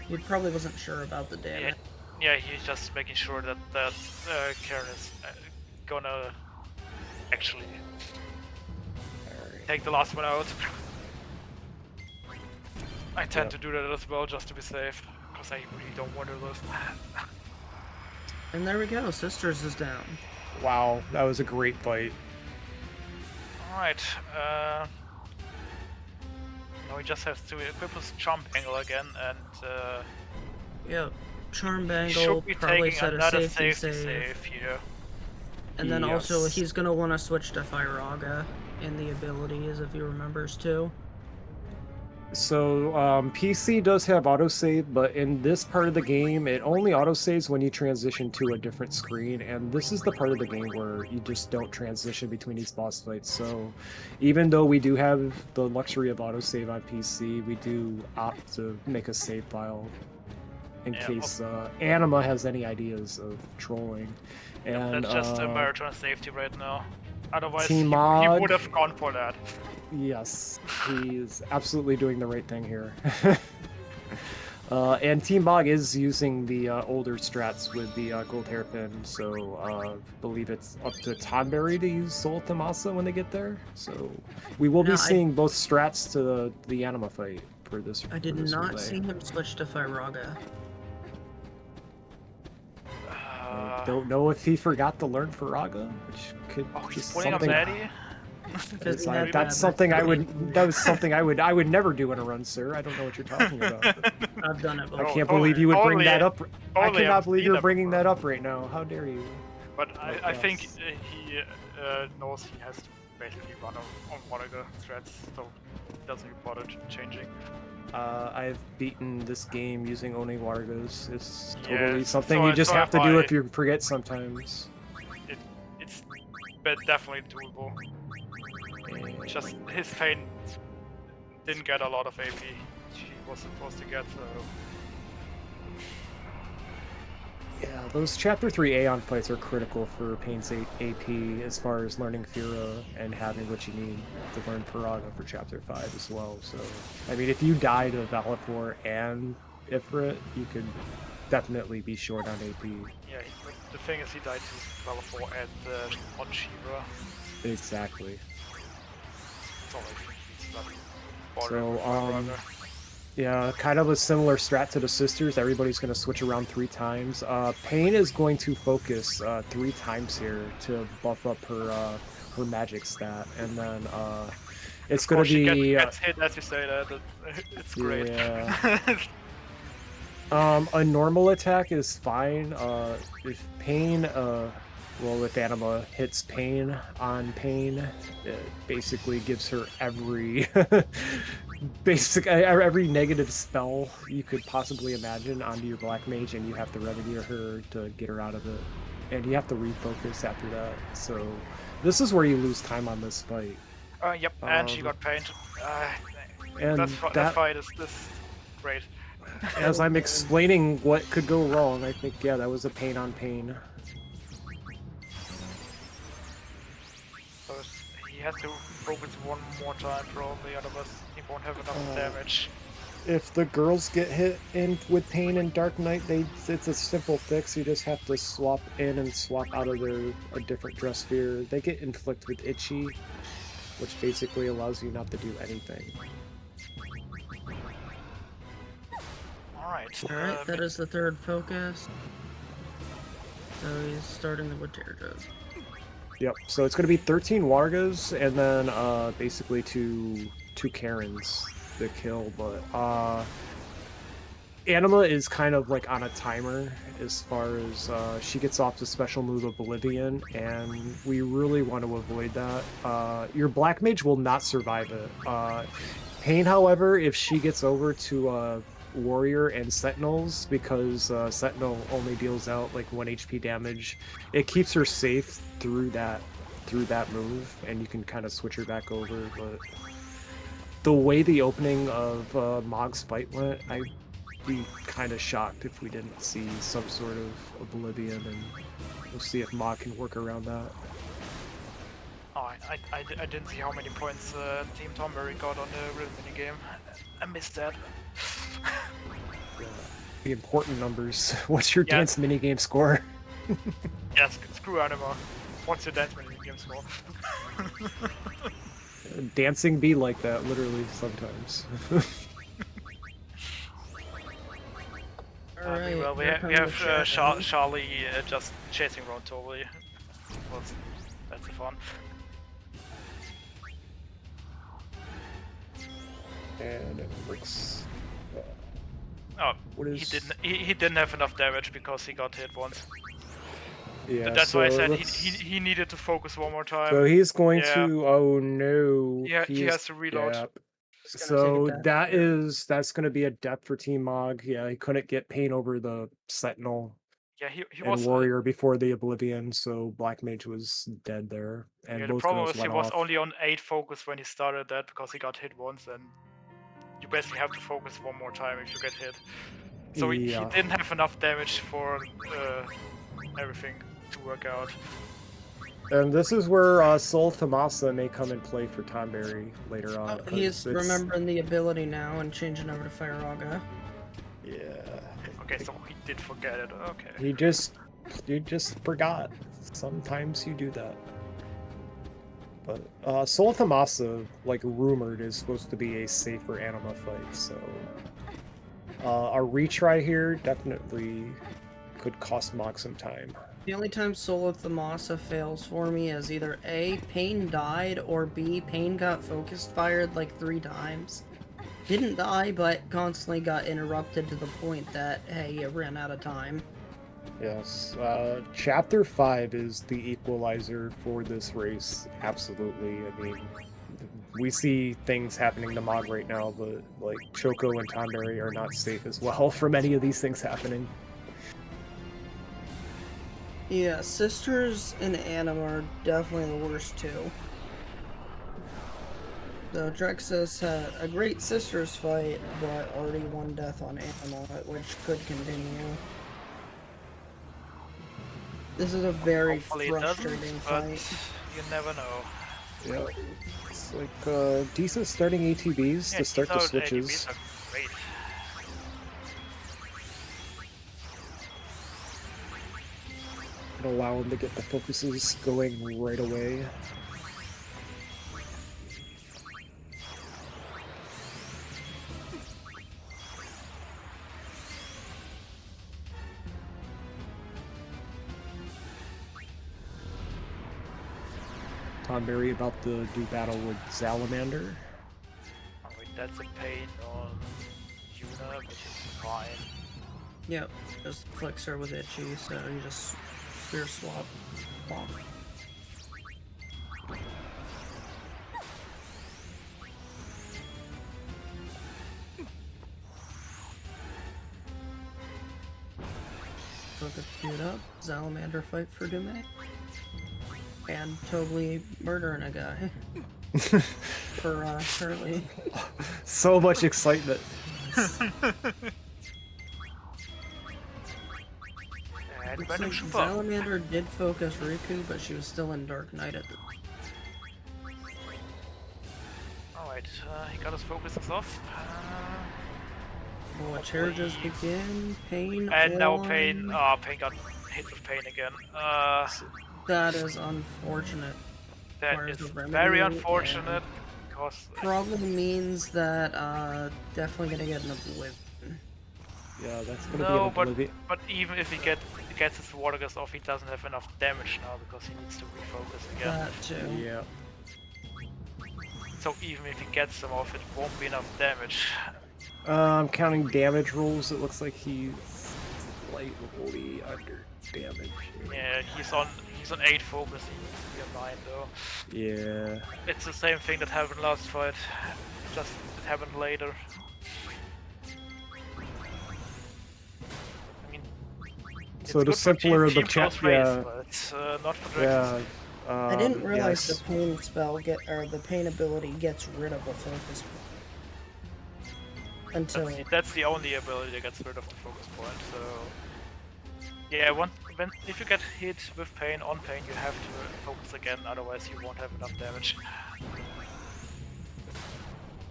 He probably wasn't sure about the damage. Yeah, he's just making sure that Karen is gonna actually take the last one out. I tend to do that as well, just to be safe, because I really don't want to lose. And there we go, Sisters is down. Wow, that was a great fight. Alright, now he just has to equip his Charm Bangle again, and yeah, Charm Bangle should be probably taking set a another safety save here. And then also he's gonna want to switch to Firaga in the abilities if he remembers too. So PC does have autosave, but in this part of the game, it only autosaves when you transition to a different screen, and this is the part of the game where you just don't transition between these boss fights. So even though we do have the luxury of autosave on PC, we do opt to make a save file in case Anima has any ideas of trolling. And that's just a marathon safety right now. Otherwise, Team he Mog, would have gone for that. Yes, he is absolutely doing the right thing here. And Team Mog is using the older strats with the gold hairpin, so I believe it's up to Tonberry to use Soul Tamasa when they get there. So we will be seeing both strats to the Anima fight for this. I did for this not relay. see him switch to Firaga. I don't know if he forgot to learn Firaga, which could he's just pulling something. on Matty. That's something I would. That was something I would never do in a run, sir. I don't know what you're talking about. I've done it I before. can't believe you would bring that up. I Totally cannot believe you're seen bringing that up right now. How dare you? But I think he knows he has to basically run on one of the threads, so he doesn't bother changing. I've beaten this game using only Wargos. It's Yeah, totally something so- you just so have to have do I. if you forget sometimes. It's definitely doable. Just his Vayne didn't get a lot of AP she was supposed to get, so... Yeah, those Chapter 3 Aeon fights are critical for Pain's AP as far as learning Fira and having what you need to learn Firaga for Chapter 5 as well. So, I mean, if you die to Valor and Ifrit, you could definitely be short on AP. Yeah, but the thing is he died to Valor and on Shiva. Exactly. So I think he's not bothering So, with Firaga. yeah, kind of a similar strat to the sisters. Everybody's going to switch around 3 times. Pain is going to focus 3 times here to buff up her her magic stat, and then it's going to be. She gets hit as you say that. It's great. Yeah. A normal attack is fine. If Pain, if Anima hits Pain on Pain, it basically gives her every every negative spell you could possibly imagine onto your Black Mage, and you have to remedy her to get her out of it, and you have to refocus after that. So this is where you lose time on this fight. Yep, and she got pained. And that fight is great. As I'm explaining what could go wrong, I think, yeah, that was a Pain on Pain. So he has to focus one more time probably, otherwise he won't have enough damage. If the girls get hit in with Pain and Dark Knight, it's a simple fix. You just have to swap in and swap out of a different dress sphere. They get inflict with Itchy, which basically allows you not to do anything. Alright, that is the third focus. So he's starting the Waterjos. Yep, so it's going to be 13 Wargas and then basically two Karens to kill, but Anima is kind of like on a timer as far as she gets off the special move Oblivion, and we really want to avoid that. Your Black Mage will not survive it. Pain, however, if she gets over to Warrior and Sentinels, because Sentinel only deals out like 1 HP damage, it keeps her safe through that move, and you can kind of switch her back over. But the way the opening of Mog's fight went, I'd be kind of shocked if we didn't see some sort of Oblivion, and we'll see if Mog can work around that. Oh, I didn't see how many points Team Tonberry got on the real minigame. I missed that. The important numbers. What's your dance minigame score? Yeah, screw Anima. What's your dance minigame score? Dancing be like that, literally, sometimes. Alright, well, we have Sharley just chasing around totally. That's the fun. And it works. Oh, he didn't have enough damage because he got hit once. Yeah, that's so why I said let's... he needed to focus one more time. So he's going to. Oh no! Yeah, he has to reload. Gap. So that's going to be a depth for Team Mog. Yeah, he couldn't get Pain over the Sentinel. Yeah, he and was Warrior before the Oblivion, so Black Mage was dead there. And yeah, the both problem girls was he went was off. only on 8 focus when he started that because he got hit once, and you basically have to focus one more time if you get hit. So he didn't have enough damage for everything to work out. And this is where Soul Tomasa may come and play for Tonberry later on. He's remembering the ability now and changing over to Firaga. Yeah. Okay, so he did forget it. Okay. You just forgot. Sometimes you do that. But Soul of Thamasa, like rumored, is supposed to be a safer anima fight, so a retry here definitely could cost Mog some time. The only time Soul of Thamasa fails for me is either A, Pain died, or B, Pain got focused fired like 3 times. Didn't die, but constantly got interrupted to the point that, hey, it ran out of time. Yes, Chapter 5 is the equalizer for this race, absolutely. I mean, we see things happening to Mog right now, but like Choco and Tonberry are not safe as well from any of these things happening. Yeah, Sisters and Anima are definitely the worst too. So Dreaxus had a great Sisters fight, but already 1 death on Anima, which could continue. This is a very frustrating fight. You never know. Yeah, it's like decent starting ATBs to start the switches. ATBs are great. Allow him to get the focuses going right away. Tonberry about to do battle with Salamander. Oh, wait, that's a pain on Yuna, which is fine. Yep, just flicks her with itchy, so you just spear swap. Bonk. Focus it up, Salamander fight for Doumeis. And totally murdering a guy. For Sharley. So much excitement. Looks like Salamander did focus Riku, but she was still in Dark Knight at the... Alright, he got his focuses off. Watch charges begin, Pain and now on. Pain, Pain got hit with Pain again. That is unfortunate. That is very unfortunate, because... Probably means that, definitely gonna get an Oblivion. Yeah, that's gonna be an Oblivion. But even if he gets his water gas off, he doesn't have enough damage now, because he needs to refocus again. That too. Yeah. So even if he gets them off, it won't be enough damage. I'm counting damage rolls. It looks like he's slightly under damage. Yeah, he's on 8 focus. He needs to be on 9 though. Yeah. It's the same thing that happened last fight. Just it happened later. I mean, so the simpler the chat, yeah. But it's not for Dreaxus. Yeah. I didn't realize yes. the Pain spell the Pain ability gets rid of a focus point. Until that's the only ability that gets rid of the focus point. So yeah, if you get hit with Pain on Pain, you have to focus again. Otherwise, you won't have enough damage.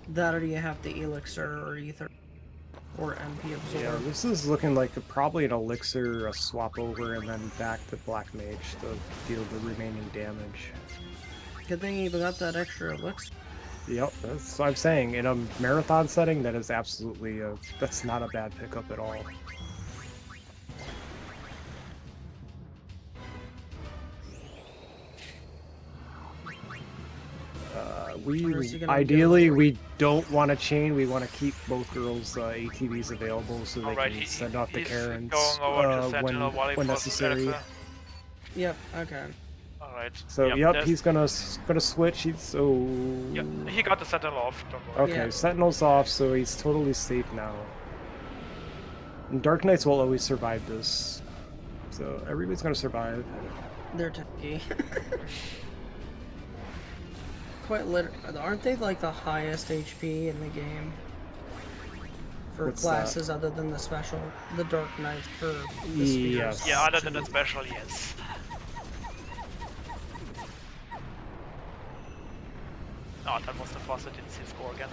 that, or do you have the Elixir or Ether or MP Absorb? Yeah, this is looking like probably an Elixir, a swap over, and then back to Black Mage to deal the remaining damage. Good thing you got that extra Elixir. Yep, that's what I'm saying. In a marathon setting, that is absolutely that's not a bad pickup at all. We don't want to chain. We want to keep both girls' ATVs available so they can send off the Karens when necessary. Yep. Okay. Alright. So yep, he's gonna switch. Yep, he got the Sentinel off. Don't worry. Okay, Sentinel's off, so he's totally safe now. And Dark Knights will always survive this, so everybody's gonna survive. They're tanky. Quite aren't they like the highest HP in the game? For classes other than the special, the Dark Knights for the spears. Yes. Yeah, other than the special, yes. Oh, that was the Fossa, didn't see the score again.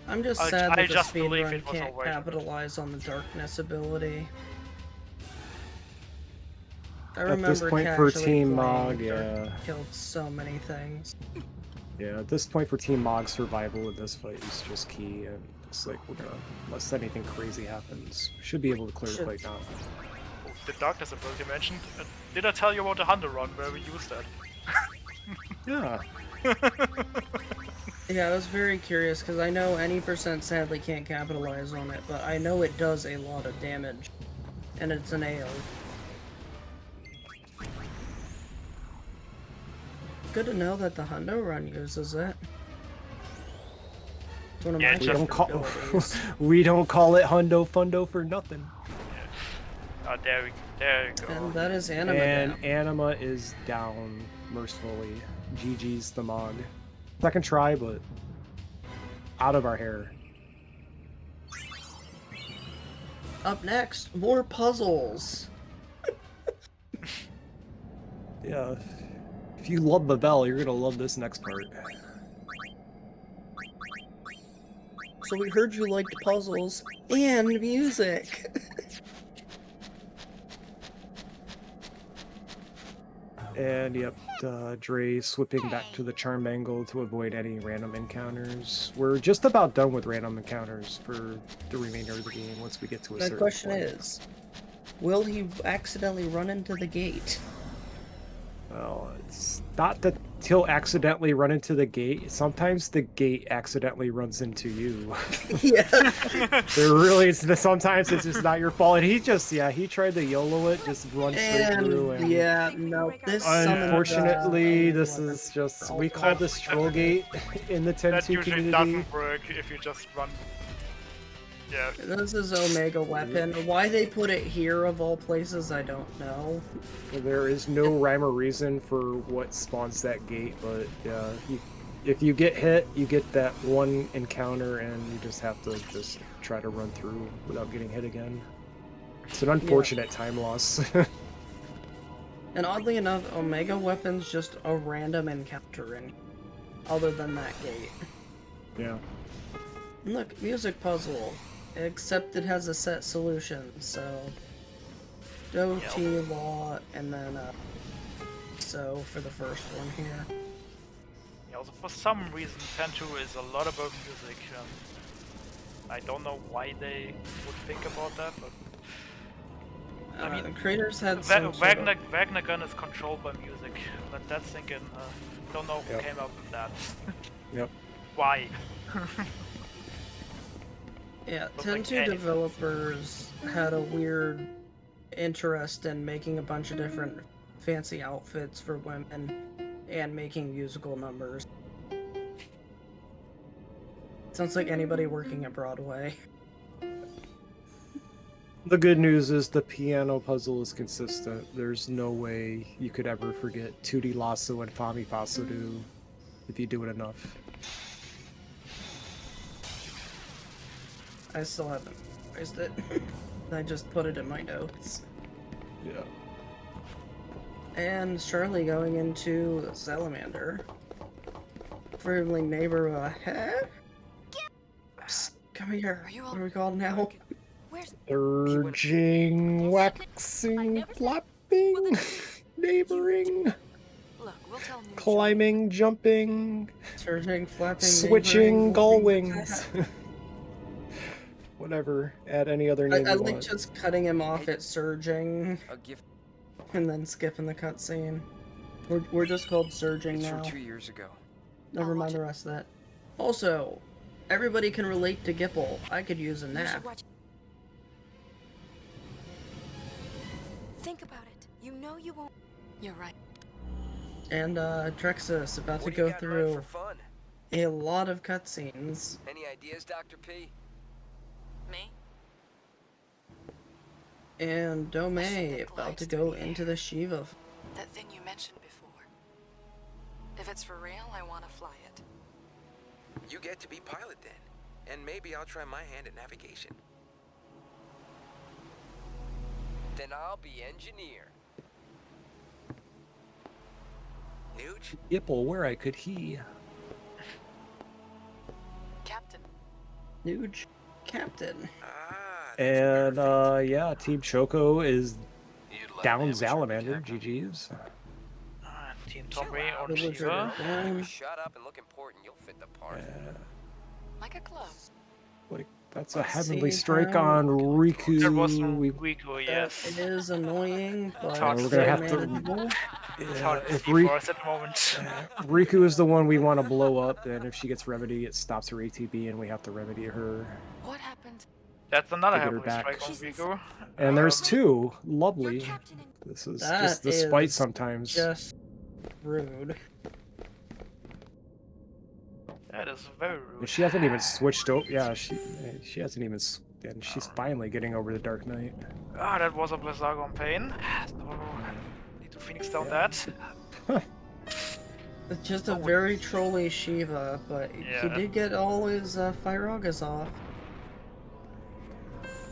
I'm just sad that the speedrun can't capitalize on the darkness ability. I At remember this point for casually Team playing Mog, Dirk yeah. killed so many things. Yeah, at this point for Team Mog, survival in this fight is just key, and looks like we're gonna, unless anything crazy happens, should be able to clear the fight now. Oh, the darkness ability mentioned. Did I tell you about the Hunter run where we used that? Yeah. Yeah, I was very curious because I know any percent sadly can't capitalize on it, but I know it does a lot of damage, and it's an AO. Good to know that the Hundo run uses it. It's one of my favorite abilities. We don't call it Hundo Fundo for nothing. Oh, there you go. And that is Anima And down. Anima is down, mercifully. GG's the Mog. Second try, but out of our hair. Up next, more puzzles. Yeah. If you love the bell, you're gonna love this next part. So we heard you liked puzzles and music. And yep, Dre swipping back to the charm angle to avoid any random encounters. We're just about done with random encounters for the remainder of the game once we get to a certain My question point. is, will he accidentally run into the gate? Well, it's not that he'll accidentally run into the gate. Sometimes the gate accidentally runs into you. Yeah. Sometimes it's just not your fault. And he tried to YOLO it, just run straight through. And yeah, no, this unfortunately, this is just, we call this troll gate in the 10-2 That usually community. doesn't work if you just run. Yeah. This is Omega Weapon. Why they put it here of all places, I don't know. There is no rhyme or reason for what spawns that gate, but yeah, if you get hit, you get that one encounter, and you just have to just try to run through without getting hit again. It's an unfortunate time loss. And oddly enough, Omega Weapon's just a random encountering, other than that gate. Yeah. Look, music puzzle, except it has a set solution, so Do, T, Law, and then So for the first one here. Yeah, also for some reason 10-2 is a lot about music. I don't know why they would think about that, but I mean, the creators had Wagner Gun is controlled by music, but that's thinking, don't know who came up with that. Yep. Why? Yeah, But 10-2 developers had a weird interest in making a bunch of different fancy outfits for women and making musical numbers. Sounds like anybody working at Broadway. The good news is the piano puzzle is consistent. There's no way you could ever forget Tutti Lasso and Fami Fasudu if you do it enough. I still haven't raised it. I just put it in my notes. Yeah. And Sharley going into Salamander. Friendly neighbor, Psst, come here. What are we called now? Surging, waxing, flapping, neighboring, climbing, jumping, surging, flapping, switching, gull wings. Whatever, add any other name I you like want. just cutting him off at surging, and then skipping the cutscene. We're just called surging now. From 2 years ago. Never mind the rest of that. Also, everybody can relate to Gipple. I could use a nap. Think about it. You know you won't. You're right. And Dreaxus about to go through a lot of cutscenes. Any ideas, Dr. P? Me? And Doumeis about to go into the Shiva. That thing you mentioned before. If it's for real, I want to fly it. You get to be pilot then, and maybe I'll try my hand at navigation. Then I'll be engineer. Nooch? Yipple, where I could he? Captain. Nuge. Captain. And yeah, Team Choco is down Salamander. GG's. Team Tonberry on Village Shiva. down. Shut up and look important. You'll fit the part. Like a glove. Like that's a Let's heavenly see strike how- on Riku. There was some We- Riku, It yes. is annoying, but hard we're to gonna still have to- manageable. It's Yeah, hard to if see Ri- for us at the moment. Riku is the one we want to blow up, and if she gets remedy, it stops her ATB, and we have to remedy her. What happened? That's another To get her heavenly back. strike on Riku. And there's two. Lovely. This is That just the spite is sometimes. Just rude. That is very rude. And she hasn't even switched over. Yeah, she hasn't even. And she's finally getting over the Dark Knight. Ah, that was a Blizzagon pain. So, need to Phoenix down that. It's just a very trolly Shiva, but he Yeah. did get all his Fire Augurs off.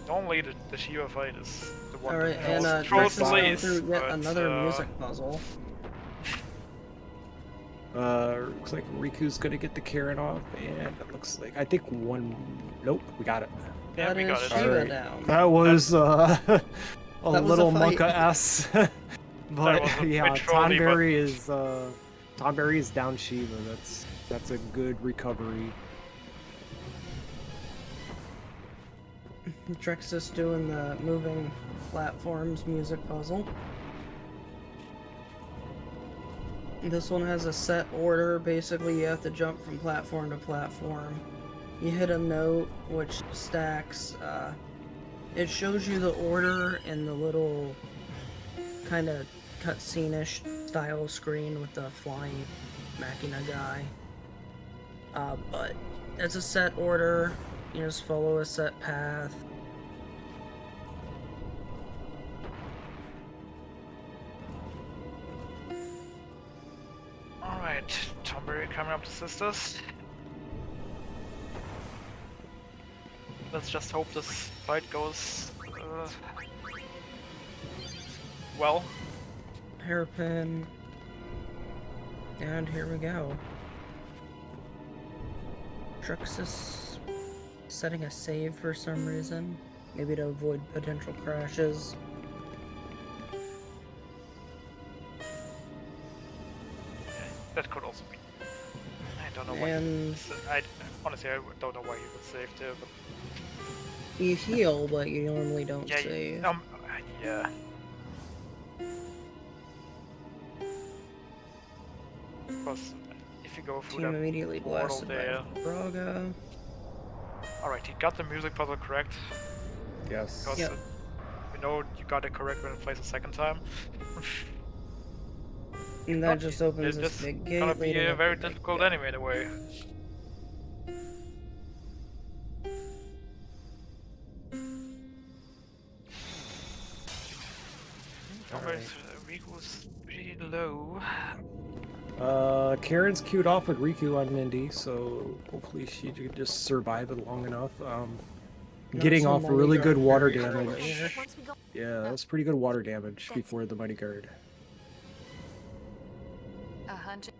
Normally the Shiva fight is the one Alright, that and trolls Dreaxus the going least. through yet but, another music puzzle. Looks like Riku's gonna get the Karen off, and it looks like I think one. Nope, we got it. Yeah, That we is got it. Shiva Alright. down. That was a That was a little fight. Monka S. That But was a yeah, bit trolly, but- Tonberry is down Shiva. That's a good recovery. Dreaxus doing the moving platforms music puzzle. This one has a set order. Basically, you have to jump from platform to platform. You hit a note, which stacks. It shows you the order in the little kind of cutscene-ish style screen with the flying Machina guy. But it's a set order. You just follow a set path. Alright, Tonberry coming up to sisters. Let's just hope this fight goes well. Hairpin. And here we go. Dreaxus setting a save for some reason. Maybe to avoid potential crashes. That could also be. I don't know why. And Honestly, I don't know why you would save there, but you heal, but you normally don't yeah, save. Yeah. Because if you go through Team that immediately portal blasted there. by Braga. Alright, he got the music puzzle correct. Yes. Because Yep. we know you got it correct when it plays a second time. And that just opens It's this big gate. gonna be leading up very to the big difficult gate. anyway, in a way. Riku's pretty low. Karen's queued off with Riku on Mindy, so hopefully she could just survive it long enough. Getting so off Mighty really Guard good water very damage. early. Yeah, that's pretty good water damage before the Mighty Guard. 100.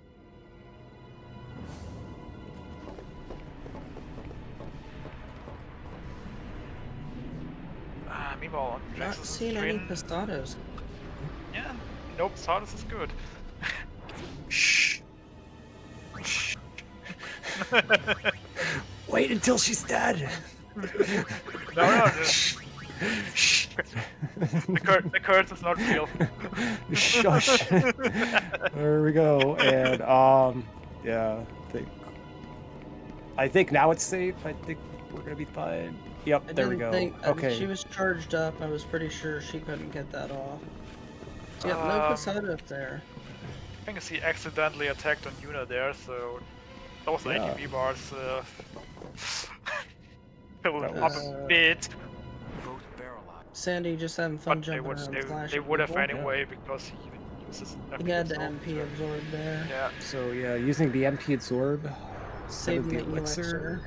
Meanwhile, Not Dreaxus is seen any trained. Posadas. Yeah, nope, Sardis is good. Shh. Wait until she's dead. No, just... the curse is not real. Shush. There we go. And yeah, I think now it's safe. I think we're gonna be fine. Yep, I there we didn't go. think Okay. she was charged up. I was pretty sure she couldn't get that off. Yep, no Posada up there. I think he accidentally attacked on Yuna there, so those Yeah. ATB bars filled That up was- a bit. Sandy just having fun But they jumping would, around, they flashing would have people. anyway because he uses He had the MP absorb there. Yeah. So yeah, using the MP absorb, Saving the the elixir.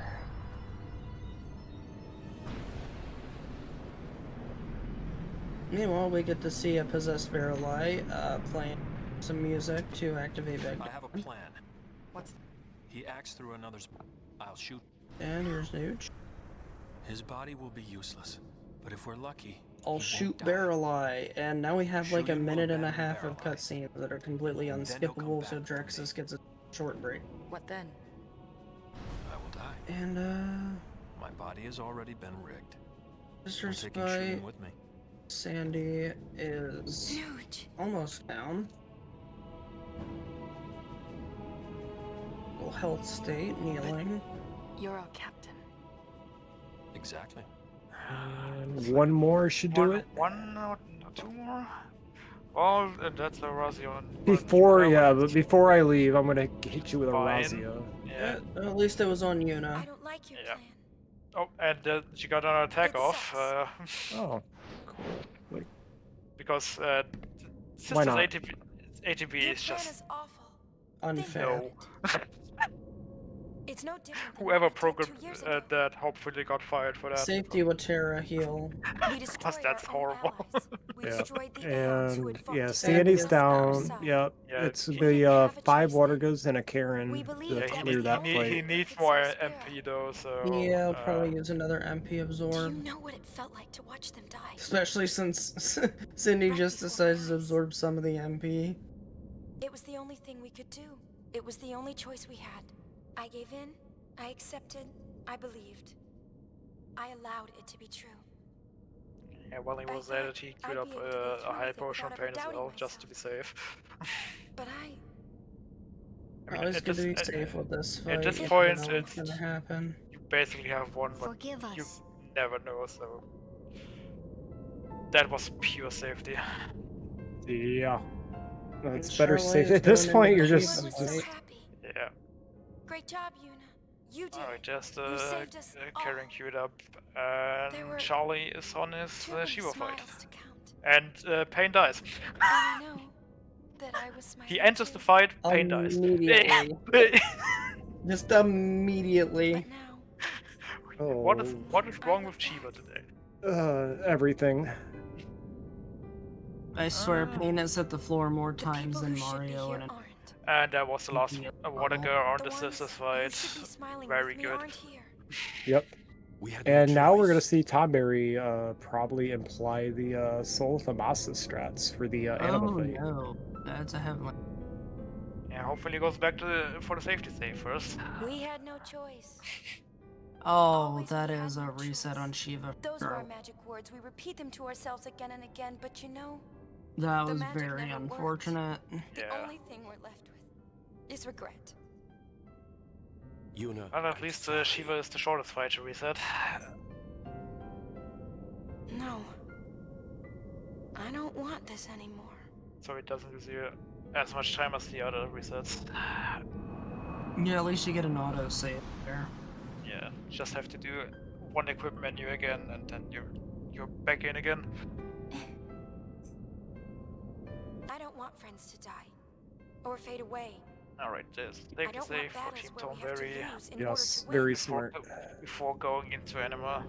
Meanwhile, we get to see a possessed Verily playing some music to activate Vayne. I have a plan. What's he acts through another's. I'll shoot. And here's Nooch. His body will be useless, but if we're lucky, I'll shoot Barrel Eye, and now we have like a minute and a half of cutscenes that are completely unskippable, so Dreaxus gets a short break. What then? I will die. And My body has already been rigged. Mr. I'm taking shooting Spite, with me. Sandy is almost down. Full health state, kneeling. You're our captain. Exactly. And one more should do it. One or two more? Well, that's a Razia. But before I leave, I'm gonna hit you with a Razia. Yeah. At least it was on Yuna. I don't like your plan. Oh, and she got an attack off. Oh, cool. Like, because why Sister's not? ATB is just unfair. no. It's no different than Whoever what I did programmed 2 years ago. that hopefully got fired for that. Safety with Terra heal. Because that's horrible. Yeah, who and had fought yeah, to Sandy's save us on our down. side. Yep, Yeah, it's he- the 5 water goes and a Karen to believe clear that he fight. needs more MP though, so. Yeah, I'll probably use another MP absorb. You know what it felt like to watch them die. Especially since Cindy just decides to absorb some of the MP. It was the only thing we could do. It was the only choice we had. I gave in. I accepted. I believed. I allowed it to be true. Yeah, while he was at it, he queued up a high potion pain as well, just to be safe. But Always good to be safe with this fight. At this you point, know what's it's gonna happen. you basically have one, but Forgive you us. never know. So that was pure safety. Yeah, it's And better Sharley safe is at this going point. into You're the just fight. Yeah. Great job, Yuna. You did. Alright, just You saved us all. Karen queued up, and There were Charlie is on his too many Shiva fight. smiles to count. And Pain dies. And I know that I was smiling He enters too. the fight, Pain dies. Immediately. Just immediately. What is wrong with Shiva today? Everything. I swear, Pain has hit the floor more times than Mario in it. And that was the last water girl on the sisters fight. Very good. Yep. And now we're gonna see Tonberry probably imply the Soul Thamasa strats for the animal fight. No, that's a heavenly. Yeah, hopefully he goes back to for the safety save first. We had no choice. Oh, that is a reset on Shiva. Those are our magic words. We repeat them to ourselves again and again, but you know, That the was magic very never worked. unfortunate. The only thing we're left with is regret. Yuna. Well, at least Shiva is the shortest fight to reset. No. I don't want this anymore. So it doesn't use you as much time as the other resets. Yeah, at least you get an auto save there. Yeah, just have to do one equip menu again, and then you're back in again. I don't want friends to die or fade away. Alright, there's I safety don't save want for battles Team where we have to Tonberry. lose in order Yes, to very win. smart. Before going into Anima.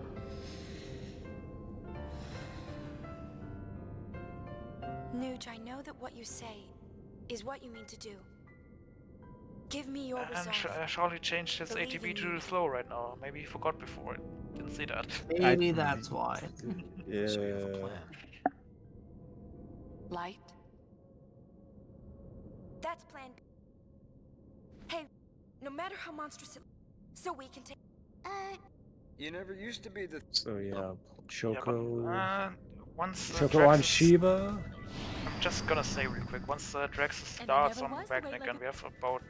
Nuge, I know that what you say is what you mean to do. Give me your And resolve. Sharley changed his Believe in ATB you. to slow right now. Maybe he forgot before. Didn't see that. Maybe that's why. Yeah. Light? That's plan B. Hey, no matter how monstrous it so we can take. You never used to be the. So yeah, Choco. Once Choco on Dreaxus- Shiva. I'm just gonna say real quick, once Dreaxus starts on Ragnak and we have about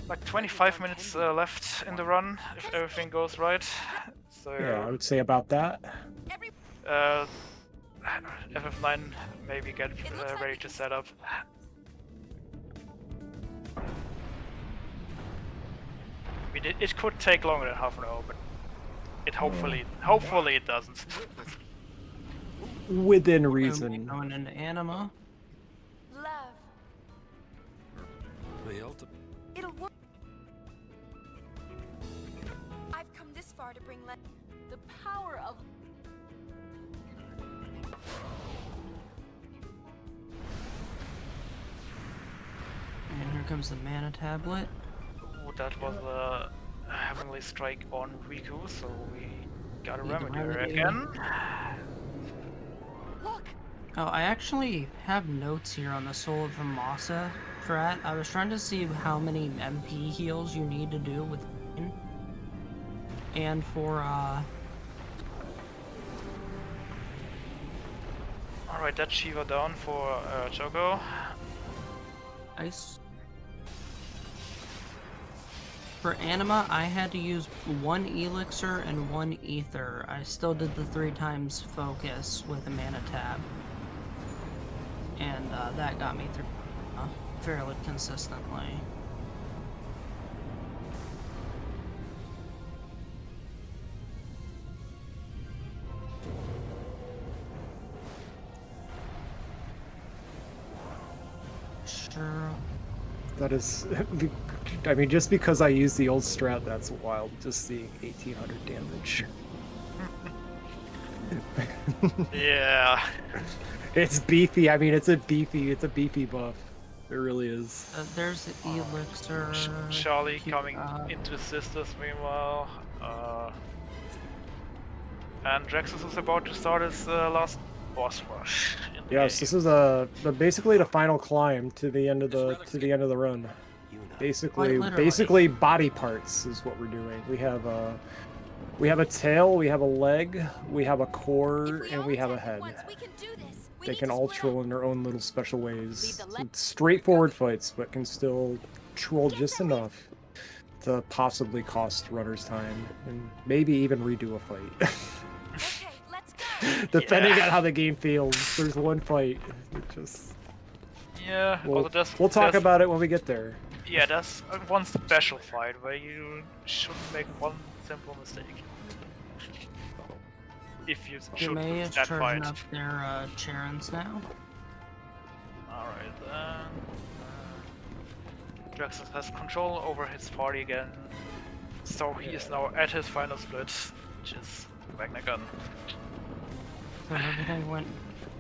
like 25 minutes left in the run, if everything goes right. So Yeah, I would say about that. FF9 maybe get ready to set up. I mean, it could take longer than half an hour, but it hopefully it doesn't. Within reason. Going into Anima. Love. The ultimate. It'll work. I've come this far to bring the power of. And here comes the mana tablet. Ooh, that was a Heavenly Strike on Riku, so we got a Need to remedy remedy. again. Look! Oh, I actually have notes here on the Soul of the Mossa strat. I was trying to see how many MP heals you need to do with Vayne. And for, Alright, that's Shiva down for Choco. Nice. For Anima, I had to use 1 Elixir and 1 Ether. I still did the 3 times focus with a mana tab. And that got me through fairly consistently. Sure. That is, I mean, just because I use the old strat, that's wild. Just seeing 1800 damage. Yeah. It's beefy. I mean, it's a beefy buff. It really is. There's the Elixir. Sharley coming into sisters meanwhile. And Dreaxus is about to start his last boss rush. Yes, this is basically the final climb to the end of the run. Basically body parts is what we're doing. We have a tail, we have a leg, we have a core, and we have a head. They can all troll in their own little special ways. It's straightforward fights, but can still troll just enough to possibly cost runners time and maybe even redo a fight. Depending on how the game feels, there's one fight. Yeah, we'll talk about it when we get there. Yeah, there's one special fight where you shouldn't make one simple mistake. If you should lose that fight. Up their Charons now. Alright then. Dreaxus has control over his party again. So he is now at his final split, which is Wagner gun. So everything went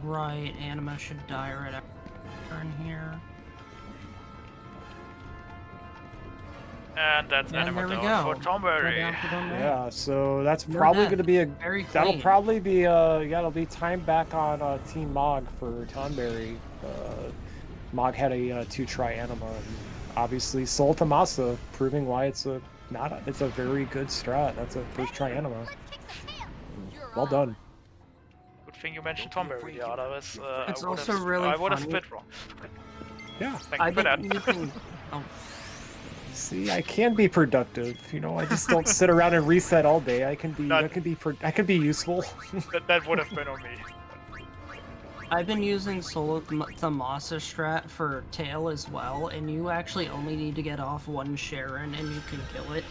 right. Anima should die right after in here. And that's Anima down for Tonberry. Yeah, so that's probably going to be that'll probably be it'll be time back on Team Mog for Tonberry. Mog had a 2-try Anima, and obviously Soul of the Mossa, proving why it's a very good strat. That's a first try Anima. Well done. Good thing you mentioned Tonberry. Yeah, that was it's also really I would have split wrong. Yeah, thank you for that. See, I can be productive. You know, I just don't sit around and reset all day. I can be be useful. that would have been on me. I've been using Soul of the Mossa strat for tail as well, and you actually only need to get off 1 Sharon and you can kill it.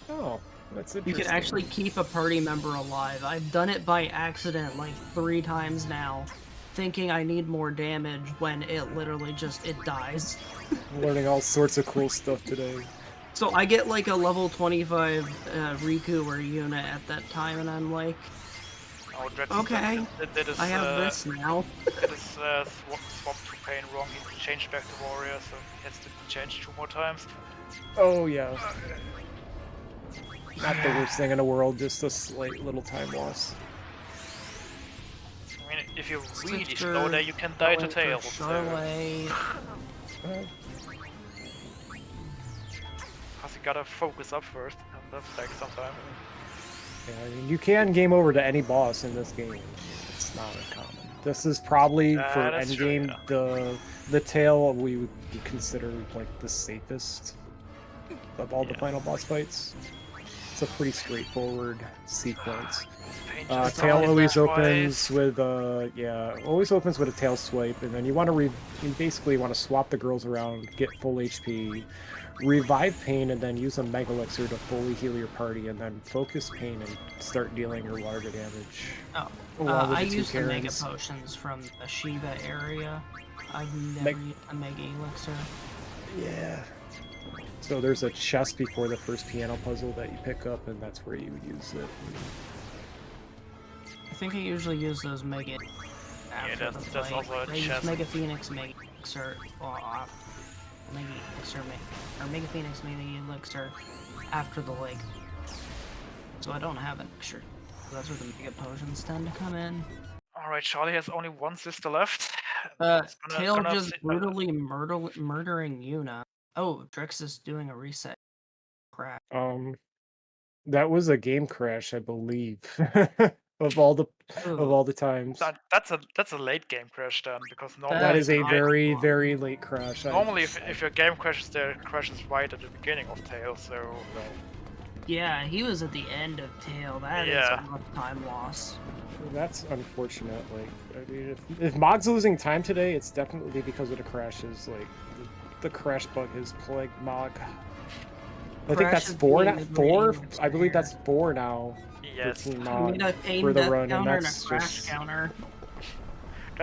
Oh, that's interesting. You can actually keep a party member alive. I've done it by accident like 3 times now, thinking I need more damage when it literally it dies. I'm learning all sorts of cool stuff today. So I get like a level 25 Riku or Yuna at that time, and I'm like, okay, I have this now. It is swapped to Pain wrong. He changed back to Warrior, so he has to change 2 more times. Oh yeah. Not the worst thing in the world, just a slight little time loss. I mean, if you're really slow there, you can die to tail. Sharley. Because you gotta focus up first, and that takes some time. Yeah, I mean, you can game over to any boss in this game. It's not uncommon. This is probably for endgame the tail we would consider like the safest of all the final boss fights. It's a pretty straightforward sequence. Tail always opens with a tail swipe, and then you basically want to swap the girls around, get full HP, revive Pain, and then use a Mega Elixir to fully heal your party, and then focus Pain and start dealing your larger damage. Oh, I use the Mega Potions from the Shiva area. I've never used a Mega Elixir. Yeah. So there's a chest before the first piano puzzle that you pick up, and that's where you would use it. I think I usually use those Mega after the fight. Also a I use Mega Phoenix, Mega Elixir, Mega Elixir, or Mega Phoenix, Mega Elixir after the leg. So I don't have an extra. So that's where the Mega Potions tend to come in. Alright, Sharley has only one sister left. Tail just brutally murdering Yuna. Oh, Dreaxus doing a reset. Crap. That was a game crash, I believe. of all the times. That's a late game crash then, because normally That is a very, very late crash. Normally, if your game crashes there, it crashes right at the beginning of Tail, so... Yeah, he was at the end of Tail. That is a lot of time loss. That's unfortunate. Like, I mean, if Mog's losing time today, it's definitely because of the crashes. Like, the crash bug has plagued Mog. I think that's 4 now. 4? I believe that's 4 now. Yes. For Team Mog for the run, and that's just... counter.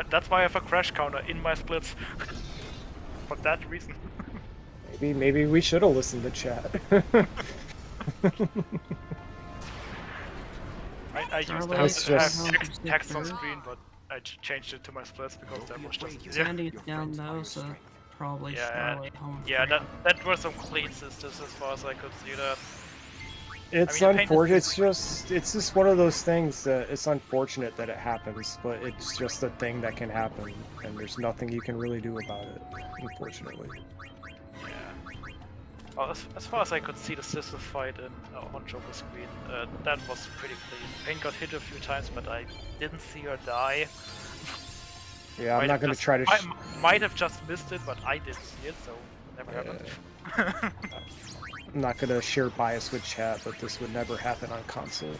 That's why I have a crash counter in my splits. For that reason. Maybe we should have listened to chat. I used to have text on screen, but I changed it to my splits because that was just easier. Sandy's down though, so probably Sharley home. Yeah, that were some clean sisters as far as I could see that. It's unfortunate. It's just one of those things that it's unfortunate that it happens, but it's just a thing that can happen, and there's nothing you can really do about it, unfortunately. Yeah. Well, as far as I could see the sister fight on Choco's screen, that was pretty clean. Vayne got hit a few times, but I didn't see her die. Yeah, I'm not going to try to... might have just missed it, but I didn't see it, so never happened. I'm not going to share bias with chat, but this would never happen on console.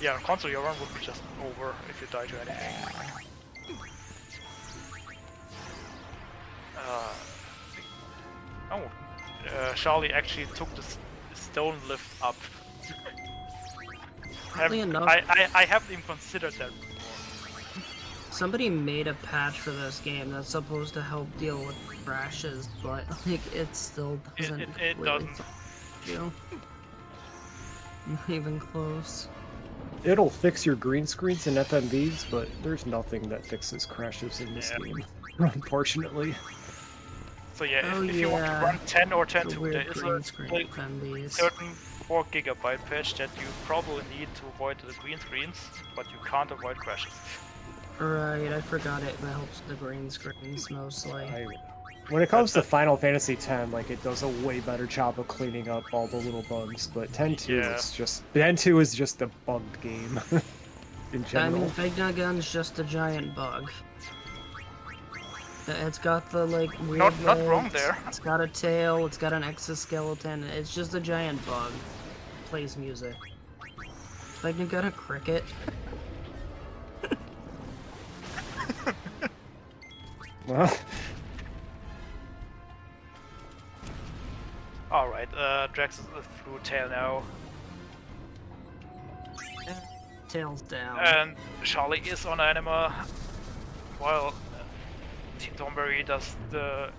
Yeah, on console your run would be just over if you die to anything. Sharley actually took the stone lift up. I haven't even considered that before. Somebody made a patch for this game that's supposed to help deal with crashes, but like it still doesn't. It doesn't. Deal. Not even close. It'll fix your green screens and FMVs, but there's nothing that fixes crashes in this game, unfortunately. So yeah, if you want to run 10 or 10.2, there is a certain 4 GB patch that you probably need to avoid the green screens, but you can't avoid crashes. Right, I forgot it helps the green screens mostly. When it comes to Final Fantasy X, like it does a way better job of cleaning up all the little bugs, but 10.2 is just 10.2 is just a bugged game in general. I mean, Vayne Gun's just a giant bug. It's got the like weird not legs, wrong there. It's got a tail, it's got an exoskeleton, it's just a giant bug. Plays music. Vayne got a cricket. Well. Alright, Dreaxus is through tail now. Tail's down. And Sharley is on Anima, while Team Tonberry does the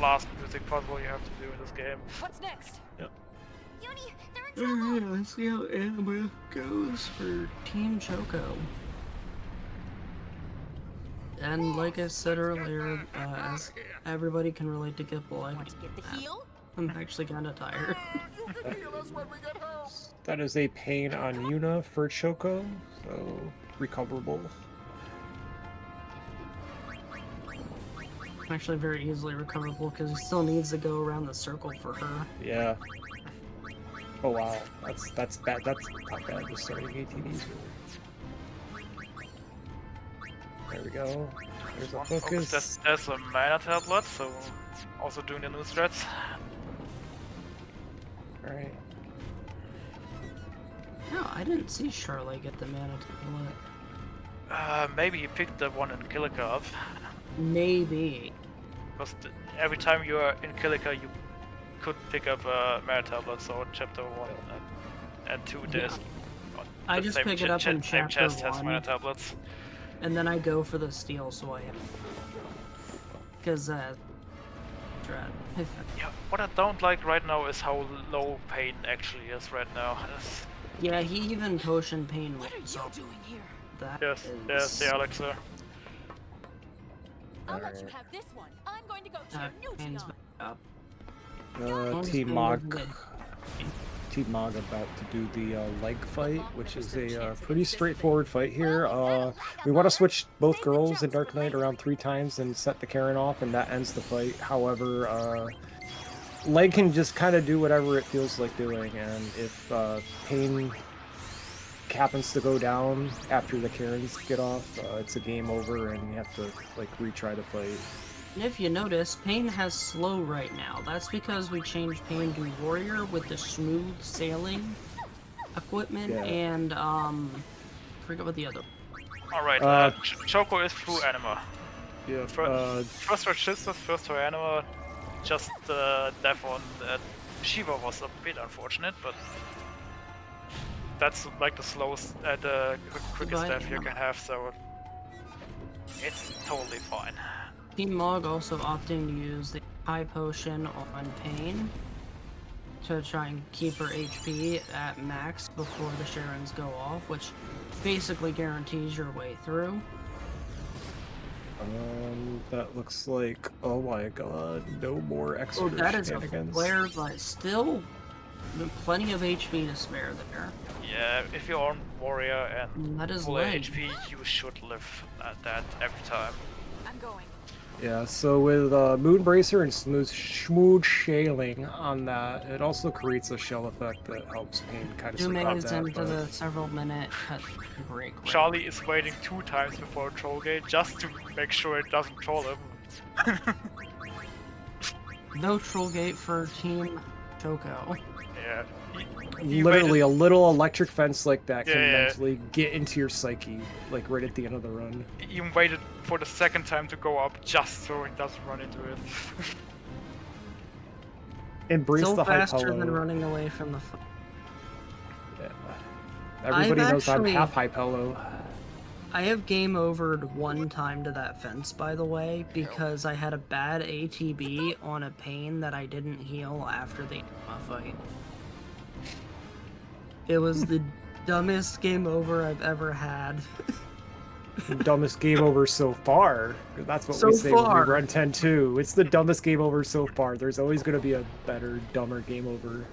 last music puzzle you have to do in this game. What's next? Yep. Yuni, they're in trouble. Alright, let's see how Anima goes for Team Choco. And like I said earlier, as everybody can relate to get blood, I'm actually kinda tired. That is a pain on Yuna for Choco, so recoverable. Actually very easily recoverable because he still needs to go around the circle for her. Yeah. Oh wow, that's bad. That's not bad. Just starting ATVs. There we go. There's a focus. There's a mana tablet, so also doing the new strats. Alright. No, I didn't see Sharley get the mana tablet. Maybe you picked the one in Kilika up. Maybe. Because every time you are in Kilika, you could pick up a mana tablet, so chapter 1 and 2 there's... I just pick it up in same chapter chest 1. has mana tablets. And then I go for the steal, so I have... Because, yeah, what I don't like right now is how low Pain actually is right now. Yeah, he even potion Pain with Yes, there's the Alexa. I'll let you have this one. I'm going to go to your new Pain's genome. up. Team Mog. Team Mog about to do the leg fight, which is a pretty straightforward fight here. We want to switch both girls in Dark Knight around 3 times and set the Karen off, and that ends the fight. However, leg can just kind of do whatever it feels like doing, and if Pain happens to go down after the Karens get off, it's a game over, and you have to like retry the fight. And if you notice, Pain has slow right now. That's because we changed Pain to Warrior with the smooth sailing equipment, and forget what the other. Alright, Choco is full anima. Yeah. First Registers, first her anima. Just death on Shiva was a bit unfortunate, but that's like the slowest, the quickest death you can have, so it's totally fine. Team Mog also opting to use the high potion on Pain to try and keep her HP at max before the Sharons go off, which basically guarantees your way through. That looks like, oh my god, no more extra that is a shenanigans. flare, but still plenty of HP to spare there. Yeah, if you're on Warrior and that is full leg. HP, you should live at that every time. I'm going. Yeah, so with Moonbracer and smooth sailing on that, it also creates a shell effect that helps Pain kind of survive Doumeis that. into the several minute cut break. Sharley is waiting 2 times before a troll gate just to make sure it doesn't troll him. No troll gate for Team Choco. Yeah. Literally, a little electric fence like that can Yeah. mentally get into your psyche, like right at the end of the run. He even waited for the second time to go up just so he doesn't run into it. Embrace Still the high faster pelo. than running away from the fight. Yeah. Everybody knows I'm actually- half high pelo. I have game overed 1 time to that fence, by the way, because I had a bad ATB on a Pain that I didn't heal after the fight. It was the dumbest game over I've ever had. Dumbest game over so far. That's what So we say when far. we run 10-2. It's the dumbest game over so far. There's always going to be a better, dumber game over.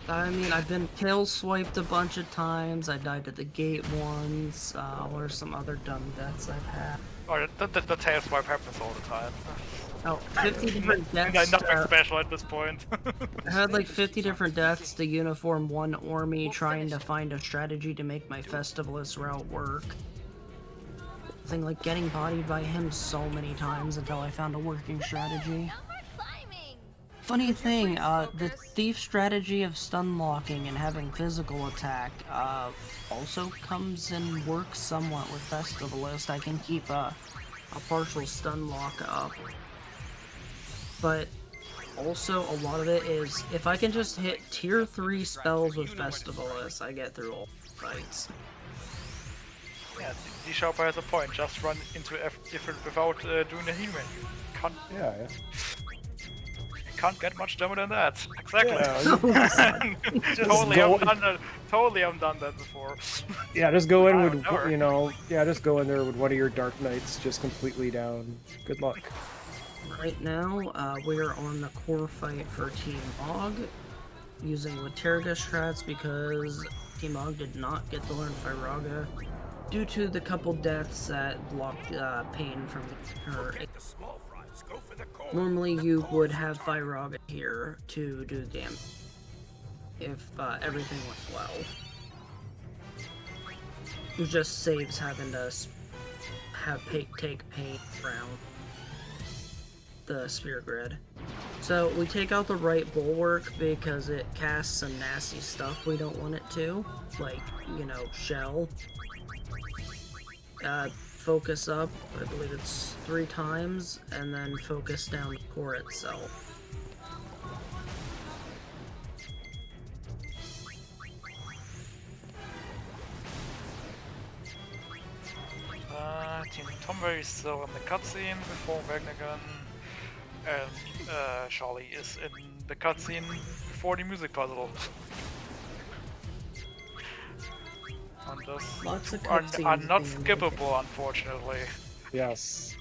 I mean, I've been tail swiped a bunch of times, I died to the gate once, or some other dumb deaths I've had. Or the tail swipe happens all the time. Oh, 50 different deaths. Nothing special at this point. I had like 50 different deaths to uniform 1 Ormy trying to find a strategy to make my Festivalist route work. Thing like getting bodied by him so many times until I found a working strategy. Funny thing, the thief strategy of stun locking and having physical attack also comes and works somewhat with Festivalist. I can keep a partial stun lock up. But also a lot of it is, if I can just hit tier 3 spells with Festivalist, I get through all fights. Yeah, D-Sharper has a point. Just run into different without doing the heal menu. Can't, Yeah. can't get much dumber than that. Exactly. Yeah, Totally I've done that before. Yeah, just go in Wow, with, never. you know, just go in there with one of your Dark Knights just completely down. Good luck. Right now, we're on the core fight for Team Mog, using Laterga strats because Team Mog did not get to learn Firaga due to the couple deaths that blocked Pain from her. Normally you would have Firaga here to do damage if everything went well. It just saves having to take Pain around the Spear Grid. So we take out the right bulwark because it casts some nasty stuff we don't want it to, like, you know, shell. Focus up, I believe it's 3 times, and then focus down the core itself. Team Tonberry is still in the cutscene before Wagnergun, and Sharley is in the cutscene before the music puzzle. And those Lots of are cutscenes not being skippable, unfortunately. Yes.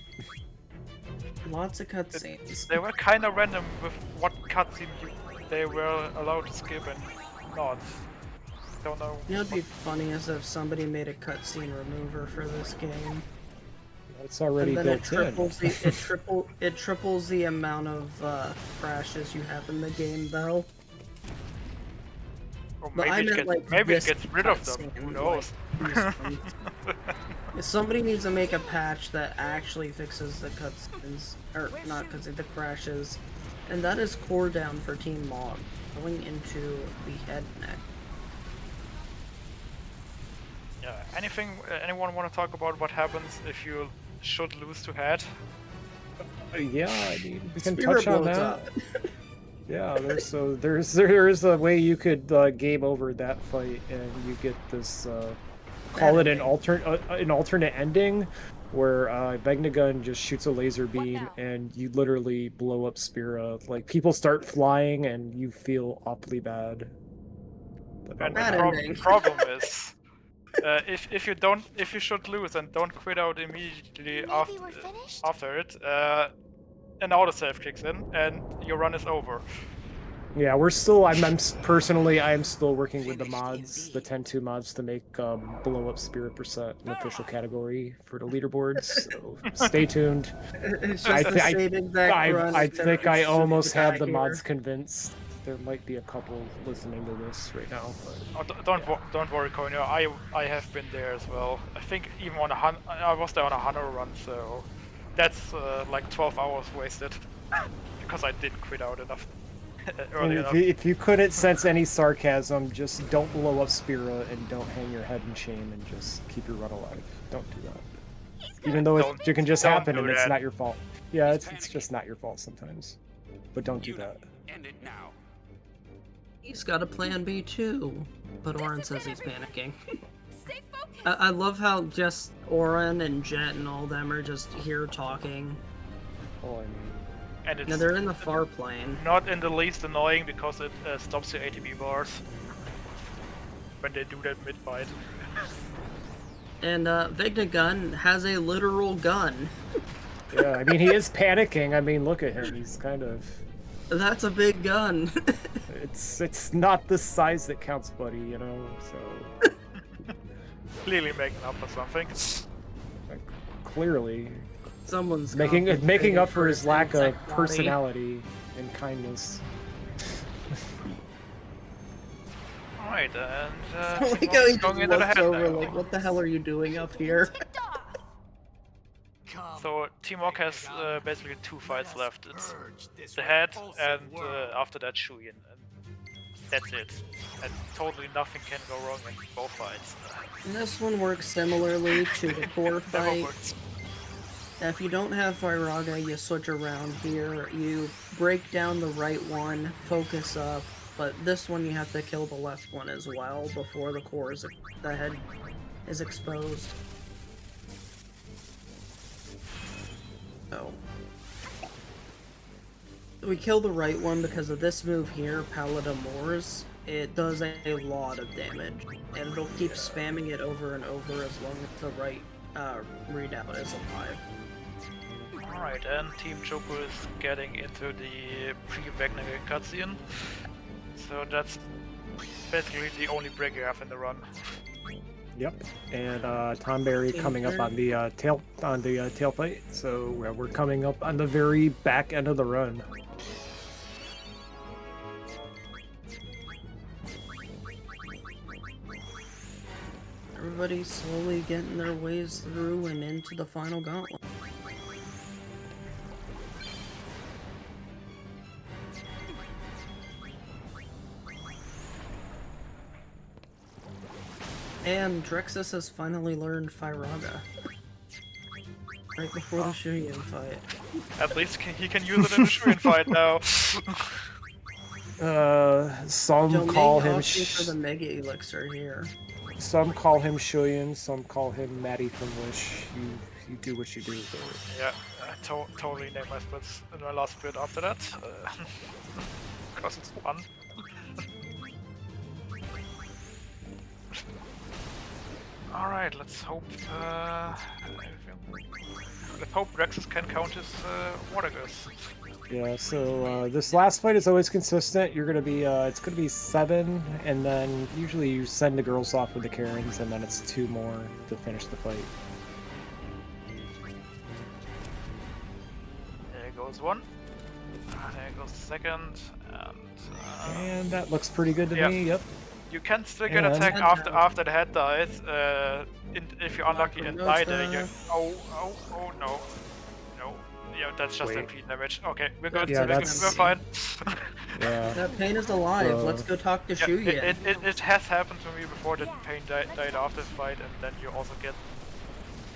Lots of cutscenes. They were kind of random with what cutscene you they were allowed to skip and not. Don't know. You know, it'd be funny as if somebody made a cutscene remover for this game. It's already and then built in. It triples the amount of crashes you have in the game, though. Or But I meant, like, maybe it this gets rid of them. Who cutscene, knows? Somebody needs to make a patch that actually fixes the cutscenes, or not cutscenes, the crashes, and that is core down for Team Mog, going into the head neck. Yeah. Anyone want to talk about what happens if you should lose to head? Yeah, I mean, we can Spirit touch on blows that. up. Yeah, there's a way you could game over that fight, and you get this call it an alternate ending, where Vegnagun just shoots a laser beam, and you literally blow up Spira. Like, people start flying, and you feel awfully bad. And the problem is, if you should lose and don't quit out immediately after it, an autosave kicks in and your run is over. Yeah, we're still. I'm personally, I am still working with the mods, the 10.2 mods, to make blow up Spirit percent an official category for the leaderboards. So stay tuned. It's just the same exact run, I except think I it's almost have the here. mods convinced. There might be a couple listening to this right now. But, Don't worry, Konyo. I have been there as well. I think even on I was there on a Hunter run, so that's like 12 hours wasted because I didn't quit out enough early enough. If you couldn't sense any sarcasm, just don't blow up Spira and don't hang your head in shame and just keep your run alive. Don't do that. Even though it can just happen and it's not your fault. Yeah, it's just not your fault sometimes. But don't do that. End it now. He's got a plan B too, but Oren says he's panicking. I love how just Oren and Jet and all them are just here talking. Oh, I mean, and it's they're in the far plane. Not in the least annoying because it stops your ATB bars when they do that mid-fight. And Vegnagun has a literal gun. Yeah, I mean, he is panicking. I mean, look at him. He's kind of... That's a big gun. It's not the size that counts, buddy, you know, so... Clearly making up for something. Like, clearly. Someone's making up for his lack of body. personality and kindness. Alright, and Like how he just going into the looks head over now. like, what the hell are you doing up here? So Team Rock has basically two fights left. It's the head and after that Shuyin. And that's it. And totally nothing can go wrong in both fights. And this one works similarly to the core fight. If you don't have Firaga, you switch around here. You break down the right one, focus up, but this one you have to kill the left one as well before the head is exposed. So we kill the right one because of this move here, Paladamor's. It does a lot of damage, and it'll keep spamming it over and over as long as the right readout is alive. Alright, and Team Choco is getting into the pre-Vegnagun cutscene. So that's basically the only break you have in the run. Yep, and Tonberry coming up on the tail fight. So we're coming up on the very back end of the run. Everybody's slowly getting their ways through and into the final gauntlet. And Dreaxus has finally learned Firaga. Right before the Shuyin fight. At least he can use it in the Shuyin fight now. Some call him for the Mega Elixir here. Some call him Shuyin, some call him Matty from Wish. You do what you do. Yeah, totally named my splits in my last split after that. Because it's fun. Alright. Alright, let's hope Dreaxus can count his water ghosts. Yeah, so this last fight is always consistent. You're gonna be it's gonna be 7, and then usually you send the girls off with the Karens, and then it's 2 more to finish the fight. There goes one. There goes the second, And that looks pretty good to me. Yep. You can still get And- attack after the head dies. If you're unlucky and die there, you. Oh no. Yeah, that's just MP damage. Okay, we're good. Yeah, we're fine. Yeah. That pain is alive. Let's go talk to Shuyan. It has happened to me before that pain died after the fight, and then you also get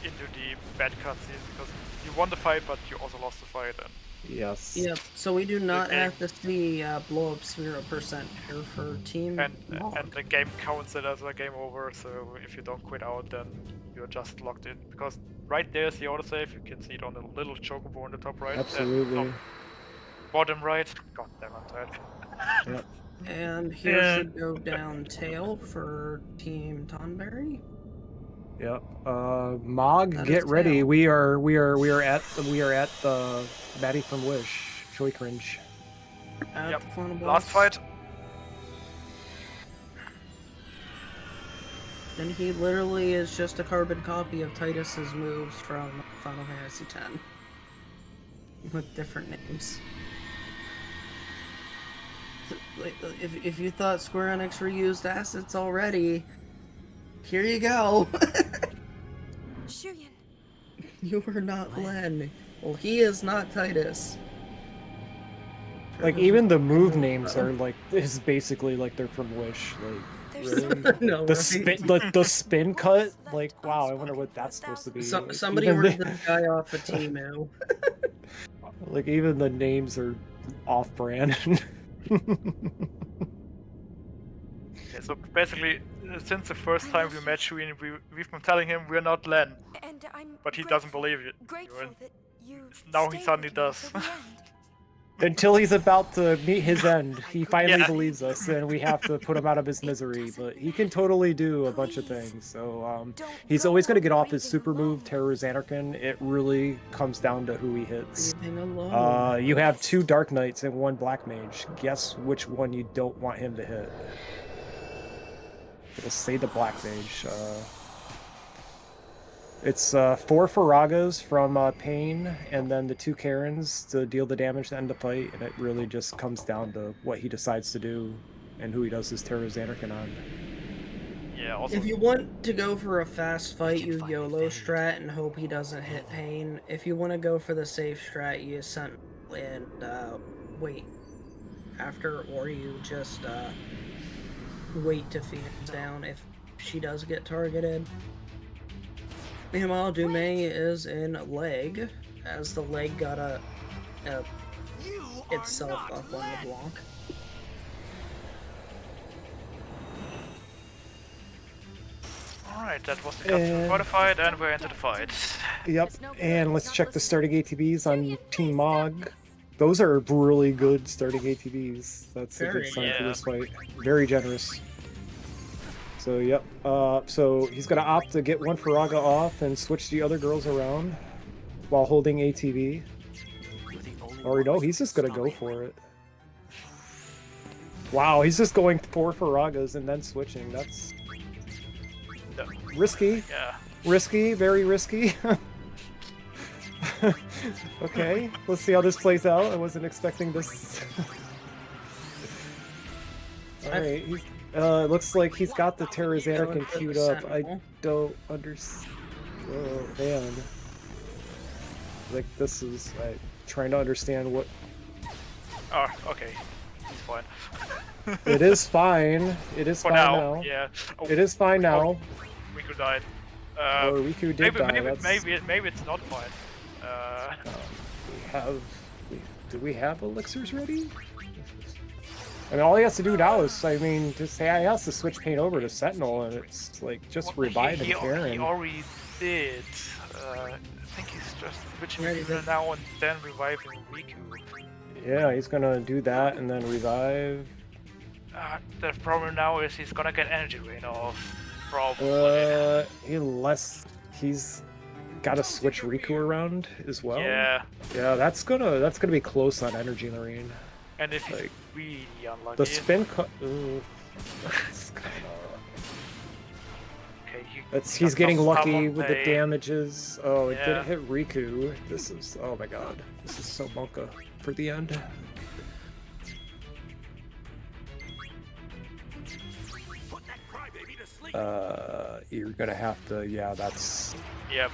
into the bad cutscene because you won the fight, but you also lost the fight. And yes. Yep. So we do not have to see blow up 0% here for team. And the game counts it as a game over. So if you don't quit out, then you're just locked in because right there is the autosave. You can see it on the little Choco on the top right. Absolutely. Bottom right. God damn, I'm tired. Yep. And here should go down tail for Team Tonberry. Yep. Mog, That get is ready. tail. We are at the Matty from Wish. Joy cringe. Yep. Last fight. And he literally is just a carbon copy of Titus's moves from Final Fantasy X. With different names. If you thought Square Enix reused assets already, here you go. Shuyan. You are not Len. Well, he is not Titus. Like even the move names are like is basically like they're from Wish. Like really? No, the right? spin the spin cut. Like wow, I wonder what that's supposed to be. Like, Somebody even ordered this guy off of Temu. Like even the names are off-brand. Yeah, so basically, since the first time we met Shuyin, we've been telling him we're not Len, And I'm but he doesn't believe it. grateful that you Now he stayed suddenly with me does. till the end. Until he's about to meet his end, he finally believes us, and we have to put him out of his misery. But he can totally do a bunch of things. So he's always going to get off his super move, Terror Xanarkin. It really comes down to who he hits. You have 2 Dark Knights and 1 Black Mage. Guess which one you don't want him to hit. Let's say the Black Mage. It's 4 Faragas from Pain, and then the 2 Karens to deal the damage to end the fight, and it really just comes down to what he decides to do and who he does his Terror Xanarkin on. Yeah, also... If you want to go for a fast fight, you YOLO strat and hope he doesn't hit Pain. If you want to go for the safe strat, you ascent and wait after, or you just wait to Phoenix down if she does get targeted. Meanwhile, Doumeis is in leg, as the leg got itself up on the block. Alright, that was the cutscene for the fight, and we're into the fight. Yep, and let's check the starting ATBs on Team Mog. Those are really good starting ATBs. That's a good sign for this fight. Very generous. So, yep. So he's going to opt to get 1 Faraga off and switch the other girls around while holding ATB. Or no, he's just going to go for it. Wow, he's just going 4 Faragas and then switching. That's risky. Yeah. Risky, very risky. Okay, let's see how this plays out. I wasn't expecting this. Alright, he's... looks like he's got the Terror Xanarkin queued up. I don't understand. Oh, man. Like, this is... I'm trying to understand what... Oh, okay. He's fine. It is fine. It is fine now. Yeah. Oh, it is fine now. Riku died. Or Riku did die. Maybe it's not fine. Do we have elixirs ready? I mean, all he has to do now is, I mean, just say he has to switch Pain over to Sentinel, and it's like just revive and Karen. He already did. I think he's just switching now and then reviving Riku. Yeah, he's gonna do that and then revive. The problem now is he's gonna get energy rain off. Probably. Unless he's got to switch Riku around as well. Yeah. Yeah, that's gonna be close on Energy Marine. And if he's Like, really unlucky. the spin that's kind of. Okay, He's getting some lucky on with the pay. damages. Oh, it Yeah. didn't hit Riku. This is, oh my god, this is so bunka for the end. You're gonna have to, yeah, that's. Yep.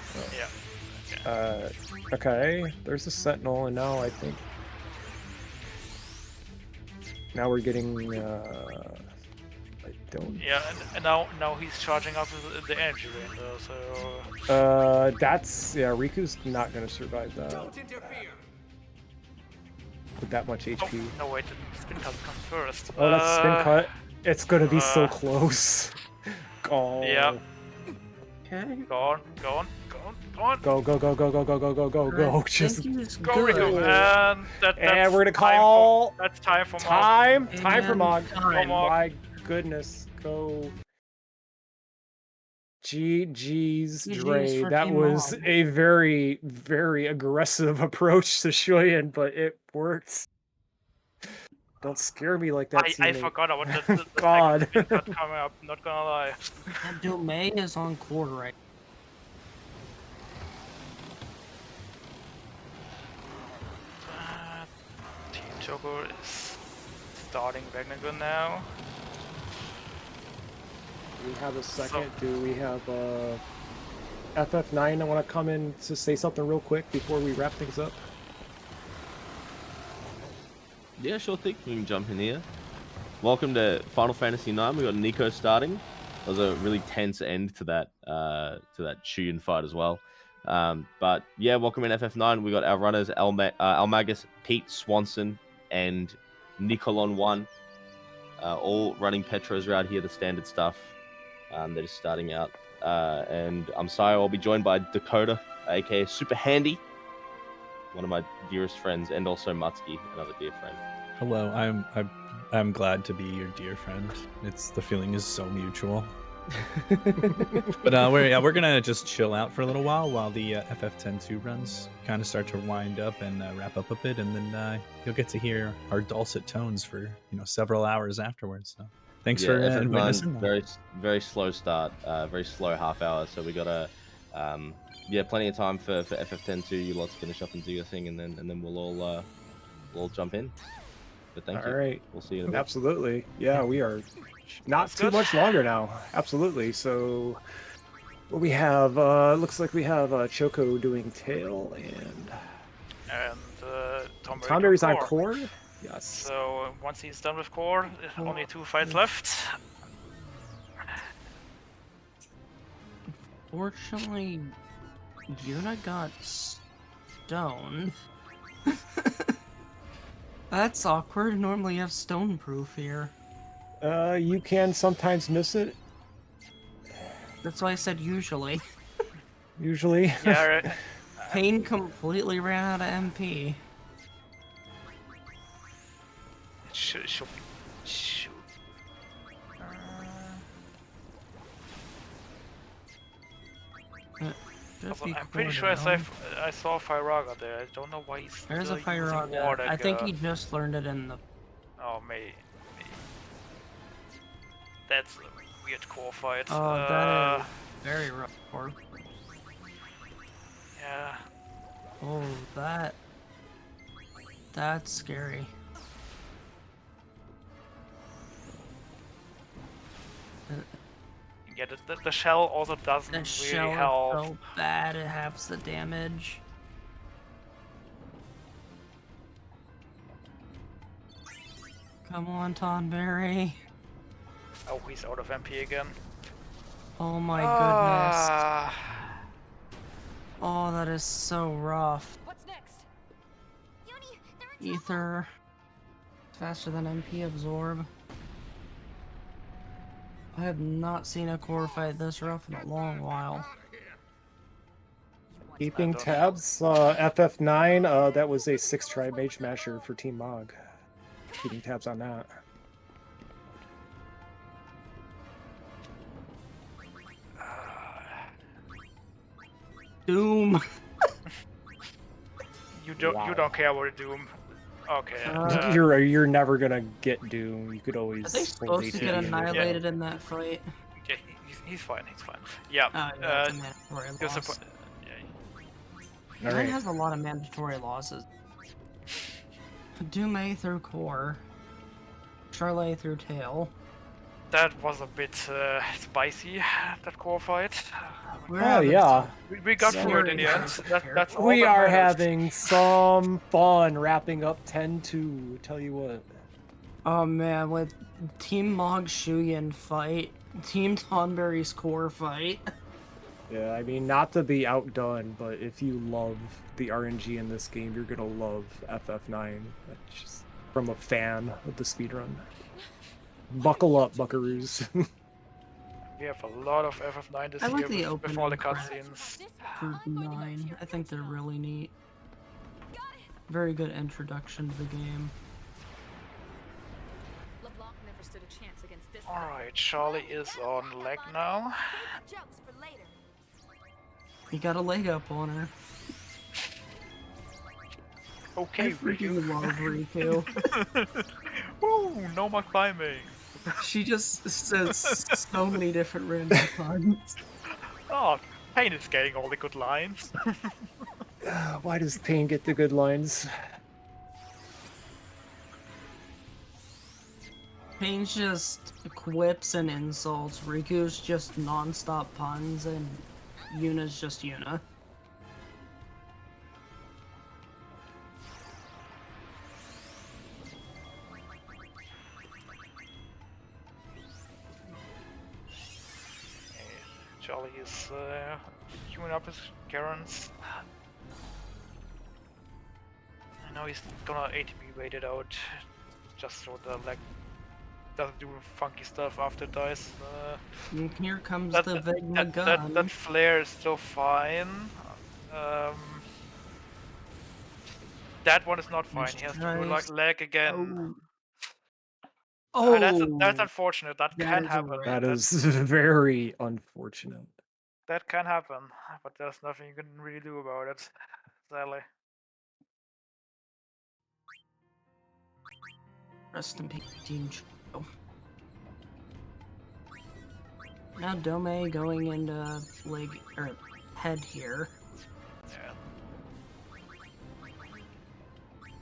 Yeah. Okay, there's a Sentinel, and now I think. Now we're getting. I don't. Yeah, and now he's charging up with the energy rain though, so. That's, yeah. Riku's not gonna survive that. With that much HP. Oh, no wait, the spin cut comes first. Oh, that's spin cut. It's gonna be so close. Oh. Yeah. Okay. Go on. Go. Just go, Riku. And that's we're gonna call. That's time for time. Mog. Time for Mog. Go, Mog. My goodness. Go. GG's Dre. for That Team was Mog. a very, very aggressive approach to Shuyan, but it worked. Don't scare me like that. I teammate. forgot about the God. spin cut coming up, not gonna lie. And Doumeis is on quarter right. Team Choco is starting Vagnagun now. Do we have a second? Do we have FF9? I want to come in to say something real quick before we wrap things up. Yeah, sure thing. We can jump in here. Welcome to Final Fantasy IX. We got Nico starting. That was a really tense end to that Shuyan fight as well. But yeah, welcome in FF9. We got our runners Almagus, Pete Swanson, and Nicolon 1. All running Petros around here, the standard stuff. They're just starting out. And I'm sorry, I'll be joined by Dakota, aka Super Handy, one of my dearest friends, and also Mutski, another dear friend. Hello, I'm glad to be your dear friend. The feeling is so mutual. But we're gonna just chill out for a little while the FF10-2 runs kind of start to wind up and wrap up a bit, and then you'll get to hear our dulcet tones for several hours afterwards. So thanks for inviting us in. Very slow start, very slow half hour. So we got plenty of time for FF10-2. You lot to finish up and do your thing, and then we'll all jump in. But thank you. All right. We'll see you in a bit. Absolutely. Yeah, we are not too much longer now. Absolutely. So what we have, looks like we have Choco doing tail and Tonberry's on core. Yes. So once he's done with core, only 2 fights left. Fortunately, Yuna got stoned. That's awkward. Normally you have stone proof here. You can sometimes miss it. That's why I said usually. Usually. Yeah, right. Pain completely ran out of MP. Should. I'm pretty sure I saw Firaga there. I don't know why he's There's a using Firaga. Wardag, I think he just learned it in the... Oh, maybe. That's a weird core fight. Oh, that is very rough core. Yeah. Oh, that's scary. Yeah, the shell also doesn't The really shell help. is so bad, it halves the damage. Come on, Tonberry. Oh, he's out of MP again. Oh my goodness. Oh, that is so rough. What's next? Ether. Faster than MP absorb. I have not seen a core fight this rough in a long while. Keeping tabs, FF9, that was a 6-try Mage Masher for Team Mog. Keeping tabs on that. Doom. You don't care about the Doom. Okay. You're never gonna get Doom. You could always. Are they supposed to get annihilated in that fight? Yeah, he's fine. He's fine. Yeah. That's a mandatory loss. Vayne has a lot of mandatory losses. Doumeis through core. Sharley through tail. That was a bit spicy, that core fight. Oh yeah. We got through it in the end. That's all we that are matters. having some fun wrapping up 10-2. Tell you what. Oh man, with Team Mog Shuyan fight, Team Tonberry's core fight. Yeah, I mean, not to be outdone, but if you love the RNG in this game, you're gonna love FF9. That's just from a fan of the speedrun. Buckle up, buckaroos. We have a lot of FF9 this I like year the with all the cutscenes. Group 9. I think they're really neat. Very good introduction to the game. Alright, Sharley is on leg now. You got a leg up on her. Okay, I freaking love Riku. Woo, no more climbing. She just says so many different random puns. Oh, Pain is getting all the good lines. Why does Pain get the good lines? Pain's just quips and insults. Riku's just non-stop puns, and Yuna's just Yuna. Charlie is queuing up his Garens. I know he's gonna ATB wait it out, just so the leg doesn't do funky stuff after it dies. And here comes the Vayne gun. That flare is still fine. That one is not fine. He has to do like leg again. Oh, that's unfortunate. That can happen. That is very unfortunate. That can happen, but there's nothing you can really do about it, sadly. Rest in peace, Team Choco. Now Doumeis going into leg or head here. Yeah.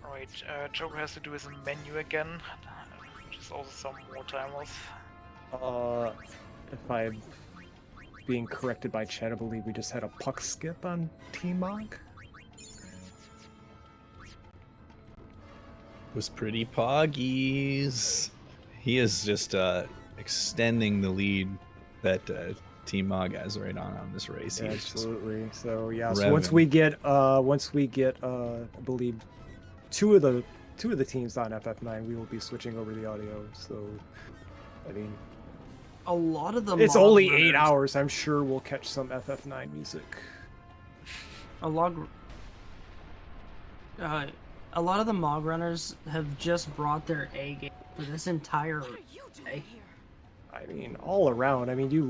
Alright, Choco has to do his menu again, which is also some more time loss. If I'm being corrected by chat, I believe we just had a puck skip on Team Mog. Was pretty poggies. He is just extending the lead that Team Mog has right on this race. Yeah, absolutely. So yeah, so revving. once we get I believe two of the teams on FF9, we will be switching over the audio. So I mean, a lot of them. It's only 8 hours. I'm sure we'll catch some FF9 music. A lot of the Mog runners have just brought their A game for this entire day. I mean, all around. I mean, you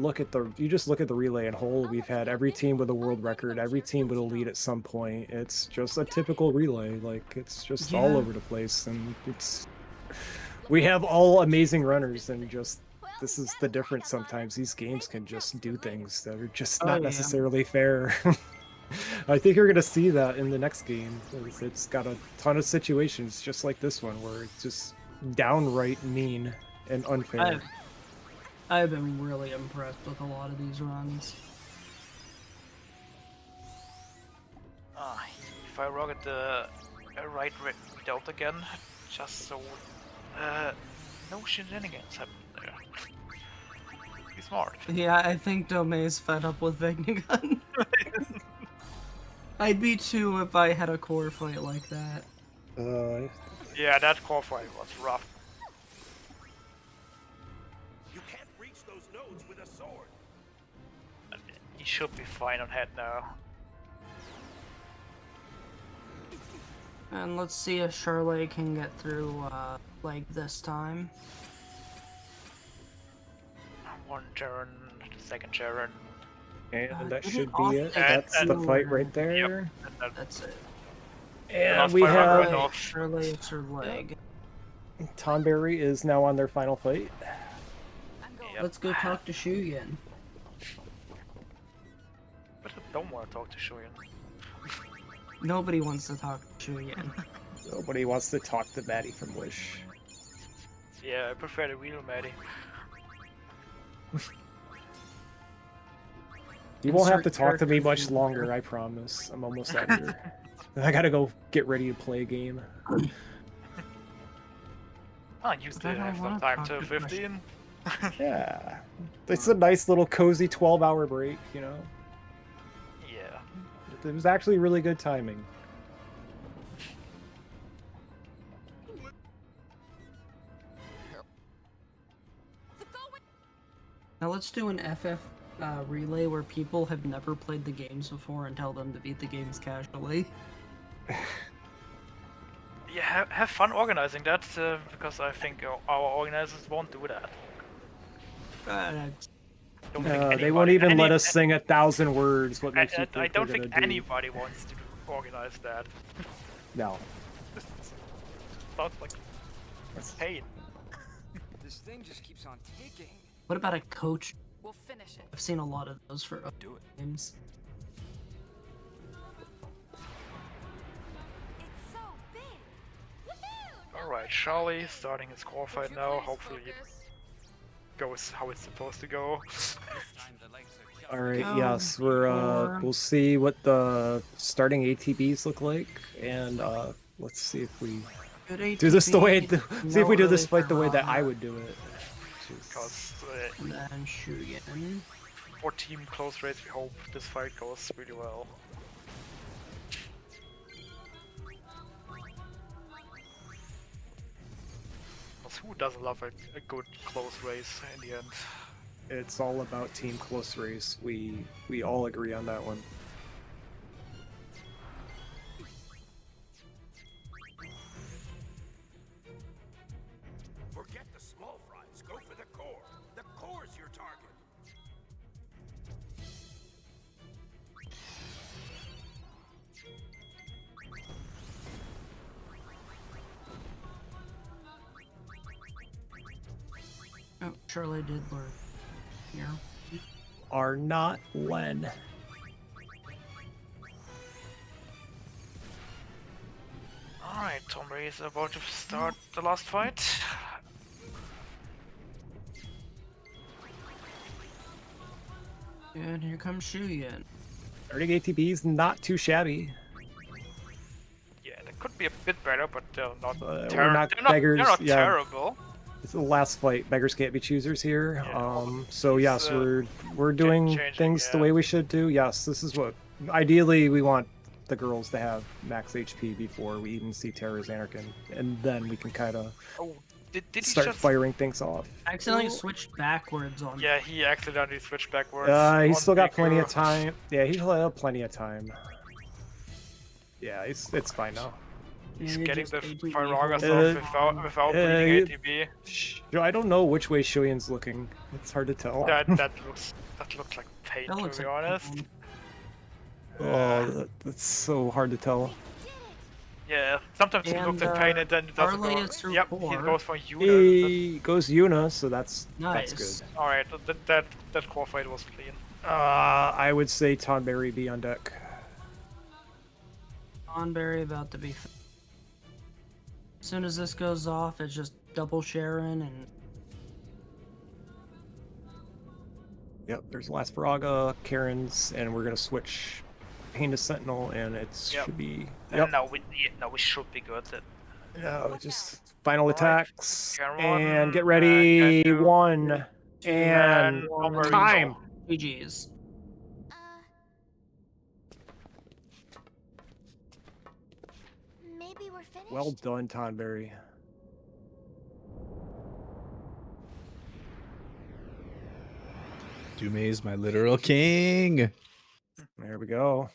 just look at the relay in whole. We've had every team with a world record, every team with a lead at some point. It's just a typical relay. Like, it's just all over the place, and we have all amazing runners, and just this is the difference. Sometimes these games can just do things that are just not necessarily fair. I think you're gonna see that in the next game. It's got a ton of situations just like this one where it's just downright mean and unfair. I've been really impressed with a lot of these runs. If I rocket the right delta again, just so no shenanigans happen there. Be smart. Yeah, I think Doumeis fed up with Vayne gun. I'd be too if I had a core fight like that. Yeah, that core fight was rough. You can't reach those nodes with a sword. He should be fine on head now. And let's see if Sharley can get through like this time. One turn, the second turn. And that Get should off be it. the That's the fight floor. right there. That's it. And we have Surely it's her leg. Tonberry is now on their final fight. Let's go talk to Shuyan. But I don't want to talk to Shuyan. Nobody wants to talk to Shuyan. Nobody wants to talk to Matty from Wish. Yeah, I prefer the real Matty. You won't have to talk to me much longer, I promise. I'm almost out of here. I gotta go get ready to play a game. I used to have some time till 15. Yeah. It's a nice little cozy 12-hour break, you know? Yeah. It was actually really good timing. Now let's do an FF relay where people have never played the games before and tell them to beat the games casually. Yeah, have fun organizing that, because I think our organizers won't do that. They won't even let us sing 1,000 words. What makes you think I don't they're think gonna do? anybody wants to organize that. No. Sounds like pain. This thing just keeps on ticking. What about a coach? We'll finish it. I've seen a lot of those for games. Alright, Sharley starting his core fight now. Hopefully it goes how it's supposed to go. Alright, yes, we'll see what the starting ATBs look like, and let's see if we do this the way see if we do this fight the way that I would do it. Because for team close race, we hope this fight goes really well. Because who doesn't love a good close race in the end? It's all about team close race. We all agree on that one. Forget the small fries. Go for the core. The core's your target. Oh, Sharley did learn. Here. Are not Len. Alright, Tonberry is about to start the last fight. And here comes Shuyan. Starting ATBs not too shabby. Yeah, they could be a bit better, but they're not We're not beggars. They're not yeah. terrible. It's the last fight. Beggars can't be choosers here. So yes, we're doing things the way we should do. Yes, this is what ideally we want the girls to have max HP before we even see Terra's Anarchin, and then we can kind of did start firing things off. I accidentally switched backwards on. Yeah, he accidentally switched backwards. He's still got plenty of time. Yeah, he'll have plenty of time. Yeah, it's fine now. He's getting the Firagas off without bleeding ATB. I don't know which way Shuyan's looking. It's hard to tell. That looks like pain, to be honest. Oh, that's so hard to tell. Yeah, sometimes he looks at pain and then it doesn't go. Yep, he goes for Yuna. He goes Yuna, so that's nice. That's good. Alright, that core fight was clean. I would say Tonberry be on deck. Tonberry about to be. As soon as this goes off, it's just double Sharon and. Yep, there's Last Viraga, Karen's, and we're gonna switch Pain to Sentinel, and it should be. Yep. No, we should be good. No, just final attacks and get ready. One and time. GG's. Maybe we're finished. Well done, Tonberry. Doumeis, my literal king. There we go.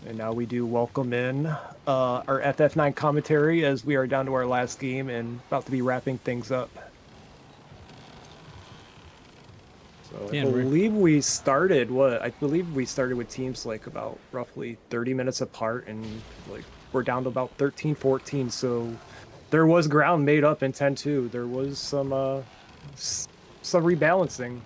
And now we do welcome in our FF9 commentary as we are down to our last game and about to be wrapping things up. So Yeah, I believe we started with teams like about roughly 30 minutes apart, and like we're down to about 13-14. So there was ground made up in 10-2. There was some rebalancing.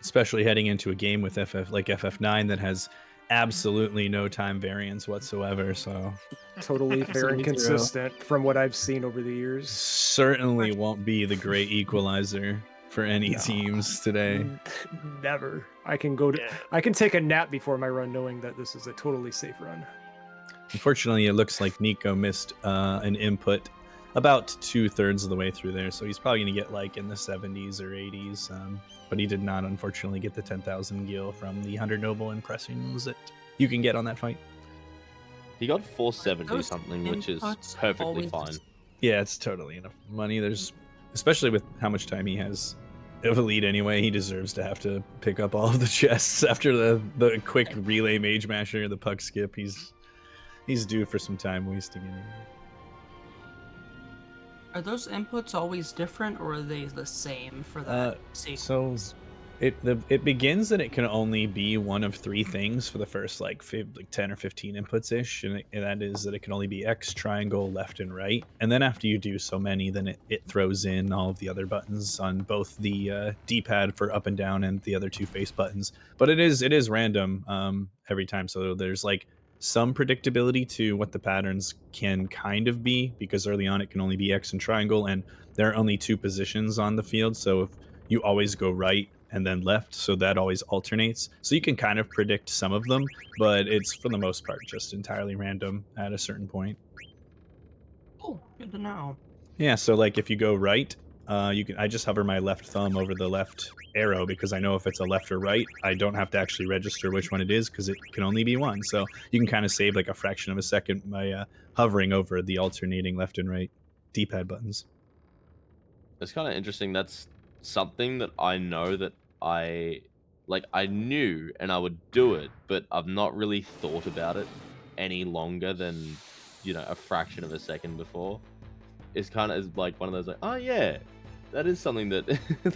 Especially heading into a game with FF9 that has absolutely no time variance whatsoever. So totally fair and consistent from what I've seen over the years. Certainly won't be the great equalizer for any teams today. Never. I can take a nap before my run knowing that this is a totally safe run. Unfortunately, it looks like Nico missed an input about 2/3 of the way through there, so he's probably going to get like in the 70s or 80s, but he did not unfortunately get the 10,000 gil from the 100 noble impressions that you can get on that fight. He got 470 something, which is perfectly fine. Yeah, it's totally enough money. There's, especially with how much time he has of elite anyway, he deserves to have to pick up all of the chests after the quick relay mage masher, the puck skip. He's due for some time wasting anyway. Are those inputs always different, or are they the same for that sequence? So it begins that it can only be one of 3 things for the first like 10 or 15 inputs ish, and that is that it can only be X, triangle, left, and right. And then after you do so many, then it throws in all of the other buttons on both the D-pad for up and down and the other 2 face buttons. But it is random every time. So there's like some predictability to what the patterns can kind of be, because early on it can only be X and triangle, and there are only 2 positions on the field. So if you always go right and then left, so that always alternates. So you can kind of predict some of them, but it's for the most part just entirely random at a certain point. Oh, good to know. Yeah, so like if you go right, I just hover my left thumb over the left arrow, because I know if it's a left or right, I don't have to actually register which one it is, because it can only be one. So you can kind of save like a fraction of a second by hovering over the alternating left and right D-pad buttons. It's kind of interesting. That's something that I know that I knew and I would do it, but I've not really thought about it any longer than, a fraction of a second before. It's kind of like one of those like, oh yeah, that is something that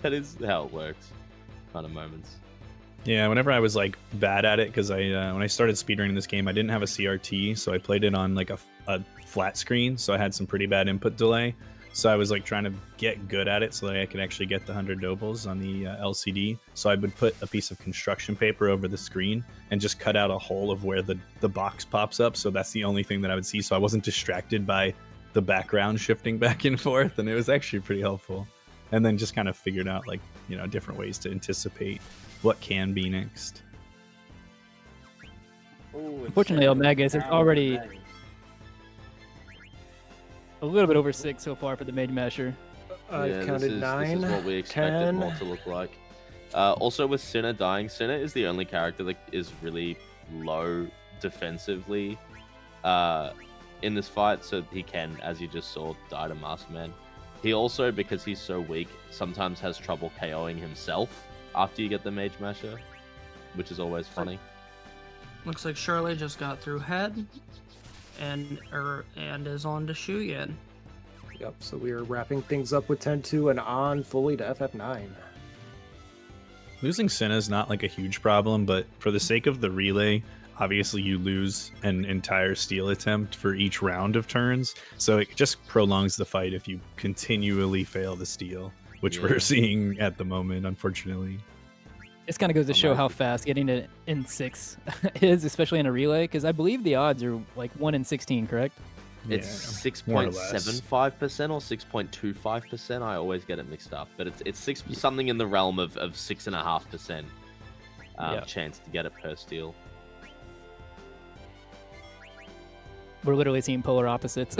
that is how it works kind of moments. Yeah, whenever I was like bad at it, because when I started speedrunning this game, I didn't have a CRT, so I played it on like a flat screen, so I had some pretty bad input delay. So I was like trying to get good at it so that I could actually get the 100 nobles on the LCD. So I would put a piece of construction paper over the screen and just cut out a hole of where the box pops up. So that's the only thing that I would see. So I wasn't distracted by the background shifting back and forth. And it was actually pretty helpful. And then just kind of figured out like, different ways to anticipate what can be next. Unfortunately, Omegas is already a little bit over 6 so far for the mage masher. I've counted 9. This is what we expected 10. more to look like. Also, with Sinner dying, Sinner is the only character that is really low defensively in this fight, so he can, as you just saw, die to Masterman. He also, because he's so weak, sometimes has trouble KOing himself after you get the Mage Masher, which is always funny. Looks like Sharley just got through head and is on to Shuyan. Yep, so we are wrapping things up with 10-2 and on fully to FF9. Losing Senna is not like a huge problem, but for the sake of the relay, obviously you lose an entire steal attempt for each round of turns, so it just prolongs the fight if you continually fail the steal, which we're seeing at the moment, unfortunately. This kind of goes to show how fast getting it in 6 is, especially in a relay, because I believe the odds are like 1 in 16, correct? It's 6.75% or 6.25%. I always get it mixed up, but it's something in the realm of 6.5% chance to get it per steal. We're literally seeing polar opposites.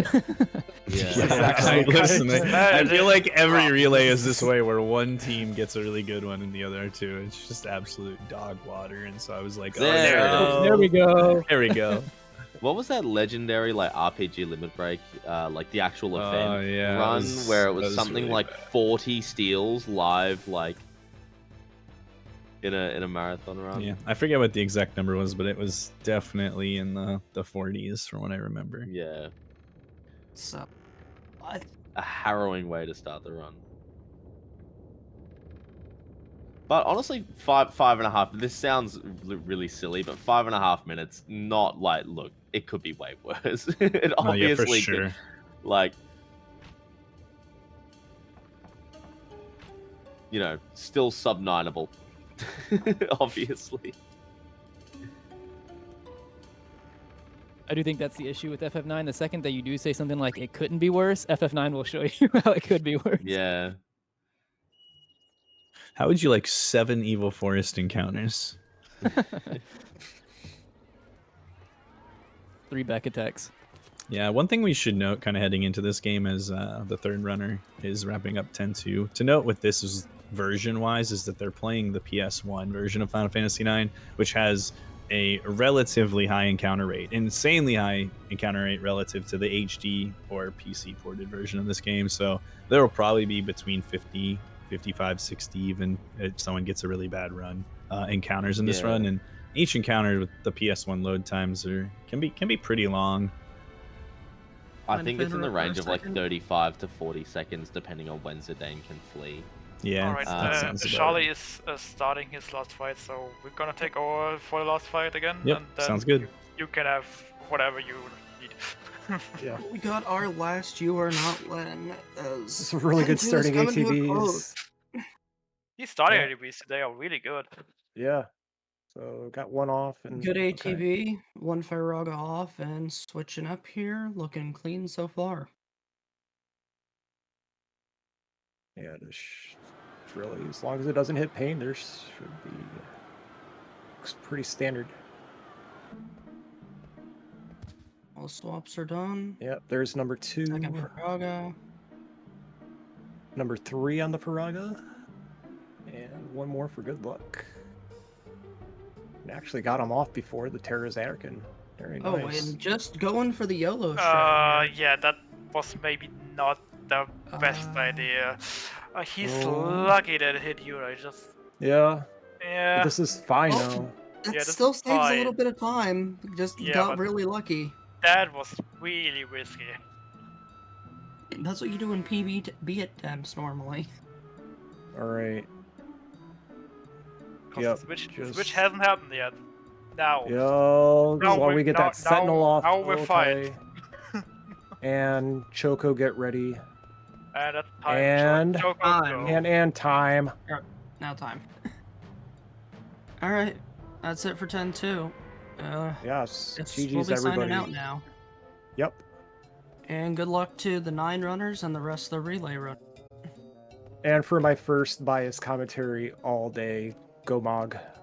Listen, I feel like every relay is this way, where one team gets a really good one and the other two, it's just absolute dog water. And so I was like, there we go. There we go. What was that legendary like RPG limit break, like the actual event run, was, where it was something really like bad. 40 steals live, like in a marathon run? Yeah, I forget what the exact number was, but it was definitely in the 40s from what I remember. Yeah. So, a harrowing way to start the run. But honestly, 5.5. This sounds really silly, but 5.5 minutes. Not like, look, it could be way worse. It obviously yeah, for sure. could, like, you know, still sub-9able. Obviously. I do think that's the issue with FF9. The second that you do say something like it couldn't be worse, FF9 will show you how it could be worse. Yeah. How would you like 7 Evil Forest encounters? 3 back attacks. Yeah, one thing we should note kind of heading into this game as the third runner is wrapping up 10-2. To note with this is version-wise is that they're playing the PS1 version of Final Fantasy IX, which has a relatively high encounter rate, insanely high encounter rate relative to the HD or PC ported version of this game. So there will probably be between 50, 55, 60 even if someone gets a really bad run encounters in this run, and each encounter with the PS1 load times can be pretty long. I think it's in the range of like 35 to 40 seconds, depending on when Zidane can flee. Yeah. Alright, Sharley is starting his last fight, so we're gonna take over for the last fight again. Yep, and then sounds good. You can have whatever you need. Yeah. We got our last You Are Not Len as It's a really good starting ATBs. These starting ATBs today are really good. Yeah. So got one off and good ATB, one Firaga off, and switching up here, looking clean so far. Yeah, really, as long as it doesn't hit pain, there should be. Looks pretty standard. All swaps are done. Yep, there's number 2. Second Firaga. Number 3 on the Firaga. And one more for good luck. And actually got him off before the Terra's Anarchan. Very nice. And just going for the YOLO strat. Yeah, that was maybe not the best idea. He's lucky that it hit you. I just. Yeah. Yeah. But this is fine though. That still saves a little bit of time. Just got really lucky. That was really risky. That's what you do in PB attempts normally. All right. Yep. Switch hasn't happened yet. Now. Yo, while we get that Sentinel off. Now we're fine. And Choco, get ready. And time. And time. Now time. All right, that's it for 10-2. Yes. GG's GG's we'll be everybody. signing out now. Yep. And good luck to the 9 runners and the rest of the relay run. And for my first biased commentary all day, go Mog.